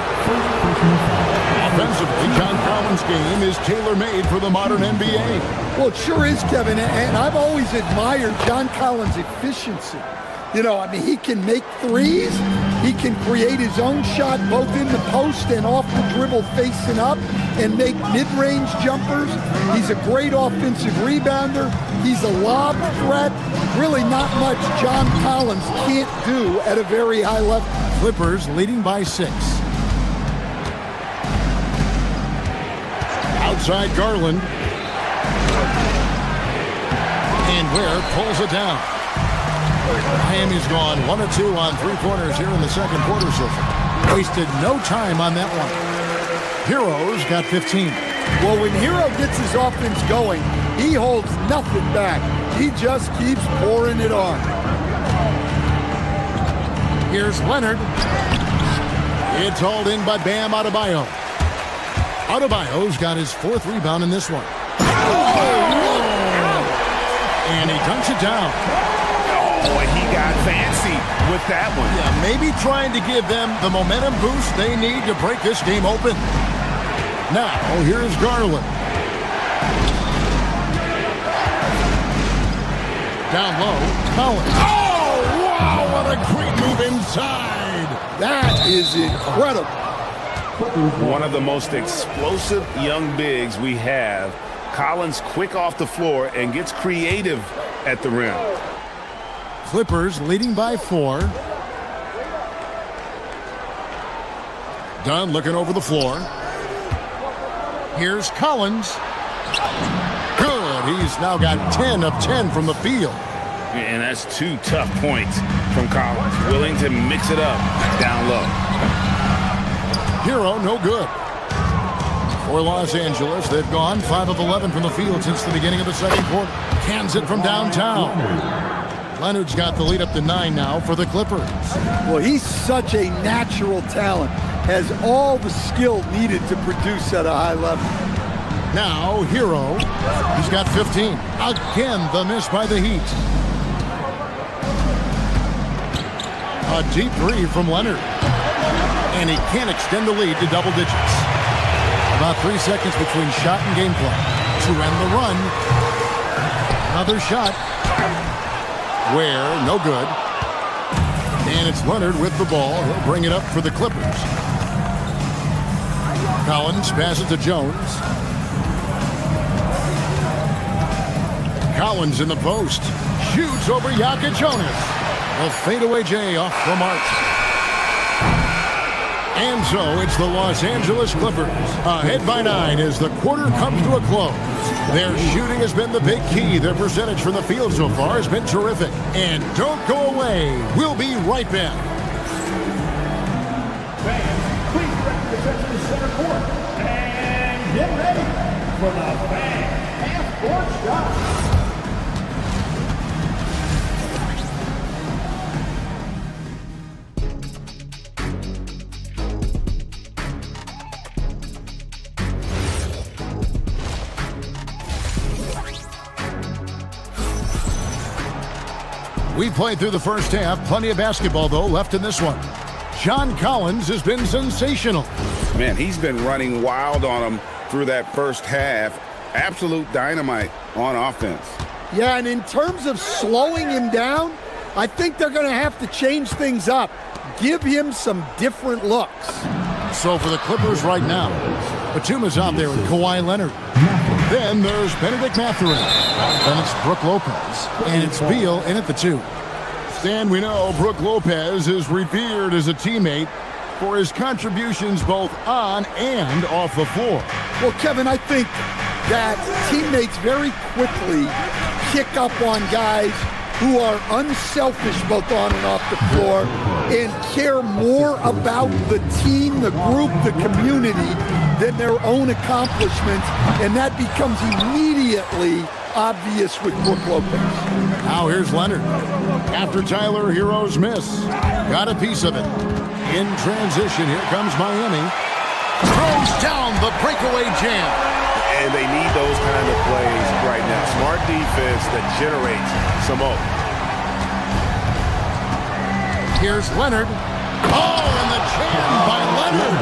Offensively, John Collins' game is tailor-made for the modern NBA. Well, it sure is, Kevin, and I've always admired John Collins' efficiency. You know, I mean, he can make threes. He can create his own shot both in the post and off the dribble facing up and make mid-range jumpers. He's a great offensive rebounder. He's a lob threat. Really not much John Collins can't do at a very high level. Clippers leading by 6. Outside Garland. And Ware pulls it down. Miami's gone 1 of 2 on 3-pointers here in the second quarter so far. Wasted no time on that one. Hero's got 15. Well, when Hero gets his offense going, he holds nothing back. He just keeps pouring it on. Here's Leonard. It's hauled in by Bam Adebayo. Adebayo's got his 4th rebound in this one. And he dunks it down. Oh, and he got fancy with that one. Yeah, maybe trying to give them the momentum boost they need to break this game open. Now, here's Garland. Down low, Collins. Oh, wow, what a great move inside. That is incredible. One of the most explosive young bigs we have. Collins quick off the floor and gets creative at the rim. Clippers leading by 4. Dunn looking over the floor. Here's Collins. Good. He's now got 10 of 10 from the field. And that's 2 tough points from Collins. Willing to mix it up down low. Hero, no good. For Los Angeles, they've gone 5 of 11 from the field since the beginning of the second quarter. Cans it from downtown. Leonard's got the lead up to 9 now for the Clippers. Well, he's such a natural talent. Has all the skill needed to produce at a high level. Now, Hero. He's got 15. Again, the miss by the Heat. A deep 3 from Leonard. And he can't extend the lead to double digits. About 3 seconds between shot and gameplay. To end the run. Another shot. Where, no good. And it's Leonard with the ball. He'll bring it up for the Clippers. Collins passes to Jones. Collins in the post. Shoots over Jonas. A fadeaway J off the mark. And so it's the Los Angeles Clippers ahead by 9 as the quarter comes to a close. Their shooting has been the big key. Their percentage from the field so far has been terrific. And don't go away. We'll be right back. Fans, please direct your attention to center court. And get ready for the fan half-court shot. We played through the first half. Plenty of basketball, though, left in this one. John Collins has been sensational. Man, he's been running wild on him through that first half. Absolute dynamite on offense. Yeah, and in terms of slowing him down, I think they're going to have to change things up. Give him some different looks. So for the Clippers right now, Batuma's out there with Kawhi Leonard. Then there's Benedict Mathurin. Then it's Brook Lopez. And it's Beal in at the 2. Stan, we know Brook Lopez is revered as a teammate for his contributions both on and off the floor. Well, Kevin, I think that teammates very quickly kick up on guys who are unselfish both on and off the floor and care more about the team, the group, the community than their own accomplishments, and that becomes immediately obvious with Brook Lopez. Now here's Leonard. After Tyler Hero's miss, got a piece of it. In transition, here comes Miami. Throws down the breakaway jam. And they need those kind of plays right now. Smart defense that generates some hope. Here's Leonard. Oh, and the jam by Leonard.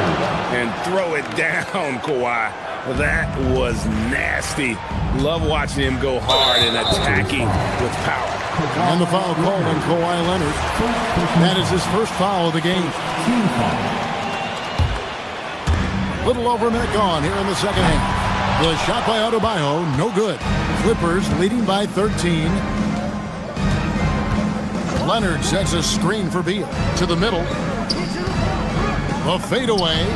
And throw it down, Kawhi. That was nasty. Love watching him go hard and attacking with power. And the foul called on Kawhi Leonard. That is his first foul of the game. Little over a minute gone here in the second half. The shot by Adebayo, no good. Clippers leading by 13. Leonard sets a screen for Beal. To the middle. A fadeaway.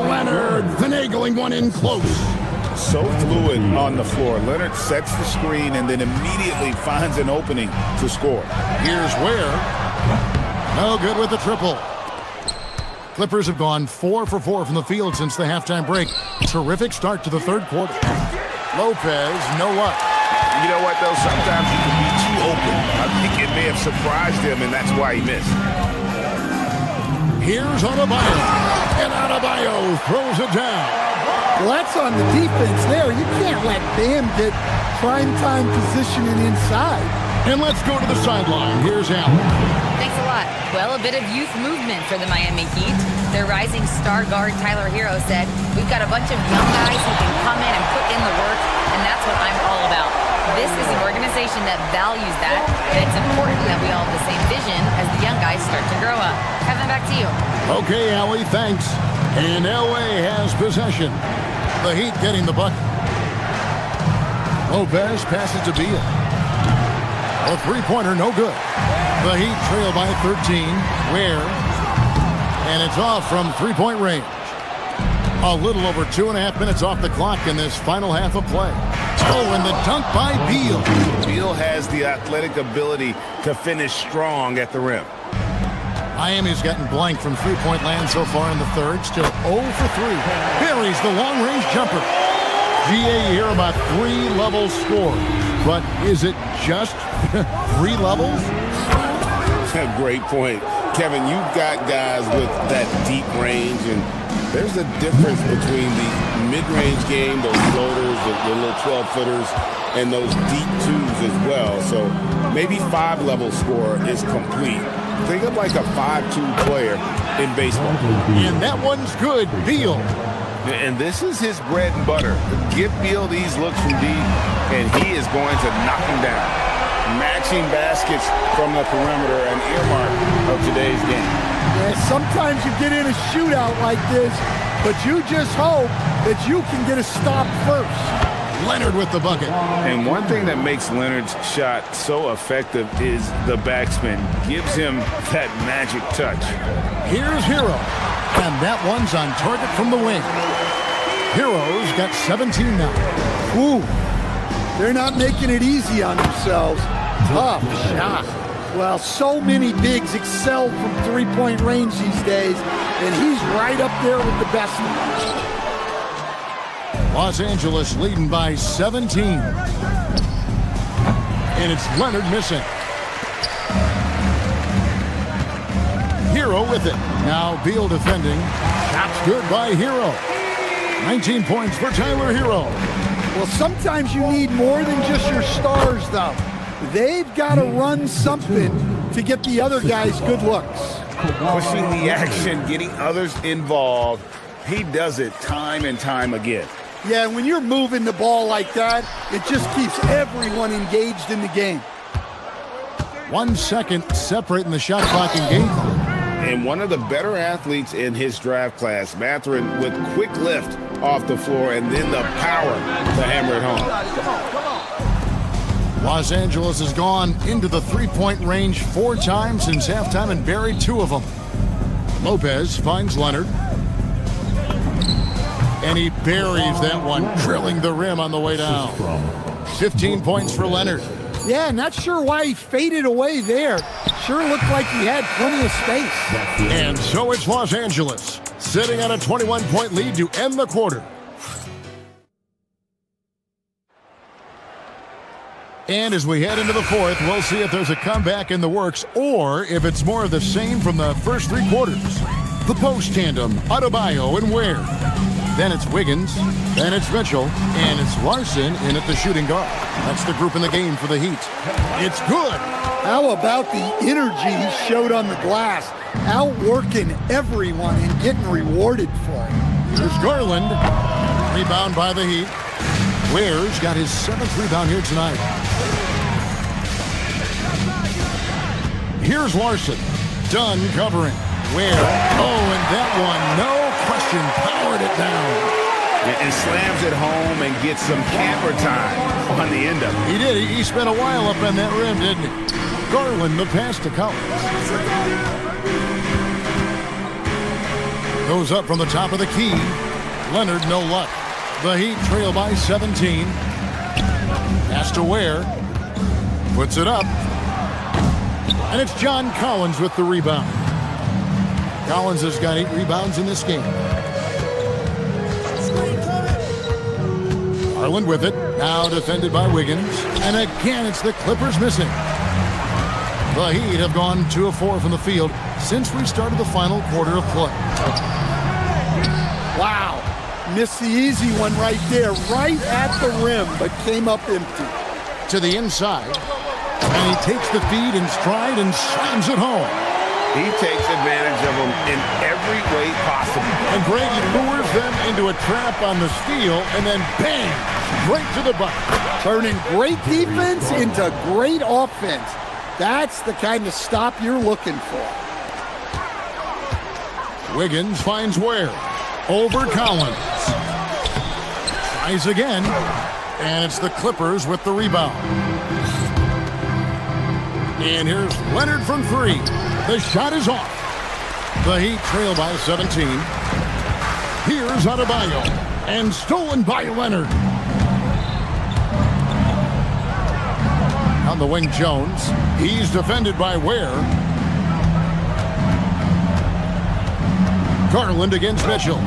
Leonard finagling one in close. So fluid on the floor. Leonard sets the screen and then immediately finds an opening to score. Here's Ware. No good with the triple. Clippers have gone 4 for 4 from the field since the halftime break. Terrific start to the third quarter. Lopez, no luck. You know what, though? Sometimes you can be too open. I think it may have surprised him, and that's why he missed. Here's Adebayo. And Adebayo throws it down. Well, that's on the defense there. You can't let Bam get prime time positioning inside. And let's go to the sideline. Here's Allen. Thanks a lot. Well, a bit of youth movement for the Miami Heat. Their rising star guard, Tyler Hero, said, "We've got a bunch of young guys who can come in and put in the work, and that's what I'm all about." This is an organization that values that, and it's important that we all have the same vision as the young guys start to grow up. Kevin, back to you. Okay, Allie, thanks. And LA has possession. The Heat getting the bucket. Lopez passes to Beal. A three-pointer, no good. The Heat trail by 13. Ware. And it's off from three-point range. A little over 2.5 minutes off the clock in this final half of play. Oh, and the dunk by Beal. Beal has the athletic ability to finish strong at the rim. Miami's gotten blank from three-point land so far in the third. Still 0 for 3. Buries the long-range jumper. GA here about 3 levels score. But is it just 3 levels? Great point. Kevin, you've got guys with that deep range, and there's a difference between the mid-range game, those floaters, the little 12-footers, and those deep twos as well. So maybe 5-level score is complete. Think of like a 5-2 player in baseball. And that one's good. Beal. And this is his bread and butter. Give Beal these looks from deep, and he is going to knock him down. Matching baskets from the perimeter, an earmark of today's game. Yeah, sometimes you get in a shootout like this, but you just hope that you can get a stop first. Leonard with the bucket. And one thing that makes Leonard's shot so effective is the backspin. Gives him that magic touch. Here's Hero. And that one's on target from the wing. Hero's got 17 now. Ooh, they're not making it easy on themselves. Tough shot. Well, so many bigs excel from three-point range these days, and he's right up there with the best of them. Los Angeles leading by 17. And it's Leonard missing. Hero with it. Now Beal defending. Shots good by Hero. 19 points for Tyler Hero. Well, sometimes you need more than just your stars, though. They've got to run something to get the other guys good looks. Pushing the action, getting others involved. He does it time and time again. Yeah, when you're moving the ball like that, it just keeps everyone engaged in the game. 1 second separating the shot clock and game clock. And one of the better athletes in his draft class, Mathurin, with quick lift off the floor and then the power to hammer it home. Los Angeles has gone into the three-point range 4 times since halftime and buried 2 of them. Lopez finds Leonard. And he buries that one, drilling the rim on the way down. 15 points for Leonard. Yeah, not sure why he faded away there. Sure looked like he had plenty of space. And so it's Los Angeles, sitting on a 21-point lead to end the quarter. And as we head into the fourth, we'll see if there's a comeback in the works or if it's more of the same from the first 3 quarters. The post tandem, Adebayo and Ware. Then it's Wiggins, then it's Mitchell, and it's Larson in at the shooting guard. That's the group in the game for the Heat. It's good. How about the energy he showed on the glass? Outworking everyone and getting rewarded for it. Here's Garland. Rebound by the Heat. Ware's got his 7th rebound here tonight. Here's Larson. Dunn covering. Ware. Oh, and that one, no question, powered it down. And slams it home and gets some camper time on the end of it. He did. He spent a while up on that rim, didn't he? Garland, the pass to Collins. Goes up from the top of the key. Leonard, no luck. The Heat trail by 17. Pass to Ware. Puts it up. And it's John Collins with the rebound. Collins has got 8 rebounds in this game. Garland with it. Now defended by Wiggins. And again, it's the Clippers missing. The Heat have gone 2 of 4 from the field since we started the final quarter of play. Wow. Missed the easy one right there, right at the rim, but came up empty. To the inside. And he takes the feed in stride and slams it home. He takes advantage of them in every way possible. And Grady lures them into a trap on the steal, and then bang, straight to the bucket. Turning great defense into great offense. That's the kind of stop you're looking for. Wiggins finds Ware. Over Collins. Tries again. And it's the Clippers with the rebound. And here's Leonard from three. The shot is off. The Heat trail by 17. Here's Adebayo. And stolen by Leonard. On the wing, Jones. He's defended by Ware. Garland against Mitchell.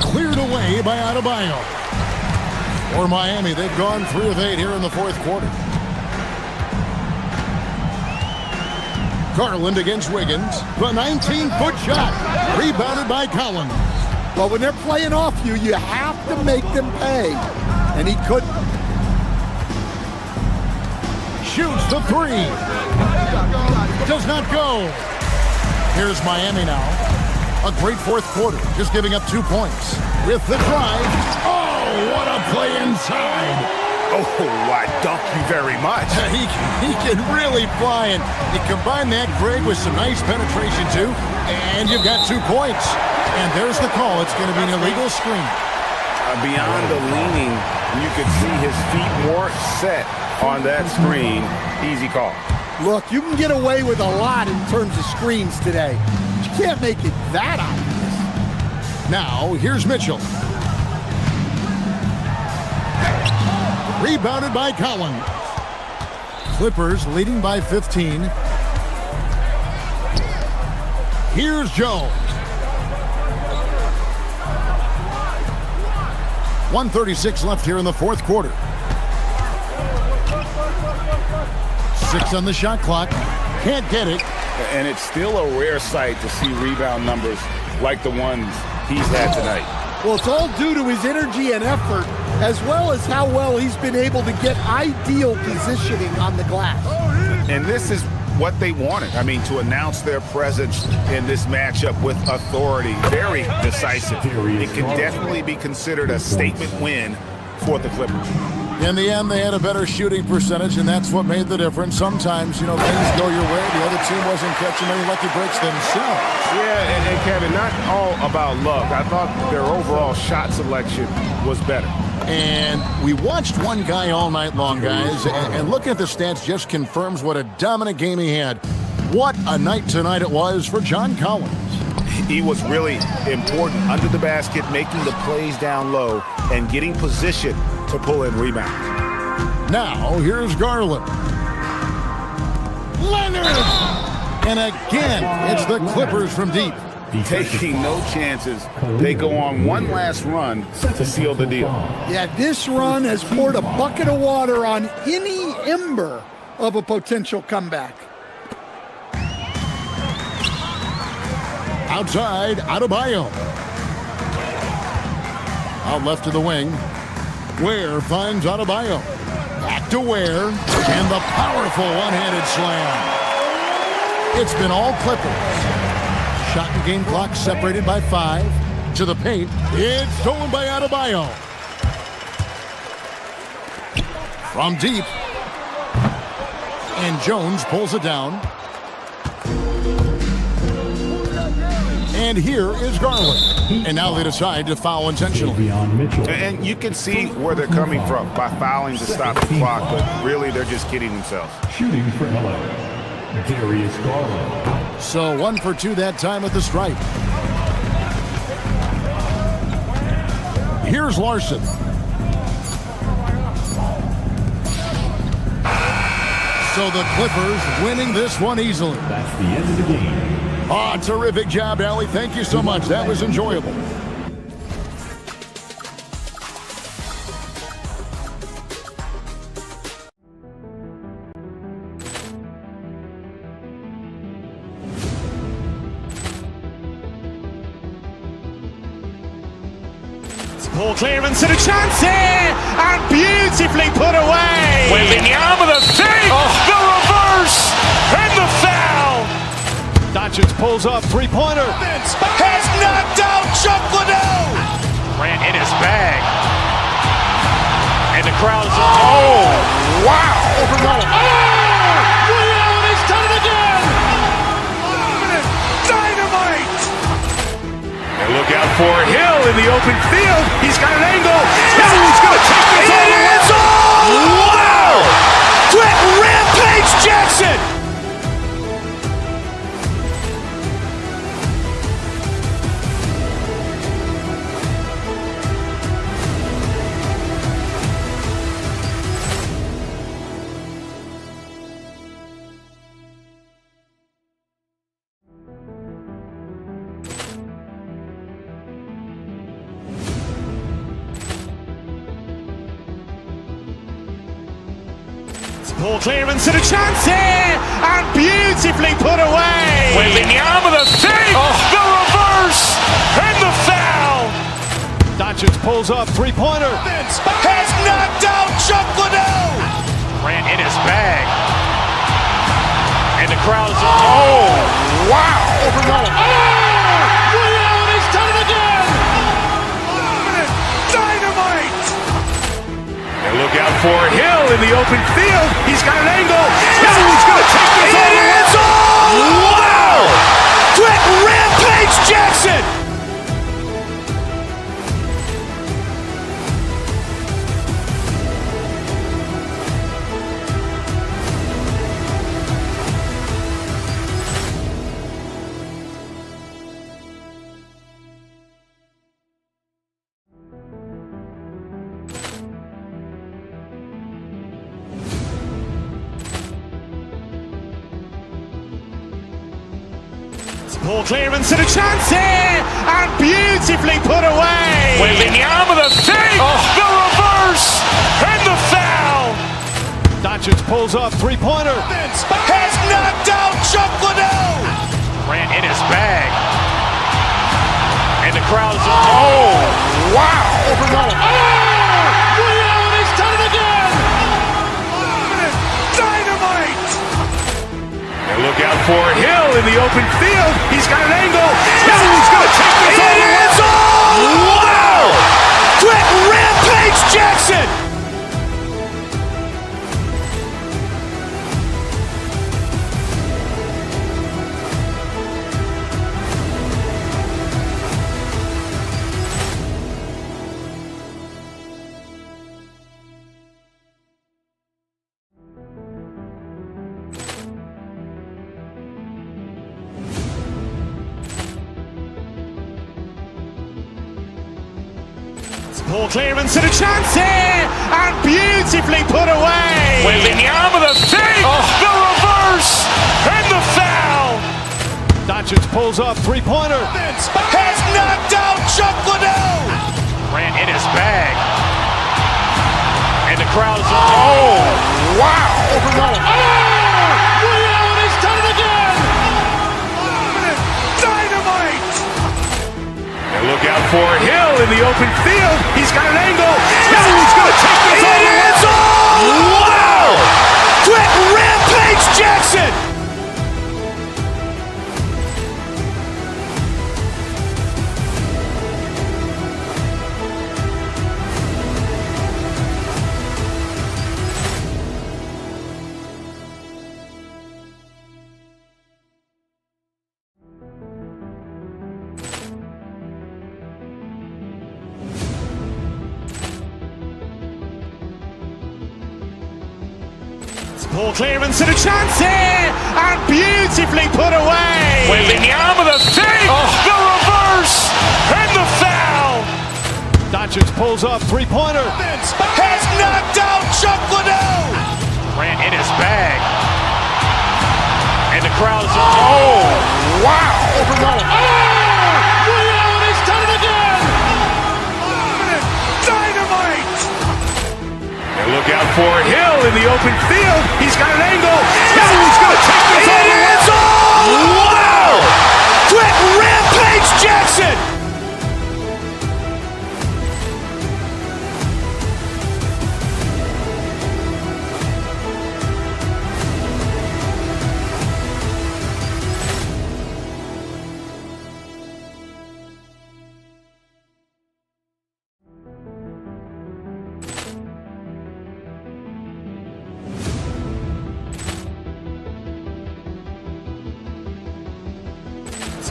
Cleared away by Adebayo. For Miami, they've gone 3 of 8 here in the fourth quarter. Garland against Wiggins. The 19-foot shot. Rebounded by Collins. But when they're playing off you, you have to make them pay. And he couldn't. Shoots the three. Does not go. Here's Miami now. A great fourth quarter, just giving up 2 points. With the drive. Oh, what a play inside. Oh, I dunk you very much. He can really fly, and you combine that, Greg, with some nice penetration, too, and you've got 2 points. And there's the call. It's going to be an illegal screen. Beyond the leaning, you could see his feet more set on that screen. Easy call. Look, you can get away with a lot in terms of screens today. You can't make it that obvious. Now, here's Mitchell. Rebounded by Collins. Clippers leading by 15. Here's Jones. 1:36 left here in the fourth quarter. 6 on the shot clock. Can't get it. And it's still a rare sight to see rebound numbers like the ones he's had tonight. Well, it's all due to his energy and effort, as well as how well he's been able to get ideal positioning on the glass. And this is what they wanted. I mean, to announce their presence in this matchup with authority, very decisive. It can definitely be considered a statement win for the Clippers. In the end, they had a better shooting percentage, and that's what made the difference. Sometimes, things go your way. The other team wasn't catching any lucky breaks themselves. Yeah, and Kevin, not all about luck. I thought their overall shot selection was better. And we watched one guy all night long, guys, and looking at the stats just confirms what a dominant game he had. What a night tonight it was for John Collins. He was really important under the basket, making the plays down low and getting position to pull in rebounds. Now, here's Garland. Leonard! And again, it's the Clippers from deep. Taking no chances. They go on one last run to seal the deal. Yeah, this run has poured a bucket of water on any ember of a potential comeback. Outside, Adebayo. Out left to the wing. Ware finds Adebayo. Back to Ware. And the powerful one-handed slam. It's been all Clippers. Shot and game clock separated by 5. To the paint. It's stolen by Adebayo. From deep. And Jones pulls it down. And here is Garland. And now they decide to foul intentionally. And you can see where they're coming from by fouling to stop the clock, but really they're just kidding themselves. Shooting for LA, Darius Garland. So 1 for 2 that time at the stripe. Here's Larson. So the Clippers winning this one easily. That's the end of the game. Oh, terrific job, Allie. Thank you so much. That was enjoyable. Ball clearance and a chance here, and beautifully put away. Wembanyama the save, the reverse, and the foul. Doncic pulls up, three-pointer. Has knocked out Chuck Liddell. Grant in his bag. And the crowd is, oh, wow. Ray Allen has done it again. Dynamite. And look out for Hill in the open field. He's got an angle. He's going to take this all the way. Wow. Quick Rampage Jackson. Ball clearance and a chance here, and beautifully put away. Wembanyama the save, the reverse, and the foul. Doncic pulls up, three-pointer. Has knocked out Chuck Liddell. Grant in his bag. And the crowd is, oh, wow. Ray Allen has done it again. Dynamite. And look out for Hill in the open field. He's got an angle. He's going to take this all the way. Wow. Quick Rampage Jackson. Ball clearance and a chance here, and beautifully put away. Wembanyama the save, the reverse, and the foul. Doncic pulls up, three-pointer. Has knocked out Chuck Liddell. Grant in his bag. And the crowd is, oh, wow. Ray Allen has done it again. Dynamite. And look out for Hill in the open field. He's got an angle. He's going to take this all the way. Wow. Quick Rampage Jackson. Ball clearance and a chance here, and beautifully put away. Wembanyama the save, the reverse, and the foul. Doncic pulls up, three-pointer. Has knocked out Chuck Liddell. Grant in his bag. And the crowd is, oh, wow. Ray Allen has done it again. Dynamite. And look out for Hill in the open field. He's got an angle. He's going to take this all the way. Wow. Quick Rampage Jackson. Ball clearance and a chance here, and beautifully put away. Wembanyama the save, the reverse, and the foul. Doncic pulls up, three-pointer. Has knocked out Chuck Liddell. Grant in his bag. And the crowd is, oh, wow. Ray Allen has done it again. Dynamite. And look out for Hill in the open field. He's got an angle. He's going to take this all the way. Wow. Quick Rampage Jackson.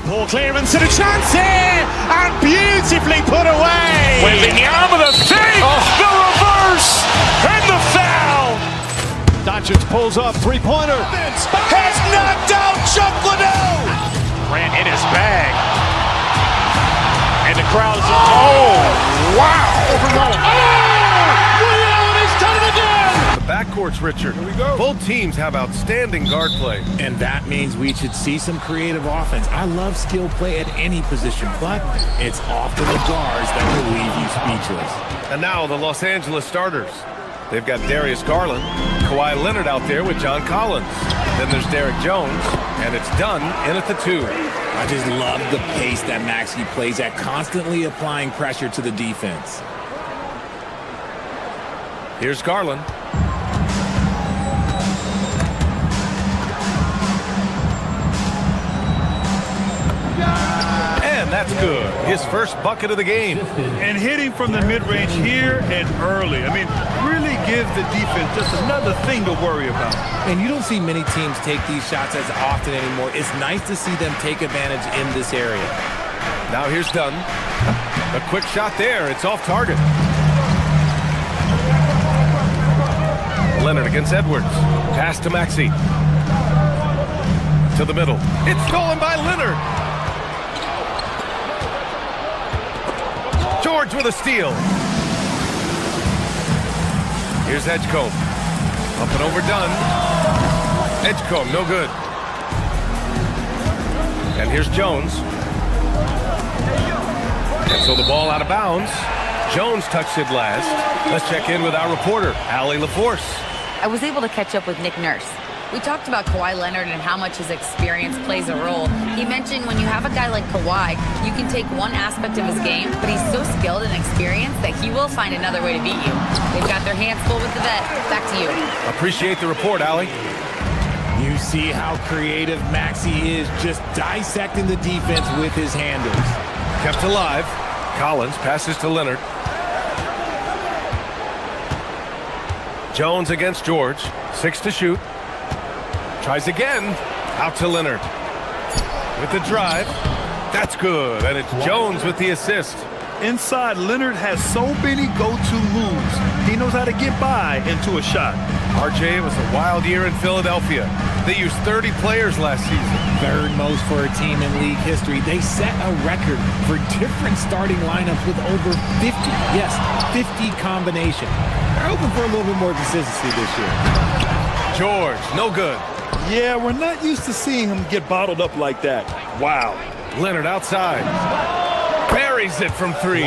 Poor clearance and a chance here, and beautifully put away. Wembanyama the fake, the reverse, and the foul. Doncic pulls up, three-pointer. Has knocked out Chuck Liddell. Grant in his bag. And the crowd is, oh, wow. The backcourt's richer. Here we go. Both teams have outstanding guard play. And that means we should see some creative offense. I love skill play at any position, but it's often the guards that will leave you speechless. And now the Los Angeles starters. They've got Darius Garland, Kawhi Leonard out there with John Collins. Then there's Derek Jones, and it's done in at the 2. I just love the pace that Maxey plays at, constantly applying pressure to the defense. Here's Garland. And that's good. His first bucket of the game. And hitting from the mid-range here and early. I mean, really gives the defense just another thing to worry about. And you don't see many teams take these shots as often anymore. It's nice to see them take advantage in this area. Now here's Dunn. A quick shot there. It's off target. Leonard against Edwards. Pass to Maxey. To the middle. It's stolen by Leonard. George with a steal. Here's Edgecombe. Up and over Dunn. Edgecombe, no good. And here's Jones. And so the ball out of bounds. Jones touched it last. Let's check in with our reporter, Allie LaForce. I was able to catch up with Nick Nurse. We talked about Kawhi Leonard and how much his experience plays a role. He mentioned when you have a guy like Kawhi, you can take one aspect of his game, but he's so skilled and experienced that he will find another way to beat you. They've got their hands full with the vet. Back to you. Appreciate the report, Allie. You see how creative Maxey is, just dissecting the defense with his handles. Kept alive. Collins passes to Leonard. Jones against George. 6 to shoot. Tries again. Out to Leonard. With the drive. That's good. And it's Jones with the assist. Inside, Leonard has so many go-to moves. He knows how to get by into a shot. RJ, it was a wild year in Philadelphia. They used 30 players last season. Third most for a team in league history. They set a record for different starting lineups with over 50. Yes, 50 combination. They're hoping for a little bit more consistency this year. George, no good. Yeah, we're not used to seeing him get bottled up like that. Wow. Leonard outside. Buries it from 3.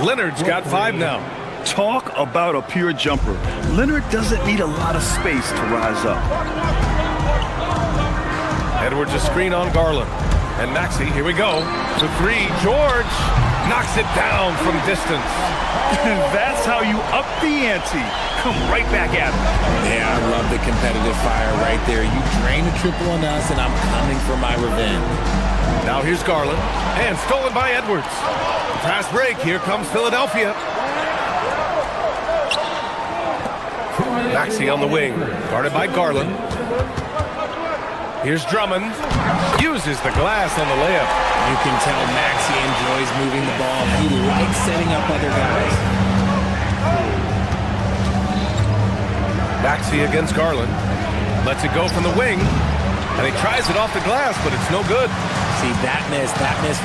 Leonard's got 5 now. Talk about a pure jumper. Leonard doesn't need a lot of space to rise up. Edwards a screen on Garland. And Maxey, here we go. To 3, George knocks it down from distance. That's how you up the ante. Come right back at him. Yeah, I love the competitive fire right there. You drain a triple on us, and I'm coming for my revenge. Now here's Garland. And stolen by Edwards. Fast break. Here comes Philadelphia. Maxey on the wing. Guarded by Garland. Here's Drummond. Uses the glass on the layup. You can tell Maxey enjoys moving the ball. He likes setting up other guys. Maxey against Garland. Lets it go from the wing. And he tries it off the glass, but it's no good. See, that miss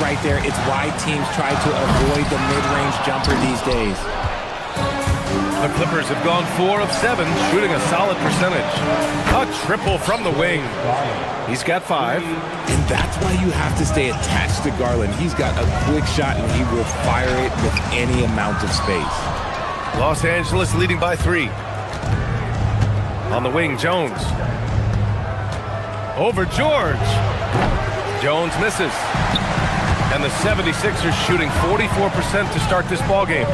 right there. It's why teams try to avoid the mid-range jumper these days. The Clippers have gone 4 of 7, shooting a solid percentage. A triple from the wing. He's got 5. And that's why you have to stay attached to Garland. He's got a quick shot, and he will fire it with any amount of space. Los Angeles leading by 3. On the wing, Jones. Over George. Jones misses. And the 76ers shooting 44% to start this ballgame.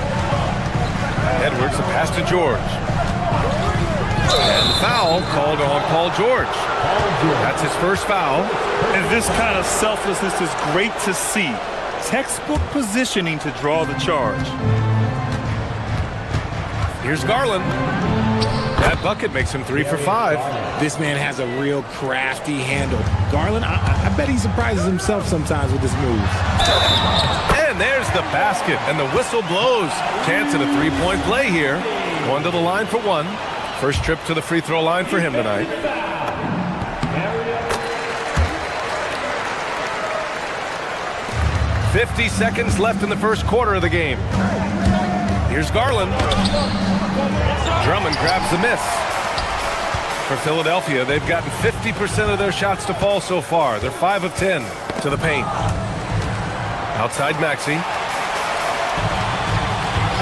Edwards, a pass to George. And the foul called on Paul George. That's his first foul. And this kind of selflessness is great to see. Textbook positioning to draw the charge. Here's Garland. That bucket makes him 3 for 5. This man has a real crafty handle. Garland, I bet he surprises himself sometimes with his moves. And there's the basket, and the whistle blows. Chance at a three-point play here. Going to the line for one. First trip to the free throw line for him tonight. "50 seconds left in the first quarter of the game. Here's Garland. Drummond grabs the miss. For Philadelphia, they've gotten 50% of their shots to fall so far. They're 5 of 10 to the paint. Outside Maxey.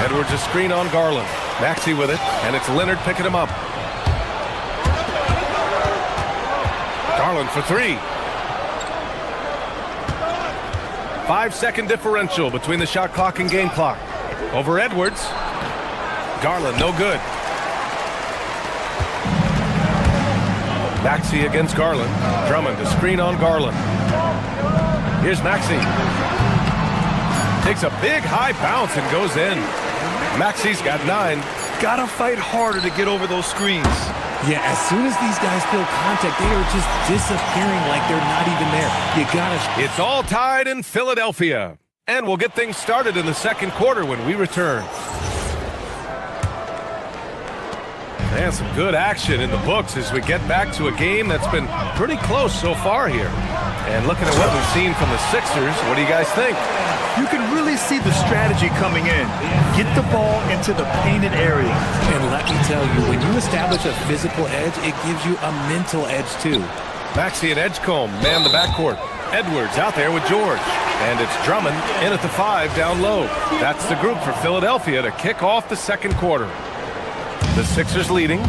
Edwards a screen on Garland. Maxey with it, and it's Leonard picking him up. Garland for 3. 5-second differential between the shot clock and game clock. Over Edwards. Garland, no good. Maxey against Garland. Drummond, a screen on Garland. Here's Maxey. Takes a big high bounce and goes in. Maxey's got 9. Gotta fight harder to get over those screens. Yeah, as soon as these guys feel contact, they are just disappearing like they're not even there. You gotta... It's all tied in Philadelphia. And we'll get things started in the second quarter when we return. And some good action in the books as we get back to a game that's been pretty close so far here. And looking at what we've seen from the Sixers, what do you guys think? You can really see the strategy coming in. Get the ball into the painted area. And let me tell you, when you establish a physical edge, it gives you a mental edge too. Maxey and Edgecombe man the backcourt. Edwards out there with George. And it's Drummond in at the 5 down low. That's the group for Philadelphia to kick off the second quarter. The Sixers leading.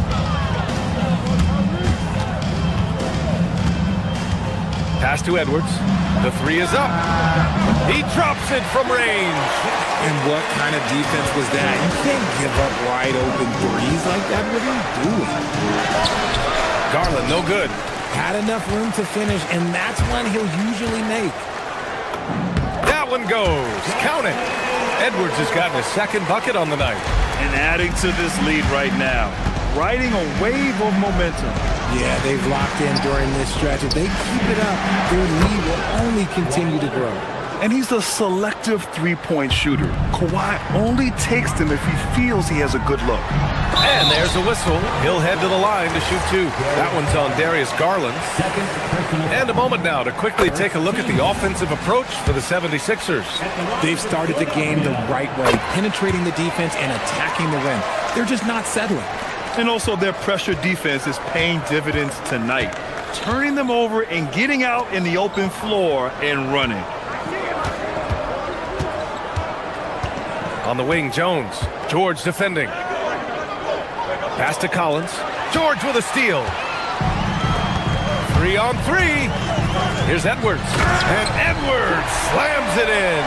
Pass to Edwards. The 3 is up. He drops it from range. And what kind of defense was that? You can't give up wide open threes like that. What are you doing? Garland, no good. Had enough room to finish, and that's one he'll usually make. That one goes. Count it. Edwards has gotten a second bucket on the night. And adding to this lead right now. Riding a wave of momentum. Yeah, they've locked in during this stretch. If they keep it up, their lead will only continue to grow. And he's a selective three-point shooter. Kawhi only takes them if he feels he has a good look. And there's a whistle. He'll head to the line to shoot 2. That one's on Darius Garland. And a moment now to quickly take a look at the offensive approach for the 76ers. They've started the game the right way, penetrating the defense and attacking the rim. They're just not settling. And also their pressure defense is paying dividends tonight. Turning them over and getting out in the open floor and running. On the wing, Jones. George defending. Pass to Collins. George with a steal. 3 on 3. Here's Edwards. And Edwards slams it in.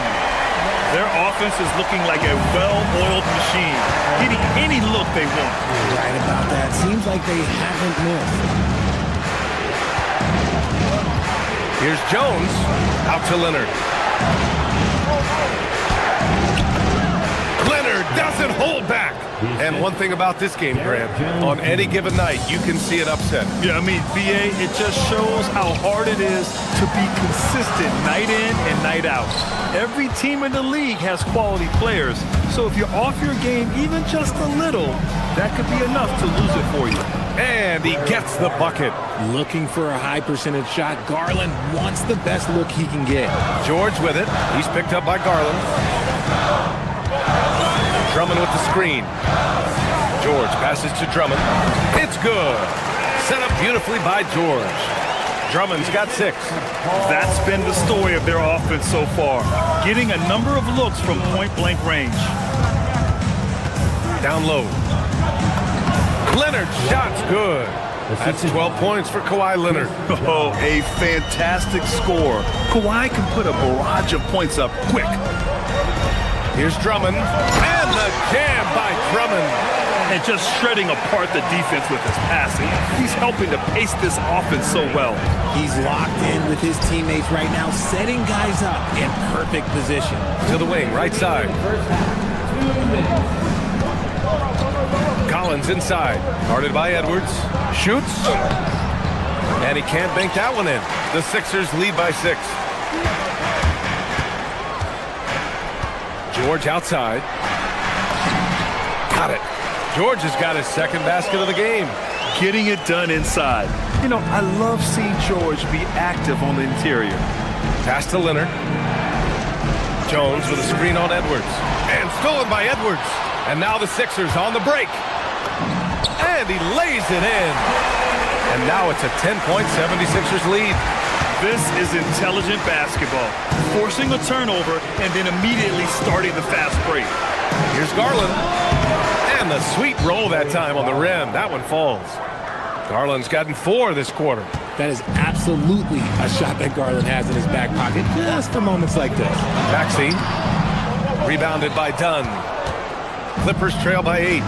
Their offense is looking like a well-oiled machine, getting any look they want. Right about that. Seems like they haven't missed. Here's Jones. Out to Leonard. Leonard doesn't hold back. And one thing about this game, Grant, on any given night, you can see an upset. Yeah, I mean, BA, it just shows how hard it is to be consistent night in and night out. Every team in the league has quality players, so if you're off your game even just a little, that could be enough to lose it for you. And he gets the bucket. Looking for a high percentage shot. Garland wants the best look he can get. George with it. He's picked up by Garland. Drummond with the screen. George passes to Drummond. It's good. Set up beautifully by George. Drummond's got 6. That's been the story of their offense so far. Getting a number of looks from point-blank range. Down low. Leonard's shot's good. That's 12 points for Kawhi Leonard. Oh, a fantastic score. Kawhi can put a barrage of points up quick. Here's Drummond. And the jam by Drummond. And just shredding apart the defense with his passing. He's helping to pace this offense so well. He's locked in with his teammates right now, setting guys up in perfect position. To the wing, right side. Collins inside. Guarded by Edwards. Shoots. And he can't bank that one in. The Sixers lead by 6. George outside. Got it. George has got his second basket of the game. Getting it done inside. You know, I love seeing George be active on the interior. Pass to Leonard. Jones with a screen on Edwards. And stolen by Edwards. And now the Sixers on the break. And he lays it in. And now it's a 10-point 76ers lead. This is intelligent basketball. Forcing a turnover and then immediately starting the fast break. Here's Garland. And the sweet roll that time on the rim. That one falls. Garland's gotten 4 this quarter. That is absolutely a shot that Garland has in his back pocket just for moments like this. Maxey. Rebounded by Dunn. Clippers trail by 8.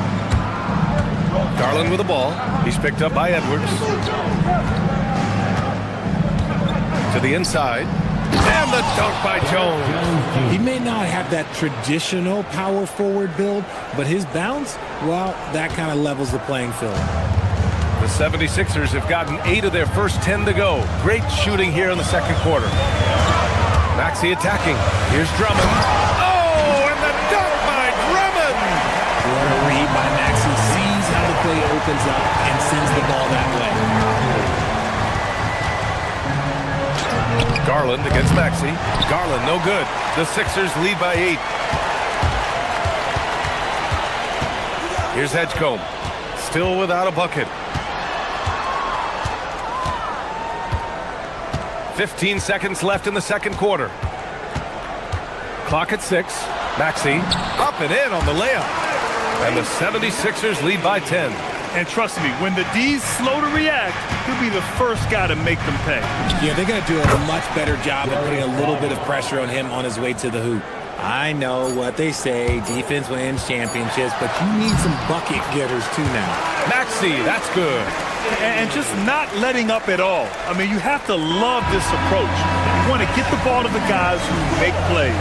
Garland with the ball. He's picked up by Edwards. To the inside. And the dunk by Jones. He may not have that traditional power forward build, but his bounce, well, that kind of levels the playing field. The 76ers have gotten 8 of their first 10 to go. Great shooting here in the second quarter. Maxey attacking. Here's Drummond. Oh, and the dunk by Drummond. What a read by Maxey. Sees how the play opens up and sends the ball that way. Garland against Maxey. Garland no good. The Sixers lead by 8. Here's Edgecombe. Still without a bucket. 15 seconds left in the second quarter. Clock at 6. Maxey up and in on the layup. And the 76ers lead by 10. And trust me, when the D's slow to react, he'll be the first guy to make them pay. Yeah, they're going to do a much better job of putting a little bit of pressure on him on his way to the hoop. I know what they say, defense wins championships, but you need some bucket getters too now. Maxey, that's good. And just not letting up at all. I mean, you have to love this approach. You want to get the ball to the guys who make plays.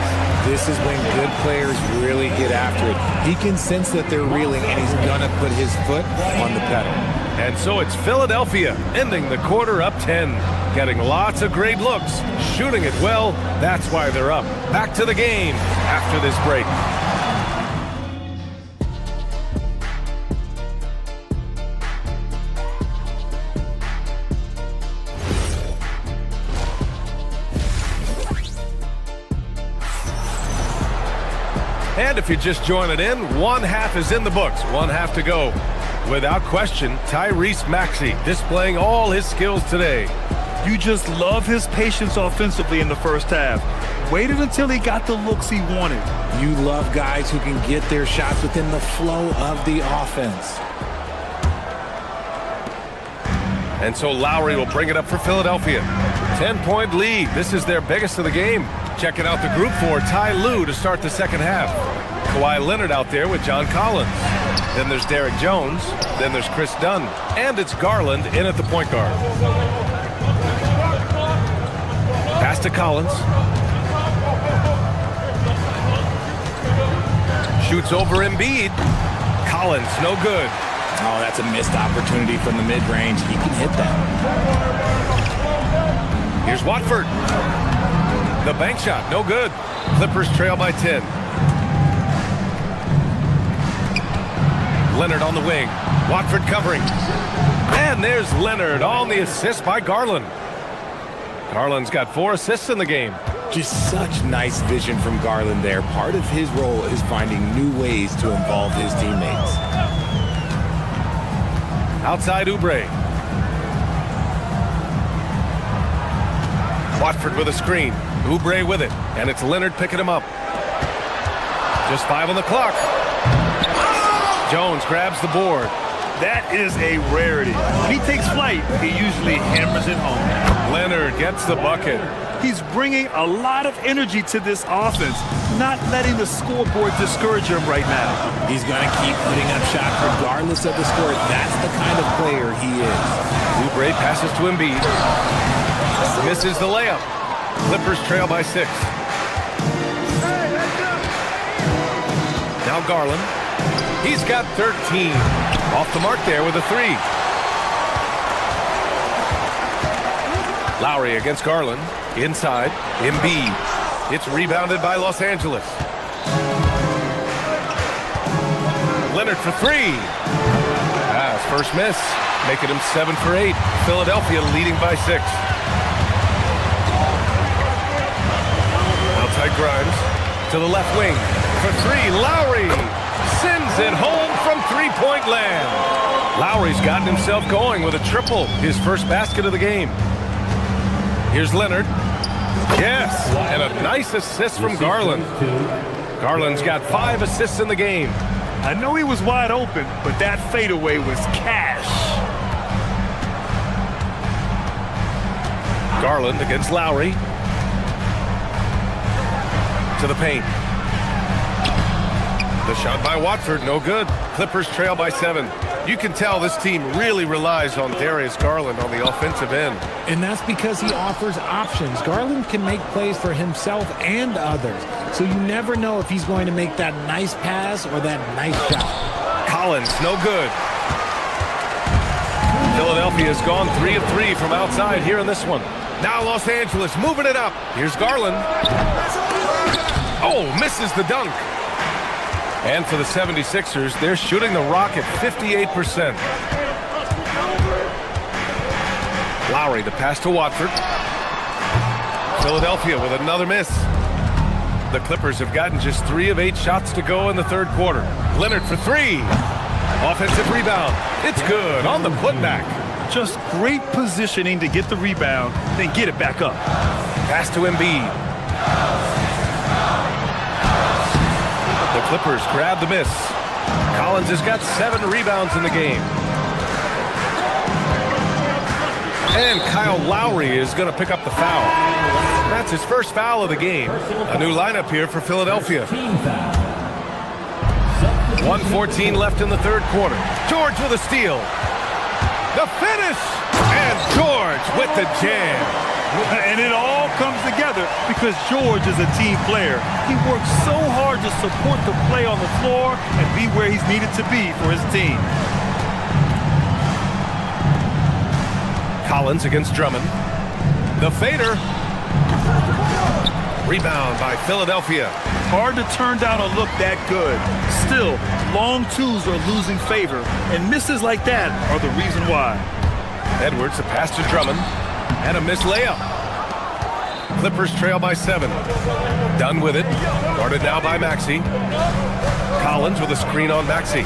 This is when good players really get after it. He can sense that they're reeling, and he's going to put his foot on the pedal. And so it's Philadelphia ending the quarter up 10. Getting lots of great looks. Shooting it well. That's why they're up. Back to the game after this break. And if you're just joining in, one half is in the books, one half to go. Without question, Tyrese Maxey displaying all his skills today. You just love his patience offensively in the first half. Waited until he got the looks he wanted. You love guys who can get their shots within the flow of the offense. And so Lowry will bring it up for Philadelphia. 10-point lead. This is their biggest of the game. Checking out the group for Ty Lue to start the second half. Kawhi Leonard out there with John Collins. Then there's Derek Jones. Then there's Chris Dunn. And it's Garland in at the point guard. Pass to Collins. Shoots over Embiid. Collins, no good. Oh, that's a missed opportunity from the mid-range. He can hit that. Here's Watford. The bank shot, no good. Clippers trail by 10. Leonard on the wing. Watford covering. And there's Leonard on the assist by Garland. Garland's got 4 assists in the game. Just such nice vision from Garland there. Part of his role is finding new ways to involve his teammates. Outside Oubre. Watford with a screen. Oubre with it. And it's Leonard picking him up. Just 5 on the clock. Jones grabs the board. That is a rarity. When he takes flight, he usually hammers it home. Leonard gets the bucket. He's bringing a lot of energy to this offense, not letting the scoreboard discourage him right now. He's going to keep putting up shots regardless of the score. That's the kind of player he is. Oubre passes to Embiid. Misses the layup. Clippers trail by 6. Now Garland. He's got 13. Off the mark there with a three. Lowry against Garland. Inside. Embiid. It's rebounded by Los Angeles. Leonard for three. His first miss, making him 7 for 8. Philadelphia leading by 6. Outside Grimes to the left wing for three. Lowry sends it home from three-point land. Lowry's gotten himself going with a triple, his first basket of the game. Here's Leonard. Yes, and a nice assist from Garland. Garland's got 5 assists in the game. I know he was wide open, but that fadeaway was cash. Garland against Lowry. To the paint. The shot by Watford, no good. Clippers trail by 7. You can tell this team really relies on Darius Garland on the offensive end. And that's because he offers options. Garland can make plays for himself and others. So you never know if he's going to make that nice pass or that nice shot. Collins, no good. Philadelphia has gone 3 of 3 from outside here in this one. Now Los Angeles moving it up. Here's Garland. Oh, misses the dunk. And for the 76ers, they're shooting the rock at 58%. Lowry, the pass to Watford. Philadelphia with another miss. The Clippers have gotten just 3 of 8 shots to go in the third quarter. Leonard for 3. Offensive rebound. It's good on the putback. Just great positioning to get the rebound, then get it back up. Pass to Embiid. The Clippers grab the miss. Collins has got 7 rebounds in the game. And Kyle Lowry is going to pick up the foul. That's his first foul of the game. A new lineup here for Philadelphia. 1:14 left in the third quarter. George with a steal. The finish! And George with the jam. And it all comes together because George is a team player. He works so hard to support the play on the floor and be where he's needed to be for his team. Collins against Drummond. The fader. Rebound by Philadelphia. Hard to turn down a look that good. Still, long twos are losing favor, and misses like that are the reason why. Edwards, a pass to Drummond. And a missed layup. Clippers trail by 7. Done with it. Guarded now by Maxey. Collins with a screen on Maxey.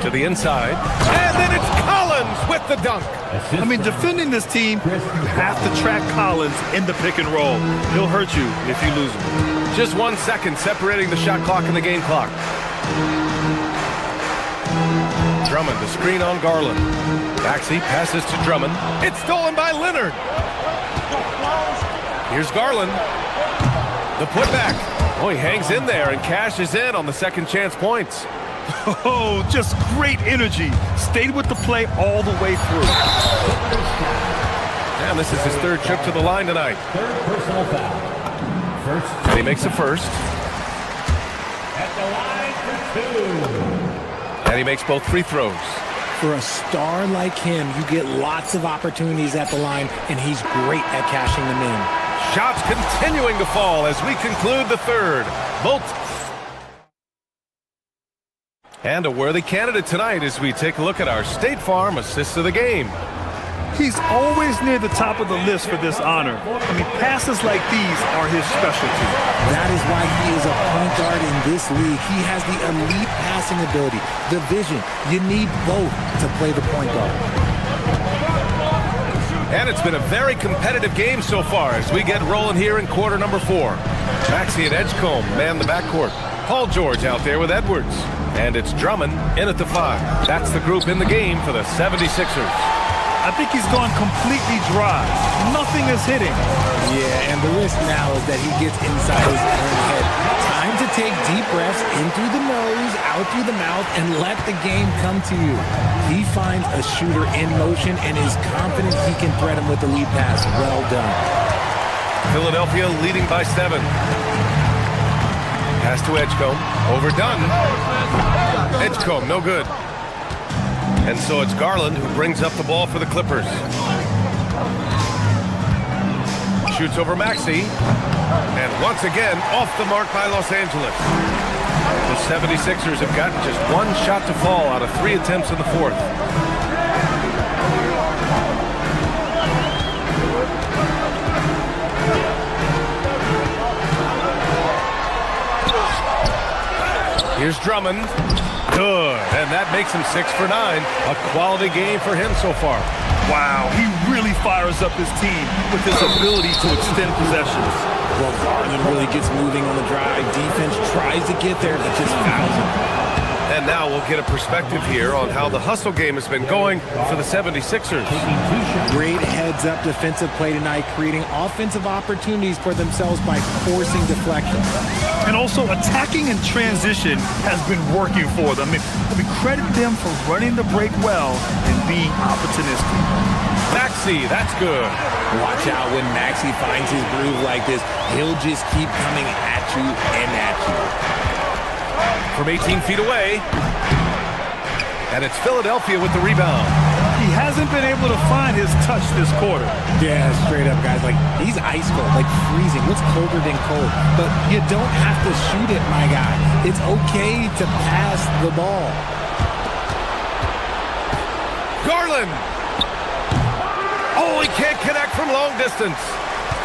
To the inside. And then it's Collins with the dunk. I mean, defending this team, you have to track Collins in the pick and roll. He'll hurt you if you lose him. Just 1 second separating the shot clock and the game clock. Drummond, the screen on Garland. Maxey passes to Drummond. It's stolen by Leonard. Here's Garland. The putback. Oh, he hangs in there and cashes in on the second chance points. Oh, just great energy. Stayed with the play all the way through. And this is his 3rd trip to the line tonight. Third personal foul. And he makes the first. At the line for 2. And he makes both free throws. For a star like him, you get lots of opportunities at the line, and he's great at cashing them in. Shots continuing to fall as we conclude the third. Both. And a worthy candidate tonight as we take a look at our State Farm assists of the game. He's always near the top of the list for this honor. I mean, passes like these are his specialty. That is why he is a point guard in this league. He has the elite passing ability, the vision. You need both to play the point guard. And it's been a very competitive game so far as we get rolling here in quarter number 4. Maxey and Edgecombe man the backcourt. Paul George out there with Edwards. And it's Drummond in at the 5. That's the group in the game for the 76ers. I think he's gone completely dry. Nothing is hitting. Yeah, and the risk now is that he gets inside his own head. Time to take deep breaths in through the nose, out through the mouth, and let the game come to you. He finds a shooter in motion and is confident he can thread him with the lead pass. Well done. Philadelphia leading by 7. Pass to Edgecombe. Overdone. Edgecombe, no good. And so it's Garland who brings up the ball for the Clippers. Shoots over Maxey. And once again, off the mark by Los Angeles. The 76ers have gotten just one shot to fall out of 3 attempts in the fourth. Here's Drummond. Good. And that makes him 6 for 9. A quality game for him so far. Wow, he really fires up his team with his ability to extend possessions. Well, Garland really gets moving on the drive. Defense tries to get there, but just fouls him. And now we'll get a perspective here on how the hustle game has been going for the 76ers. Great heads-up defensive play tonight, creating offensive opportunities for themselves by forcing deflection. And also attacking in transition has been working for them. I mean, credit them for running the break well and being opportunistic. Maxey, that's good. Watch out when Maxey finds his groove like this. He'll just keep coming at you and at you. From 18 feet away. And it's Philadelphia with the rebound. He hasn't been able to find his touch this quarter. Yeah, straight up, guys. Like, he's ice cold, like freezing. What's colder than cold? But you don't have to shoot it, my guy. It's okay to pass the ball. Garland! Oh, he can't connect from long distance.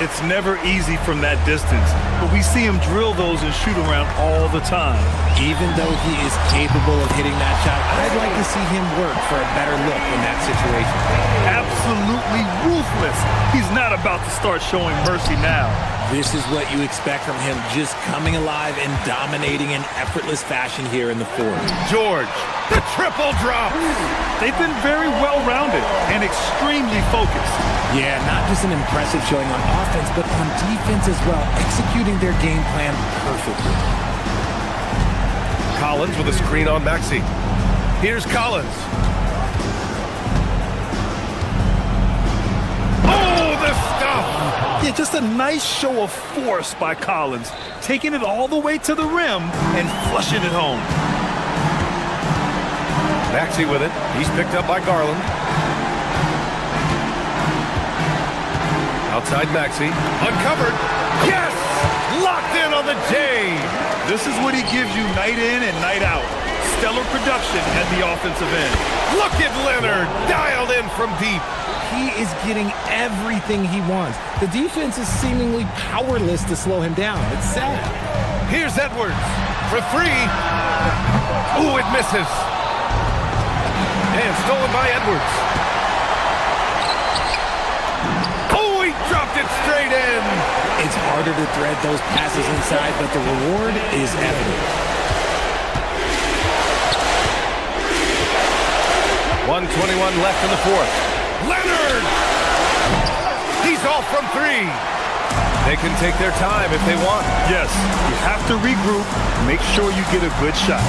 It's never easy from that distance, but we see him drill those and shoot around all the time. Even though he is capable of hitting that shot, I'd like to see him work for a better look in that situation. Absolutely ruthless. He's not about to start showing mercy now. This is what you expect from him, just coming alive and dominating in effortless fashion here in the fourth. George, the triple drop. They've been very well-rounded and extremely focused. Yeah, not just an impressive showing on offense, but on defense as well, executing their game plan perfectly. Collins with a screen on Maxey. Here's Collins. Oh, the stuff! Yeah, just a nice show of force by Collins, taking it all the way to the rim and flushing it home. Maxey with it. He's picked up by Garland. Outside Maxey. Uncovered. Yes! Locked in on the J. This is what he gives you night in and night out. Stellar production at the offensive end. Look at Leonard. Dialed in from deep. He is getting everything he wants. The defense is seemingly powerless to slow him down. It's sad. Here's Edwards for 3. Ooh, it misses. And stolen by Edwards. Dropped it straight in. It's harder to thread those passes inside, but the reward is evident. 1:21 left in the fourth. Leonard! He's off from 3. They can take their time if they want. Yes, you have to regroup. Make sure you get a good shot.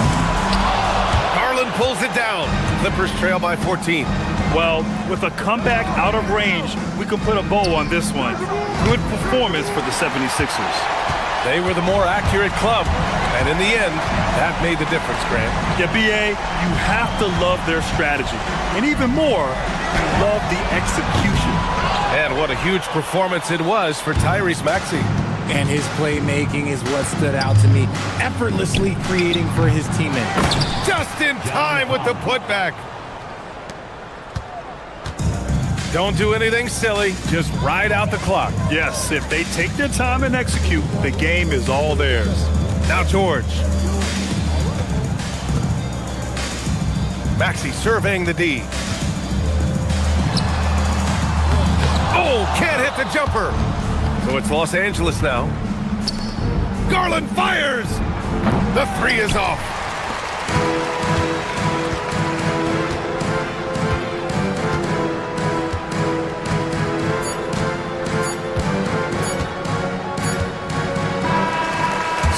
Garland pulls it down. Clippers trail by 14. Well, with a comeback out of range, we can put a bow on this one. Good performance for the 76ers. They were the more accurate club, and in the end, that made the difference, Grant. Yeah, B.A., you have to love their strategy. And even more, you love the execution. And what a huge performance it was for Tyrese Maxey. And his playmaking is what stood out to me, effortlessly creating for his teammates. Just in time with the putback. Don't do anything silly. Just ride out the clock. Yes, if they take their time and execute, the game is all theirs. Now George. Maxey surveying the D. Oh, can't hit the jumper. So it's Los Angeles now. Garland fires. The 3 is off.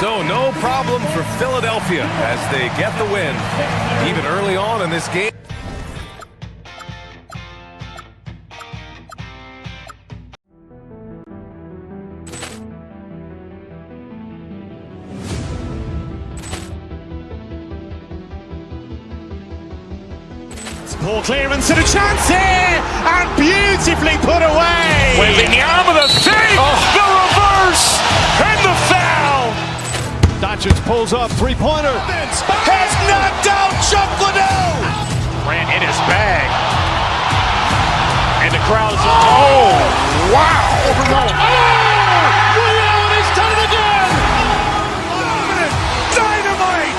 So no problem for Philadelphia as they get the win, even early on in this game. Poor clearance and a chance here, and beautifully put away. Wembanyama the save, the reverse, and the foul. Doncic pulls up, three-pointer. Has knocked out Chuck Liddell. Grant in his bag. And the crowd's, oh, wow. He's done it again. Dynamite.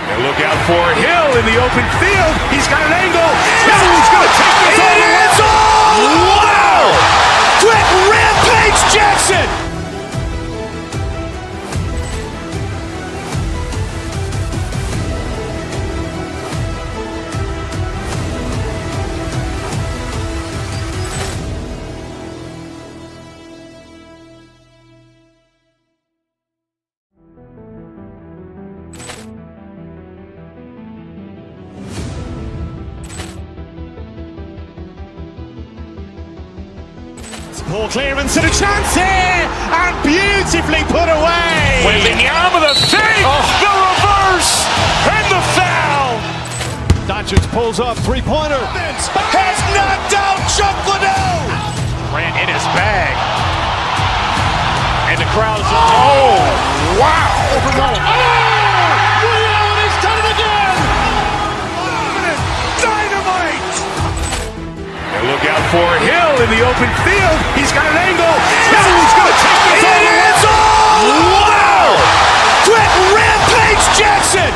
And look out for Hill in the open field. He's got an angle. Hill's going to take this all the way. Wow. Quick rampage Jackson. Poor clearance and a chance here, and beautifully put away. Wembanyama the save, the reverse, and the foul. Doncic pulls up, three-pointer. Has knocked out Chuck Liddell. Grant in his bag. And the crowd's, oh, wow. He's done it again. Dynamite. And look out for Hill in the open field. He's got an angle. Hill's going to take this all the way. Wow. Quick rampage Jackson.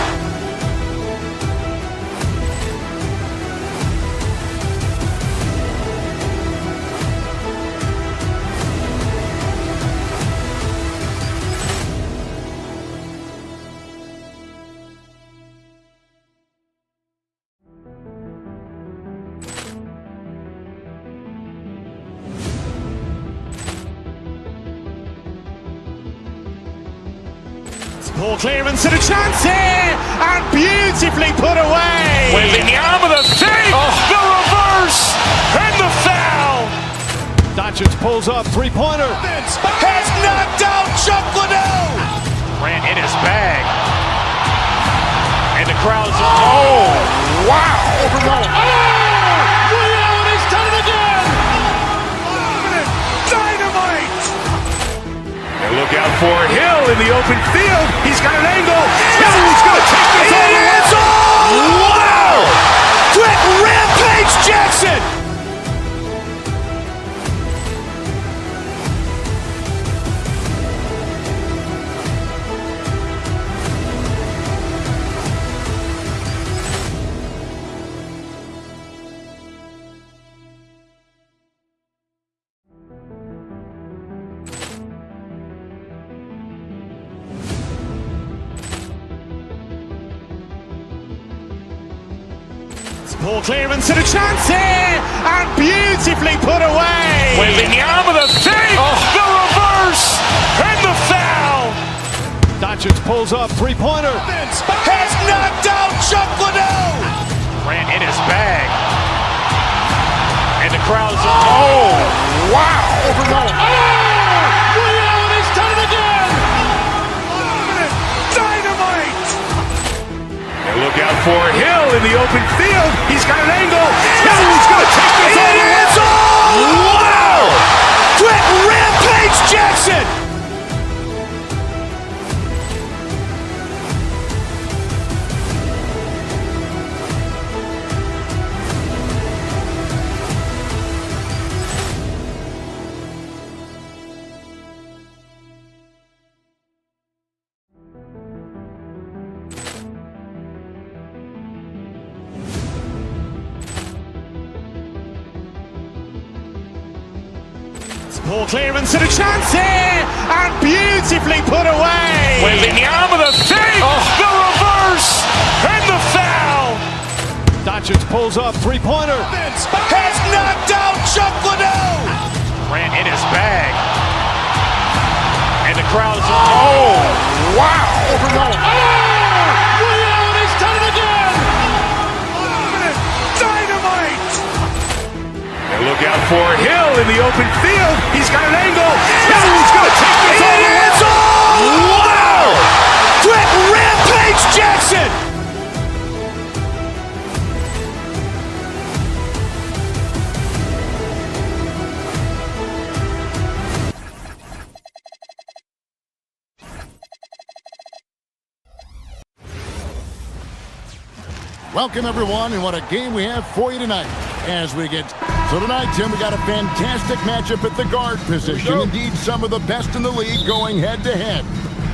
Poor clearance and a chance here, and beautifully put away. Wembanyama the save, the reverse, and the foul. Doncic pulls up, three-pointer. Has knocked out Chuck Liddell. Grant in his bag. And the crowd's, oh, wow. He's done it again. Dynamite. And look out for Hill in the open field. He's got an angle. Hill's going to take this all the way. Wow. Quick rampage Jackson. Poor clearance and a chance here, and beautifully put away. Wembanyama the save, the reverse, and the foul. Doncic pulls up, three-pointer. Has knocked out Chuck Liddell. Grant in his bag. And the crowd's, oh, wow. He's done it again. Dynamite. And look out for Hill in the open field. He's got an angle. Hill's going to take this all the way. Wow. Quick rampage Jackson. Poor clearance and a chance here, and beautifully put away. Wembanyama the save, the reverse, and the foul. Doncic pulls up, three-pointer. Has knocked out Chuck Liddell. Grant in his bag. And the crowd's, oh, wow. He's done it again. Dynamite. And look out for Hill in the open field. He's got an angle. Hill's going to take this all the way. Wow. Quick rampage Jackson. Welcome, everyone, and what a game we have for you tonight as we get... So tonight, Tim, we got a fantastic matchup at the guard position. Indeed, some of the best in the league going head-to-head.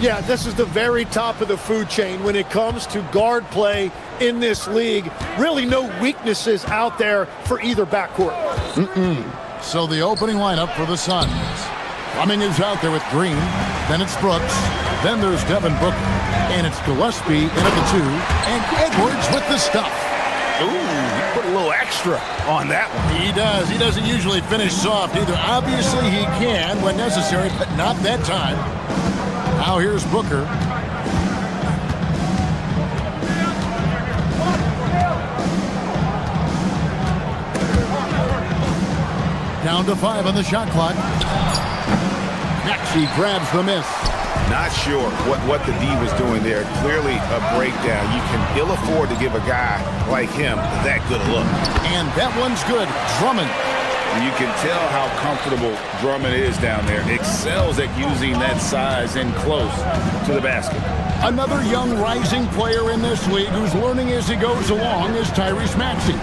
Yeah, this is the very top of the food chain when it comes to guard play in this league. Really no weaknesses out there for either backcourt. So the opening lineup for the Suns. Fleming is out there with Green. Then it's Brooks. Then there's Devin Booker. And it's Gillespie in at the 2. And Edwards with the stuff. Ooh, he put a little extra on that one. He does. He doesn't usually finish soft either. Obviously, he can when necessary, but not that time. Now here's Booker. Down to 5 on the shot clock. Maxey grabs the miss. Not sure what the D was doing there. Clearly a breakdown. You can ill afford to give a guy like him that good a look. And that one's good. Drummond. You can tell how comfortable Drummond is down there. Excels at using that size in close to the basket. Another young rising player in this league who's learning as he goes along is Tyrese Maxey.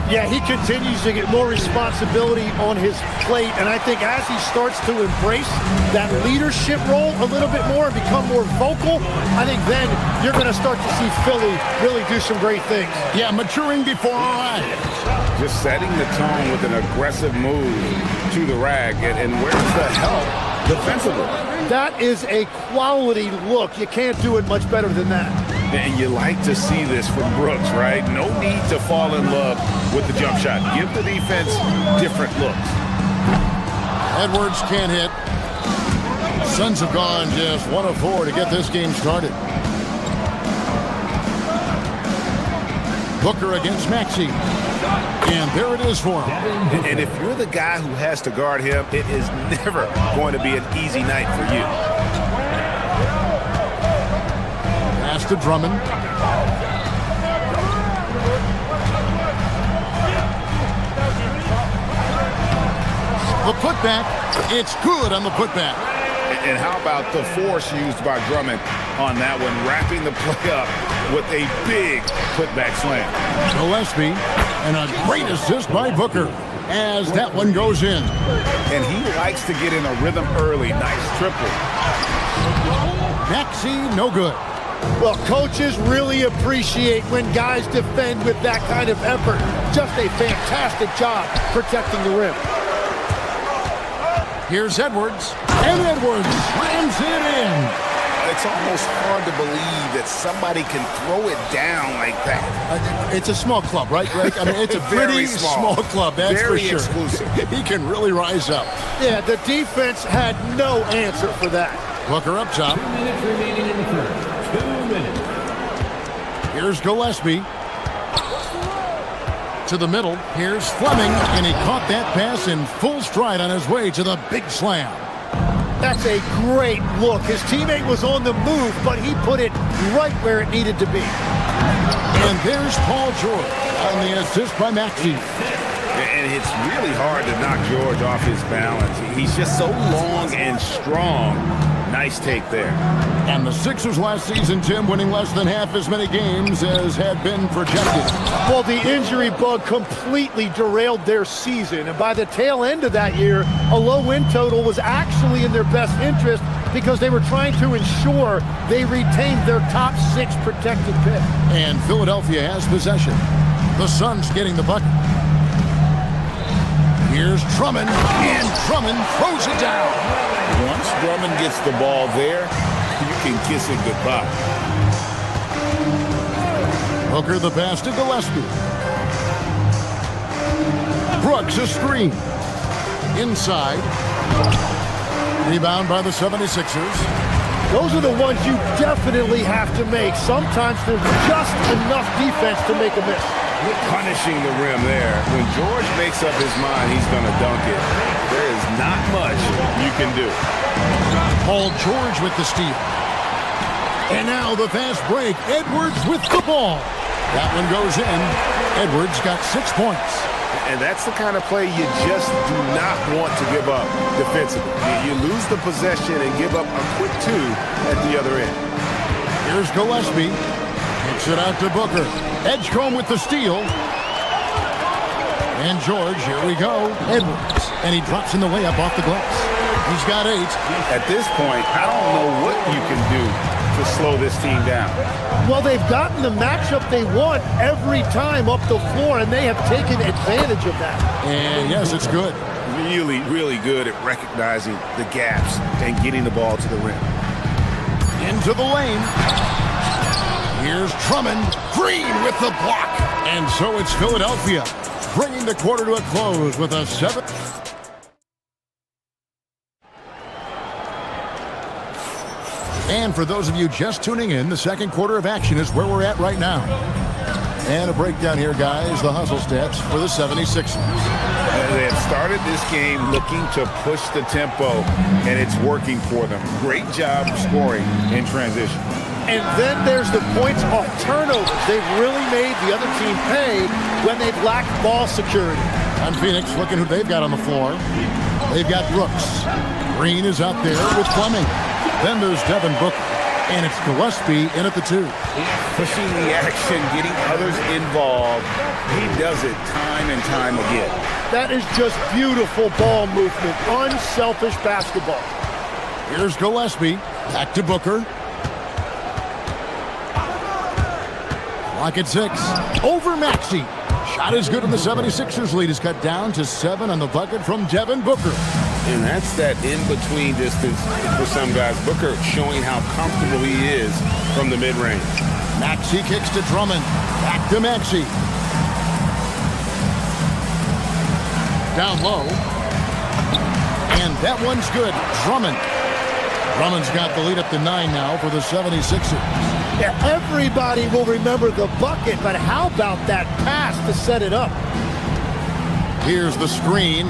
Yeah, he continues to get more responsibility on his plate, and I think as he starts to embrace that leadership role a little bit more and become more vocal, I think then you're going to start to see Philly really do some great things. Yeah, maturing before our eyes. Just setting the tone with an aggressive move to the rack, and where's the help defensively? That is a quality look. You can't do it much better than that. And you like to see this from Brooks, right? No need to fall in love with the jump shot. Give the defense different looks. Edwards can't hit. Suns have gone just 1 of 4 to get this game started. Booker against Maxey. And there it is for him. And if you're the guy who has to guard him, it is never going to be an easy night for you. Pass to Drummond. The putback. It's good on the putback. And how about the force used by Drummond on that one, wrapping the play up with a big putback slam. Gillespie, and a great assist by Booker as that one goes in. And he likes to get in a rhythm early. Nice triple. Maxey, no good. Well, coaches really appreciate when guys defend with that kind of effort. Just a fantastic job protecting the rim. Here's Edwards, and Edwards slams it in. It's almost hard to believe that somebody can throw it down like that. It's a small club, right, Greg? I mean, it's a pretty small club, that's very for sure. Exclusive. He can really rise up. Yeah, the defense had no answer for that. Booker up top. 2 minutes remaining in the third. 2 minutes. Here's Gillespie. To the middle. Here's Fleming, and he caught that pass in full stride on his way to the big slam. That's a great look. His teammate was on the move, but he put it right where it needed to be. And there's Paul George on the assist by Maxey. And it's really hard to knock George off his balance. He's just so long and strong. Nice take there. And the Sixers last season, Tim, winning less than half as many games as had been projected. Well, the injury bug completely derailed their season. And by the tail end of that year, a low win total was actually in their best interest because they were trying to ensure they retained their top 6 protected pick. And Philadelphia has possession. The Suns getting the bucket. Here's Drummond, and Drummond throws it down. Once Drummond gets the ball there, you can kiss it goodbye. Booker the pass to Gillespie. Brooks a screen. Inside. Rebound by the 76ers. Those are the ones you definitely have to make. Sometimes there's just enough defense to make a miss. Punishing the rim there. When George makes up his mind he's going to dunk it, there is not much you can do. Paul George with the steal. And now the fast break. Edwards with the ball. That one goes in. Edwards got 6 points. And that's the kind of play you just do not want to give up defensively. You lose the possession and give up a quick 2 at the other end. Here's Gillespie. And Kicks it out to Booker. Edgecombe with the steal. And George, here we go. Edwards. And he drops in the layup off the glass. He's got 8. At this point, I don't know what you can do to slow this team down. Well, they've gotten the matchup they want every time up the floor, and they have taken advantage of that. And yes, it's good. Really, really good at recognizing the gaps and getting the ball to the rim. Into the lane. Here's Drummond. Green with the block. And so it's Philadelphia, bringing the quarter to a close with a 7. And for those of you just tuning in, the second quarter of action is where we're at right now. And a breakdown here, guys, the hustle stats for the 76ers. They have started this game looking to push the tempo, and it's working for them. Great job scoring in transition. And then there's the points off turnovers. They've really made the other team pay when they've lacked ball security. On Phoenix, looking who they've got on the floor. They've got Brooks. Green is out there with Fleming. Then there's Devin Booker, and it's Gillespie in at the 2. Pushing the action, getting others involved. He does it time and time again. That is just beautiful ball movement, unselfish basketball. Here's Gillespie, back to Booker. Clock at 6. Over Maxey. Shot is good, and the 76ers lead is cut down to 7 on the bucket from Devin Booker. And that's that in-between distance for some guys. Booker showing how comfortable he is from the mid-range. Maxey kicks to Drummond. Back to Maxey. Down low. And that one's good. Drummond. Drummond's got the lead up to 9 now for the 76ers. Yeah, everybody will remember the bucket, but how about that pass to set it up? Here's the screen.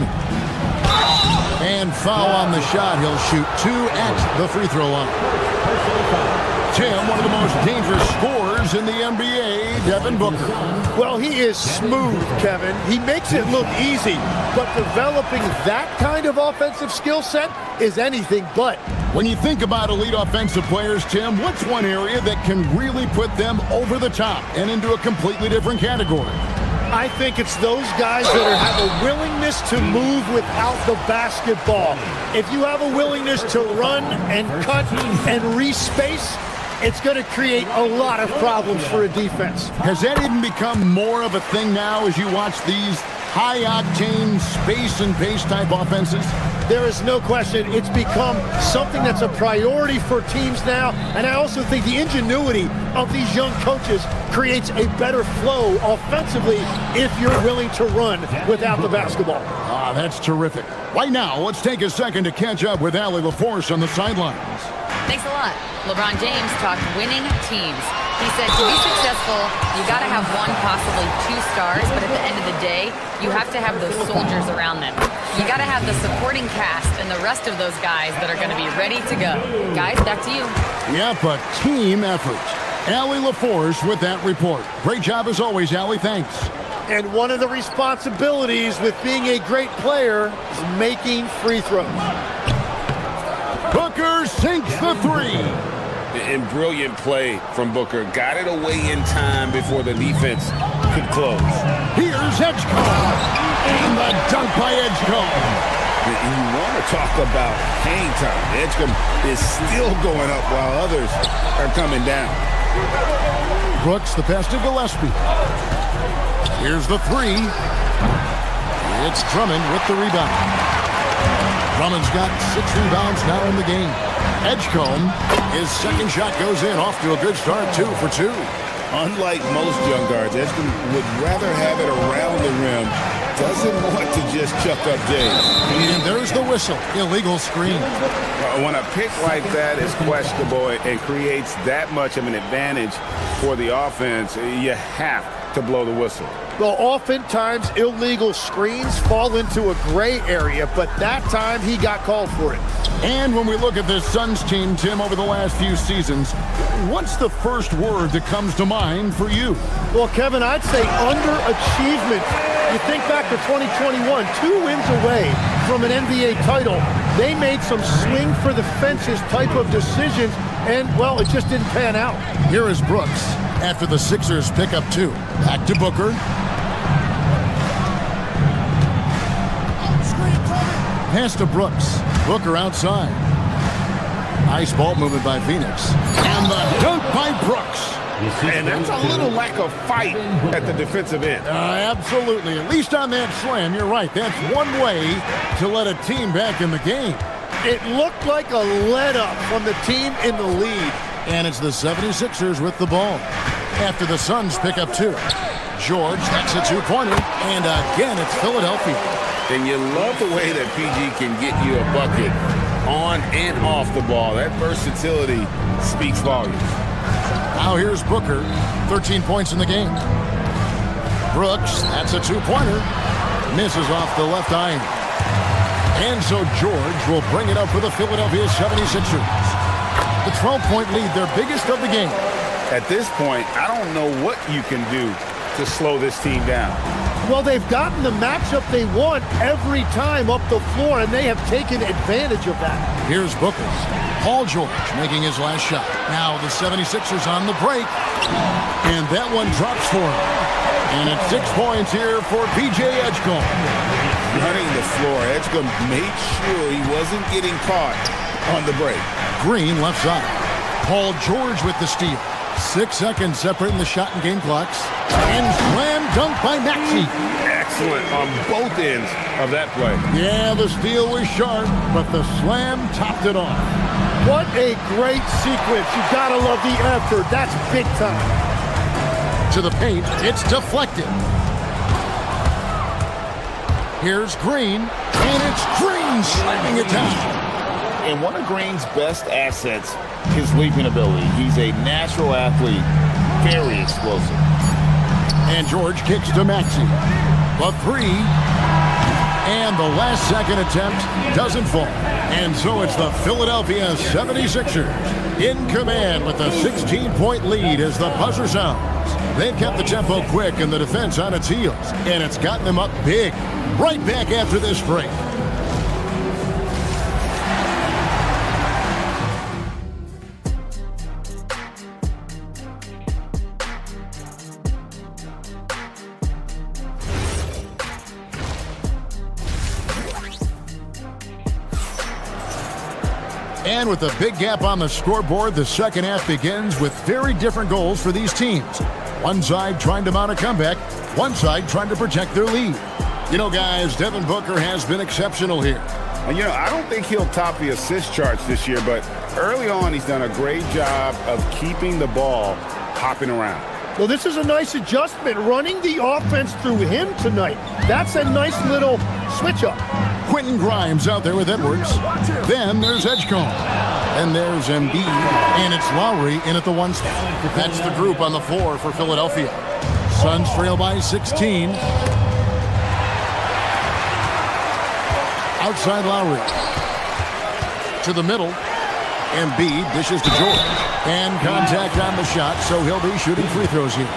And foul on the shot. He'll shoot 2 at the free throw line. Tim, one of the most dangerous scorers in the NBA, Devin Booker. Well, he is smooth, Kevin. He makes it look easy, but developing that kind of offensive skill set is anything but. When you think about elite offensive players, Tim, what's one area that can really put them over the top and into a completely different category? I think it's those guys that have a willingness to move without the basketball. If you have a willingness to run and cut and respace, it's going to create a lot of problems for a defense. Has that even become more of a thing now as you watch these high-octane space and pace type offenses? There is no question it's become something that's a priority for teams now, and I also think the ingenuity of these young coaches creates a better flow offensively if you're willing to run without the basketball. Ah, that's terrific. Right now, let's take a second to catch up with Allie LaForce on the sidelines. Thanks a lot. LeBron James talked winning teams. He said to be successful, you got to have 1, possibly 2 stars, but at the end of the day, you have to have those soldiers around them. You got to have the supporting cast and the rest of those guys that are going to be ready to go. Guys, back to you. Yep, a team effort. Allie LaForce with that report. Great job as always, Allie. Thanks. And one of the responsibilities with being a great player is making free throws. Booker sinks the 3. And brilliant play from Booker. Got it away in time before the defense could close. Here's Edgecombe. And the dunk by Edgecombe. You want to talk about hang time. Edgecombe is still going up while others are coming down. Brooks, the pass to Gillespie. Here's the 3. It's Drummond with the rebound. Drummond's got 6 rebounds now in the game. Edgecombe, his second shot goes in, off to a good start, 2 for 2. Unlike most young guards, Edgecombe would rather have it around the rim. Doesn't want to just chuck up James. And there's the whistle. Illegal screen. When a pick like that is questionable and creates that much of an advantage for the offense, you have to blow the whistle. Well, oftentimes illegal screens fall into a gray area, but that time he got called for it. And when we look at this Suns team, Tim, over the last few seasons, what's the first word that comes to mind for you? Well, Kevin, I'd say underachievement. You think back to 2021, 2 wins away from an NBA title. They made some swing for the fences type of decisions and, well, it just didn't pan out. Here is Brooks after the Sixers pick up 2. Back to Booker. Pass to Brooks. Booker outside. Nice ball movement by Phoenix. And the dunk by Brooks. And that's a little lack of fight at the defensive end. Absolutely. At least on that slam, you're right. That's one way to let a team back in the game. It looked like a let-up from the team in the lead. And it's the 76ers with the ball. After the Suns pick up 2. George, that's a 2-pointer. And again, it's Philadelphia. And you love the way that PG can get you a bucket on and off the ball. That versatility speaks volumes. Now here's Booker, 13 points in the game. Brooks, that's a 2-pointer. Misses off the left iron. And so George will bring it up for the Philadelphia 76ers. The 12-point lead, their biggest of the game. At this point, I don't know what you can do to slow this team down. Well, they've gotten the matchup they want every time up the floor, and they have taken advantage of that. Here's Booker. Paul George making his last shot. Now the 76ers on the break. And that one drops for him. And it's 6 points here for PJ Edgecombe. Running the floor, Edgecombe made sure he wasn't getting caught on the break. Green left side. Paul George with the steal. 6 seconds separating the shot and game clocks. And slam dunk by Maxey. Excellent on both ends of that play. Yeah, the steal was sharp, but the slam topped it off. What a great sequence. You gotta love the effort. That's big time. To the paint, it's deflected. Here's Green, and it's Green slamming it down. And one of Green's best assets, his leaping ability. He's a natural athlete, very explosive. And George kicks to Maxey. The 3. And the last second attempt doesn't fall. And so it's the Philadelphia 76ers in command with a 16-point lead as the buzzer sounds. They've kept the tempo quick and the defense on its heels. And it's gotten them up big. Right back after this break. And with a big gap on the scoreboard, the second half begins with very different goals for these teams. One side trying to mount a comeback, one side trying to protect their lead. You know, guys, Devin Booker has been exceptional here. And, I don't think he'll top the assist charts this year, but early on he's done a great job of keeping the ball hopping around. Well, this is a nice adjustment, running the offense through him tonight. That's a nice little switch up. Quentin Grimes out there with Edwards. Then there's Edgecombe. And there's Embiid. And it's Lowry in at the 1 spot. That's the group on the floor for Philadelphia. Suns trail by 16. Outside Lowry. To the middle. Embiid dishes to George. And contact on the shot, so he'll be shooting free throws here.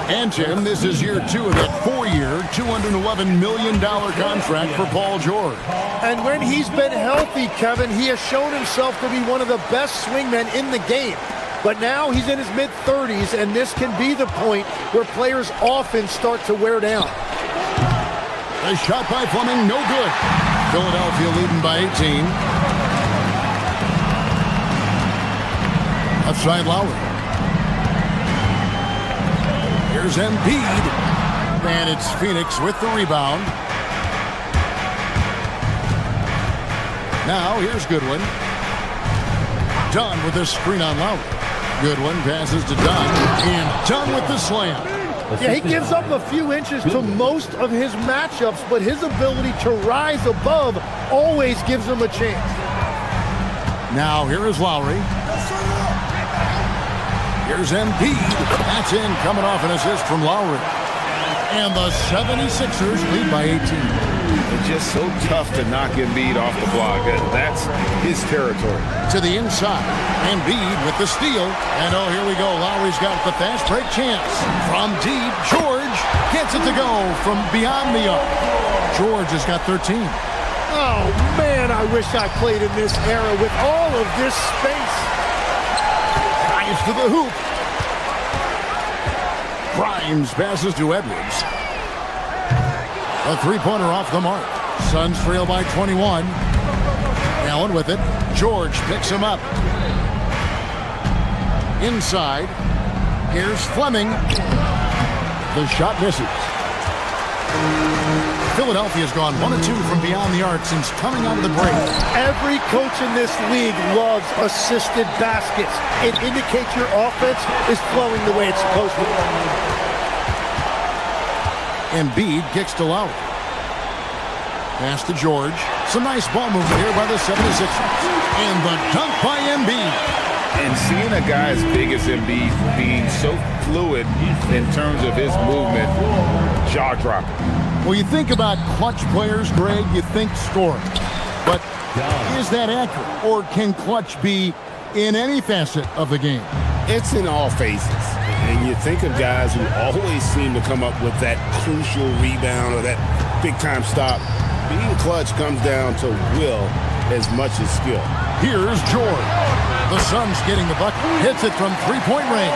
And Tim, this is year 2 of that 4-year, $211 million contract for Paul George. And when he's been healthy, Kevin, he has shown himself to be one of the best swingmen in the game. But now he's in his mid-30s, and this can be the point where players often start to wear down. A shot by Fleming, no good. Philadelphia leading by 18. Outside Lowry. Here's Embiid. And it's Phoenix with the rebound. Now here's Goodwin. Dunn with the screen on Lowry. Goodwin passes to Dunn. And Dunn with the slam. Yeah, he gives up a few inches to most of his matchups, but his ability to rise above always gives him a chance. Now here is Lowry. Here's Embiid. That's in, coming off an assist from Lowry. And the 76ers lead by 18. It's just so tough to knock Embiid off the block. That's his territory. To the inside. Embiid with the steal. And oh, here we go. Lowry's got the fast break chance. From deep, George gets it to go from beyond the arc. George has got 13. Oh, man, I wish I played in this era with all of this space. Drives to the hoop. Grimes passes to Edwards. A three-pointer off the mark. Suns trail by 21. Allen with it. George picks him up. Inside. Here's Fleming. The shot misses. Philadelphia's gone 1-2 from beyond the arc since coming out of the break. Every coach in this league loves assisted baskets. It indicates your offense is flowing the way it's supposed to. Embiid kicks to Lowry. Pass to George. Some nice ball movement here by the 76ers. And the dunk by Embiid. And seeing a guy as big as Embiid being so fluid in terms of his movement, jaw-dropping. Well, you think about clutch players, Greg, you think scoring. But is that accurate? Or can clutch be in any facet of the game? It's in all phases. And you think of guys who always seem to come up with that crucial rebound or that big-time stop. Being clutch comes down to will as much as skill. Here's George. The Suns getting the bucket. Hits it from three-point range.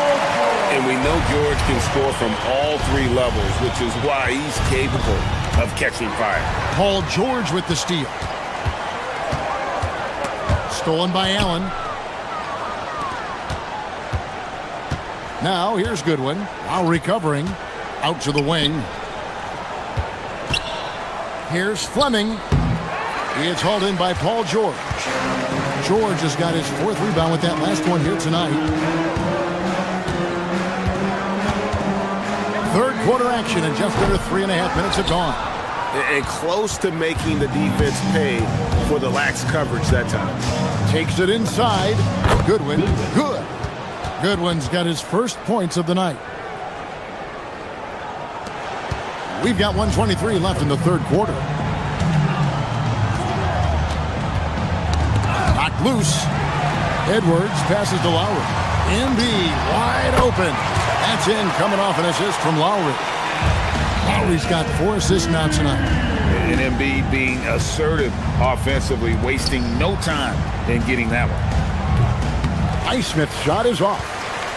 And we know George can score from all three levels, which is why he's capable of catching fire. Paul George with the steal. Stolen by Allen. Now here's Goodwin. Now recovering. Out to the wing. Here's Fleming. He is hauled in by Paul George. George has got his fourth rebound with that last one here tonight. Third quarter action and just under 3.5 minutes have gone. And close to making the defense pay for the lax coverage that time. Takes it inside. Goodwin. Good. Goodwin's got his first points of the night. We've got 1:23 left in the third quarter. Knocked loose. Edwards passes to Lowry. Embiid wide open. That's in, coming off an assist from Lowry. Lowry's got 4 assists now tonight. And Embiid being assertive offensively, wasting no time in getting that one. Highsmith's shot is off.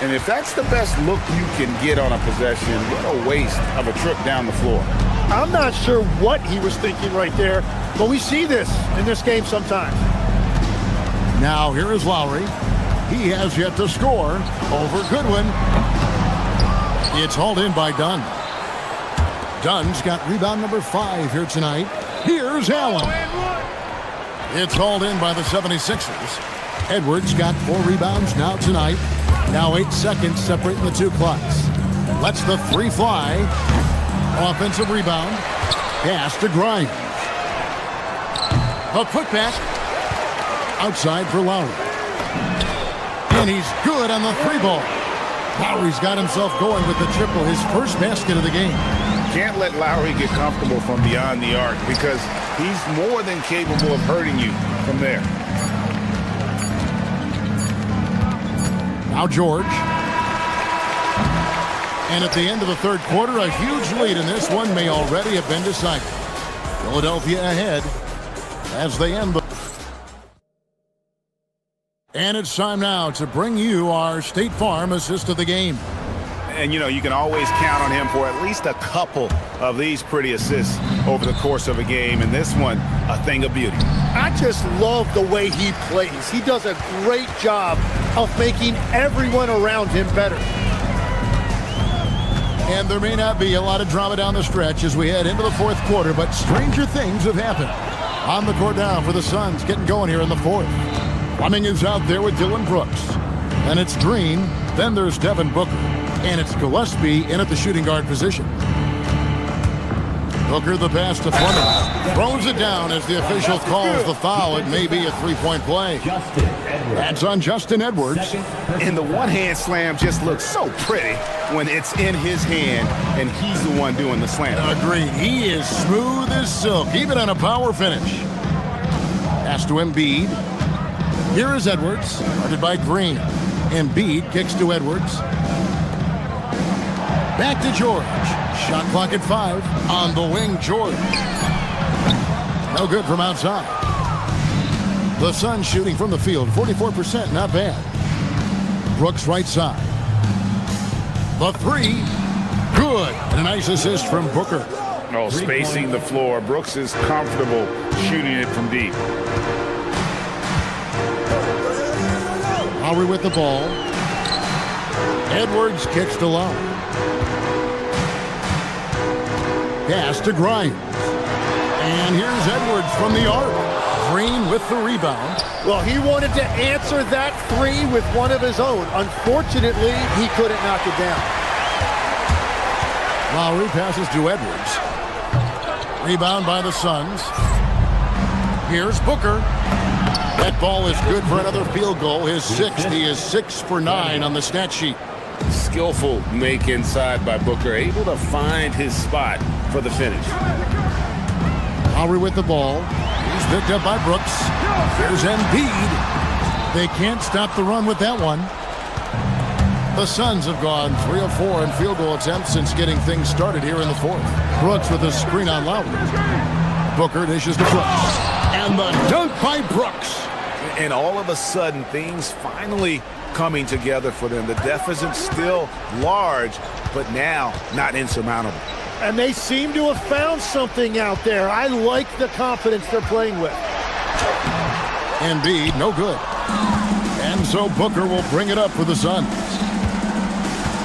And if that's the best look you can get on a possession, what a waste of a trip down the floor. I'm not sure what he was thinking right there, but we see this in this game sometimes. Now here is Lowry. He has yet to score over Goodwin. It's hauled in by Dunn. Dunn's got rebound number 5 here tonight. Here's Allen. It's hauled in by the 76ers. Edwards got 4 rebounds now tonight. Now 8 seconds separating the two clocks. Lets the 3 fly. Offensive rebound. Pass to Grimes. A putback. Outside for Lowry. And he's good on the 3 ball. Lowry's got himself going with the triple, his first basket of the game. Can't let Lowry get comfortable from beyond the arc because he's more than capable of hurting you from there. Now George. And at the end of the third quarter, a huge lead in this one may already have been decided. Philadelphia ahead as they end the... And it's time now to bring you our State Farm assist of the game. And, you know, you can always count on him for at least a couple of these pretty assists over the course of a game. And this one, a thing of beauty. I just love the way he plays. He does a great job of making everyone around him better. And there may not be a lot of drama down the stretch as we head into the fourth quarter, but stranger things have happened. On the court now for the Suns, getting going here in the fourth. Fleming is out there with Dylan Brooks. And it's Green. Then there's Devin Booker. And it's Gillespie in at the shooting guard position. Booker the pass to Fleming. Throws it down as the official calls the foul. It may be a three-point play. That's on Justin Edwards. And the one-hand slam just looks so pretty when it's in his hand and he's the one doing the slam. Agreed. He is smooth as silk, even on a power finish. Pass to Embiid. Here is Edwards, guarded by Green. Embiid kicks to Edwards. Back to George. Shot clock at 5. On the wing, George. No good from outside. The Suns shooting from the field, 44%, not bad. Brooks right side. The three, good. And a nice assist from Booker. Oh, spacing the floor. Brooks is comfortable shooting it from deep. Lowry with the ball. Edwards kicks to Lowry. Pass to Grimes. And here's Edwards from the arc. Green with the rebound. Well, he wanted to answer that three with one of his own. Unfortunately, he couldn't knock it down. Lowry passes to Edwards. Rebound by the Suns. Here's Booker. That ball is good for another field goal. His sixth. He is 6 for 9 on the stat sheet. Skillful make inside by Booker, able to find his spot for the finish. Lowry with the ball. He's picked up by Brooks. Here's Embiid. They can't stop the run with that one. The Suns have gone 3 of 4 in field goal attempts since getting things started here in the fourth. Brooks with a screen on Lowry. Booker dishes to Brooks. And the dunk by Brooks. And all of a sudden, things finally coming together for them. The deficit still large, but now not insurmountable. And they seem to have found something out there. I like the confidence they're playing with. Embiid, no good. And so Booker will bring it up for the Suns.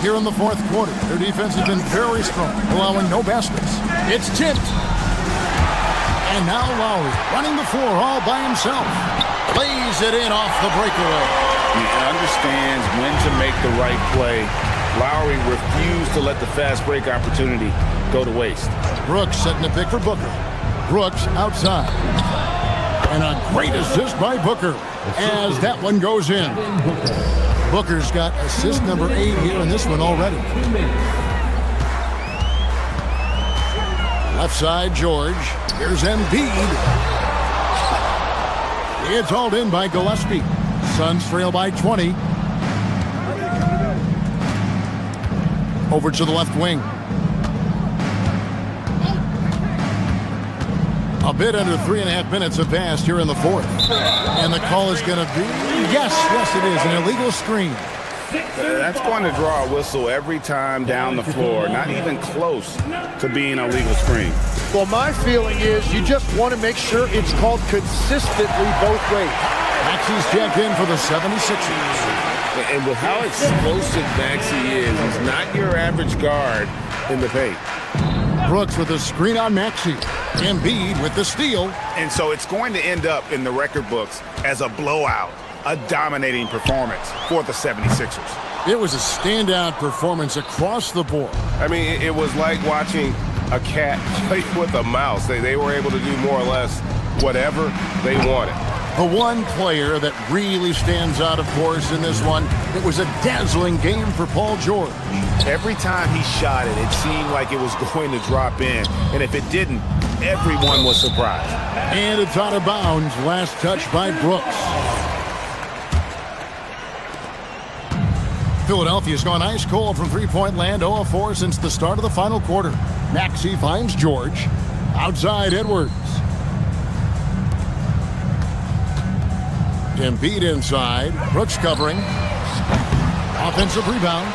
Here in the fourth quarter, their defense has been very strong, allowing no baskets. It's tipped. And now Lowry running the floor all by himself. Lays it in off the breakaway. He understands when to make the right play. Lowry refused to let the fast break opportunity go to waste. Brooks setting the pick for Booker. Brooks outside. And a great assist by Booker as that one goes in. Booker's got assist number 8 here in this one already. Left side, George. Here's Embiid. It's hauled in by Gillespie. Suns trail by 20. Over to the left wing. A bit under 3.5 minutes have passed here in the fourth. And the call is going to be, yes, it is, an illegal screen. That's going to draw a whistle every time down the floor. Not even close to being a legal screen. Well, my feeling is you just want to make sure it's called consistently both ways. Maxi's checked in for the 76ers. And with how explosive Maxey is, he's not your average guard in the paint. Brooks with a screen on Maxey. Embiid with the steal. And so it's going to end up in the record books as a blowout, a dominating performance for the 76ers. It was a standout performance across the board. I mean, it was like watching a cat play with a mouse. They were able to do more or less whatever they wanted. The one player that really stands out, of course, in this one, it was a dazzling game for Paul George. Every time he shot it, it seemed like it was going to drop in. And if it didn't, everyone was surprised. And it's out of bounds. Last touch by Brooks. Philadelphia's gone ice cold from three-point land, 0 of 4 since the start of the final quarter. Maxey finds George. Outside, Edwards. Embiid inside. Brooks covering. Offensive rebound.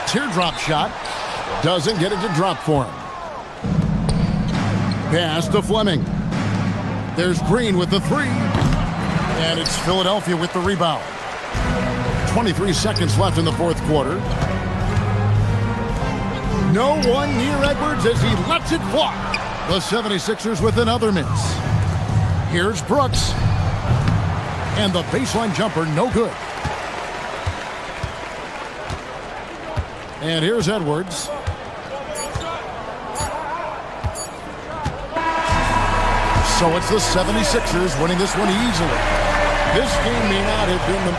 Teardrop shot. Doesn't get it to drop for him. Pass to Fleming. There's Green with the three. And it's Philadelphia with the rebound. 23 seconds left in the fourth quarter. No one near Edwards as he lets it fly. The 76ers with another miss. Here's Brooks. And the baseline jumper, no good. And here's Edwards. So it's the 76ers winning this one easily. This game may not have been the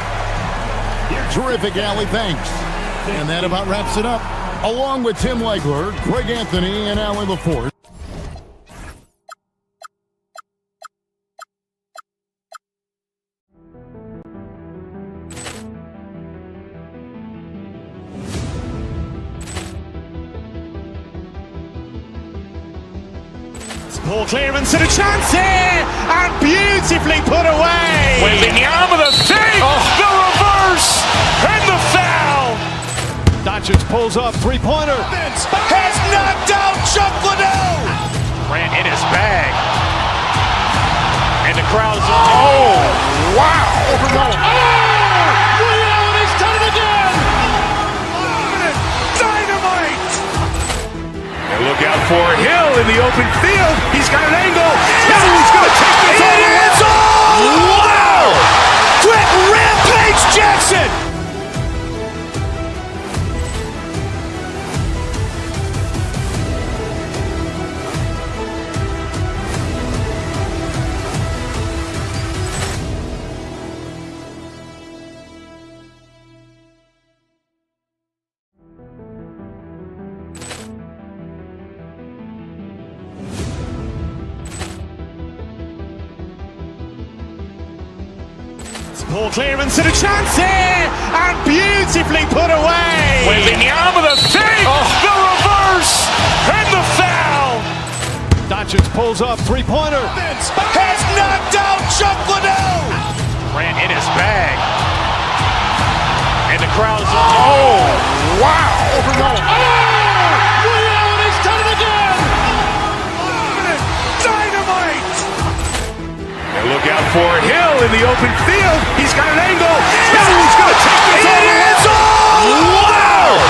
terrific, Allie. Thanks. And that about wraps it up. Along with Tim Legler, Greg Anthony, and Allie LaForce. Ball clearance and a chance here, and beautifully put away. Wembanyama with a save, the reverse, and the foul. Doncic pulls up, three-pointer. Has knocked out Chuck Liddell. Grant in his bag. And the crowd is, oh, wow. Allen has done it again. Dynamite. And look out for Hill in the open field. He's got an angle. He's going to take this all the way. Wow. Quick rampage Jackson. Ball clearance and a chance here, and beautifully put away. Wembanyama with a save, the reverse, and the foul. Doncic pulls up, three-pointer. Has knocked out Chuck Liddell. Grant in his bag. And the crowd is, oh, wow. Allen has done it again. Dynamite. And look out for Hill in the open field. He's got an angle. He's going to take this all the way. Wow.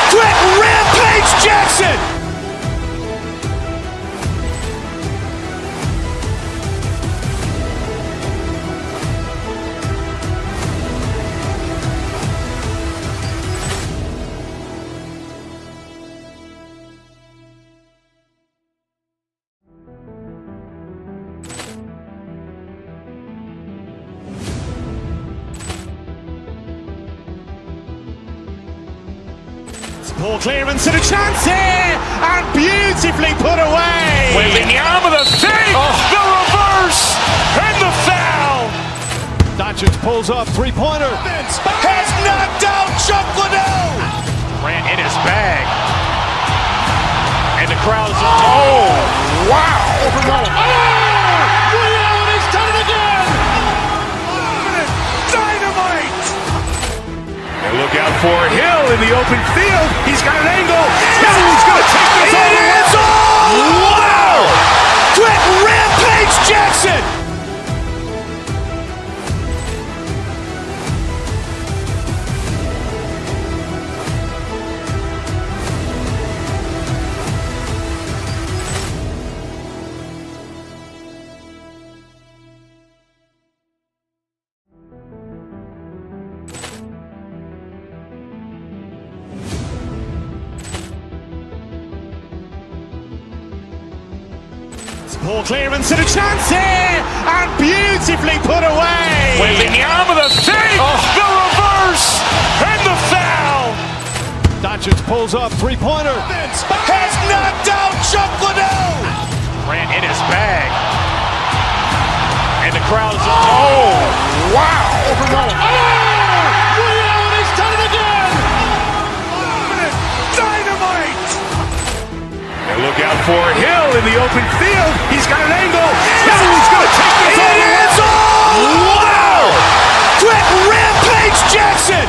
Quick rampage Jackson. Ball clearance and a chance here, and beautifully put away. Wembanyama with a save, the reverse, and the foul. Doncic pulls up, three-pointer. Has knocked out Chuck Liddell. Grant in his bag. And the crowd is, oh, wow. Allen has done it again. Dynamite. And look out for Hill in the open field. He's got an angle. He's going to take this all the way. Wow. Quick rampage Jackson. Ball clearance and a chance here, and beautifully put away. Wembanyama with a save, the reverse, and the foul. Doncic pulls up, three-pointer. Has knocked out Chuck Liddell. Grant in his bag. And the crowd is, oh, wow. Allen has done it again. Dynamite. And look out for Hill in the open field. He's got an angle. He's going to take this all the way. Wow. Quick rampage Jackson.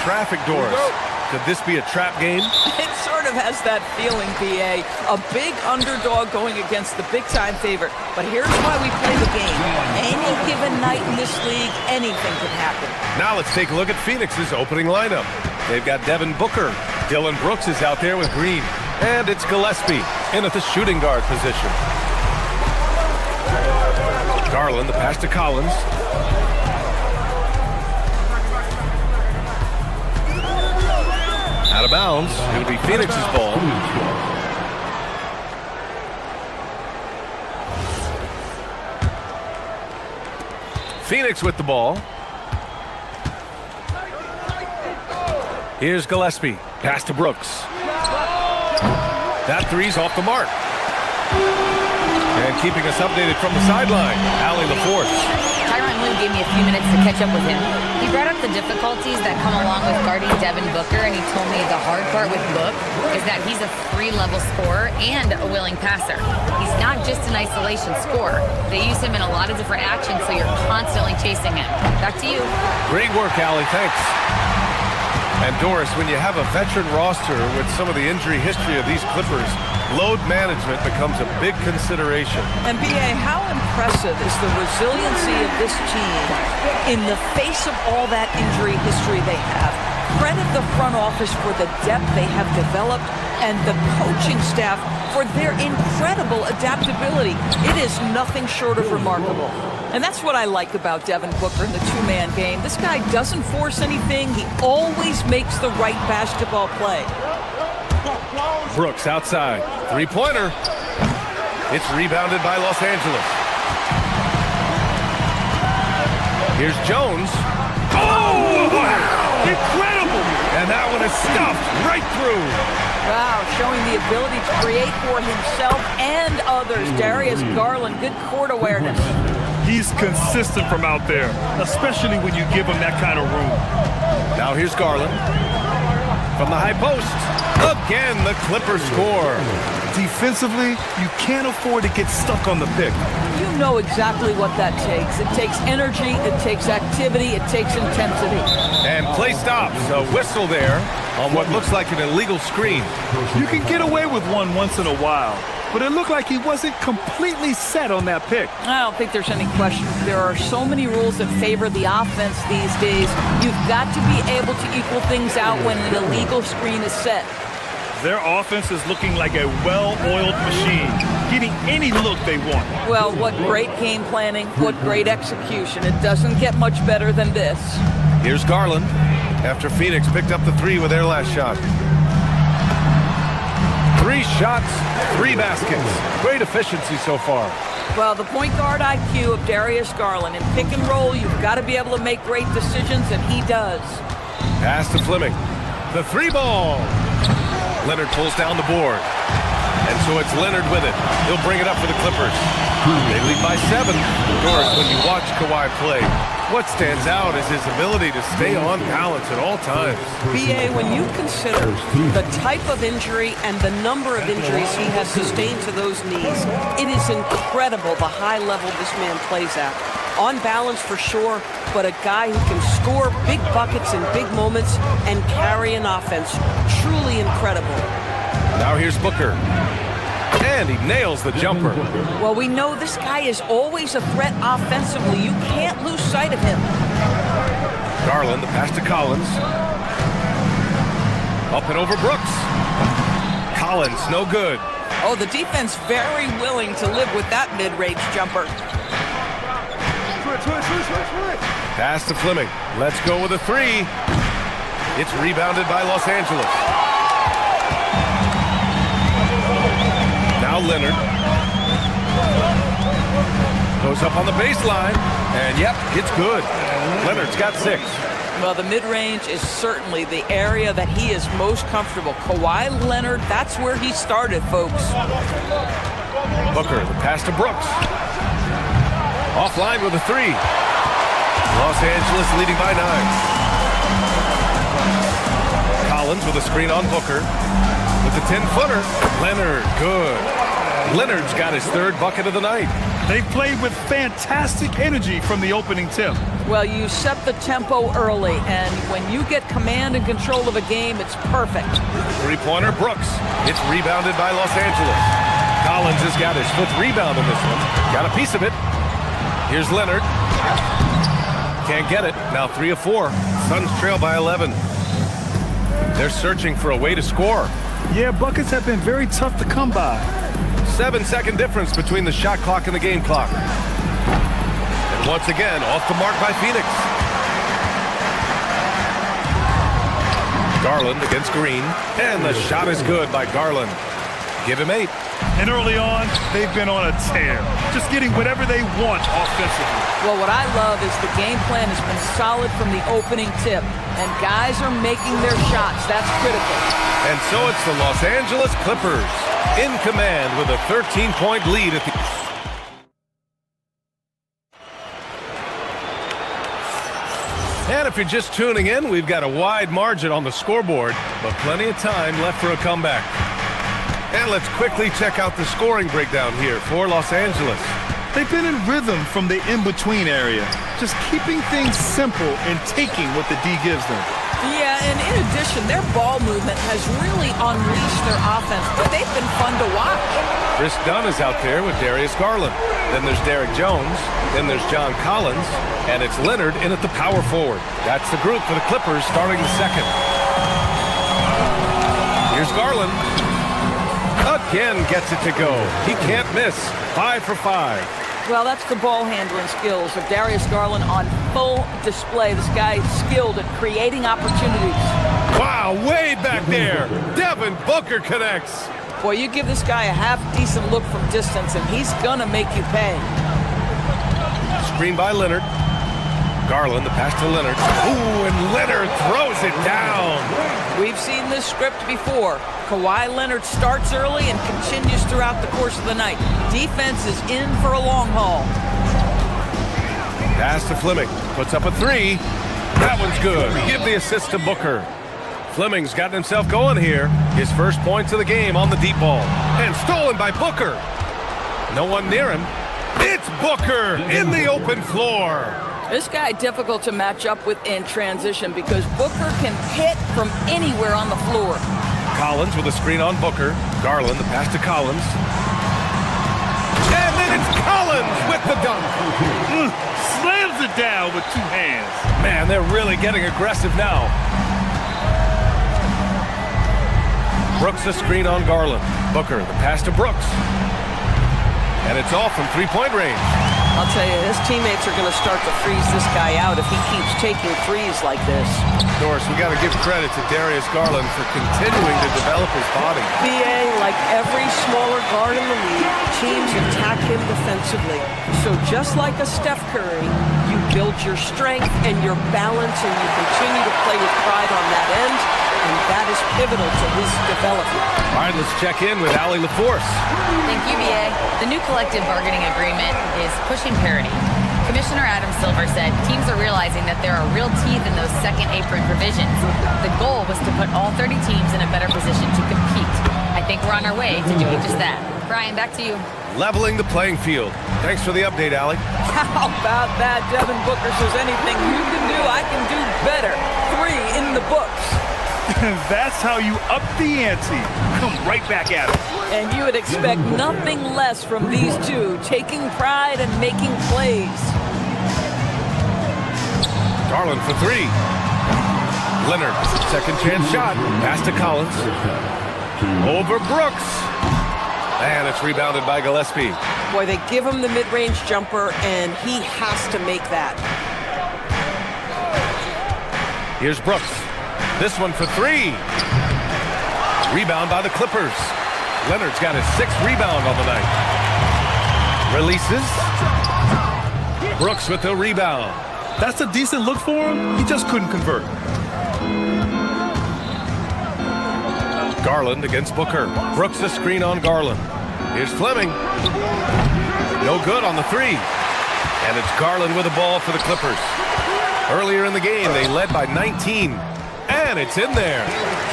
Traffic doors. Could this be a trap game? It sort of has that feeling, BA. A big underdog going against the big-time favorite. But here's why we play the game. Any given night in this league, anything could happen. Now let's take a look at Phoenix's opening lineup. They've got Devin Booker. Dylan Brooks is out there with Green. And it's Gillespie in at the shooting guard position. Garland, the pass to Collins. Out of bounds. It'll be Phoenix's ball. Phoenix with the ball. Here's Gillespie. Pass to Brooks. That three's off the mark. And keeping us updated from the sideline, Allie LaForce. Tyronn Lue gave me a few minutes to catch up with him. He brought up the difficulties that come along with guarding Devin Booker, and he told me the hard part with Book is that he's a 3-level scorer and a willing passer. He's not just an isolation scorer. They use him in a lot of different actions, so you're constantly chasing him. Back to you. Great work, Allie. Thanks. And Doris, when you have a veteran roster with some of the injury history of these Clippers, load management becomes a big consideration. And B.A., how impressive is the resiliency of this team in the face of all that injury history they have? Credit the front office for the depth they have developed and the coaching staff for their incredible adaptability. It is nothing short of remarkable. And that's what I like about Devin Booker in the two-man game. This guy doesn't force anything. He always makes the right basketball play. Brooks outside. Three-pointer. It's rebounded by Los Angeles. Here's Jones. Oh, wow! Incredible! And that one is stuffed right through. Wow, showing the ability to create for himself and others. Darius Garland, good court awareness. He's consistent from out there, especially when you give him that kind of room. Now here's Garland. From the high post. Again, the Clippers score. Defensively, you can't afford to get stuck on the pick. You know exactly what that takes. It takes energy, it takes activity, it takes intensity. And play stops. A whistle there on what looks like an illegal screen. You can get away with one once in a while, but it looked like he wasn't completely set on that pick. I don't think there's any question. There are so many rules that favor the offense these days. You've got to be able to equal things out when an illegal screen is set. Their offense is looking like a well-oiled machine, getting any look they want. Well, what great game planning, what great execution. It doesn't get much better than this. Here's Garland after Phoenix picked up the three with their last shot. 3 shots, 3 baskets. Great efficiency so far. Well, the point guard IQ of Darius Garland. In pick and roll, you've got to be able to make great decisions, and he does. Pass to Fleming. The 3-ball. Leonard pulls down the board. And so it's Leonard with it. He'll bring it up for the Clippers. They lead by 7. Doris, when you watch Kawhi play, what stands out is his ability to stay on balance at all times. B.A., when you consider the type of injury and the number of injuries he has sustained to those knees, it is incredible the high level this man plays at. On balance for sure, but a guy who can score big buckets in big moments and carry an offense. Truly incredible. Now here's Booker. And he nails the jumper. Well, we know this guy is always a threat offensively. You can't lose sight of him. Garland, the pass to Collins. Up and over Brooks. Collins, no good. Oh, the defense very willing to live with that mid-range jumper. Pass to Fleming. Let's go with a 3. It's rebounded by Los Angeles. Now Leonard. Goes up on the baseline. And yep, it's good. Leonard's got 6. Well, the mid-range is certainly the area that he is most comfortable. Kawhi Leonard, that's where he started, folks. Booker, the pass to Brooks. Offline with a 3. Los Angeles leading by 9. Collins with a screen on Booker. With the 10-footer. Leonard, good. Leonard's got his 3rd bucket of the night. They played with fantastic energy from the opening tip. Well, you set the tempo early, and when you get command and control of a game, it's perfect. 3-pointer, Brooks. It's rebounded by Los Angeles. Collins has got his 5th rebound in this one. Got a piece of it. Here's Leonard. Can't get it. Now 3 of 4. Suns trail by 11. They're searching for a way to score. Yeah, buckets have been very tough to come by. 7-second difference between the shot clock and the game clock. And once again, off the mark by Phoenix. Garland against Green. And the shot is good by Garland. Give him 8. And early on, they've been on a tear, just getting whatever they want offensively. Well, what I love is the game plan has been solid from the opening tip, and guys are making their shots. That's critical. And so it's the Los Angeles Clippers in command with a 13-point lead at the... And if you're just tuning in, we've got a wide margin on the scoreboard, but plenty of time left for a comeback. And let's quickly check out the scoring breakdown here for Los Angeles. They've been in rhythm from the in-between area, just keeping things simple and taking what the D gives them. Yeah, and in addition, their ball movement has really unleashed their offense, but they've been fun to watch. Chris Dunn is out there with Darius Garland. Then there's Derek Jones. Then there's John Collins. And it's Leonard in at the power forward. That's the group for the Clippers starting the second. Here's Garland. Again gets it to go. He can't miss. 5 for 5. Well, that's the ball handling skills of Darius Garland on full display. This guy is skilled at creating opportunities. Wow, way back there. Devin Booker connects. Boy, you give this guy a half-decent look from distance, and he's going to make you pay. Screen by Leonard. Garland, the pass to Leonard. Ooh, and Leonard throws it down. We've seen this script before. Kawhi Leonard starts early and continues throughout the course of the night. Defense is in for a long haul. Pass to Fleming. Puts up a three. That one's good. Give the assist to Booker. Fleming's gotten himself going here. His first points of the game on the deep ball. And stolen by Booker. No one near him. It's Booker in the open floor. This guy difficult to match up with in transition because Booker can hit from anywhere on the floor. Collins with a screen on Booker. Garland, the pass to Collins. And then it's Collins with the dunk. Slams it down with two hands. Man, they're really getting aggressive now. Brooks a screen on Garland. Booker, the pass to Brooks. And it's off from three-point range. I'll tell you, his teammates are going to start to freeze this guy out if he keeps taking threes like this. Of course, we got to give credit to Darius Garland for continuing to develop his body. BA, like every smaller guard in the league, teams attack him defensively. So just like a Steph Curry, you build your strength and your balance, and you continue to play with pride on that end, and that is pivotal to his development. All right, let's check in with Allie LaForce. Thank you, BA. The new collective bargaining agreement is pushing parity. Commissioner Adam Silver said teams are realizing that there are real teeth in those second apron provisions. The goal was to put all 30 teams in a better position to compete. I think we're on our way to doing just that. Brian, back to you. Leveling the playing field. Thanks for the update, Allie. How about that? Devin Booker says anything you can do, I can do better. 3 in the books. That's how you up the ante. Come right back at it. And you would expect nothing less from these two, taking pride and making plays. Garland for 3. Leonard, second chance shot. Pass to Collins. Over Brooks. And it's rebounded by Gillespie. Boy, they give him the mid-range jumper, and he has to make that. Here's Brooks. This one for 3. Rebound by the Clippers. Leonard's got his 6th rebound on the night. Releases. Brooks with the rebound. That's a decent look for him. He just couldn't convert. Garland against Booker. Brooks a screen on Garland. Here's Fleming. No good on the 3. And it's Garland with the ball for the Clippers. Earlier in the game, they led by 19. And it's in there.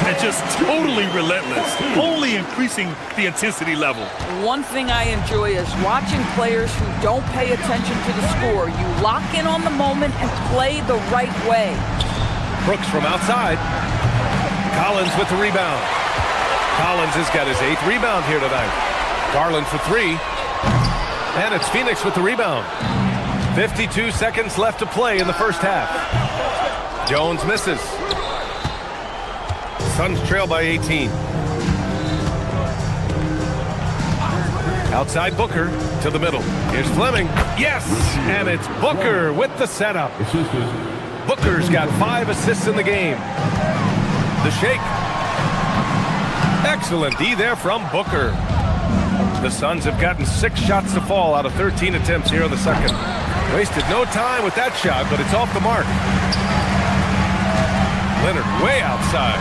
And just totally relentless, only increasing the intensity level. One thing I enjoy is watching players who don't pay attention to the score. You lock in on the moment and play the right way. Brooks from outside. Collins with the rebound. Collins has got his 8th rebound here tonight. Garland for 3. And it's Phoenix with the rebound. 52 seconds left to play in the first half. Jones misses. Suns trail by 18. Outside Booker to the middle. Here's Fleming. Yes! And it's Booker with the setup. Booker's got 5 assists in the game. The shake. Excellent D there from Booker. The Suns have gotten 6 shots to fall out of 13 attempts here in the second. Wasted no time with that shot, but it's off the mark. Leonard way outside.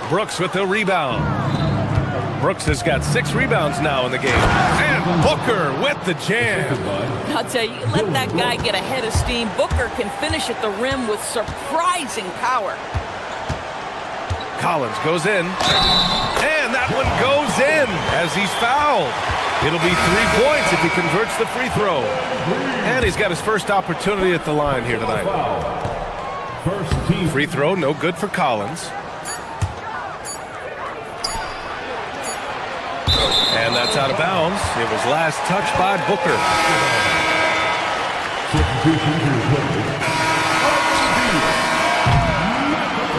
Brooks with the rebound. Brooks has got 6 rebounds now in the game. And Booker with the jam. I'll tell you, let that guy get a head of steam. Booker can finish at the rim with surprising power. Collins goes in. And that one goes in as he's fouled. It'll be 3 points if he converts the free throw. And he's got his first opportunity at the line here tonight. Free throw, no good for Collins. And that's out of bounds. It was last touched by Booker.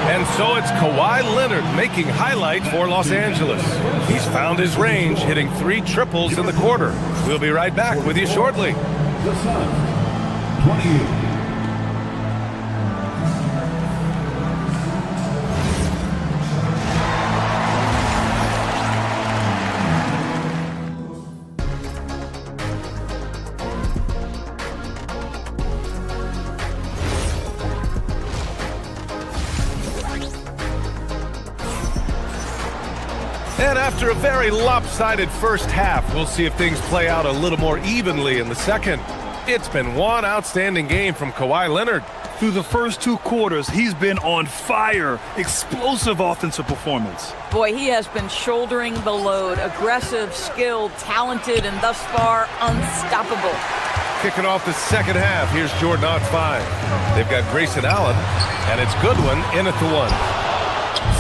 And so it's Kawhi Leonard making highlight for Los Angeles. He's found his range, hitting 3 triples in the quarter. We'll be right back with you shortly. The Suns, 28. And after a very lopsided first half, we'll see if things play out a little more evenly in the second. It's been one outstanding game from Kawhi Leonard. Through the first 2 quarters, he's been on fire. Explosive offensive performance. Boy, he has been shouldering the load. Aggressive, skilled, talented, and thus far unstoppable. Kicking off the second half, here's Jordan on 5. They've got Grayson Allen, and it's Goodwin in at the 1.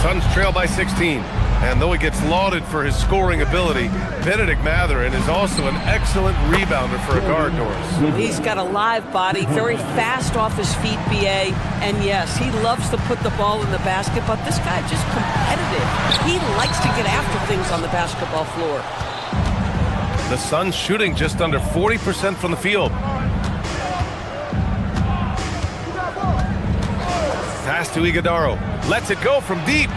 Suns trail by 16. And though he gets lauded for his scoring ability, Benedict Mathurin is also an excellent rebounder for a guard, Doris. He's got a live body, very fast off his feet, BA. And yes, he loves to put the ball in the basket, but this guy just competitive. He likes to get after things on the basketball floor. The Suns shooting just under 40% from the field. Pass to Iguodaro. Lets it go from deep.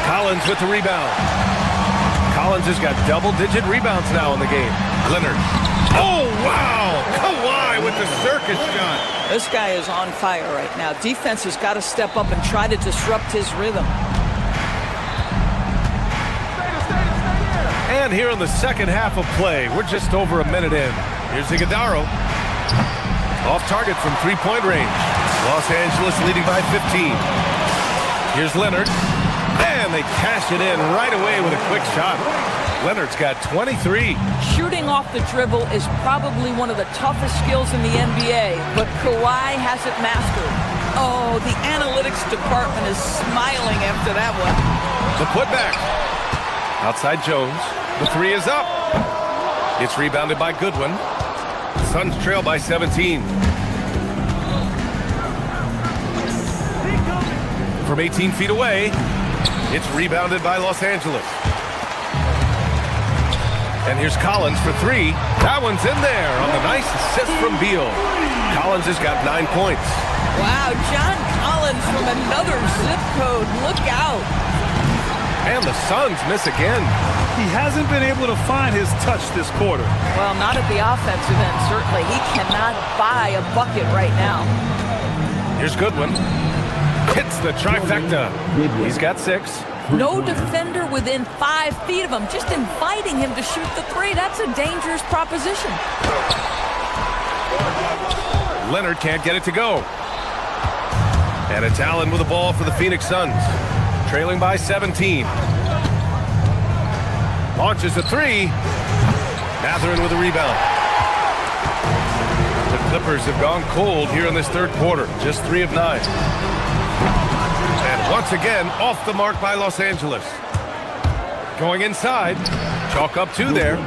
Collins with the rebound. Collins has got double-digit rebounds now in the game. Leonard. Oh, wow! Kawhi with the circus shot. This guy is on fire right now. Defense has got to step up and try to disrupt his rhythm. And here in the second half of play, we're just over a minute in. Here's Iguodaro. Off target from 3-point range. Los Angeles leading by 15. Here's Leonard. And they cash it in right away with a quick shot. Leonard's got 23. Shooting off the dribble is probably one of the toughest skills in the NBA, but Kawhi has it mastered. Oh, the analytics department is smiling after that one. The putback. Outside Jones. The 3 is up. It's rebounded by Goodwin. Suns trail by 17. From 18 feet away, it's rebounded by Los Angeles. And here's Collins for 3. That one's in there on the nice assist from Beal. Collins has got 9 points. Wow, John Collins from another zip code. Look out. And the Suns miss again. He hasn't been able to find his touch this quarter. Well, not at the offensive end, certainly. He cannot buy a bucket right now. Here's Goodwin. Hits the trifecta. He's got 6. No defender within 5 feet of him. Just inviting him to shoot the 3. That's a dangerous proposition. Leonard can't get it to go. And it's Allen with the ball for the Phoenix Suns. Trailing by 17. Launches a 3. Mathurin with a rebound. The Clippers have gone cold here in this third quarter. Just 3 of 9. And once again, off the mark by Los Angeles. Going inside. Chalk up 2 there.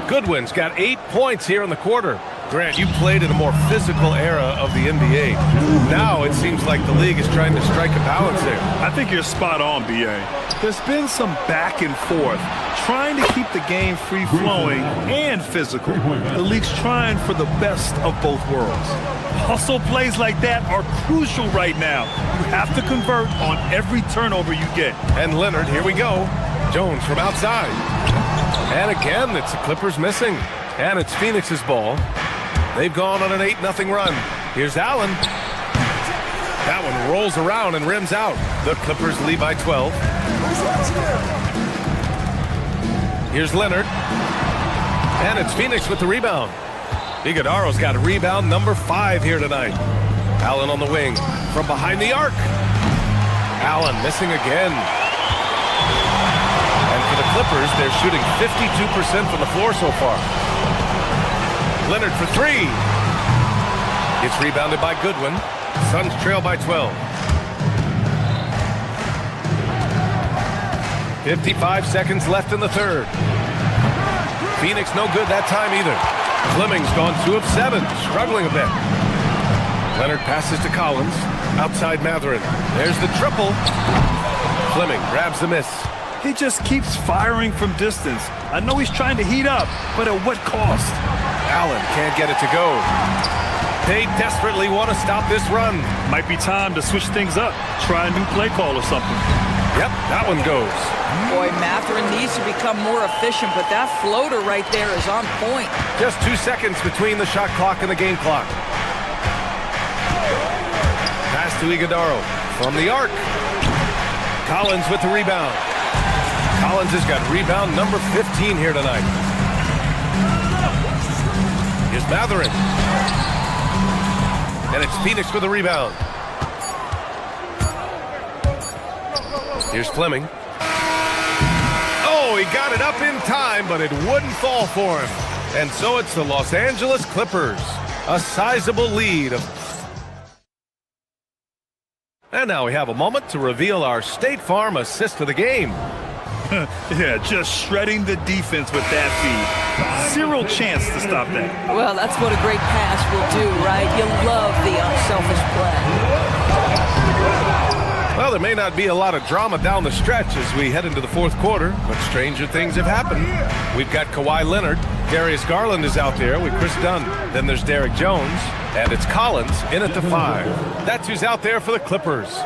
Goodwin's got 8 points here in the quarter. Grant, you played in a more physical era of the NBA. Now it seems like the league is trying to strike a balance there. I think you're spot on, B.A. There's been some back and forth, trying to keep the game free-flowing and physical. The league's trying for the best of both worlds. Hustle plays like that are crucial right now. You have to convert on every turnover you get. And Leonard, here we go. Jones from outside. And again, it's the Clippers missing. And it's Phoenix's ball. They've gone on an 8-0 run. Here's Allen. That one rolls around and rims out. The Clippers lead by 12. Here's Leonard. And it's Phoenix with the rebound. Iguodaro's got a rebound number 5 here tonight. Allen on the wing from behind the arc. Allen missing again. And for the Clippers, they're shooting 52% from the floor so far. Leonard for 3. It's rebounded by Goodwin. Suns trail by 12. 55 seconds left in the third. Phoenix no good that time either. Fleming's gone 2 of 7, struggling a bit. Leonard passes to Collins. Outside Mathurin. There's the triple. Fleming grabs the miss. He just keeps firing from distance. I know he's trying to heat up, but at what cost? Allen can't get it to go. They desperately want to stop this run. Might be time to switch things up. Try a new play call or something. Yep, that one goes. Boy, Mathurin needs to become more efficient, but that floater right there is on point. Just 2 seconds between the shot clock and the game clock. Pass to Iguodaro from the arc. Collins with the rebound. Collins has got rebound number 15 here tonight. Here's Mathurin. And it's Phoenix with the rebound. Here's Fleming. Oh, he got it up in time, but it wouldn't fall for him. And so it's the Los Angeles Clippers. A sizable lead of... And now we have a moment to reveal our State Farm assist of the game. Yeah, just shredding the defense with that feed. 0 chance to stop that. Well, that's what a great pass will do, right? You love the unselfish play. Well, there may not be a lot of drama down the stretch as we head into the fourth quarter, but stranger things have happened. We've got Kawhi Leonard. Darius Garland is out there with Chris Dunn. Then there's Derek Jones, and it's Collins in at the 5. That's who's out there for the Clippers.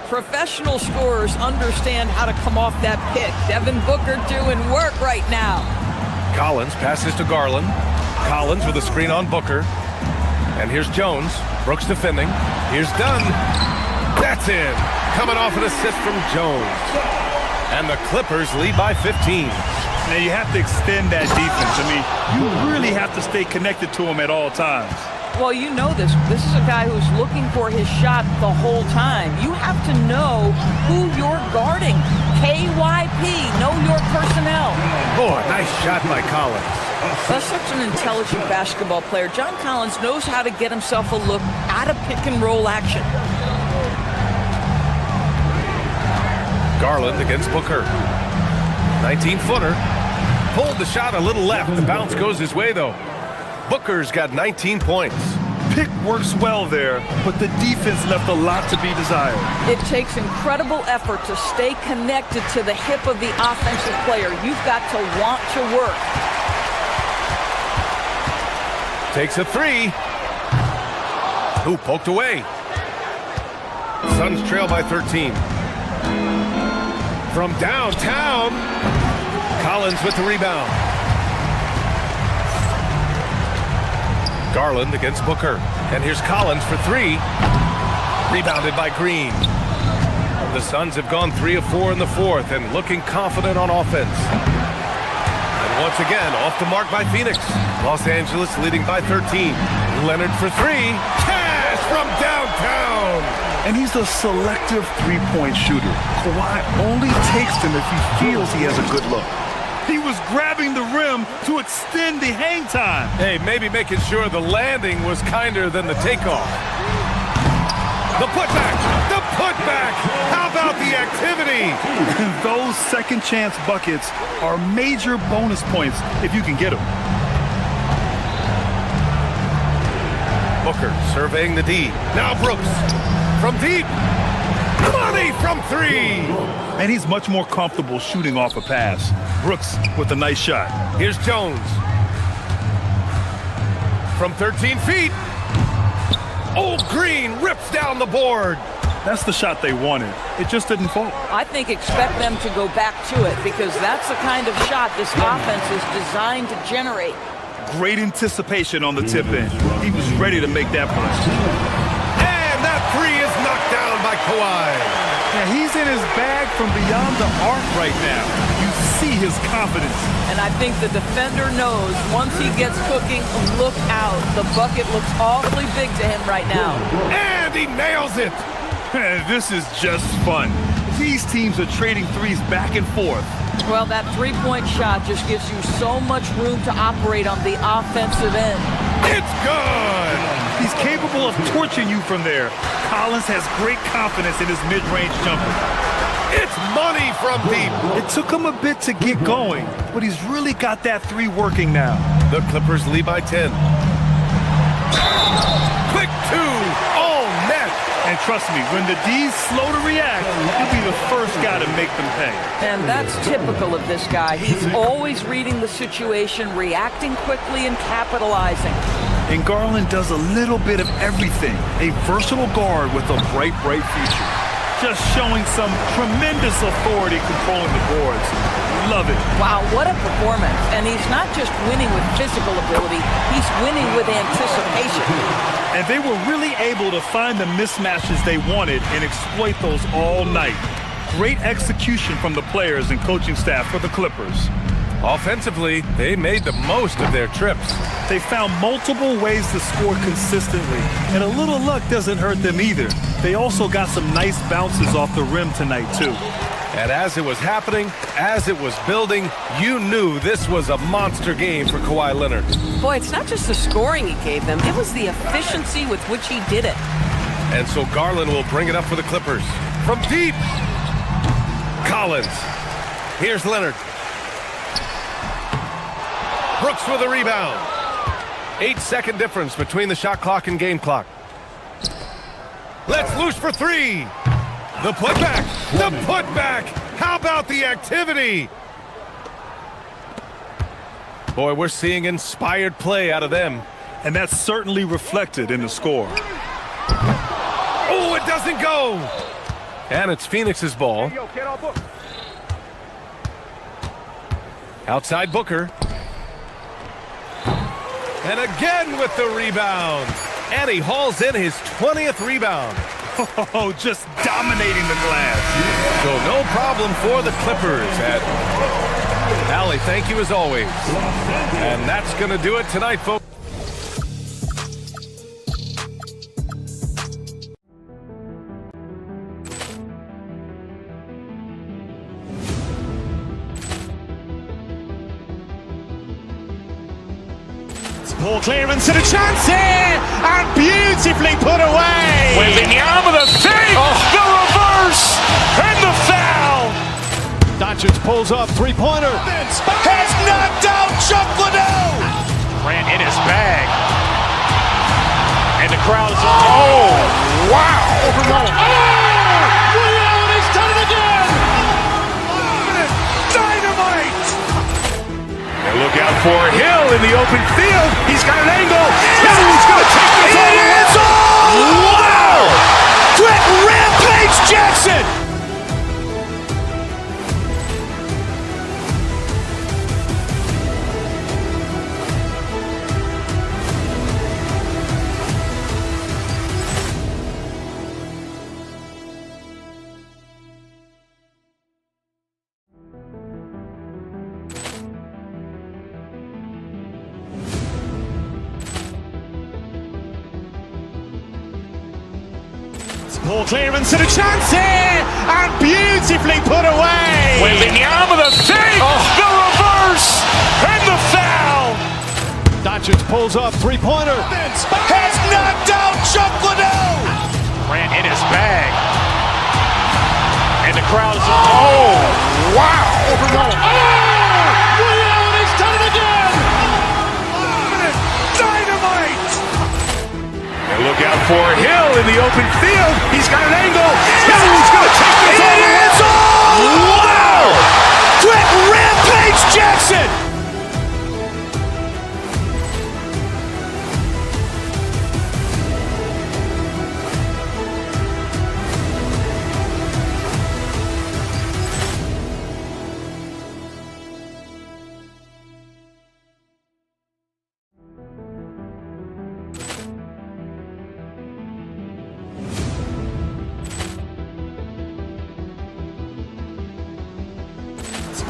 Professional scorers understand how to come off that pick. Devin Booker doing work right now. Collins passes to Garland. Collins with a screen on Booker. And here's Jones. Brooks defending. Here's Dunn. That's in. Coming off an assist from Jones. And the Clippers lead by 15. Now you have to extend that defense. I mean, you really have to stay connected to him at all times. Well, you know this. This is a guy who's looking for his shot the whole time. You have to know who you're guarding. KYP, know your personnel. Oh, a nice shot by Collins. That's such an intelligent basketball player. John Collins knows how to get himself a look out of pick-and-roll action. Garland against Booker. 19-footer. Pulled the shot a little left. The bounce goes his way, though. Booker's got 19 points. Pick works well there, but the defense left a lot to be desired. It takes incredible effort to stay connected to the hip of the offensive player. You've got to want to work. Takes a 3. Who poked away? Suns trail by 13. From downtown, Collins with the rebound. Garland against Booker. And here's Collins for 3. Rebounded by Green. The Suns have gone 3 of 4 in the fourth and looking confident on offense. And once again, off the mark by Phoenix. Los Angeles leading by 13. Leonard for 3. Cash from downtown. And he's a selective three-point shooter. Kawhi only takes them if he feels he has a good look. He was grabbing the rim to extend the hang time. Hey, maybe making sure the landing was kinder than the takeoff. The putback! The putback! How about the activity? Those second chance buckets are major bonus points if you can get them. Booker surveying the D. Now Brooks from deep. Money from 3. And he's much more comfortable shooting off a pass. Brooks with a nice shot. Here's Jones. From 13 feet. Old Green rips down the board. That's the shot they wanted. It just didn't fall. I think expect them to go back to it because that's the kind of shot this offense is designed to generate. Great anticipation on the tip in. He was ready to make that play. And that three is knocked down by Kawhi. Yeah, he's in his bag from beyond the arc right now. You see his confidence. And I think the defender knows once he gets cooking, look out. The bucket looks awfully big to him right now. And he nails it. This is just fun. These teams are trading threes back and forth. Well, that three-point shot just gives you so much room to operate on the offensive end. It's good! He's capable of torching you from there. Collins has great confidence in his mid-range jumper. It's money from deep. It took him a bit to get going, but he's really got that three working now. The Clippers lead by 10. Quick two! All net! And trust me, when the D's slow to react, he'll be the first guy to make them pay. And that's typical of this guy. He's always reading the situation, reacting quickly, and capitalizing. And Garland does a little bit of everything. A versatile guard with a bright, bright future. Just showing some tremendous authority controlling the boards. Love it. Wow, what a performance. And he's not just winning with physical ability, he's winning with anticipation. And they were really able to find the mismatches they wanted and exploit those all night. Great execution from the players and coaching staff for the Clippers. Offensively, they made the most of their trips. They found multiple ways to score consistently, and a little luck doesn't hurt them either. They also got some nice bounces off the rim tonight, too. And as it was happening, as it was building, you knew this was a monster game for Kawhi Leonard. Boy, it's not just the scoring he gave them, it was the efficiency with which he did it. And so Garland will bring it up for the Clippers. From deep, Collins. Here's Leonard. Brooks with a rebound. 8-second difference between the shot clock and game clock. Let's loose for three. The putback. The putback. How about the activity? Boy, we're seeing inspired play out of them. And that's certainly reflected in the score. Oh, it doesn't go. And it's Phoenix's ball. Outside Booker. And again with the rebound. And he hauls in his 20th rebound. Oh, just dominating the glass. So no problem for the Clippers. And Allie, thank you as always. And that's going to do it tonight, folks. Poor clearance and a chance here, and beautifully put away. Wembanyama the fake, the reverse, and the foul. Doncic pulls up, three-pointer. Has knocked out Chuck Liddell. Ran in his bag. And the crowd is, oh, wow. He's done it again. Dynamite. And look out for Hill in the open field. He's got an angle. Hill's going to take this all the way. Wow! Quick rampage Jackson. Poor clearance and a chance here, and beautifully put away. Wembanyama the fake, the reverse, and the foul. Doncic pulls up, three-pointer. Has knocked out Chuck Liddell. Ran in his bag. And the crowd is, oh, wow. He's done it again. Dynamite. And look out for Hill in the open field. He's got an angle. Hill's going to take this all the way. Wow! Quick rampage Jackson.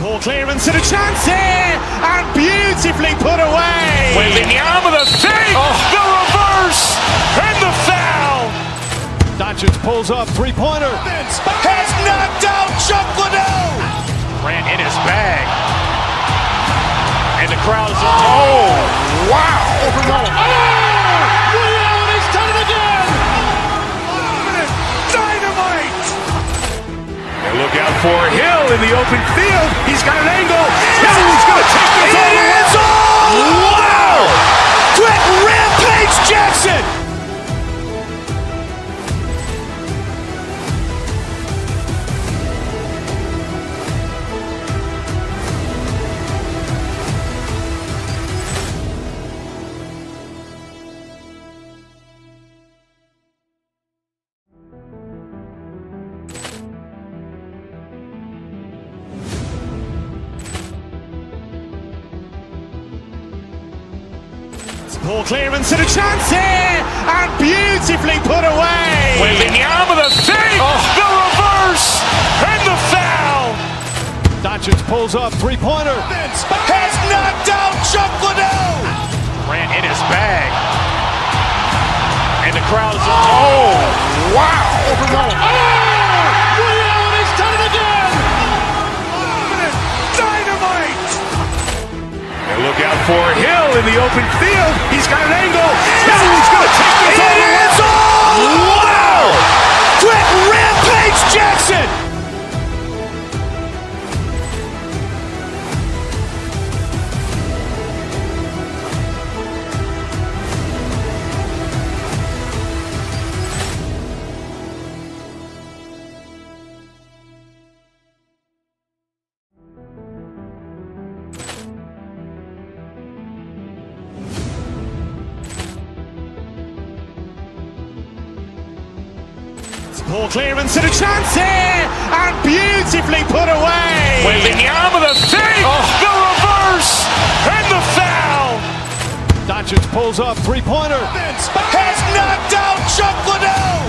Poor clearance and a chance here, and beautifully put away. Wembanyama the three, the reverse, and the foul. Doncic pulls up, three-pointer. Has knocked out Chuck Liddell. Grant in his bag. And the crowd is, wow. He's done it again. Dynamite. And look out for Hill in the open field. He's got an angle. Hill's going to take this all the way. Wow. Quick rampage Jackson. Poor clearance and a chance here, and beautifully put away. Wembanyama the three, the reverse, and the foul. Doncic pulls up, three-pointer. Has knocked out Chuck Liddell. Grant in his bag. And the crowd is, wow. He's done it again. Dynamite. And look out for Hill in the open field. He's got an angle. Hill's going to take this all the way. Wow. Quick rampage Jackson. Poor clearance and a chance here, and beautifully put away. Wembanyama the three, the reverse, and the foul. Doncic pulls up, three-pointer. Has knocked out Chuck Liddell.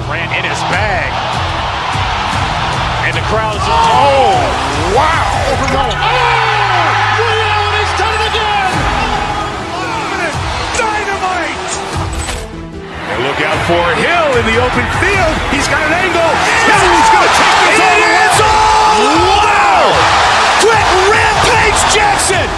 Grant in his bag. And the crowd is, wow. He's done it again. Dynamite. And look out for Hill in the open field. He's got an angle. Hill's going to take this all the way. Wow. Quick rampage Jackson.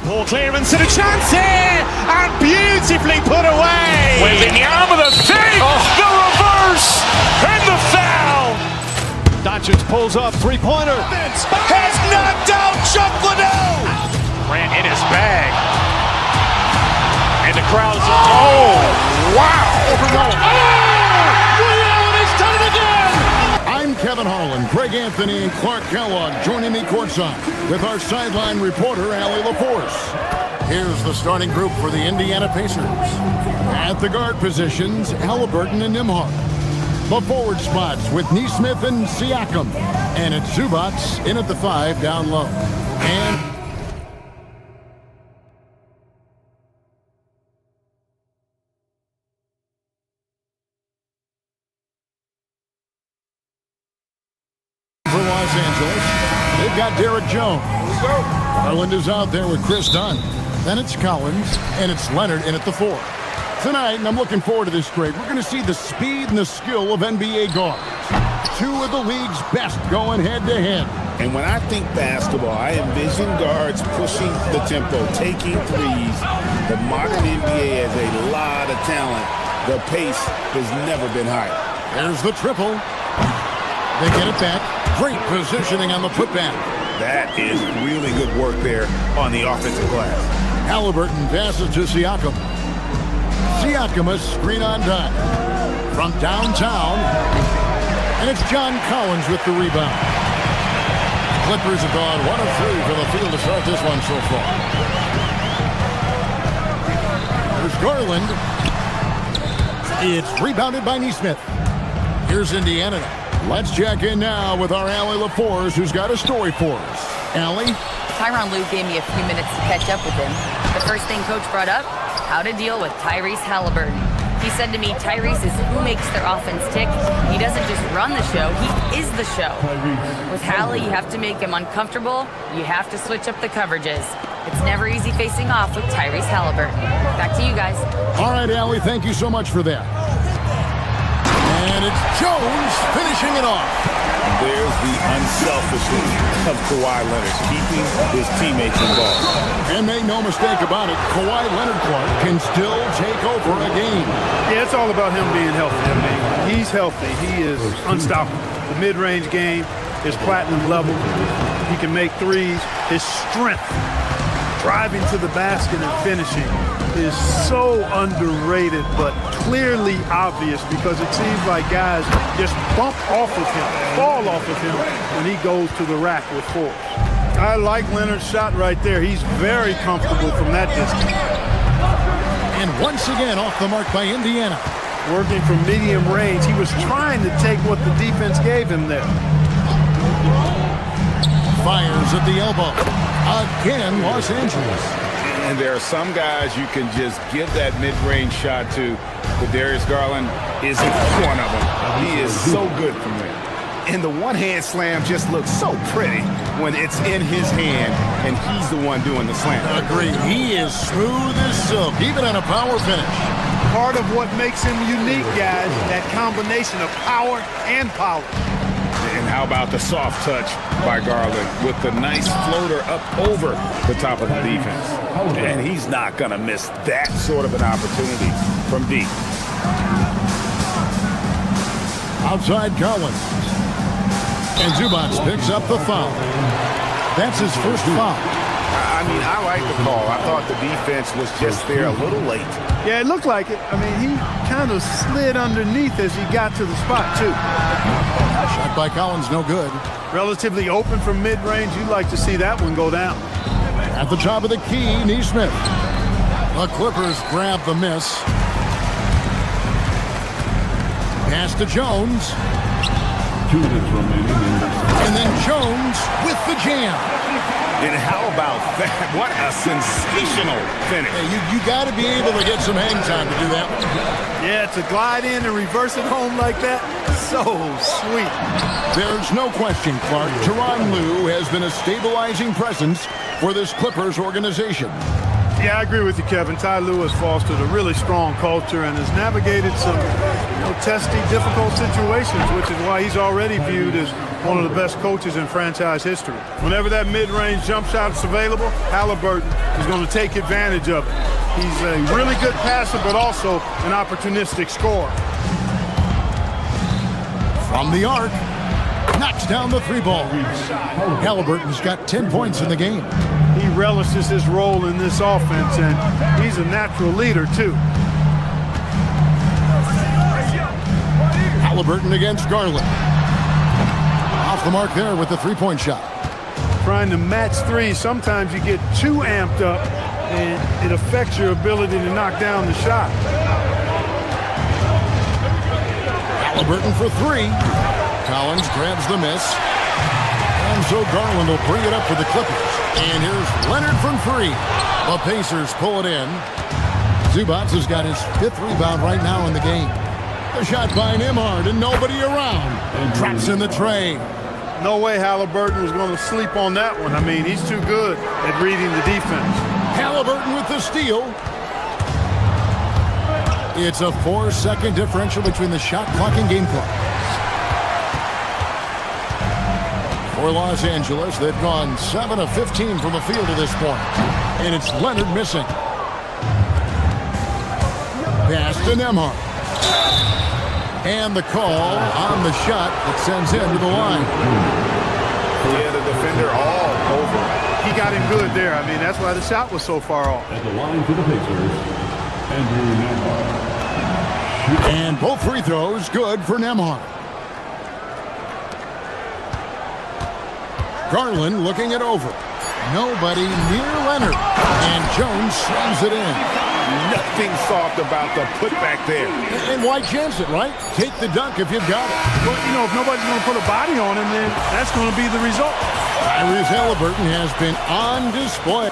Poor clearance and a chance here, and beautifully put away. Wembanyama the three, the reverse, and the foul. Doncic pulls up, three-pointer. Has knocked out Chuck Liddell. Grant in his bag. And the crowd is, wow. He's done it again. I'm Kevin Harlan, Greg Anthony, and Clark Kellogg joining me courtside with our sideline reporter, Allie LaForce. Here's the starting group for the Indiana Pacers. At the guard positions, Halliburton and Nembhard. The forward spots with Nesmith and Siakam. And it's Zubats in at the 5 down low. And for Los Angeles, they've got Derek Jones. Garland is out there with Chris Dunn. Then it's Collins, and it's Leonard in at the 4. Tonight, and I'm looking forward to this trade, we're going to see the speed and the skill of NBA guards. Two of the league's best going head-to-head. And when I think basketball, I envision guards pushing the tempo, taking threes. The modern NBA has a lot of talent. The pace has never been higher. There's the triple. They get it back. Great positioning on the putback. That is really good work there on the offensive glass. Halliburton passes to Siakam. Siakam a screen on dime. From downtown. And it's John Collins with the rebound. Clippers have gone 1 of 3 from the field to start this one so far. There's Garland. It's rebounded by Neesmith. Here's Indiana. Let's check in now with our Allie LaForce, who's got a story for us. Allie? Tyronn Lue gave me a few minutes to catch up with him. The first thing Coach brought up, how to deal with Tyrese Halliburton. He said to me, Tyrese is who makes their offense tick. He doesn't just run the show, he is the show. With Hallie, you have to make him uncomfortable. You have to switch up the coverages. It's never easy facing off with Tyrese Halliburton. Back to you guys. All right, Allie, thank you so much for that. And it's Jones finishing it off. There's the unselfishness of Kawhi Leonard, keeping his teammates involved. And make no mistake about it, Kawhi Leonard Clark can still take over a game. Yeah, it's all about him being healthy. I mean, he's healthy. He is unstoppable. The mid-range game is platinum level. He can make threes. His strength, driving to the basket and finishing, is so underrated, but clearly obvious because it seems like guys just bump off of him, fall off of him when he goes to the rack with force. I like Leonard's shot right there. He's very comfortable from that distance. And once again off the mark by Indiana. Working from medium range, he was trying to take what the defense gave him there. Fires at the elbow. Again, Los Angeles. And there are some guys you can just give that mid-range shot to, but Darius Garland isn't one of them. He is so good from there. And the one-hand slam just looks so pretty when it's in his hand and he's the one doing the slam. Agreed. He is smooth as silk, even on a power finish. Part of what makes him unique, guys, that combination of power and polish. And how about the soft touch by Garland with the nice floater up over the top of the defense. And he's not going to miss that sort of an opportunity from deep. Outside Garland. And Zubac picks up the foul. That's his first foul. I mean, I like the call. I thought the defense was just there a little late. Yeah, it looked like it. I mean, he kind of slid underneath as he got to the spot, too. Shot by Collins, no good. Relatively open from mid-range. You'd like to see that one go down. At the top of the key, Neesmith. The Clippers grab the miss. Pass to Jones. 2 minutes remaining. And then Jones with the jam. And how about that? What a sensational finish. Hey, you got to be able to get some hang time to do that one. Yeah, to glide in and reverse it home like that, so sweet. There's no question, Clark. Tyronn Lue has been a stabilizing presence for this Clippers organization. Yeah, I agree with you, Kevin. Ty Lue has fostered a really strong culture and has navigated some testy, difficult situations, which is why he's already viewed as one of the best coaches in franchise history. Whenever that mid-range jump shot is available, Halliburton is going to take advantage of it. He's a really good passer, but also an opportunistic scorer. From the arc, knocks down the 3-ball. Halliburton's got 10 points in the game. He relishes his role in this offense, and he's a natural leader, too. Halliburton against Garland. Off the mark there with the 3-point shot. Trying to match threes, sometimes you get too amped up, and it affects your ability to knock down the shot. Halliburton for 3. Collins grabs the miss. And so Garland will bring it up for the Clippers. And here's Leonard from 3. The Pacers pull it in. Zubac has got his 5th rebound right now in the game. The shot by Nembhard and nobody around. And drops in the tray. No way Halliburton was going to sleep on that one. I mean, he's too good at reading the defense. Halliburton with the steal. It's a 4-second differential between the shot clock and game clock. For Los Angeles, they've gone 7 of 15 from the field to this point. And it's Leonard missing. Pass to Nembhard. And the call on the shot that sends him to the line. Yeah, the defender all over. He got him good there. I mean, that's why the shot was so far off. At the line for the Pacers, Andrew Nembhard. And both free throws good for Nembhard. Garland looking it over. Nobody near Leonard. And Jones slams it in. Nothing soft about the putback there. And why chance it, right? Take the dunk if you've got it. Well, you know, if nobody's going to put a body on him, then that's going to be the result. Tyrese Halliburton has been on display.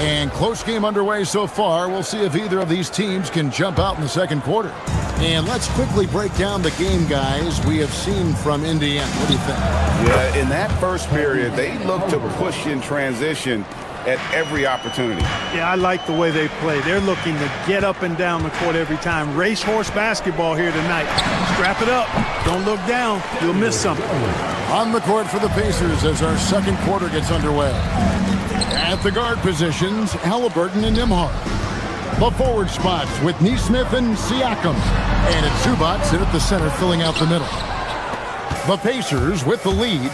And close game underway so far. We'll see if either of these teams can jump out in the second quarter. And let's quickly break down the game, guys, we have seen from Indiana. What do you think? Yeah, in that first period, they looked to push in transition at every opportunity. Yeah, I like the way they play. They're looking to get up and down the court every time. Racehorse basketball here tonight. Strap it up. Don't look down. You'll miss something. On the court for the Pacers as our second quarter gets underway. At the guard positions, Halliburton and Nembhard. The forward spots with Nesmith and Siakam. And it's Zubac in at the center, filling out the middle. The Pacers with the lead.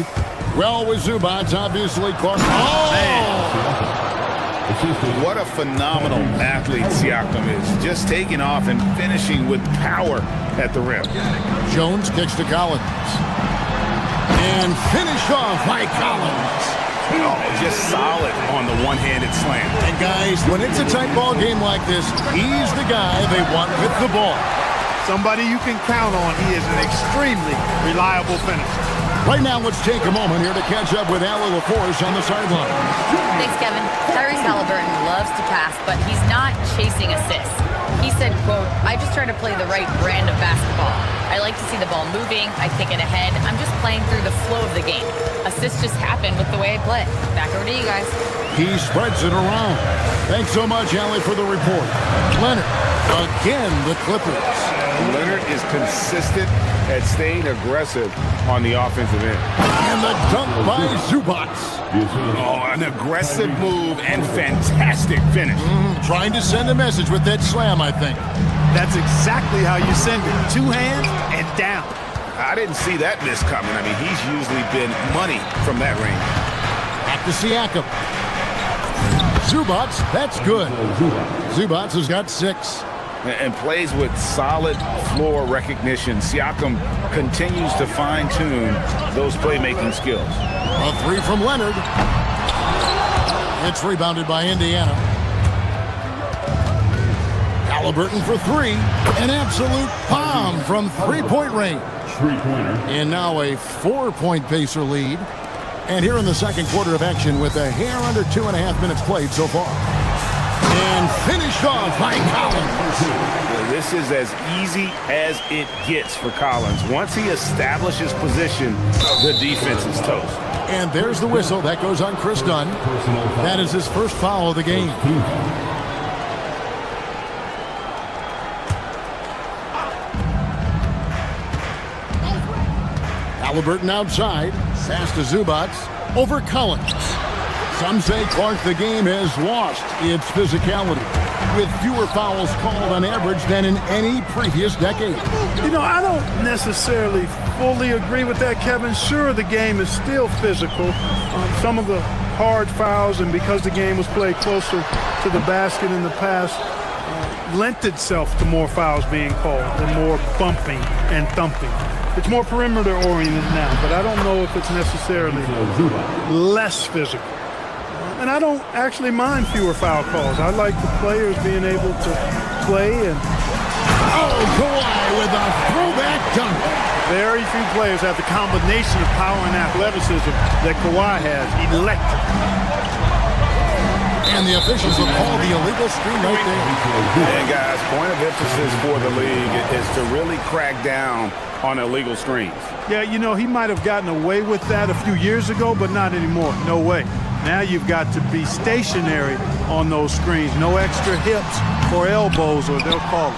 Well, with Zubac, obviously, Clark. Oh! Man. What a phenomenal athlete Siakam is. Just taking off and finishing with power at the rim. Jones kicks to Collins. And finished off by Collins. Oh, just solid on the one-handed slam. And guys, when it's a tight ball game like this, he's the guy they want with the ball. Somebody you can count on. He is an extremely reliable finisher. Right now, let's take a moment here to catch up with Allie LaForce on the sideline. Thanks, Kevin. Tyrese Halliburton loves to pass, but he's not chasing assists. He said, quote, "I just try to play the right brand of basketball. I like to see the ball moving. I think it ahead. I'm just playing through the flow of the game. Assists just happen with the way I play." Back over to you guys. He spreads it around. Thanks so much, Allie, for the report. Leonard, again, the Clippers. Leonard is consistent at staying aggressive on the offensive end. And the dunk by Zubac. Oh, an aggressive move and fantastic finish. Trying to send a message with that slam, I think. That's exactly how you send it. Two hands and down. I didn't see that miss coming. I mean, he's usually been money from that range. Back to Siakam. Zubac, that's good. Zubac has got 6. And plays with solid floor recognition. Siakam continues to fine-tune those playmaking skills. A 3 from Leonard. It's rebounded by Indiana. Halliburton for 3. An absolute bomb from three-point range. And now a 4-point Pacer lead. And here in the second quarter of action with a hair under 2.5 minutes played so far. And finished off by Collins. This is as easy as it gets for Collins. Once he establishes position, the defense is toast. And there's the whistle. That goes on Chris Dunn. That is his first foul of the game. Halliburton outside. Pass to Zubac. Over Collins. Some say, Clark, the game has lost its physicality, with fewer fouls called on average than in any previous decade. You know, I don't necessarily fully agree with that, Kevin. Sure, the game is still physical. Some of the hard fouls, and because the game was played closer to the basket in the past, lent itself to more fouls being called and more bumping and thumping. It's more perimeter-oriented now, but I don't know if it's necessarily less physical. And I don't actually mind fewer foul calls. I like the players being able to play and... Oh, Kawhi with a throwback dunk. Very few players have the combination of power and athleticism that Kawhi has. Electric. And the officials have called the illegal screen right there. And guys, point of emphasis for the league is to really crack down on illegal screens. Yeah, you know, he might have gotten away with that a few years ago, but not anymore. No way. Now you've got to be stationary on those screens. No extra hips or elbows, or they'll call it.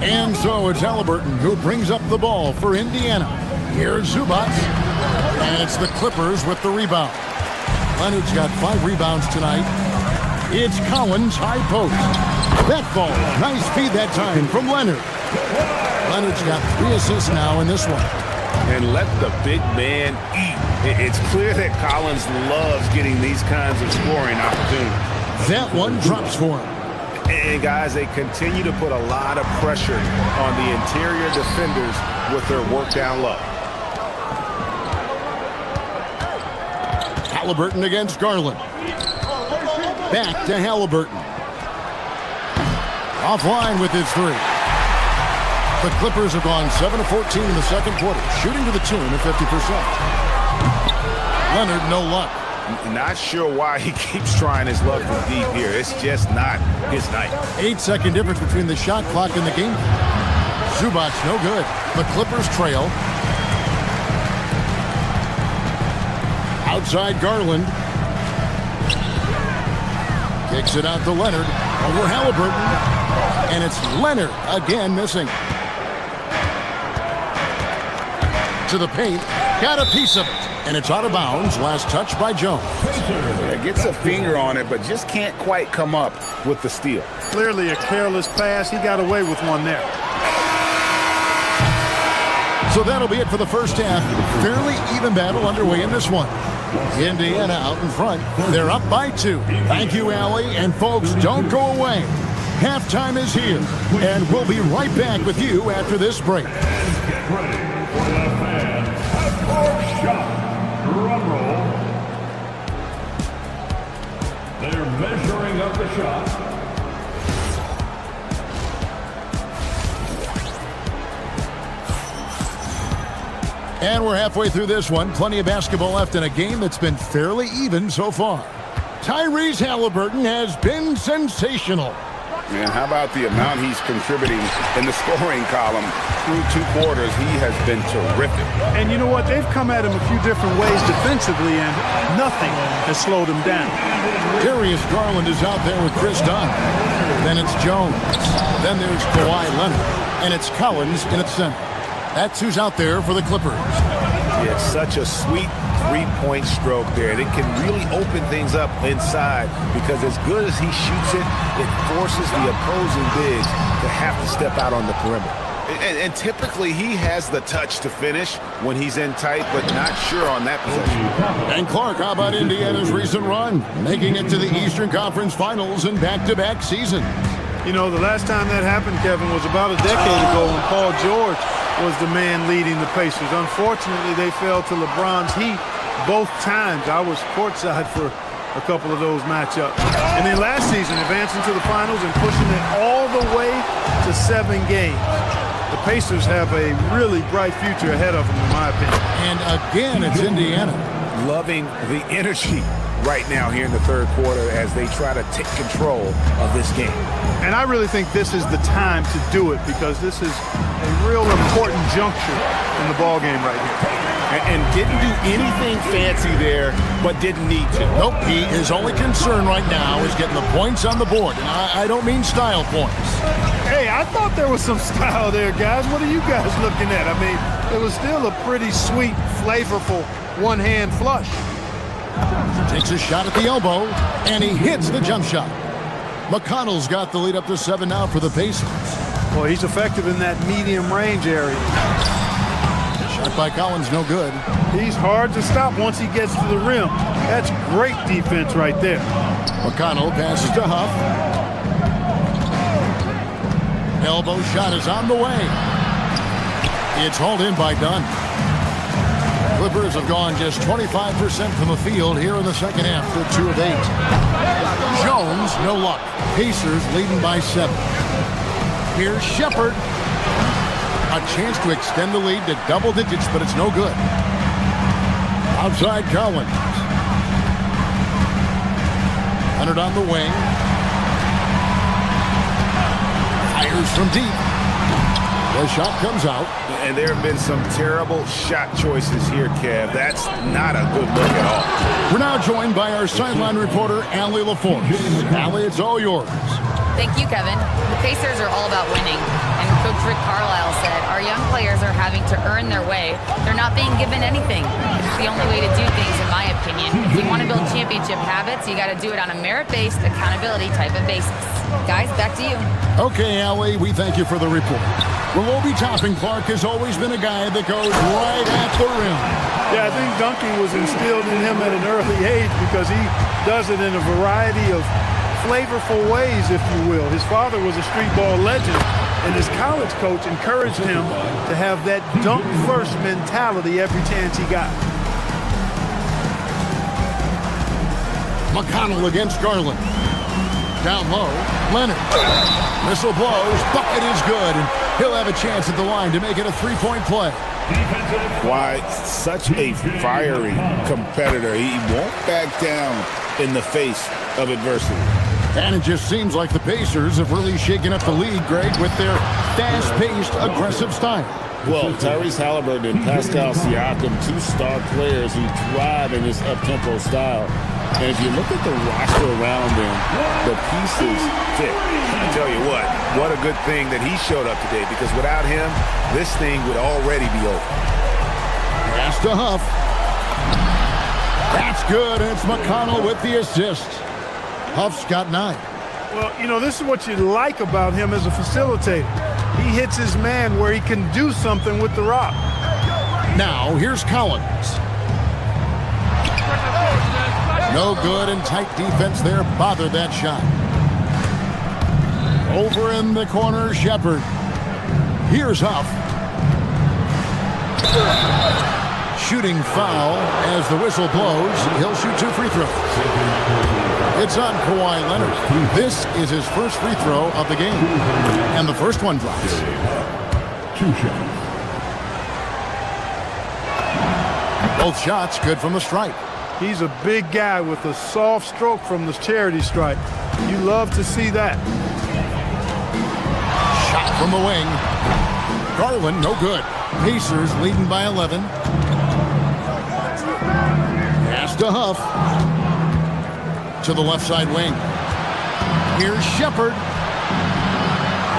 And so it's Halliburton who brings up the ball for Indiana. Here's Zubac. And it's the Clippers with the rebound. Leonard's got 5 rebounds tonight. It's Collins, high post. That ball, nice feed that time from Leonard. Leonard's got 3 assists now in this one. And let the big man eat. It's clear that Collins loves getting these kinds of scoring opportunities. That one drops for him. And guys, they continue to put a lot of pressure on the interior defenders with their work down low. Halliburton against Garland. Back to Halliburton. Offline with his three. The Clippers have gone 7 of 14 in the second quarter, shooting to the tune of 50%. Leonard, no luck. Not sure why he keeps trying his luck from deep here. It's just not his night. 8-second difference between the shot clock and the game. Zubac, no good. The Clippers trail. Outside Garland. Kicks it out to Leonard. Over Halliburton. And it's Leonard again missing. To the paint. Got a piece of it. And it's out of bounds. Last touch by Jones. Yeah, gets a finger on it, but just can't quite come up with the steal. Clearly a careless pass. He got away with one there. So that'll be it for the first half. Fairly even battle underway in this one. Indiana out in front. They're up by 2. Thank you, Allie. And folks, don't go away. Halftime is here. And we'll be right back with you after this break. Get ready for the fans. Half-court shot. Drum roll. They're measuring up the shot. And we're halfway through this one. Plenty of basketball left in a game that's been fairly even so far. Tyrese Halliburton has been sensational. And how about the amount he's contributing in the scoring column through 2 quarters? He has been terrific. And you know what? They've come at him a few different ways defensively, and nothing has slowed him down. Darius Garland is out there with Chris Dunn. Then it's Jones. Then there's Kawhi Leonard. And it's Collins in its center. That's who's out there for the Clippers. It's such a sweet three-point stroke there. It can really open things up inside because as good as he shoots it, it forces the opposing bigs to have to step out on the perimeter. And typically he has the touch to finish when he's in tight, but not sure on that possession. And Clark, how about Indiana's recent run? Making it to the Eastern Conference Finals in back-to-back seasons. You know, the last time that happened, Kevin, was about a decade ago when Paul George was the man leading the Pacers. Unfortunately, they fell to LeBron's heat both times. I was courtside for a couple of those matchups. And then last season, advancing to the finals and pushing it all the way to 7 games. The Pacers have a really bright future ahead of them, in my opinion. And again, it's Indiana. Loving the energy right now here in the third quarter as they try to take control of this game. And I really think this is the time to do it because this is a real important juncture in the ball game right here. And didn't do anything fancy there, but didn't need to. Nope, his only concern right now is getting the points on the board. And I don't mean style points. Hey, I thought there was some style there, guys. What are you guys looking at? I mean, it was still a pretty sweet, flavorful one-hand flush. Takes a shot at the elbow, and he hits the jump shot. McConnell's got the lead up to 7 now for the Pacers. Well, he's effective in that medium range area. Shot by Collins, no good. He's hard to stop once he gets to the rim. That's great defense right there. McConnell passes to Huff. Elbow shot is on the way. It's hauled in by Dunn. Clippers have gone just 25% from the field here in the second half. They're 2 of 8. Jones, no luck. Pacers leading by 7. Here's Shepherd. A chance to extend the lead to double digits, but it's no good. Outside Collins. Leonard on the wing. Fires from deep. The shot comes out. And there have been some terrible shot choices here, Kev. That's not a good look at all. We're now joined by our sideline reporter, Allie LaForce. Allie, it's all yours. Thank you, Kevin. The Pacers are all about winning. And Coach Rick Carlisle said, our young players are having to earn their way. They're not being given anything. It's the only way to do things, in my opinion. If you want to build championship habits, you got to do it on a merit-based, accountability type of basis. Guys, back to you. Okay, Allie, we thank you for the report. Well, Obi Toppin Clark has always been a guy that goes right at the rim. Yeah, I think dunking was instilled in him at an early age because he does it in a variety of flavorful ways, if you will. His father was a street ball legend, and his college coach encouraged him to have that dunk-first mentality every chance he got. McConnell against Garland. Down low, Leonard. Whistle blows, bucket is good, and he'll have a chance at the line to make it a three-point play. Why, such a fiery competitor. He won't back down in the face of adversity. And it just seems like the Pacers have really shaken up the league, Greg, with their fast-paced, aggressive style. Well, Tyrese Halliburton and Pascal Siakam, two star players who thrive in this up-tempo style. And if you look at the roster around them, the pieces fit. I tell you what a good thing that he showed up today, because without him, this thing would already be over. Pass to Huff. That's good, and it's McConnell with the assist. Huff's got 9. Well, you know, this is what you like about him as a facilitator. He hits his man where he can do something with the rock. Now, here's Collins. No good, and tight defense there bothered that shot. Over in the corner, Shepard. Here's Huff. Shooting foul as the whistle blows. He'll shoot 2 free throws. It's on Kawhi Leonard. This is his first free throw of the game. And the first one drops. 2 shots. Both shots good from the stripe. He's a big guy with a soft stroke from the charity stripe. You love to see that. Shot from the wing. Garland, no good. Pacers leading by 11. Pass to Huff. To the left side wing. Here's Shepard.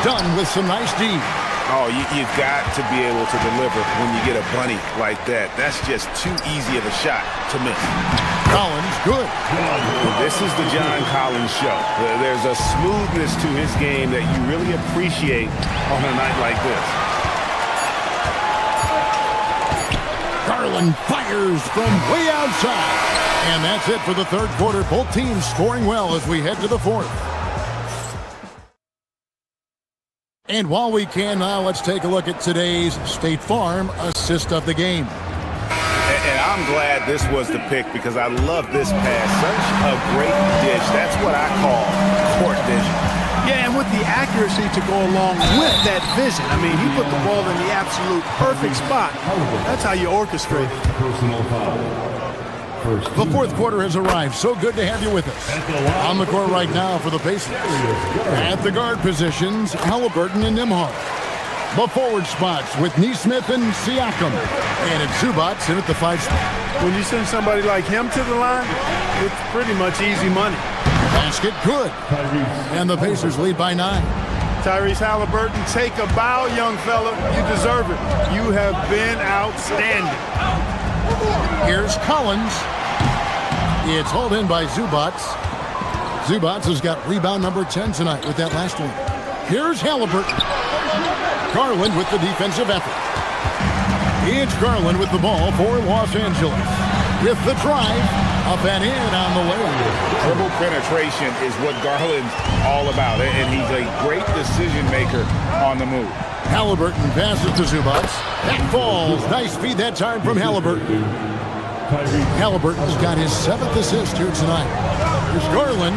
Done with some nice D. Oh, you've got to be able to deliver when you get a bunny like that. That's just too easy of a shot to miss. Collins, good. This is the John Collins show. There's a smoothness to his game that you really appreciate on a night like this. Garland fires from way outside. And that's it for the third quarter. Both teams scoring well as we head to the fourth. And while we can now, let's take a look at today's State Farm assist of the game. And I'm glad this was the pick, because I love this pass. Such a great dish. That's what I call court vision. Yeah, and with the accuracy to go along with that vision. I mean, he put the ball in the absolute perfect spot. That's how you orchestrate it. Personal foul. The fourth quarter has arrived. So good to have you with us. On the court right now for the Pacers. At the guard positions, Halliburton and Nembhard. The forward spots with Nesmith and Siakam. And it's Zubac in at the 5 spot. When you send somebody like him to the line, it's pretty much easy money. Basket good. And the Pacers lead by 9. Tyrese Halliburton, take a bow, young fella. You deserve it. You have been outstanding. Here's Collins. It's hauled in by Zubac. Zubac has got rebound number 10 tonight with that last one. Here's Halliburton. Garland with the defensive effort. It's Garland with the ball for Los Angeles. With the drive, up and in on the way. Dribble penetration is what Garland's all about, and he's a great decision maker on the move. Halliburton passes to Zubac. That falls. Nice feed that time from Halliburton. Halliburton's got his 7th assist here tonight. Here's Garland.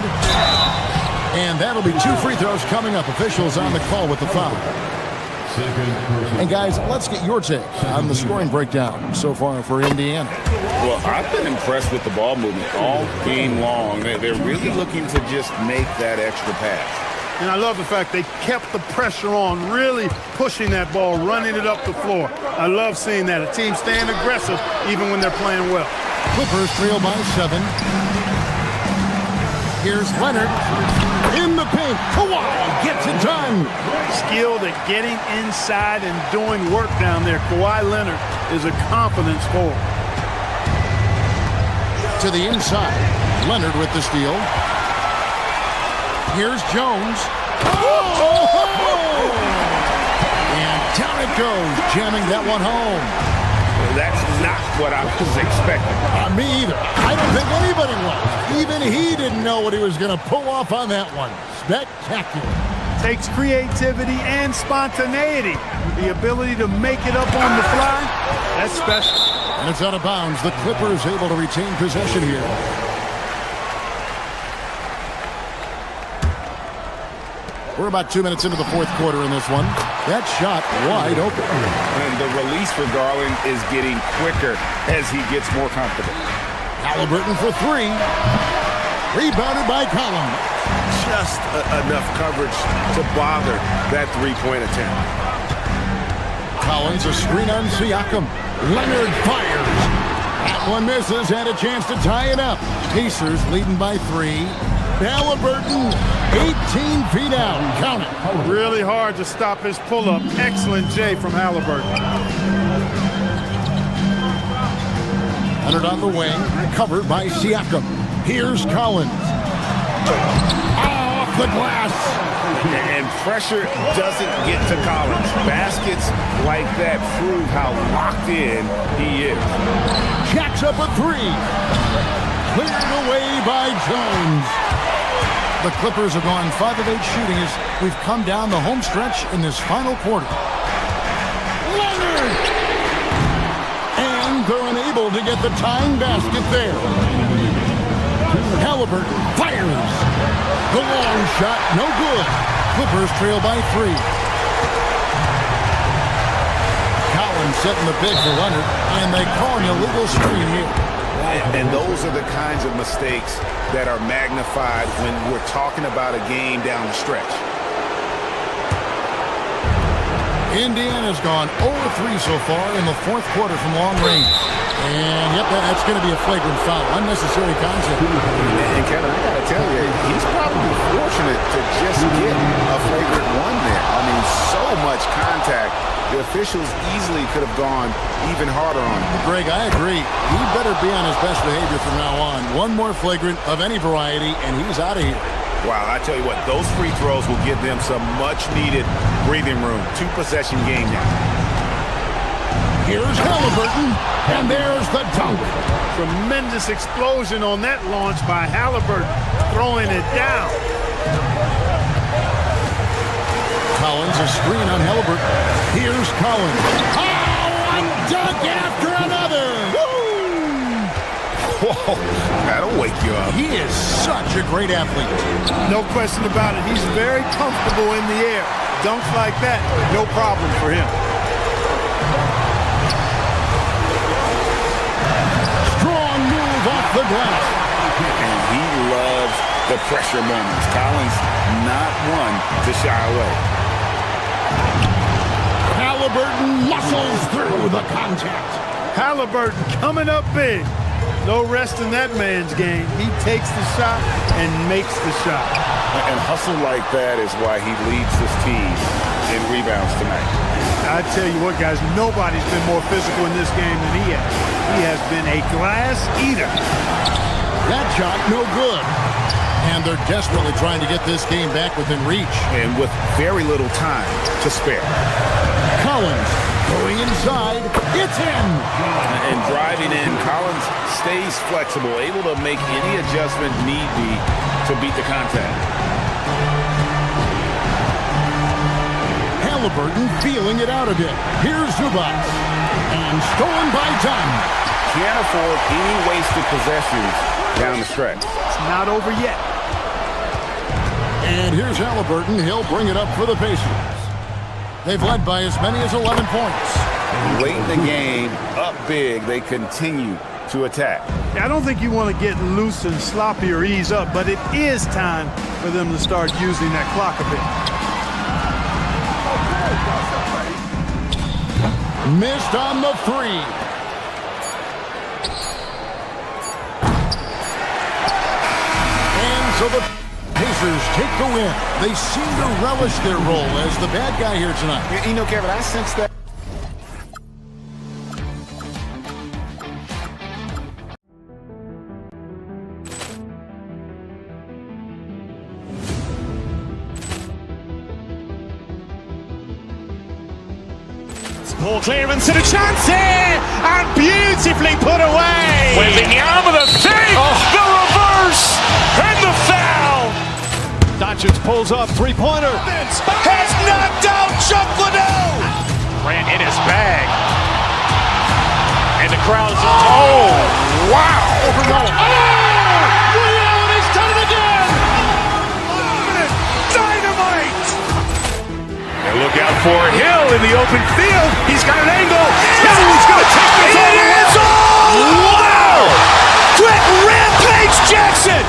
And that'll be 2 free throws coming up. Officials on the call with the foul. And guys, let's get your take on the scoring breakdown so far for Indiana. Well, I've been impressed with the ball movement all game long. They're really looking to just make that extra pass. And I love the fact they kept the pressure on, really pushing that ball, running it up the floor. I love seeing that. A team staying aggressive even when they're playing well. Clippers trail by 7. Here's Leonard in the paint. Kawhi gets it done. Skilled at getting inside and doing work down there. Kawhi Leonard is a confidence forward. To the inside. Leonard with the steal. Here's Jones. Oh! And down it goes, jamming that one home. That's not what I was expecting. Me either. I don't think anybody was. Even he didn't know what he was going to pull off on that one. Spectacular. Takes creativity and spontaneity. The ability to make it up on the fly, that's special. And it's out of bounds. The Clippers able to retain possession here. We're about 2 minutes into the fourth quarter in this one. That shot wide open. And the release for Garland is getting quicker as he gets more comfortable. Halliburton for three. Rebounded by Collins. Just enough coverage to bother that three-point attempt. Collins, a screen on Siakam. Leonard fires. That one misses. Had a chance to tie it up. Pacers leading by three. Halliburton, 18 feet out. Count it. Really hard to stop his pull-up. Excellent J from Halliburton. Leonard on the wing, covered by Siakam. Here's Collins. Off the glass. And pressure doesn't get to Collins. Baskets like that prove how locked in he is. Jacks up a three. Cleared away by Jones. The Clippers have gone 5 of 8 shooting as we've come down the home stretch in this final quarter. Leonard! And they're unable to get the tying basket there. Halliburton fires. The long shot, no good. Clippers trail by 3. Collins setting the big for Leonard, and they call an illegal screen here. And those are the kinds of mistakes that are magnified when we're talking about a game down the stretch. Indiana's gone 0-3 so far in the fourth quarter from long range. And, yep, that's going to be a flagrant foul. Unnecessary contact. And, Kevin, I got to tell you, he's probably fortunate to just get a flagrant one there. I mean, so much contact. The officials easily could have gone even harder on him. Greg, I agree. He better be on his best behavior from now on. One more flagrant of any variety, and he's out of here. Wow, I tell you what, those free throws will give them some much-needed breathing room. 2-possession game now. Here's Halliburton, and there's the dunk. Tremendous explosion on that launch by Halliburton, throwing it down. Collins, a screen on Halliburton. Here's Collins. Oh, one dunk after another. Woo! Whoa, that'll wake you up. He is such a great athlete. No question about it. He's very comfortable in the air. Dunks like that, no problem for him. Strong move off the glass. And he loves the pressure moments. Collins not one to shy away. Halliburton muscles through the contact. Halliburton coming up big. No rest in that man's game. He takes the shot and makes the shot. And hustle like that is why he leads his team in rebounds tonight. I tell you what, guys, nobody's been more physical in this game than he has. He has been a glass eater. That shot, no good. And they're desperately trying to get this game back within reach. And with very little time to spare. Collins going inside. It's in. And driving in, Collins stays flexible, able to make any adjustment need be to beat the contact. Halliburton feeling it out a bit. Here's Zubac. And stolen by Dunn. Can't afford any wasted possessions down the stretch. It's not over yet. And here's Halliburton. He'll bring it up for the Pacers. They've led by as many as 11 points. Late in the game, up big, they continue to attack. I don't think you want to get loose and sloppy or ease up, but it is time for them to start using that clock a bit. Missed on the three. And so the Pacers take the win. They seem to relish their role as the bad guy here tonight. You know, Kevin, I sense that. Ball clearance and a chance here, and beautifully put away. Wembanyama the fake, the reverse, and the foul. Doncic pulls up, three-pointer. Has knocked out Chuck Liddell. Ran in his bag. And the crowd's, oh, wow. He's done it again. Dynamite. And look out for Hill in the open field. He's got an angle. He's going to take this all the way. Wow. Quick rampage Jackson.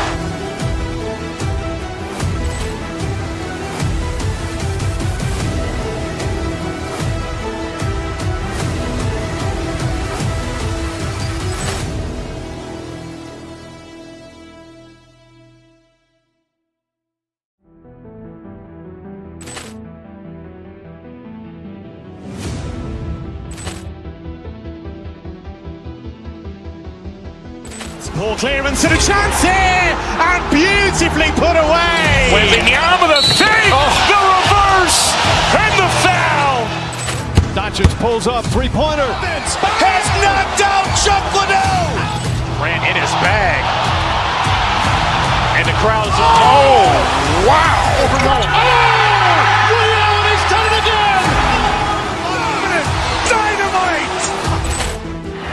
Ball clearance and a chance here, and beautifully put away. Wembanyama the fake, the reverse, and the foul. Doncic pulls up, three-pointer. Has knocked out Chuck Liddell. Ran in his bag. And the crowd's, oh, wow. He's done it again. Dynamite.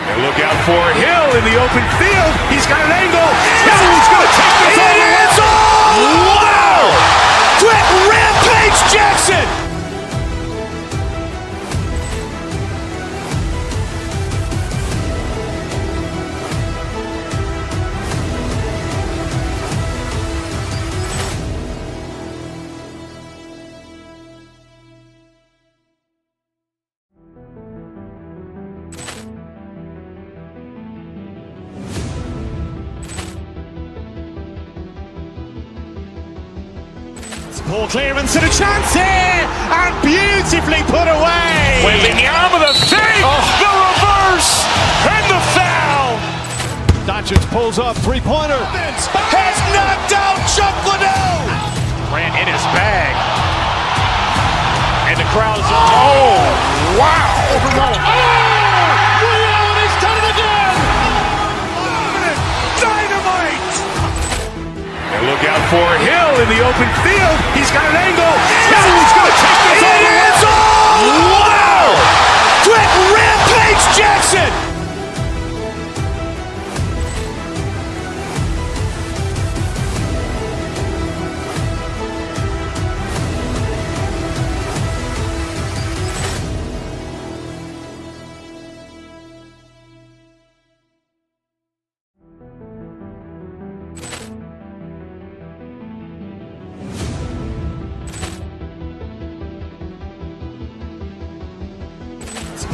And look out for Hill in the open field. He's got an angle. He's going to take this all the way. Wow. Quick rampage Jackson. Ball clearance and a chance here, and beautifully put away. Wembanyama the fake, the reverse, and the foul. Doncic pulls up, three-pointer. Has knocked out Chuck Liddell. Ran in his bag. And the crowd's, oh, wow. He's done it again. Dynamite. And look out for Hill in the open field. He's got an angle. He's going to take this all the way. Wow. Quick rampage Jackson.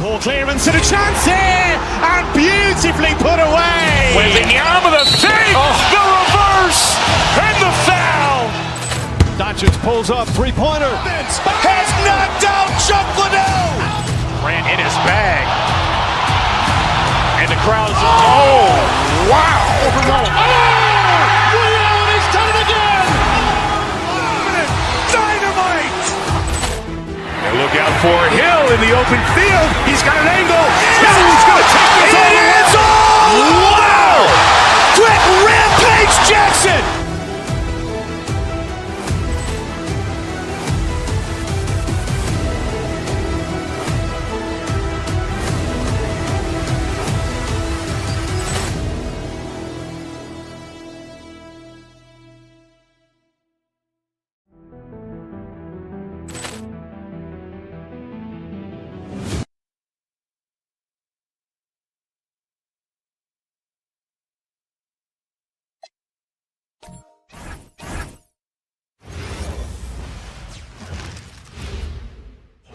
Ball clearance and a chance here, and beautifully put away. Wembanyama the fake, the reverse, and the foul. Doncic pulls up, three-pointer. Has knocked out Chuck Liddell. Ran in his bag. And the crowd's, oh, wow. He's done it again. Dynamite. And look out for Hill in the open field. He's got an angle. He's going to take this all the way. Wow. Quick rampage Jackson.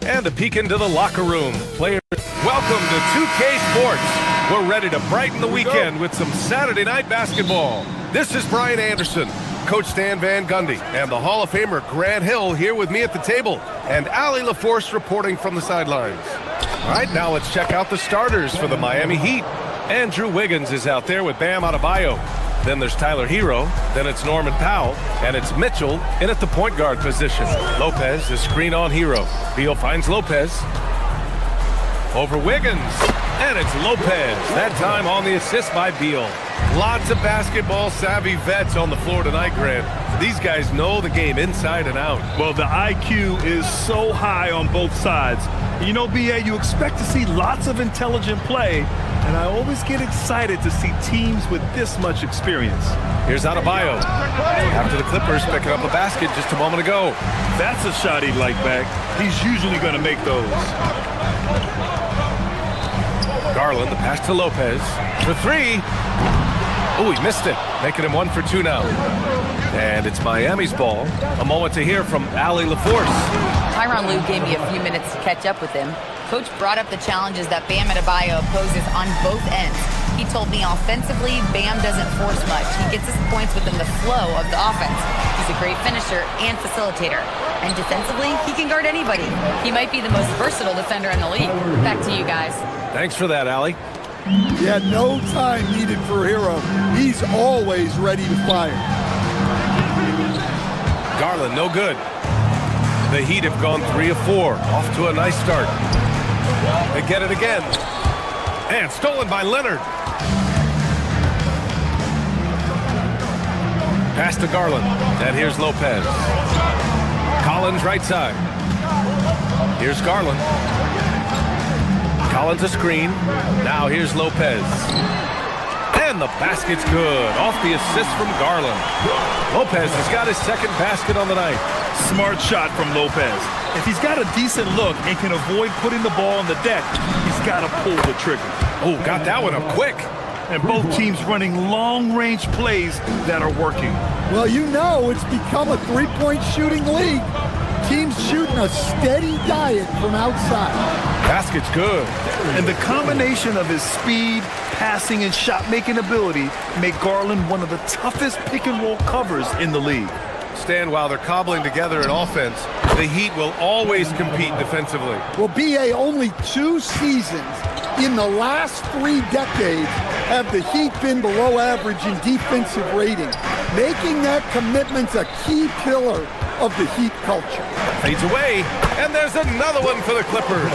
And a peek into the locker room. Players, welcome to 2K Sports. We're ready to brighten the weekend with some Saturday night basketball. This is Brian Anderson, Coach Stan Van Gundy, and the Hall of Famer Grant Hill here with me at the table, and Allie LaForce reporting from the sidelines. All right, now let's check out the starters for the Miami Heat. Andrew Wiggins is out there with Bam Adebayo. Then there's Tyler Hero, then it's Norman Powell, and it's Mitchell in at the point guard position. Lopez is screen on Hero. Beal finds Lopez. Over Wiggins. And it's Lopez. That time on the assist by Beal. Lots of basketball-savvy vets on the floor tonight, Grant. These guys know the game inside and out. Well, the IQ is so high on both sides. You know, B.A., you expect to see lots of intelligent play, and I always get excited to see teams with this much experience. Here's Adebayo. After the Clippers picking up a basket just a moment ago. That's a shot he'd like back. He's usually going to make those. Garland, the pass to Lopez. For three. Oh, he missed it. Making him 1 for 2 now. And it's Miami's ball. A moment to hear from Allie LaForce. Tyronn Lue gave me a few minutes to catch up with him. Coach brought up the challenges that Bam Adebayo poses on both ends. He told me offensively, Bam doesn't force much. He gets his points within the flow of the offense. He's a great finisher and facilitator. And defensively, he can guard anybody. He might be the most versatile defender in the league. Back to you guys. Thanks for that, Allie. Yeah, no time needed for Hero. He's always ready to fire. Garland, no good. The Heat have gone 3 of 4. Off to a nice start. They get it again. And stolen by Leonard. Pass to Garland. And here's Lopez. Collins right side. Here's Garland. Collins a screen. Now here's Lopez. And the basket's good. Off the assist from Garland. Lopez has got his second basket on the night. Smart shot from Lopez. If he's got a decent look and can avoid putting the ball on the deck, he's got to pull the trigger. Oh, got that one up quick. And both teams running long-range plays that are working. Well, you know it's become a three-point shooting league. Teams shooting a steady diet from outside. Basket's good. And the combination of his speed, passing, and shot-making ability make Garland one of the toughest pick-and-roll covers in the league. Stan, while they're cobbling together in offense, the Heat will always compete defensively. Well, B.A., only 2 seasons in the last 3 decades have the Heat been below average in defensive rating, making that commitment a key pillar of the Heat culture. Fades away, and there's another one for the Clippers.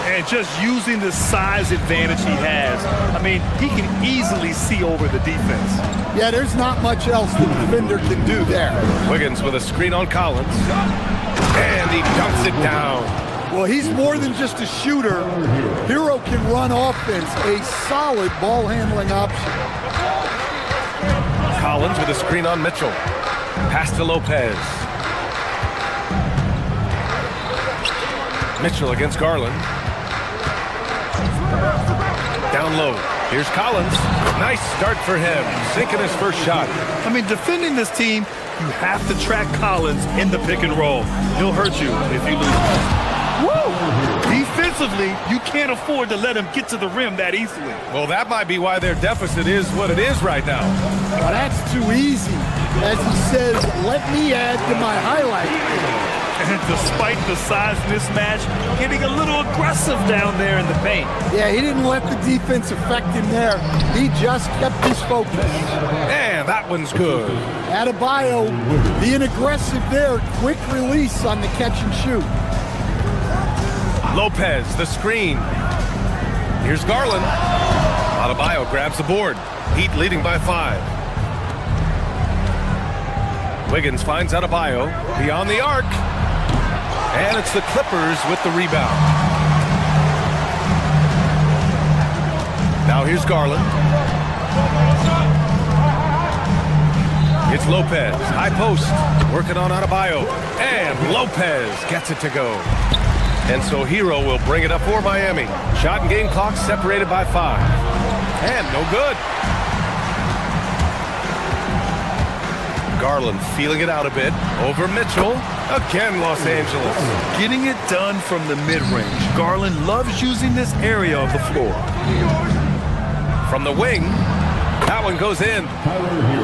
And just using the size advantage he has, I mean, he can easily see over the defense. Yeah, there's not much else the defender can do there. Wiggins with a screen on Collins. And he dumps it down. Well, he's more than just a shooter. Hero can run offense, a solid ball-handling option. Collins with a screen on Mitchell. Pass to Lopez. Mitchell against Garland. Down low. Here's Collins. Nice start for him. Sinking his first shot. I mean, defending this team, you have to track Collins in the pick and roll. He'll hurt you if you lose. Woo! Defensively, you can't afford to let him get to the rim that easily. Well, that might be why their deficit is what it is right now. Well, that's too easy. As he says, let me add to my highlight. And despite the size mismatch, getting a little aggressive down there in the paint. Yeah, he didn't let the defense affect him there. He just kept his focus. And that one's good. Adebayo being aggressive there. Quick release on the catch and shoot. Lopez, the screen. Here's Garland. Adebayo grabs the board. Heat leading by 5. Wiggins finds Adebayo beyond the arc. And it's the Clippers with the rebound. Now here's Garland. It's Lopez, high post, working on Adebayo. And Lopez gets it to go. And so Hero will bring it up for Miami. Shot and game clock separated by 5. And no good. Garland feeling it out a bit. Over Mitchell. Again, Los Angeles. Getting it done from the mid-range. Garland loves using this area of the floor. From the wing. That one goes in.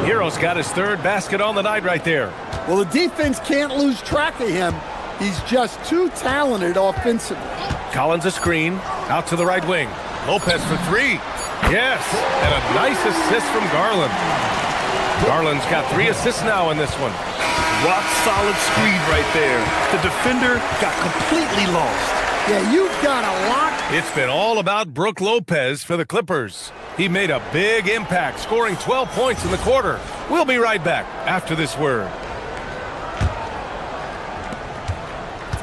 Hero's got his 3rd basket on the night right there. Well, the defense can't lose track of him. He's just too talented offensively. Collins a screen. Out to the right wing. Lopez for 3. Yes. And a nice assist from Garland. Garland's got 3 assists now in this one. Rock solid screen right there. The defender got completely lost. Yeah, you've got a lot. It's been all about Brook Lopez for the Clippers. He made a big impact, scoring 12 points in the quarter. We'll be right back after this word.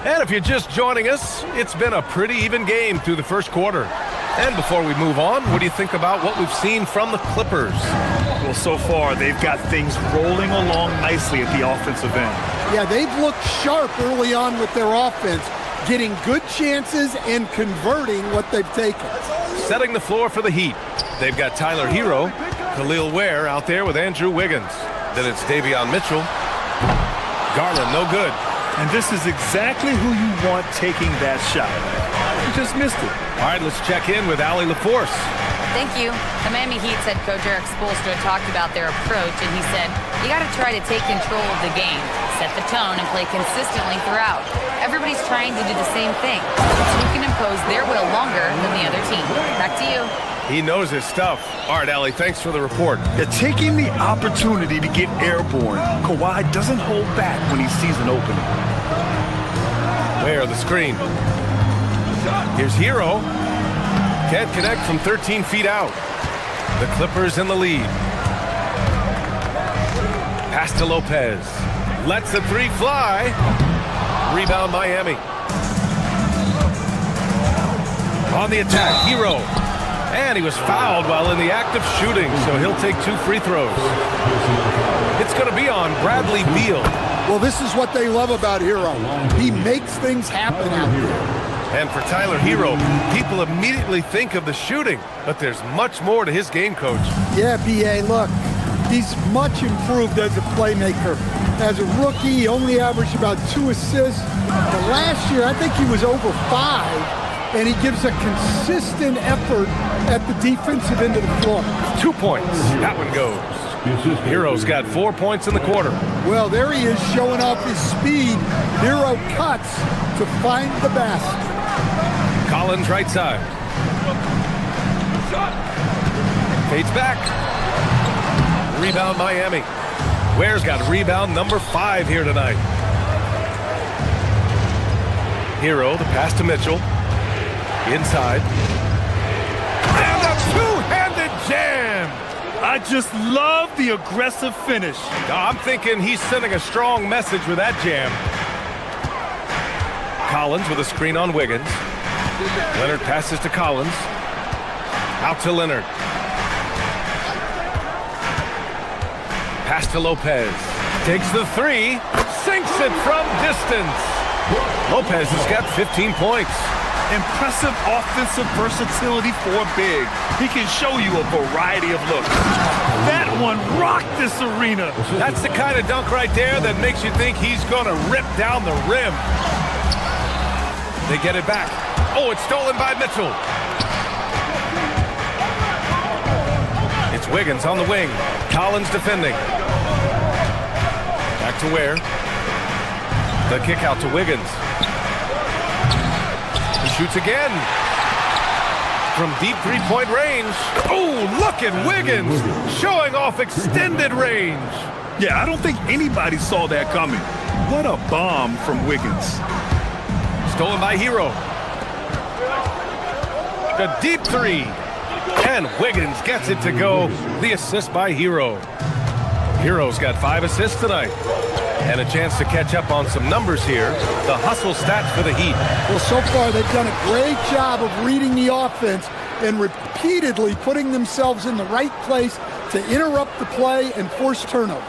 And if you're just joining us, it's been a pretty even game through the first quarter. And before we move on, what do you think about what we've seen from the Clippers? Well, so far, they've got things rolling along nicely at the offensive end. Yeah, they've looked sharp early on with their offense, getting good chances and converting what they've taken. Setting the floor for the Heat. They've got Tyler Hero, Khalil Ware out there with Andrew Wiggins. Then it's Davion Mitchell. Garland, no good. And this is exactly who you want taking that shot. You just missed it. All right, let's check in with Allie LaForce. Thank you. The Miami Heat head coach Eric Spoelstra talked about their approach, and he said, you got to try to take control of the game, set the tone, and play consistently throughout. Everybody's trying to do the same thing. It's who can impose their will longer than the other team. Back to you. He knows his stuff. All right, Allie, thanks for the report. They're taking the opportunity to get airborne. Kawhi doesn't hold back when he sees an opening. Where the screen. Here's Hero. Can't connect from 13 feet out. The Clippers in the lead. Pass to Lopez. Lets the three fly. Rebound Miami. On the attack, Hero. And he was fouled while in the act of shooting, so he'll take 2 free throws. It's going to be on Bradley Beal. Well, this is what they love about Hero. He makes things happen out there. And for Tyler Hero, people immediately think of the shooting, but there's much more to his game, Coach. Yeah, B.A., look, he's much improved as a playmaker. As a rookie, he only averaged about 2 assists. But last year, I think he was over 5. And he gives a consistent effort at the defensive end of the floor. 2 points. That one goes. Hero's got 4 points in the quarter. Well, there he is showing off his speed. Hero cuts to find the basket. Collins right side. Fades back. Rebound Miami. Ware's got rebound number 5 here tonight. Hero, the pass to Mitchell. Inside. And a two-handed jam! I just love the aggressive finish. I'm thinking he's sending a strong message with that jam. Collins with a screen on Wiggins. Leonard passes to Collins. Out to Leonard. Pass to Lopez. Takes the 3. Sinks it from distance. Lopez has got 15 points. Impressive offensive versatility for a big. He can show you a variety of looks. That one rocked this arena. That's the kind of dunk right there that makes you think he's going to rip down the rim. They get it back. Oh, it's stolen by Mitchell. It's Wiggins on the wing. Collins defending. Back to Ware. The kick out to Wiggins. Shoots again from deep three-point range. Oh, look at Wiggins showing off extended range. Yeah, I don't think anybody saw that coming. What a bomb from Wiggins. Stolen by Hero. The deep 3. And Wiggins gets it to go. The assist by Hero. Hero's got 5 assists tonight. And a chance to catch up on some numbers here. The hustle stats for the Heat. Well, so far they've done a great job of reading the offense and repeatedly putting themselves in the right place to interrupt the play and force turnovers.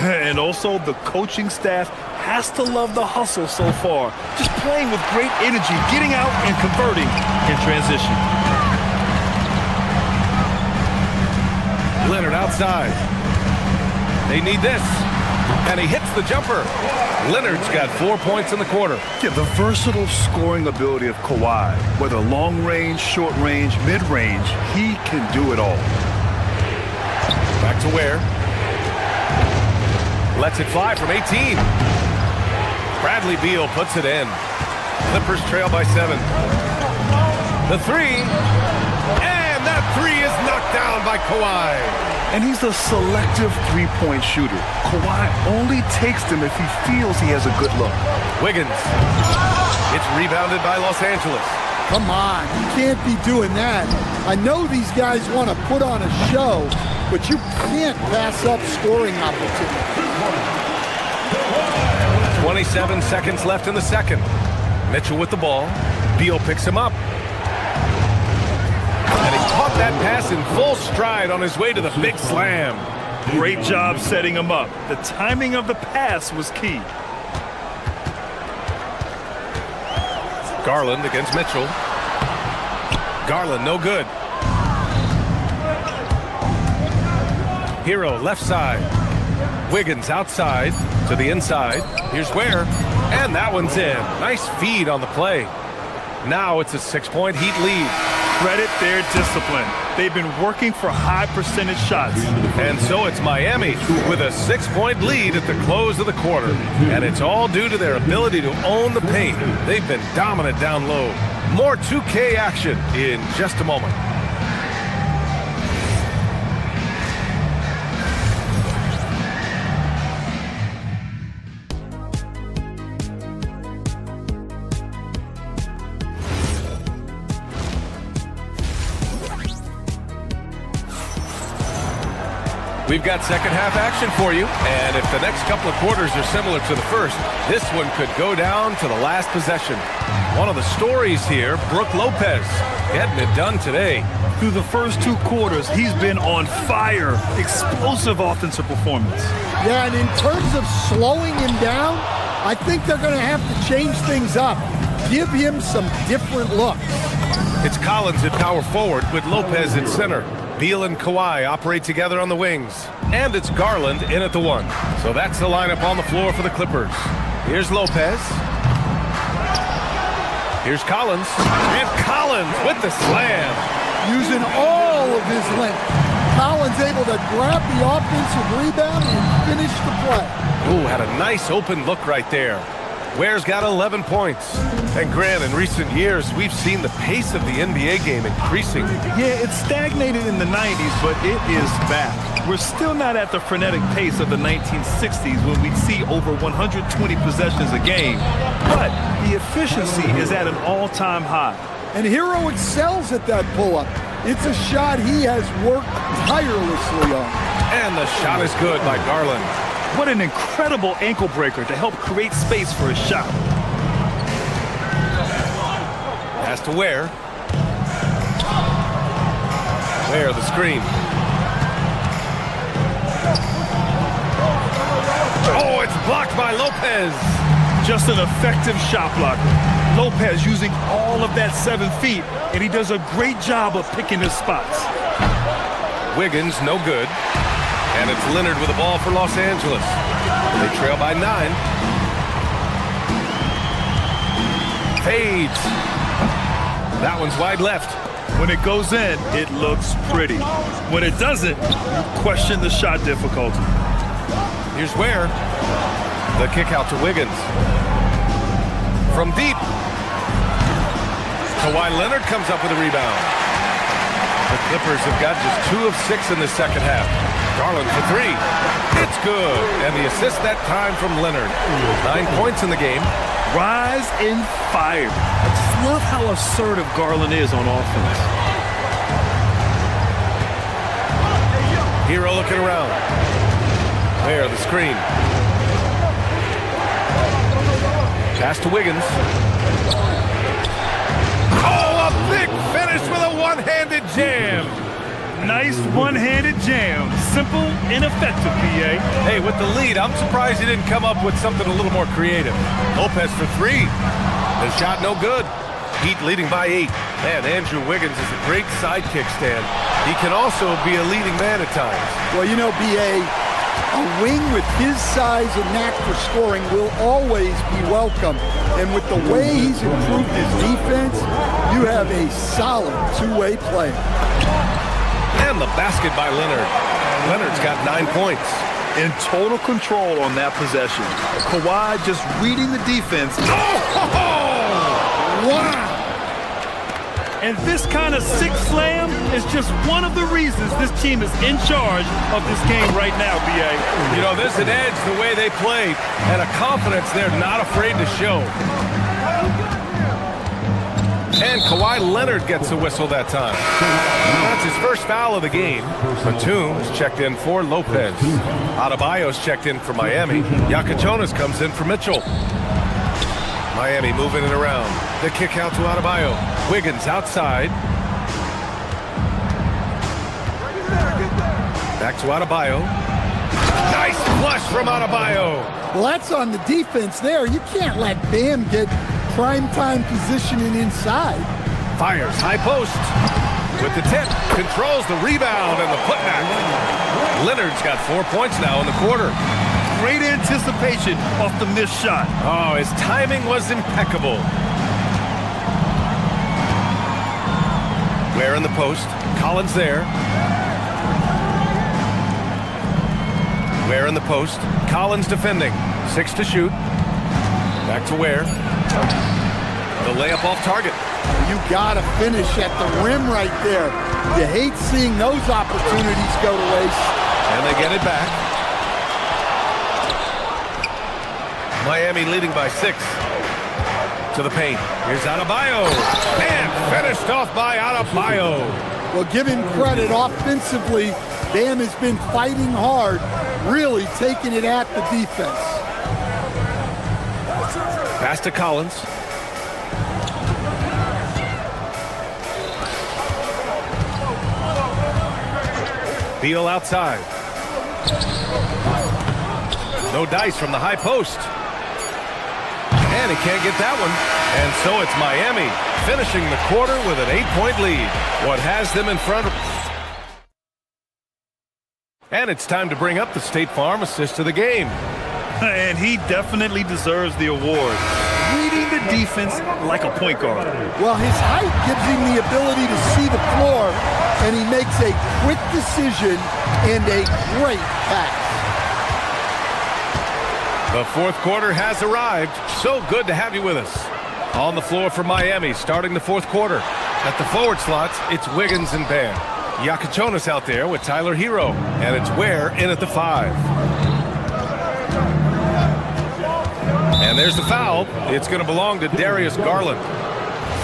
And also the coaching staff has to love the hustle so far. Just playing with great energy, getting out and converting in transition. Leonard outside. They need this. And he hits the jumper. Leonard's got 4 points in the quarter. Yeah, the versatile scoring ability of Kawhi, whether long range, short range, mid range, he can do it all. Back to Ware. Lets it fly from 18. Bradley Beal puts it in. Clippers trail by 7. The 3. And that 3 is knocked down by Kawhi. And he's a selective three-point shooter. Kawhi only takes them if he feels he has a good look. Wiggins. It's rebounded by Los Angeles. Come on, you can't be doing that. I know these guys want to put on a show, but you can't pass up scoring opportunities. 27 seconds left in the second. Mitchell with the ball. Beal picks him up. And he caught that pass in full stride on his way to the big slam. Great job setting him up. The timing of the pass was key. Garland against Mitchell. Garland, no good. Hero, left side. Wiggins outside to the inside. Here's Ware. And that one's in. Nice feed on the play. Now it's a 6-point Heat lead. Credit their discipline. They've been working for high percentage shots. And so it's Miami with a 6-point lead at the close of the quarter. And it's all due to their ability to own the paint. They've been dominant down low. More 2K action in just a moment. We've got second half action for you, and if the next couple of quarters are similar to the first, this one could go down to the last possession. One of the stories here, Brook Lopez, getting it done today. Through the first 2 quarters, he's been on fire. Explosive offensive performance. Yeah, and in terms of slowing him down, I think they're going to have to change things up. Give him some different looks. It's Collins at power forward with Lopez at center. Beal and Kawhi operate together on the wings. And it's Garland in at the 1. So that's the lineup on the floor for the Clippers. Here's Lopez. Here's Collins. And Collins with the slam. Using all of his length. Collins able to grab the offensive rebound and finish the play. Ooh, had a nice open look right there. Ware's got 11 points. And Grant, in recent years, we've seen the pace of the NBA game increasing. Yeah, it stagnated in the 90s, but it is back. We're still not at the frenetic pace of the 1960s when we'd see over 120 possessions a game. But the efficiency is at an all-time high. And Hero excels at that pull-up. It's a shot he has worked tirelessly on. And the shot is good by Garland. What an incredible ankle breaker to help create space for a shot. Pass to Ware. Ware, the screen. Oh, it's blocked by Lopez. Just an effective shot blocker. Lopez using all of that 7 feet, and he does a great job of picking his spots. Wiggins, no good. And it's Leonard with the ball for Los Angeles. They trail by 9. Fades. That one's wide left. When it goes in, it looks pretty. When it doesn't, you question the shot difficulty. Here's Ware. The kick out to Wiggins. From deep. Kawhi Leonard comes up with a rebound. The Clippers have got just 2 of 6 in the second half. Garland for 3. It's good. And the assist that time from Leonard. 9 points in the game. Rise and fire. I just love how assertive Garland is on offense. Hero looking around. There, the screen. Pass to Wiggins. Oh, a big finish with a one-handed jam. Nice one-handed jam. Simple and effective, PA. Hey, with the lead, I'm surprised he didn't come up with something a little more creative. Lopez for 3. The shot no good. Heat leading by 8. Man, Andrew Wiggins is a great sidekick stand. He can also be a leading man at times. Well, you know, BA, a wing with his size and knack for scoring will always be welcome. And with the way he's improved his defense, you have a solid 2-way player. And the basket by Leonard. Leonard's got 9 points. In total control on that possession. Kawhi just reading the defense. Oh! Wow! And this kind of sick slam is just one of the reasons this team is in charge of this game right now, BA. You know, there's an edge the way they play and a confidence they're not afraid to show. And Kawhi Leonard gets a whistle that time. That's his first foul of the game. Batum's checked in for Lopez. Adebayo's checked in for Miami. Yakachonas comes in for Mitchell. Miami moving it around. The kick out to Adebayo. Wiggins outside. Back to Adebayo. Nice flush from Adebayo. Well, that's on the defense there. You can't let Bam get prime-time positioning inside. Fires high post. With the tip. Controls the rebound and the putback. Leonard's got 4 points now in the quarter. Great anticipation off the missed shot. Oh, his timing was impeccable. Ware in the post. Collins there. Ware in the post. Collins defending. 6 to shoot. Back to Ware. The layup off target. You gotta finish at the rim right there. You hate seeing those opportunities go to waste. And they get it back. Miami leading by 6. To the paint. Here's Adebayo. And finished off by Adebayo. Well, give him credit offensively. Bam has been fighting hard, really taking it at the defense. Pass to Collins. Beal outside. No dice from the high post. And he can't get that one. And so it's Miami finishing the quarter with an 8-point lead. What has them in front of... And it's time to bring up the State Farm assist of the game. And he definitely deserves the award. Reading the defense like a point guard. Well, his height gives him the ability to see the floor, and he makes a quick decision and a great pass. The fourth quarter has arrived. So good to have you with us. On the floor for Miami, starting the fourth quarter. At the forward slots, it's Wiggins and Bam. Yakachonas out there with Tyler Hero. And it's Ware in at the 5. And there's the foul. It's going to belong to Darius Garland.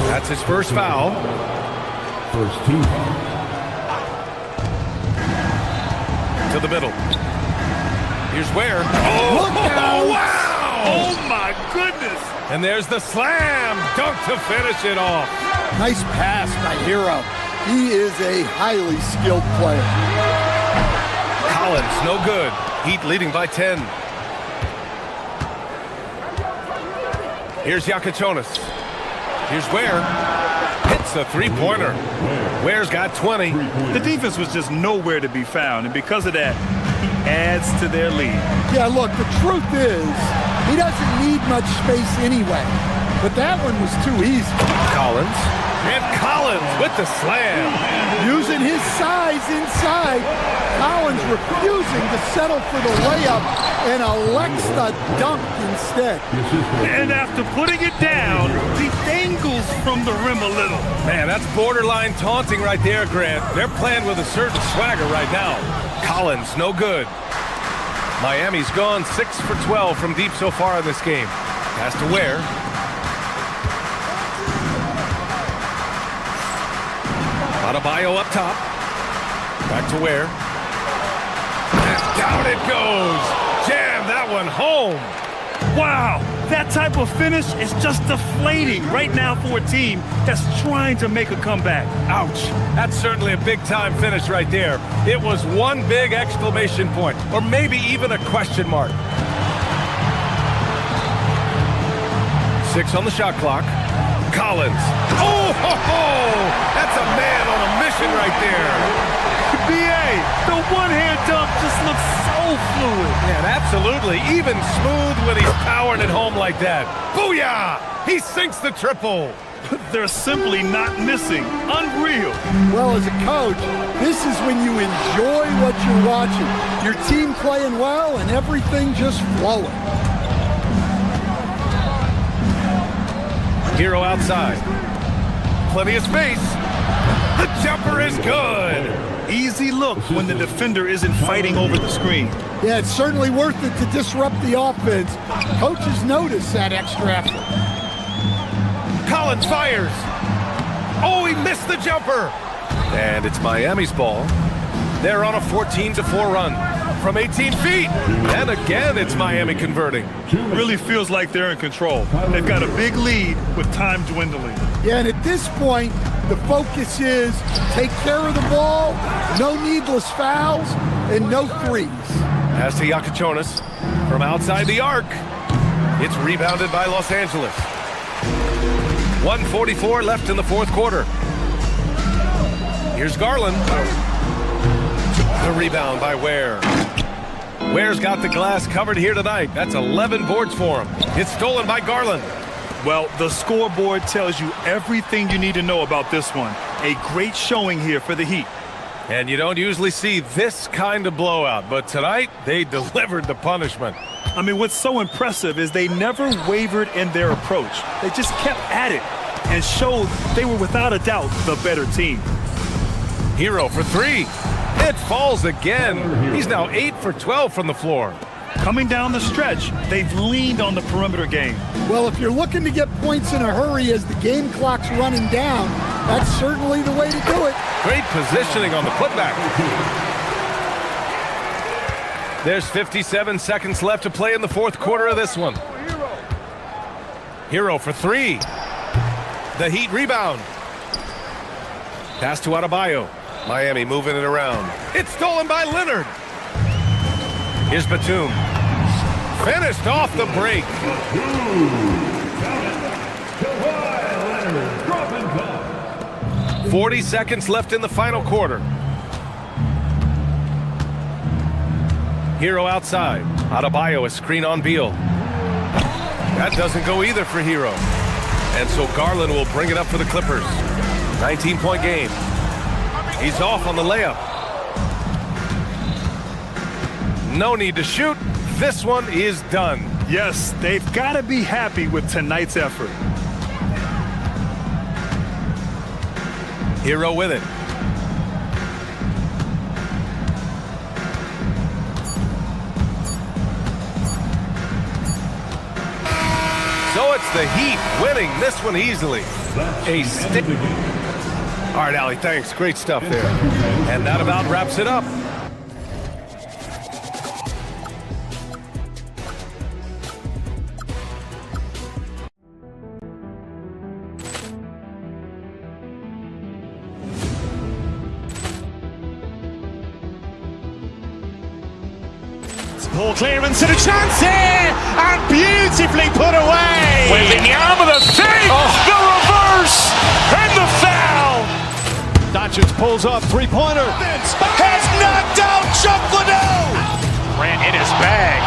That's his first foul. First team. To the middle. Here's Ware. Oh, wow! Oh, my goodness! And there's the slam dunk to finish it off. Nice pass by Hero. He is a highly skilled player. Collins, no good. Heat leading by 10. Here's Yakachonas. Here's Ware. Hits a three-pointer. Ware's got 20. The defense was just nowhere to be found, and because of that, he adds to their lead. Yeah, look, the truth is, he doesn't need much space anyway. But that one was too easy. Collins. And Collins with the slam. Using his size inside. Collins refusing to settle for the layup and elects the dunk instead. And after putting it down, he dangles from the rim a little. Man, that's borderline taunting right there, Grant. They're playing with a certain swagger right now. Collins, no good. Miami's gone 6 for 12 from deep so far in this game. Pass to Ware. Adebayo up top. Back to Ware. And down it goes. Jam that one home. Wow, that type of finish is just deflating right now for a team that's trying to make a comeback. Ouch. That's certainly a big-time finish right there. It was one big exclamation point, or maybe even a question mark. 6 on the shot clock. Collins. Oh, ho, ho! That's a man on a mission right there. B.A., the one-hand dunk just looks so fluid. Yeah, absolutely. Even smooth when he's powering it home like that. Booyah! He sinks the triple. They're simply not missing. Unreal. Well, as a coach, this is when you enjoy what you're watching. Your team playing well and everything just flowing. Hero outside. Plenty of space. The jumper is good. Easy look when the defender isn't fighting over the screen. Yeah, it's certainly worth it to disrupt the offense. Coaches notice that extra effort. Collins fires. Oh, he missed the jumper. And it's Miami's ball. They're on a 14-4 run from 18 feet. And again, it's Miami converting. Really feels like they're in control. They've got a big lead with time dwindling. Yeah, and at this point, the focus is take care of the ball, no needless fouls, and no threes. Pass to Yakachonis from outside the arc. It's rebounded by Los Angeles. 1:44 left in the fourth quarter. Here's Garland. The rebound by Ware. Ware's got the glass covered here tonight. That's 11 boards for him. It's stolen by Garland. Well, the scoreboard tells you everything you need to know about this one. A great showing here for the Heat. And you don't usually see this kind of blowout, but tonight they delivered the punishment. I mean, what's so impressive is they never wavered in their approach. They just kept at it and showed they were without a doubt the better team. Hero for three. It falls again. He's now 8 for 12 from the floor. Coming down the stretch, they've leaned on the perimeter game. Well, if you're looking to get points in a hurry as the game clock's running down, that's certainly the way to do it. Great positioning on the putback. There's 57 seconds left to play in the fourth quarter of this one. Hero for three. The Heat rebound. Pass to Adebayo. Miami moving it around. It's stolen by Leonard. Here's Batum. Finished off the break. 40 seconds left in the final quarter. Hero outside. Adebayo a screen on Beal. That doesn't go either for Hero. And so Garland will bring it up for the Clippers. 19-point game. He's off on the layup. No need to shoot. This one is done. Yes, they've got to be happy with tonight's effort. Hero with it. So it's the Heat winning this one easily. All right, Allie, thanks. Great stuff there. And that about wraps it up. Ball clearance and a chance here, and beautifully put away. Wembanyama the save, the reverse, and the foul. Doncic pulls up, three-pointer. Has knocked out Chuck Liddell. Ran in his bag.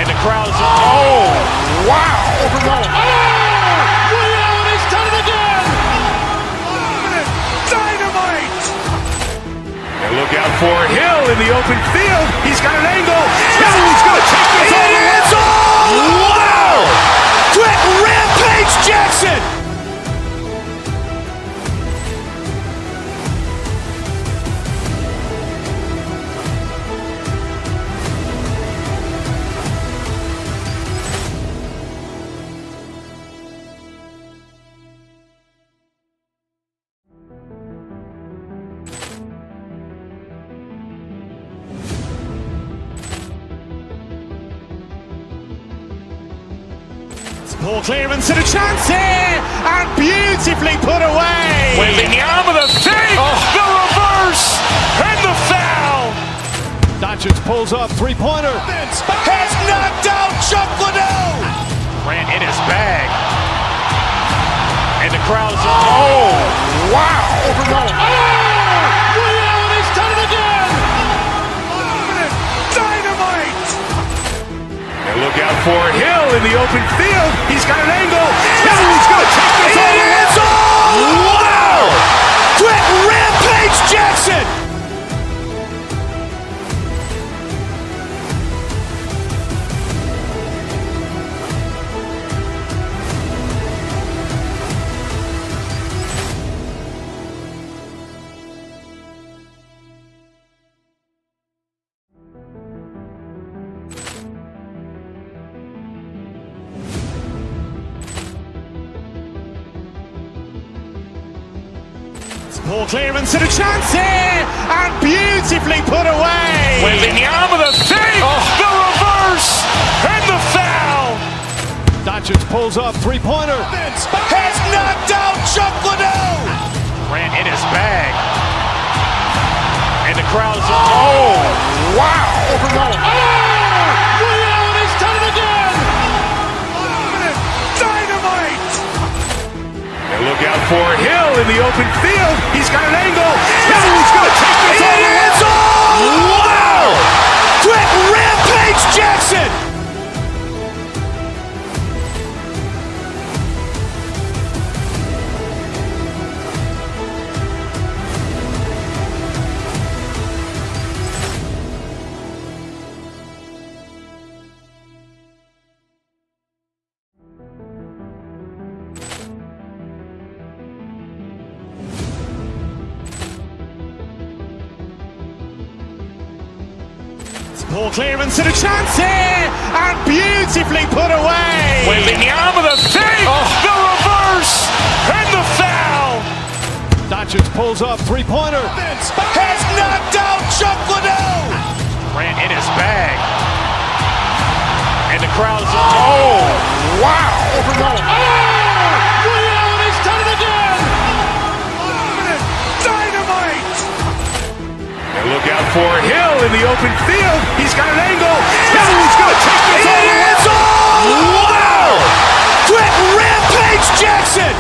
And the crowd is, oh, wow. Ray Allen has done it again. Dynamite. And look out for Hill in the open field. He's got an angle. Hill's going to take this all the way. Wow. Quick rampage Jackson. Ball clearance and a chance here, and beautifully put away. Wembanyama the save, the reverse, and the foul. Doncic pulls up, three-pointer. Has knocked out Chuck Liddell. Ran in his bag. And the crowd is, oh, wow. Ray Allen has done it again. Dynamite. And look out for Hill in the open field. He's got an angle. Hill's going to take this all the way. Wow. Quick rampage Jackson. Ball clearance and a chance here, and beautifully put away. Wembanyama the save, the reverse, and the foul. Doncic pulls up, three-pointer. Has knocked out Chuck Liddell. Grant in his bag. And the crowd's, wow. He's done it again! Dynamite. And look out for Hill in the open field. He's got an angle. Hill's going to take this all the way. Wow! Quick rampage Jackson. Ball clearance and a chance here, and beautifully put away. Wembanyama the save, the reverse, and the foul. Doncic pulls up, three-pointer. Has knocked out Chuck Liddell. Grant in his bag. And the crowd's, wow. He's done it again! Dynamite. And look out for Hill in the open field. He's got an angle. Hill's going to take this all the way. Wow! Quick rampage Jackson.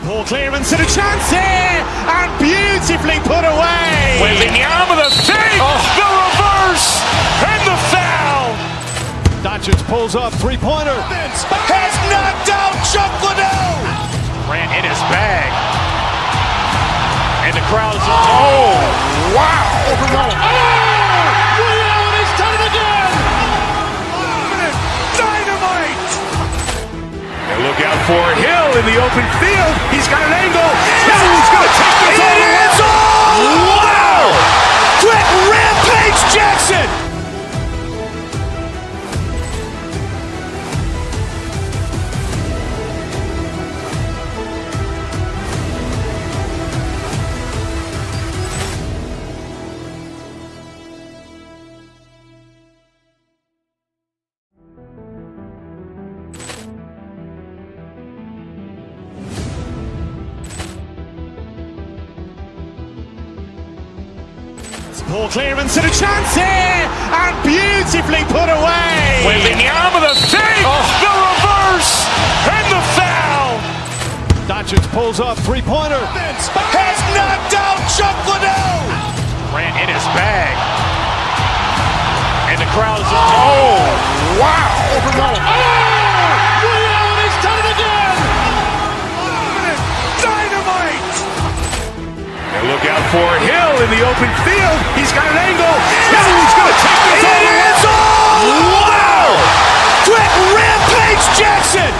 Ball clearance and a chance here, and beautifully put away. Wembanyama the save, the reverse, and the foul. Doncic pulls up, three-pointer. Has knocked out Chuck Liddell. Grant in his bag. And the crowd's, wow. He's done it again! Dynamite. And look out for Hill in the open field. He's got an angle. Hill's going to take this all the way. Wow! Quick rampage Jackson. Ball clearance and a chance here, and beautifully put away. Wembanyama the save, the reverse, and the foul. Doncic pulls up, three-pointer. Has knocked out Chuck Liddell. Grant in his bag. And the crowd's, wow. He's done it again! Dynamite. And look out for Hill in the open field. He's got an angle. Hill's going to take this all the way. Wow! Quick rampage Jackson.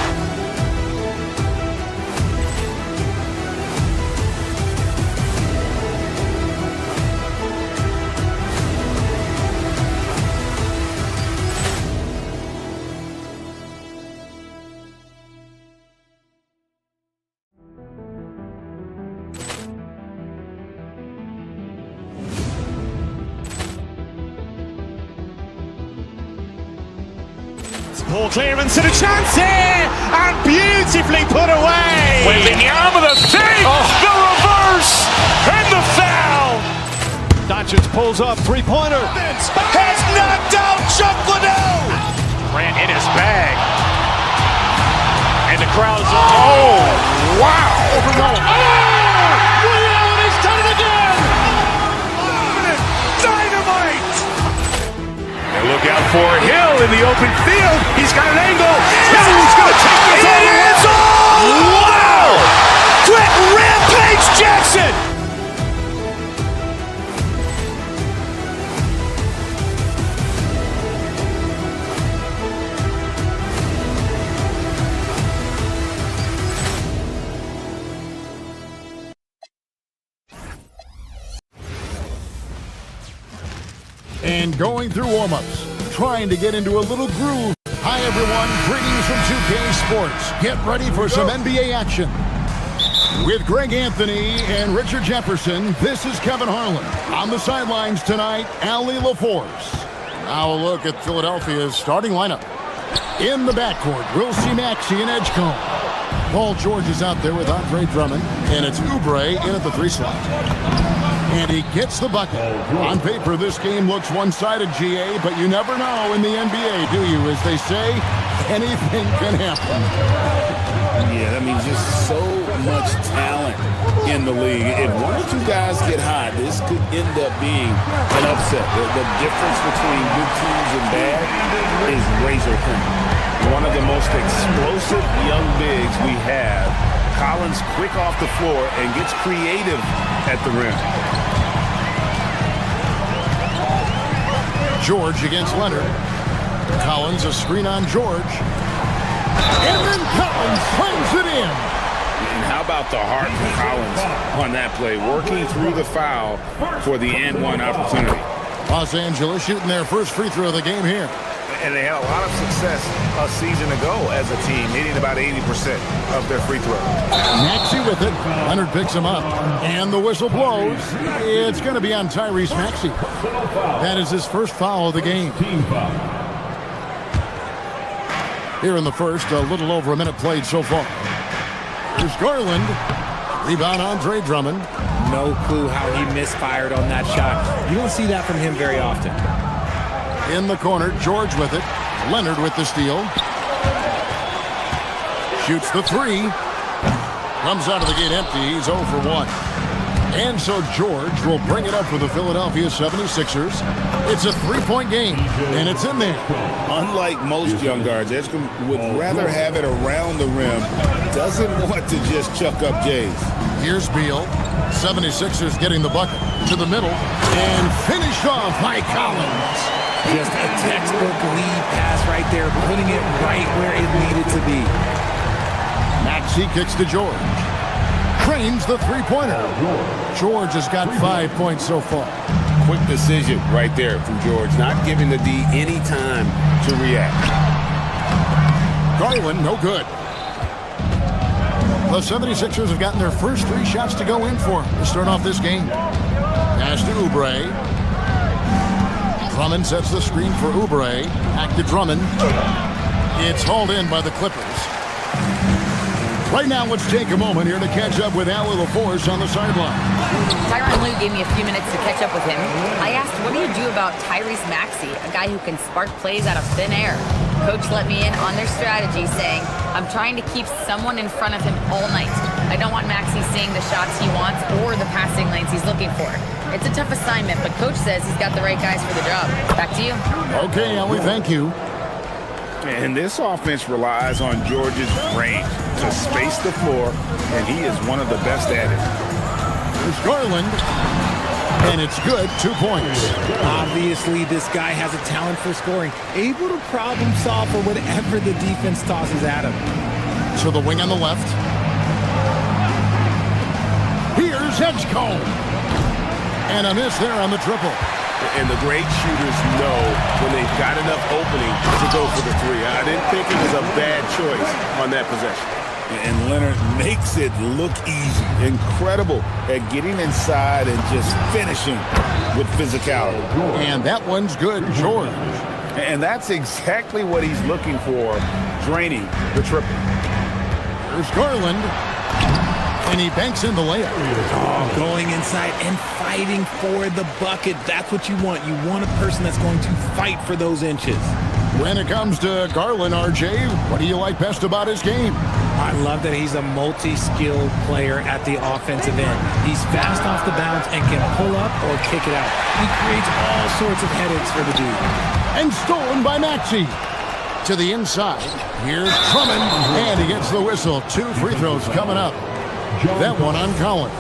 Ball clearance and a chance here, and beautifully put away. Wembanyama the save, the reverse, and the foul. Doncic pulls up, three-pointer. Has knocked out Chuck Liddell. Grant in his bag. And the crowd's, wow. He's done it again! Dynamite. And look out for Hill in the open field. He's got an angle. Hill's going to take this all the way. Wow! Quick rampage Jackson. and going through warm-ups, trying to get into a little groove. Hi, everyone. Greetings from 2K Sports. Get ready for some NBA action. With Greg Anthony and Richard Jefferson, this is Kevin Harlan. On the sidelines tonight, Allie LaForce. Now a look at Philadelphia's starting lineup. In the backcourt, we'll see Maxey and Edgecombe. Paul George is out there with Andre Drummond, and it's Oubre in at the 3 slot. And he gets the bucket. On paper, this game looks one-sided, GA, but you never know in the NBA, do you? As they say, anything can happen. Yeah, I mean, just so much talent in the league. If one or two guys get hot, this could end up being an upset. The difference between good teams and bad is razor thin. One of the most explosive young bigs we have. Collins quick off the floor and gets creative at the rim. George against Leonard. Collins a screen on George. And then Collins slams it in. And how about the heart for Collins on that play, working through the foul for the and one opportunity. Los Angeles shooting their first free throw of the game here. And they had a lot of success a season ago as a team, hitting about 80% of their free throws. Maxey with it. Leonard picks him up. And the whistle blows. It's going to be on Tyrese Maxey. That is his first foul of the game. Here in the first, a little over a minute played so far. Here's Garland. Rebound, Andre Drummond. No clue how he misfired on that shot. You don't see that from him very often. In the corner, George with it. Leonard with the steal. Shoots the 3. Comes out of the gate empty. He's 0 for 1. And so George will bring it up for the Philadelphia 76ers. It's a 3-point game, and it's in there. Unlike most young guards, Edgecombe would rather have it around the rim. Doesn't want to just chuck up Jays. Here's Beal. 76ers getting the bucket to the middle and finished off by Collins. Just a textbook lead pass right there, putting it right where it needed to be. Maxey kicks to George. Trains the 3-pointer. George has got 5 points so far. Quick decision right there from George, not giving the D any time to react. Garland, no good. The 76ers have gotten their first 3 shots to go in for to start off this game. Pass to Oubre. Drummond sets the screen for Oubre. Back to Drummond. It's hauled in by the Clippers. Right now, let's take a moment here to catch up with Allie LaForce on the sideline. Tyronn Lue gave me a few minutes to catch up with him. I asked, what do you do about Tyrese Maxey, a guy who can spark plays out of thin air? Coach let me in on their strategy, saying, I'm trying to keep someone in front of him all night. I don't want Maxey seeing the shots he wants or the passing lanes he's looking for. It's a tough assignment, but Coach says he's got the right guys for the job. Back to you. Okay, Allie, thank you. And this offense relies on George's range to space the floor, and he is one of the best at it. There's Garland, and it's good, 2 points. Obviously, this guy has a talent for scoring, able to problem solve for whatever the defense tosses at him. To the wing on the left. Here's Edgecombe. And a miss there on the triple. And the great shooters know when they've got enough opening to go for the 3. I didn't think it was a bad choice on that possession. And Leonard makes it look easy. Incredible at getting inside and just finishing with physicality. And that one's good, George. And that's exactly what he's looking for, draining the triple. There's Garland. And he banks in the layup. Oh, going inside and fighting for the bucket. That's what you want. You want a person that's going to fight for those inches. When it comes to Garland, RJ, what do you like best about his game? I love that he's a multi-skilled player at the offensive end. He's fast off the bounce and can pull up or kick it out. He creates all sorts of headaches for the dude. And stolen by Maxey. To the inside. Here's Drummond. And he gets the whistle. 2 free throws coming up. That one on Collins.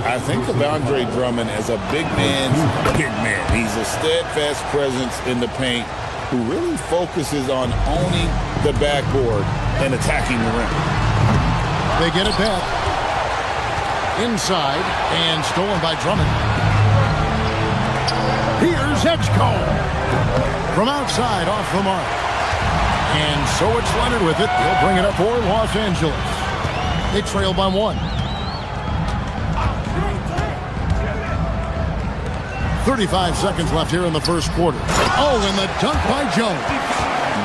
I think of Andre Drummond as a big man's big man. He's a steadfast presence in the paint who really focuses on owning the backboard and attacking the rim. They get it back. Inside and stolen by Drummond. Here's Edgecombe. From outside, off the mark. And so it's Leonard with it. They'll bring it up for Los Angeles. They trail by 1. 35 seconds left here in the first quarter. Oh, and the dunk by Jones.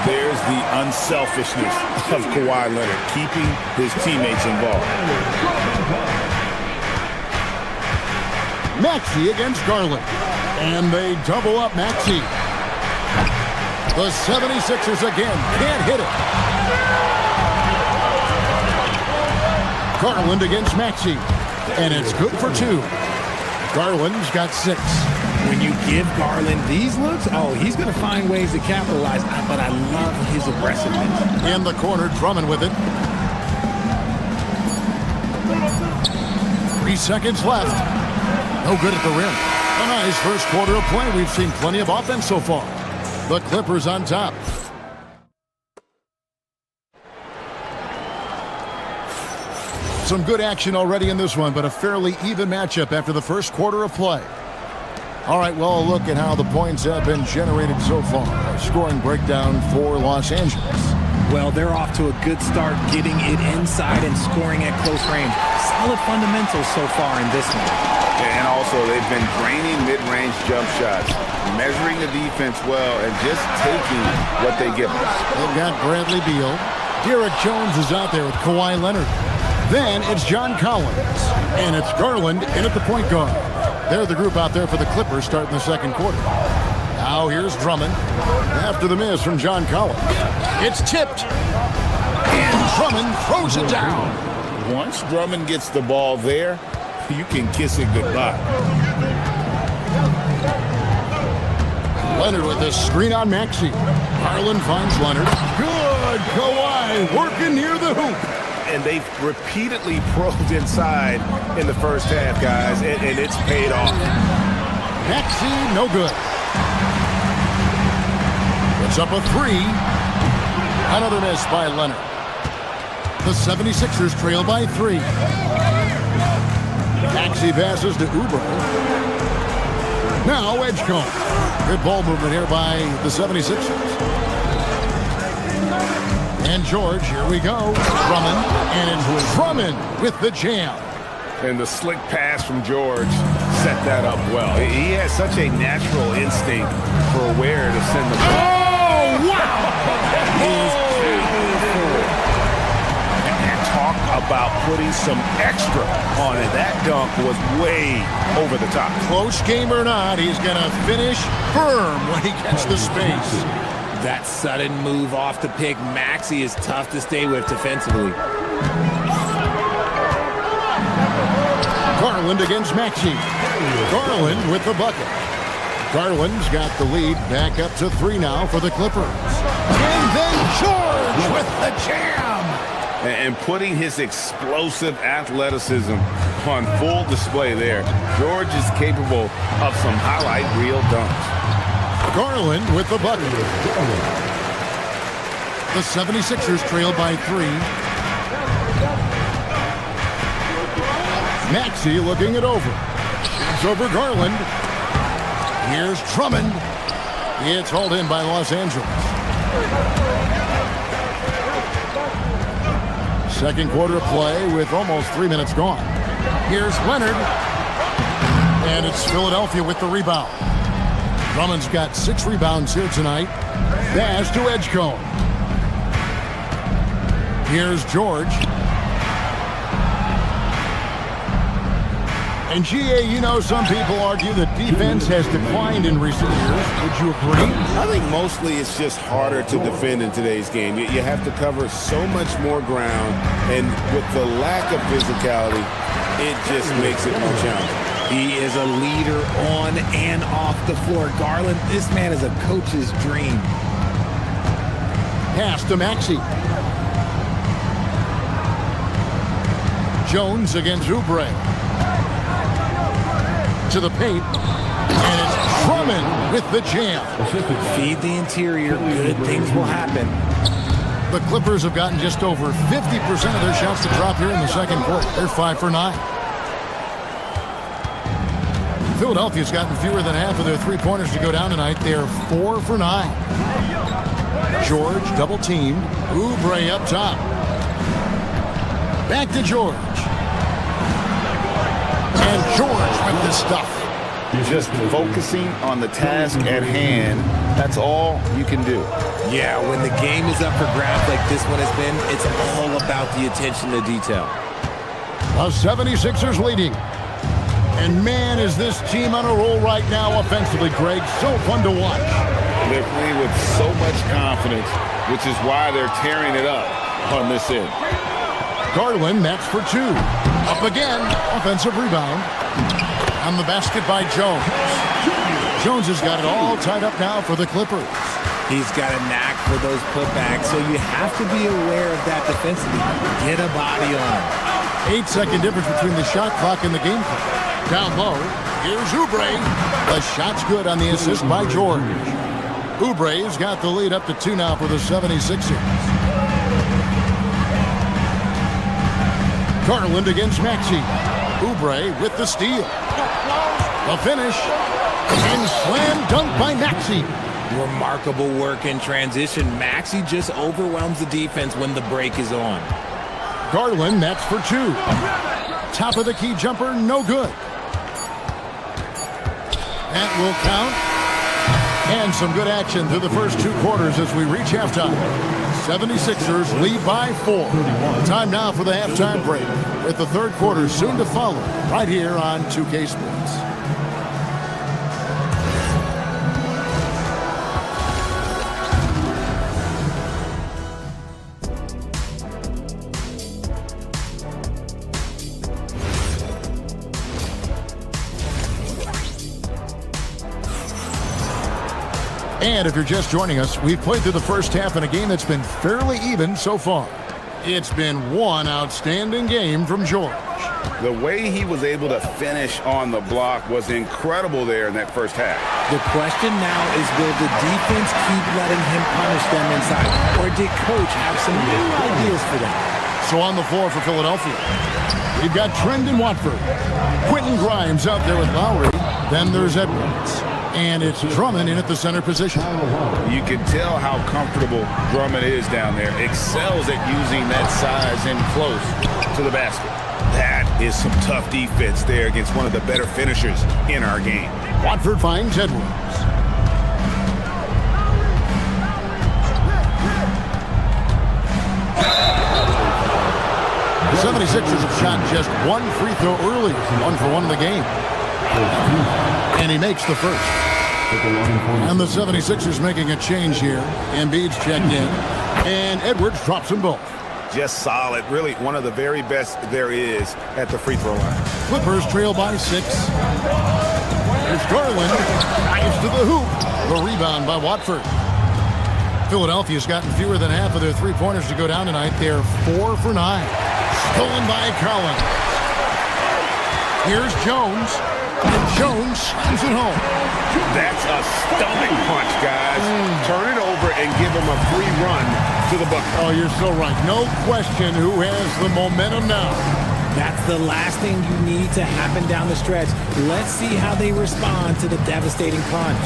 There's the unselfishness of Kawhi Leonard, keeping his teammates involved. Maxey against Garland. And they double up Maxey. The 76ers again can't hit it. Garland against Maxey. And it's good for 2. Garland's got 6. When you give Garland these looks, oh, he's going to find ways to capitalize. But I love his aggressiveness. In the corner, Drummond with it. 3 seconds left. No good at the rim. A nice first quarter of play. We've seen plenty of offense so far. The Clippers on top. Some good action already in this one, but a fairly even matchup after the first quarter of play. All right, well, a look at how the points have been generated so far. A scoring breakdown for Los Angeles. Well, they're off to a good start getting it inside and scoring at close range. Solid fundamentals so far in this one. And also, they've been draining mid-range jump shots, measuring the defense well, and just taking what they give them. They've got Bradley Beal. Derek Jones is out there with Kawhi Leonard. Then it's John Collins. And it's Garland in at the point guard. They're the group out there for the Clippers starting the second quarter. Now here's Drummond. After the miss from John Collins. It's tipped. And Drummond throws it down. Once Drummond gets the ball there, you can kiss it goodbye. Leonard with the screen on Maxey. Garland finds Leonard. Good. Kawhi working near the hoop. And they've repeatedly probed inside in the first half, guys, and it's paid off. Maxey, no good. It's up a 3. Another miss by Leonard. The 76ers trail by 3. Maxey passes to Oubre. Now Edgecombe. Good ball movement here by the 76ers. And George, here we go. Drummond, and it's Drummond with the jam. And the slick pass from George set that up well. He has such a natural instinct for where to send the ball. Oh, wow! He's powerful. And talk about putting some extra on it. That dunk was way over the top. Close game or not, he's going to finish firm when he gets the space. That sudden move off the pick, Maxey, is tough to stay with defensively. Garland against Maxey. Garland with the bucket. Garland's got the lead back up to 3 now for the Clippers. And then George with the jam. And putting his explosive athleticism on full display there. George is capable of some highlight reel dunks. Garland with the bucket. The 76ers trail by 3. Maxey looking it over. It's over Garland. Here's Drummond. It's hauled in by Los Angeles. Second quarter of play with almost 3 minutes gone. Here's Leonard. And it's Philadelphia with the rebound. Drummond's got 6 rebounds here tonight. Pass to Edgecombe. Here's George. And GA, you know, some people argue that defense has declined in recent years. Would you agree? I think mostly it's just harder to defend in today's game. You have to cover so much more ground, and with the lack of physicality, it just makes it more challenging. He is a leader on and off the floor. Garland, this man is a coach's dream. Pass to Maxey. Jones against Oubre. To the paint. And it's Drummond with the jam. Feed the interior. Good things will happen. The Clippers have gotten just over 50% of their shots to drop here in the second quarter. They're 5 for 9. Philadelphia's gotten fewer than half of their three-pointers to go down tonight. They're 4 for 9. George double-teamed. Oubre up top. Back to George. And George with the stuff. Just focusing on the task at hand. That's all you can do. Yeah, when the game is up for grabs like this one has been, it's all about the attention to detail. The 76ers leading. And man, is this team on a roll right now offensively, Greg. So fun to watch. They're playing with so much confidence, which is why they're tearing it up on this end. Garland, that's for 2. Up again, offensive rebound. On the basket by Jones. Jones has got it all tied up now for the Clippers. He's got a knack for those putbacks, so you have to be aware of that defensively. Get a body on him. 8-second difference between the shot clock and the game clock. Down low, here's Oubre. The shot's good on the assist by George. Oubre's got the lead up to 2 now for the 76ers. Garland against Maxey. Oubre with the steal. The finish. And slam dunk by Maxey. Remarkable work in transition. Maxey just overwhelms the defense when the break is on. Garland, that's for 2. Top of the key jumper, no good. That will count. And some good action through the first 2 quarters as we reach halftime. 76ers lead by 4. Time now for the halftime break, with the third quarter soon to follow, right here on 2K Sports. And if you're just joining us, we've played through the first half in a game that's been fairly even so far. It's been one outstanding game from George. The way he was able to finish on the block was incredible there in that first half. The question now is, will the defense keep letting him punish them inside? Or did Coach have some new ideas for them? So on the floor for Philadelphia, we've got Trendon Watford. Quentin Grimes out there with Lowry. Then there's Edwards. And it's Drummond in at the center position. You can tell how comfortable Drummond is down there. Excels at using that size in close to the basket. That is some tough defense there against one of the better finishers in our game. Watford finds Edwards. The 76ers have shot just 1 free throw early. 1 for 1 in the game. And he makes the first. And the 76ers making a change here. Embiid's checked in. And Edwards drops them both. Just solid. Really one of the very best there is at the free throw line. Clippers trail by 6. There's Garland. Dives to the hoop. The rebound by Watford. Philadelphia's gotten fewer than half of their three-pointers to go down tonight. They're 4 for 9. Stolen by Collins. Here's Jones. And Jones slams it home. That's a stomach punch, guys. Turn it over and give him a free run to the bucket. Oh, you're so right. No question who has the momentum now. That's the last thing you need to happen down the stretch. Let's see how they respond to the devastating punch.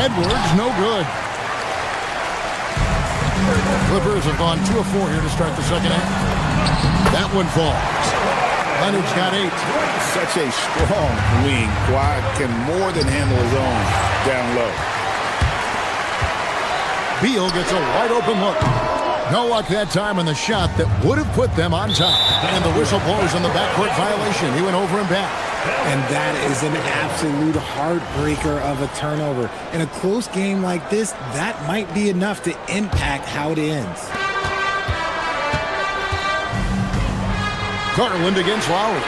Edwards, no good. Clippers have gone 2 of 4 here to start the second half. That one falls. Leonard's got 8. Such a strong wing. Kawhi can more than handle his own down low. Beal gets a wide open look. No luck that time on the shot that would have put them on top. And the whistle blows on the backcourt violation. He went over and back. And that is an absolute heartbreaker of a turnover. In a close game like this, that might be enough to impact how it ends. Garland against Lowry.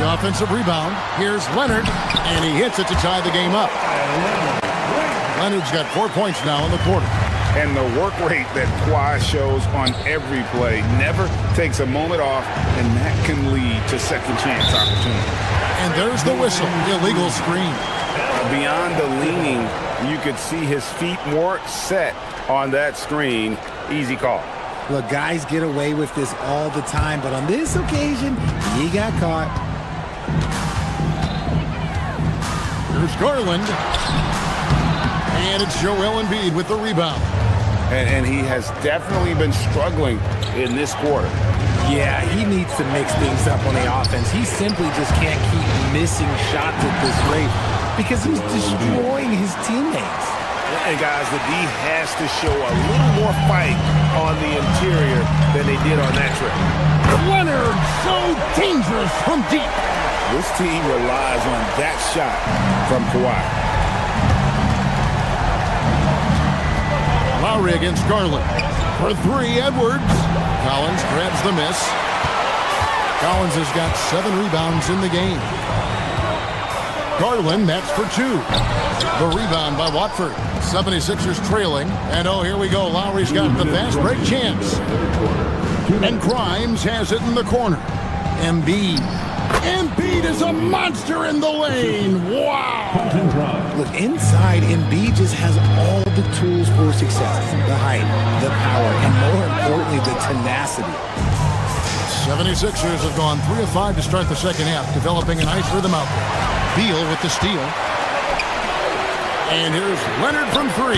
The offensive rebound. Here's Leonard, and he hits it to tie the game up. Leonard's got 4 points now in the quarter. And the work rate that Kawhi shows on every play never takes a moment off, and that can lead to second chance opportunity. And there's the whistle, illegal screen. Beyond the leaning, you could see his feet more set on that screen. Easy call. Look, guys get away with this all the time, but on this occasion, he got caught. Here's Garland. And it's Joel Embiid with the rebound. And he has definitely been struggling in this quarter. Yeah, he needs to mix things up on the offense. He simply just can't keep missing shots at this rate because he's destroying his teammates. And guys, the D has to show a little more fight on the interior than they did on that trip. Leonard, so dangerous from deep. This team relies on that shot from Kawhi. Lowry against Garland. For three, Edwards. Collins grabs the miss. Collins has got 7 rebounds in the game. Garland, that's for 2. The rebound by Watford. 76ers trailing. And oh, here we go. Lowry's got the fast break chance. And Grimes has it in the corner. Embiid. Embiid is a monster in the lane. Wow. Look, inside, Embiid just has all the tools for success. The height, the power, and more importantly, the tenacity. 76ers have gone 3 of 5 to start the second half, developing a nice rhythm out there. Beal with the steal. And here's Leonard from 3.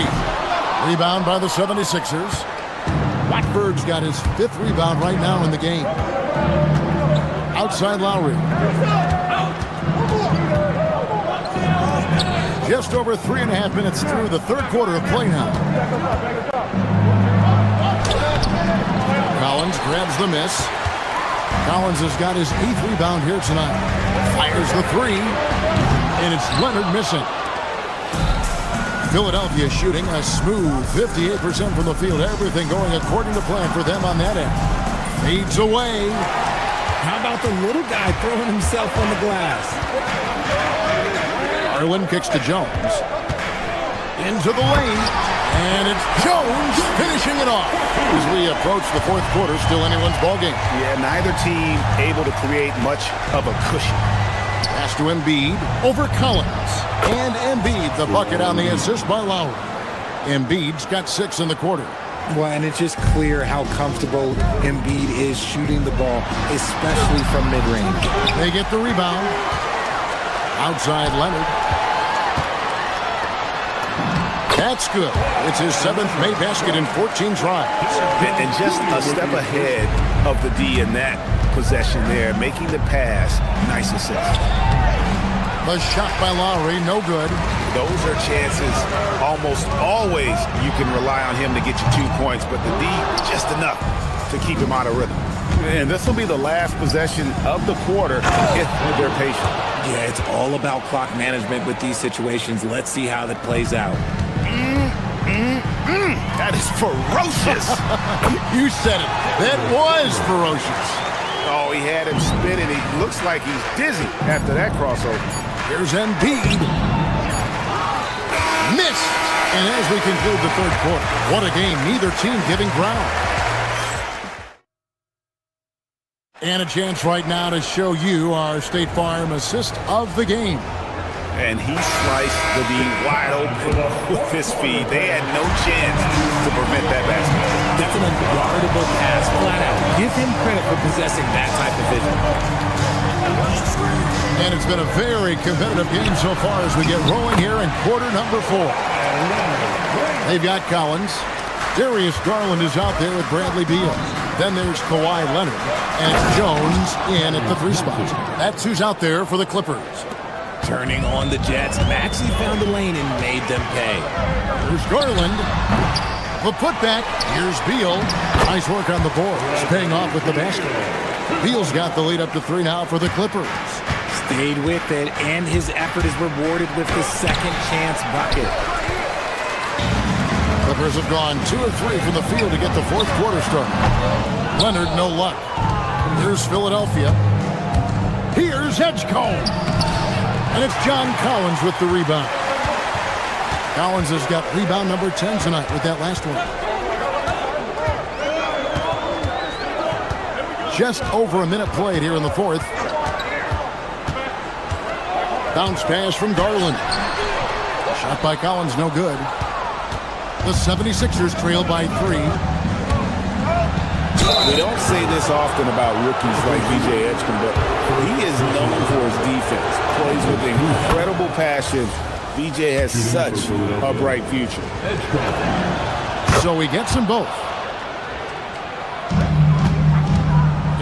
Rebound by the 76ers. Watford's got his 5th rebound right now in the game. Outside Lowry. Just over 3.5 minutes through the third quarter of play now. Collins grabs the miss. Collins has got his 8th rebound here tonight. Fires the 3. And it's Leonard missing. Philadelphia shooting a smooth 58% from the field. Everything going according to plan for them on that end. Fades away. How about the little guy throwing himself on the glass? Garland kicks to Jones. Into the lane. And it's Jones finishing it off. As we approach the fourth quarter, still anyone's ballgame. Yeah, neither team able to create much of a cushion. Pass to Embiid over Collins. And Embiid, the bucket on the assist by Lowry. Embiid's got 6 in the quarter. Well, and it's just clear how comfortable Embiid is shooting the ball, especially from mid-range. They get the rebound. Outside Leonard. That's good. It's his 7th made basket in 14 tries. And just a step ahead of the D in that possession there, making the pass. Nice assist. The shot by Lowry, no good. Those are chances almost always you can rely on him to get you 2 points, but the D, just enough to keep him out of rhythm. And this will be the last possession of the quarter if they're patient. Yeah, it's all about clock management with these situations. Let's see how that plays out. That is ferocious. You said it. That was ferocious. Oh, he had him spinning. He looks like he's dizzy after that crossover. Here's Embiid. Missed. And as we conclude the third quarter, what a game. Neither team giving ground. And a chance right now to show you our State Farm assist of the game. And he sliced the D wide open with his feet. They had no chance to prevent that basket. That's an unguardable pass, flat out. Give him credit for possessing that type of vision. And it's been a very competitive game so far as we get rolling here in quarter number 4. They've got Collins. Darius Garland is out there with Bradley Beal. Then there's Kawhi Leonard. And it's Jones in at the 3 spot. That's who's out there for the Clippers. Turning on the Jets, Maxey found the lane and made them pay. Here's Garland. The putback. Here's Beal. Nice work on the boards. Paying off with the basket. Beal's got the lead up to 3 now for the Clippers. Stayed with it, and his effort is rewarded with the second chance bucket. Clippers have gone 2 of 3 from the field to get the fourth quarter started. Leonard, no luck. Here's Philadelphia. Here's Edgecombe. And it's John Collins with the rebound. Collins has got rebound number 10 tonight with that last one. Just over a minute played here in the fourth. Bounce pass from Garland. Shot by Collins, no good. The 76ers trail by 3. We don't say this often about rookies like B.J. Edgecombe, but he is known for his defense. Plays with incredible passion. B.J. has such a bright future. So he gets them both.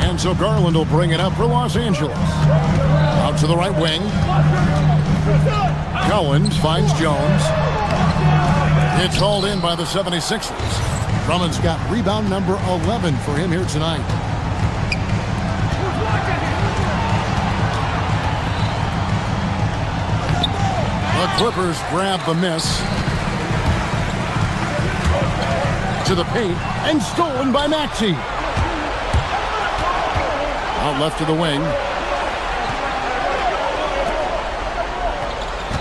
And so Garland will bring it up for Los Angeles. Out to the right wing. Collins finds Jones. It's hauled in by the 76ers. Drummond's got rebound number 11 for him here tonight. The Clippers grab the miss. To the paint and stolen by Maxey. Out left to the wing.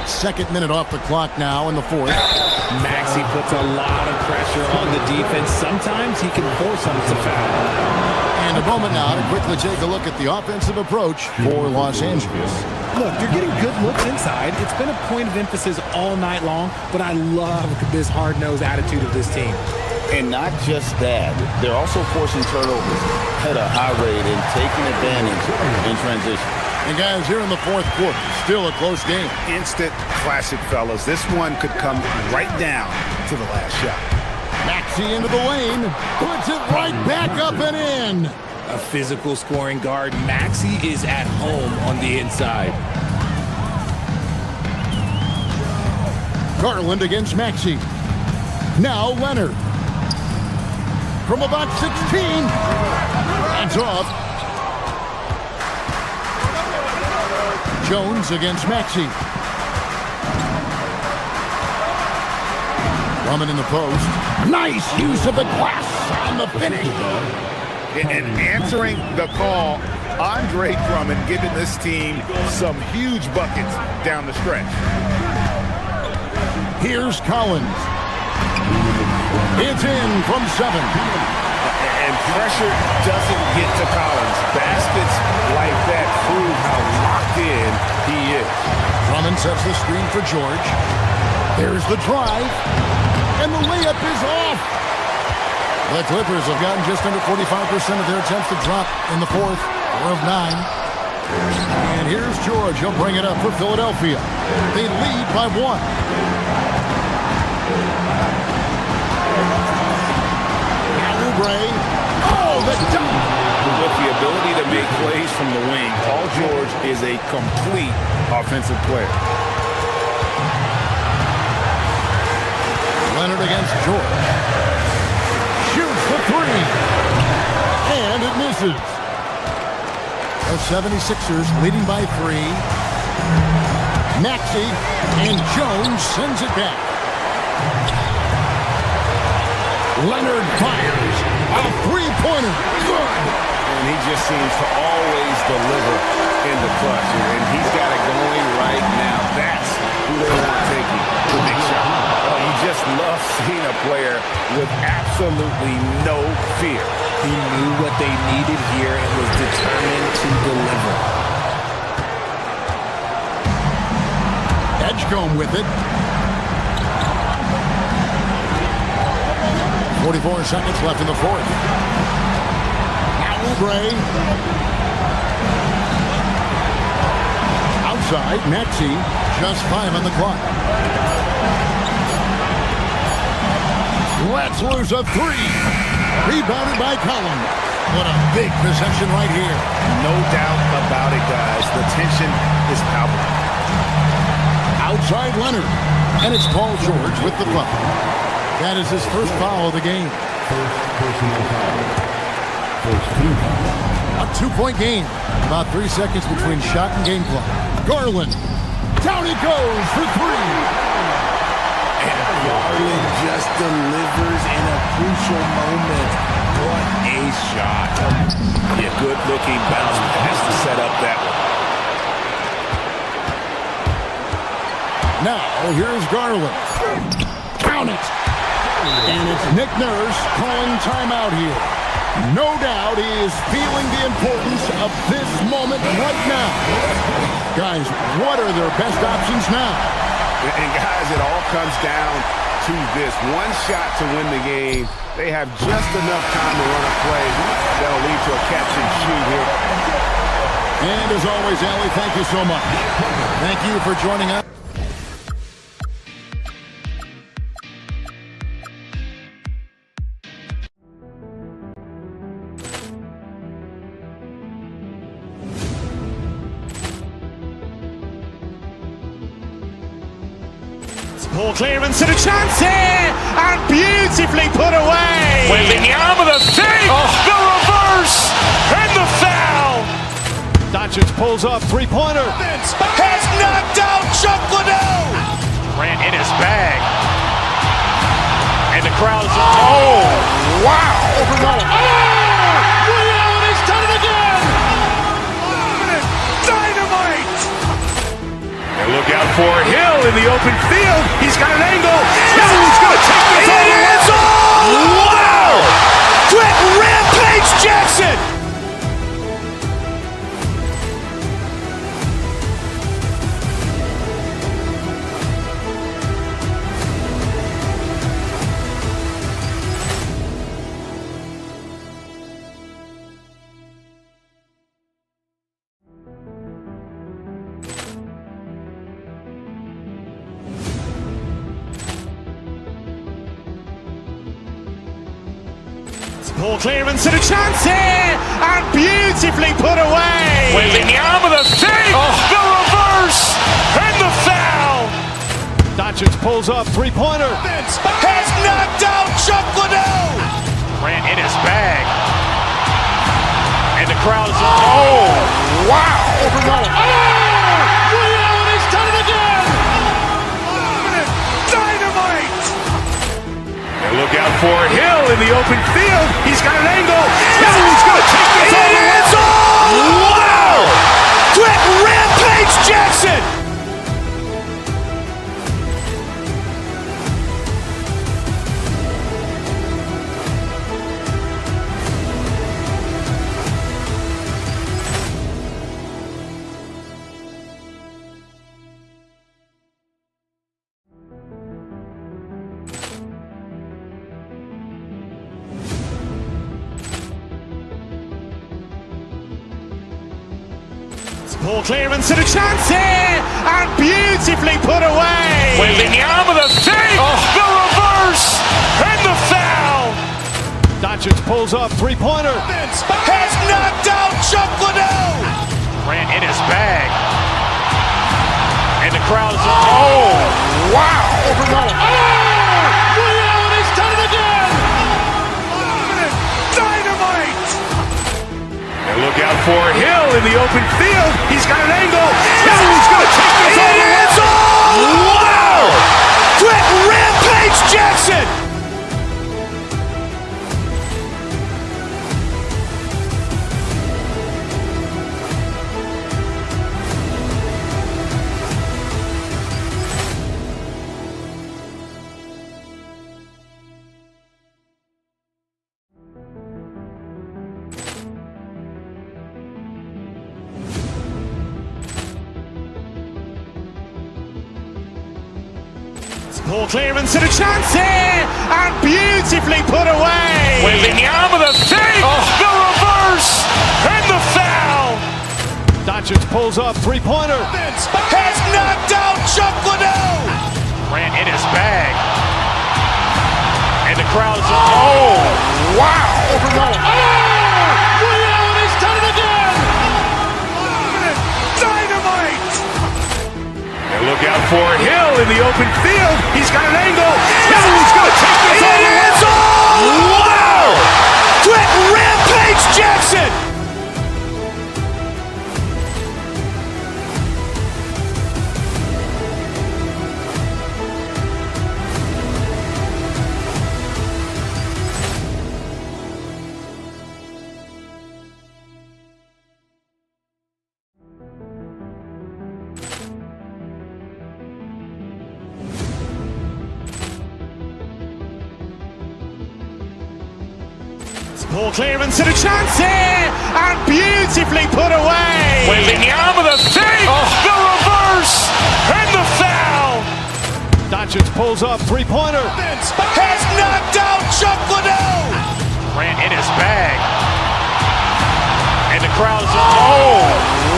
Second minute off the clock now in the fourth. Maxey puts a lot of pressure on the defense. Sometimes he can force them to foul. And a moment now to quickly take a look at the offensive approach for Los Angeles. Look, you're getting good looks inside. It's been a point of emphasis all night long, but I love this hard-nosed attitude of this team. And not just that, they're also forcing turnovers at a high rate and taking advantage in transition. And guys, here in the fourth quarter, still a close game. Instant classic, fellas. This one could come right down to the last shot. Maxey into the lane, puts it right back up and in. A physical scoring guard. Maxey is at home on the inside. Garland against Maxey. Now Leonard. From about 16. Hands off. Jones against Maxey. Drummond in the post. Nice use of the glass on the finish. And answering the call, Andre Drummond giving this team some huge buckets down the stretch. Here's Collins. It's in from 7. And pressure doesn't get to Collins. Baskets like that prove how locked in he is. Drummond sets the screen for George. There's the drive. And the layup is off. The Clippers have gotten just under 45% of their attempts to drop in the fourth, 4 of 9. And here's George. He'll bring it up for Philadelphia. They lead by 1. Now Oubre. Oh, the dunk! With the ability to make plays from the wing, Paul George is a complete offensive player. Leonard against George. Shoots the 3. And it misses. The 76ers leading by 3. Maxey and Jones sends it back. Leonard fires a 3-pointer. Good. And he just seems to always deliver in the clutch. And he's got it going right now. That's who they want taking the big shot. You just love seeing a player with absolutely no fear. He knew what they needed here and was determined to deliver. Edgecombe with it. 44 seconds left in the fourth. Now Oubre. Outside, Maxey. Just 5 on the clock. Let's lose a 3. Rebounded by Collins. What a big possession right here. No doubt about it, guys. The tension is palpable. Outside Leonard. And it's Paul George with the foul. That is his first foul of the game. A 2-point game. About 3 seconds between shot and game clock. Garland. Down he goes for 3. Garland just delivers in a crucial moment. What a shot. Yeah, good-looking bounce pass to set up that one. Now, here's Garland. Count it. And it's Nick Nurse calling timeout here. No doubt he is feeling the importance of this moment right now. Guys, what are their best options now? And guys, it all comes down to this. One shot to win the game. They have just enough time to run a play that'll lead to a catch and shoot here. And as always, Allie, thank you so much. Thank you for joining us. Ball clearance and a chance here, and beautifully put away. Wembanyama the fake, the reverse, and the foul. Doncic pulls up, three-pointer. Has knocked out Chuck Liddell. Grant in his bag. And the crowd is, oh, wow. Reality's done it again. Dynamite. And look out for Hill in the open field. He's got an angle. He's going to take this all the way. Wow. Quick rampage Jackson. Ball clearance and a chance here, and beautifully put away. Wembanyama the fake, the reverse, and the foul. Doncic pulls up, three-pointer. Has knocked out Chuck Liddell. Grant in his bag. And the crowd is, oh, wow. Reality's done it again. Dynamite. And look out for Hill in the open field. He's got an angle. He's going to take this all the way. Wow. Quick rampage Jackson. Ball clearance and a chance here, and beautifully put away. Wembanyama the fake, the reverse, and the foul. Doncic pulls up, three-pointer. Has knocked out Chuck Liddell. Grant in his bag. And the crowd is, oh, wow. Reality's done it again. Dynamite. And look out for Hill in the open field. He's got an angle. He's going to take this all the way. Wow. Quick rampage Jackson. Ball clearance and a chance here, and beautifully put away. Wembanyama the fake, the reverse, and the foul. Doncic pulls up, three-pointer. Has knocked out Chuck Liddell. Grant in his bag. And the crowd is, oh, wow. Reality's done it again. Dynamite. And look out for Hill in the open field. He's got an angle. He's going to take this all the way. Wow. Quick rampage Jackson. Ball clearance and a chance here, and beautifully put away. Wembanyama the fake, the reverse, and the foul. Doncic Doncic pulls up, three-pointer. Has knocked out Chuck Liddell. Grant in his bag. And the crowd's oh,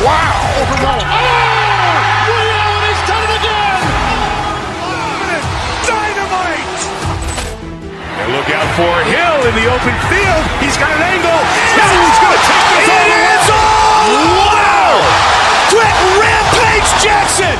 wow. Ray Allen has done it again. Dynamite. And look out for Hill in the open field. He's got an angle. Hill's going to take this all the way. Wow. Quick Rampage Jackson.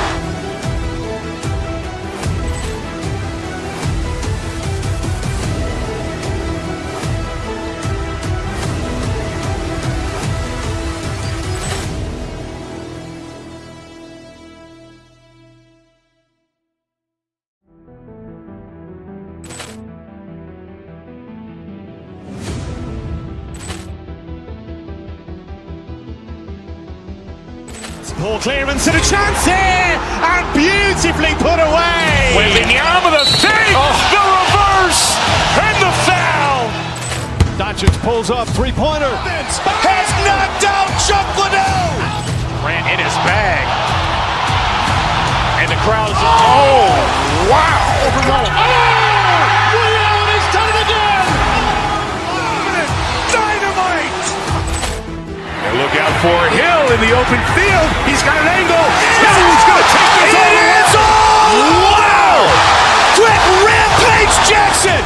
Ball clearance and a chance here, and beautifully put away. Wembanyama the fake, the reverse, and the foul. Doncic pulls up, three-pointer. Has knocked out Chuck Liddell. Grant in his bag. And the crowd's oh, wow. Ray Allen has done it again. Dynamite. And look out for Hill in the open field. He's got an angle. Hill's going to take this all the way. Wow. Quick Rampage Jackson.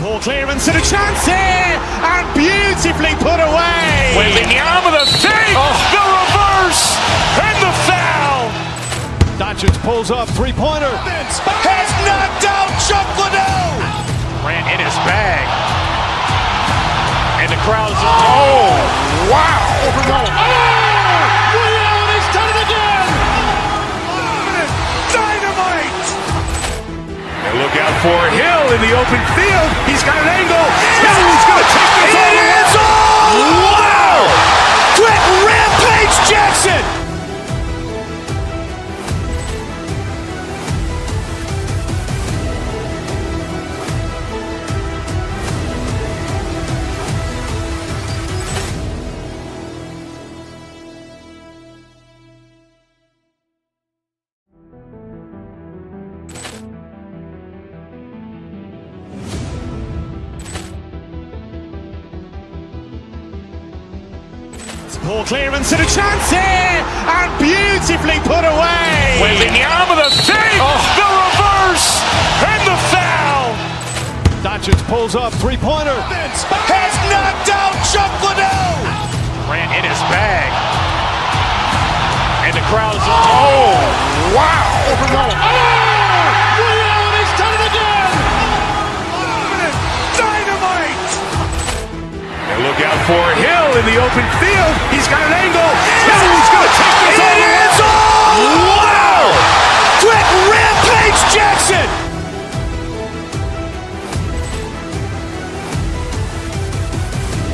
Ball clearance and a chance here, and beautifully put away. Wembanyama the fake, the reverse, and the foul. Doncic pulls up, three-pointer. Has knocked out Chuck Liddell. Grant in his bag. And the crowd's oh, wow. Ray Allen has done it again. Dynamite. And look out for Hill in the open field. He's got an angle. Hill's going to take this all the way. Wow. Quick Rampage Jackson. Ball clearance and a chance here, and beautifully put away. Wembanyama the fake, the reverse, and the foul. Doncic pulls up, three-pointer. Has knocked out Chuck Liddell. Grant in his bag. And the crowd's oh, wow. Ray Allen has done it again. Dynamite. And look out for Hill in the open field. He's got an angle. Hill's going to take this all the way.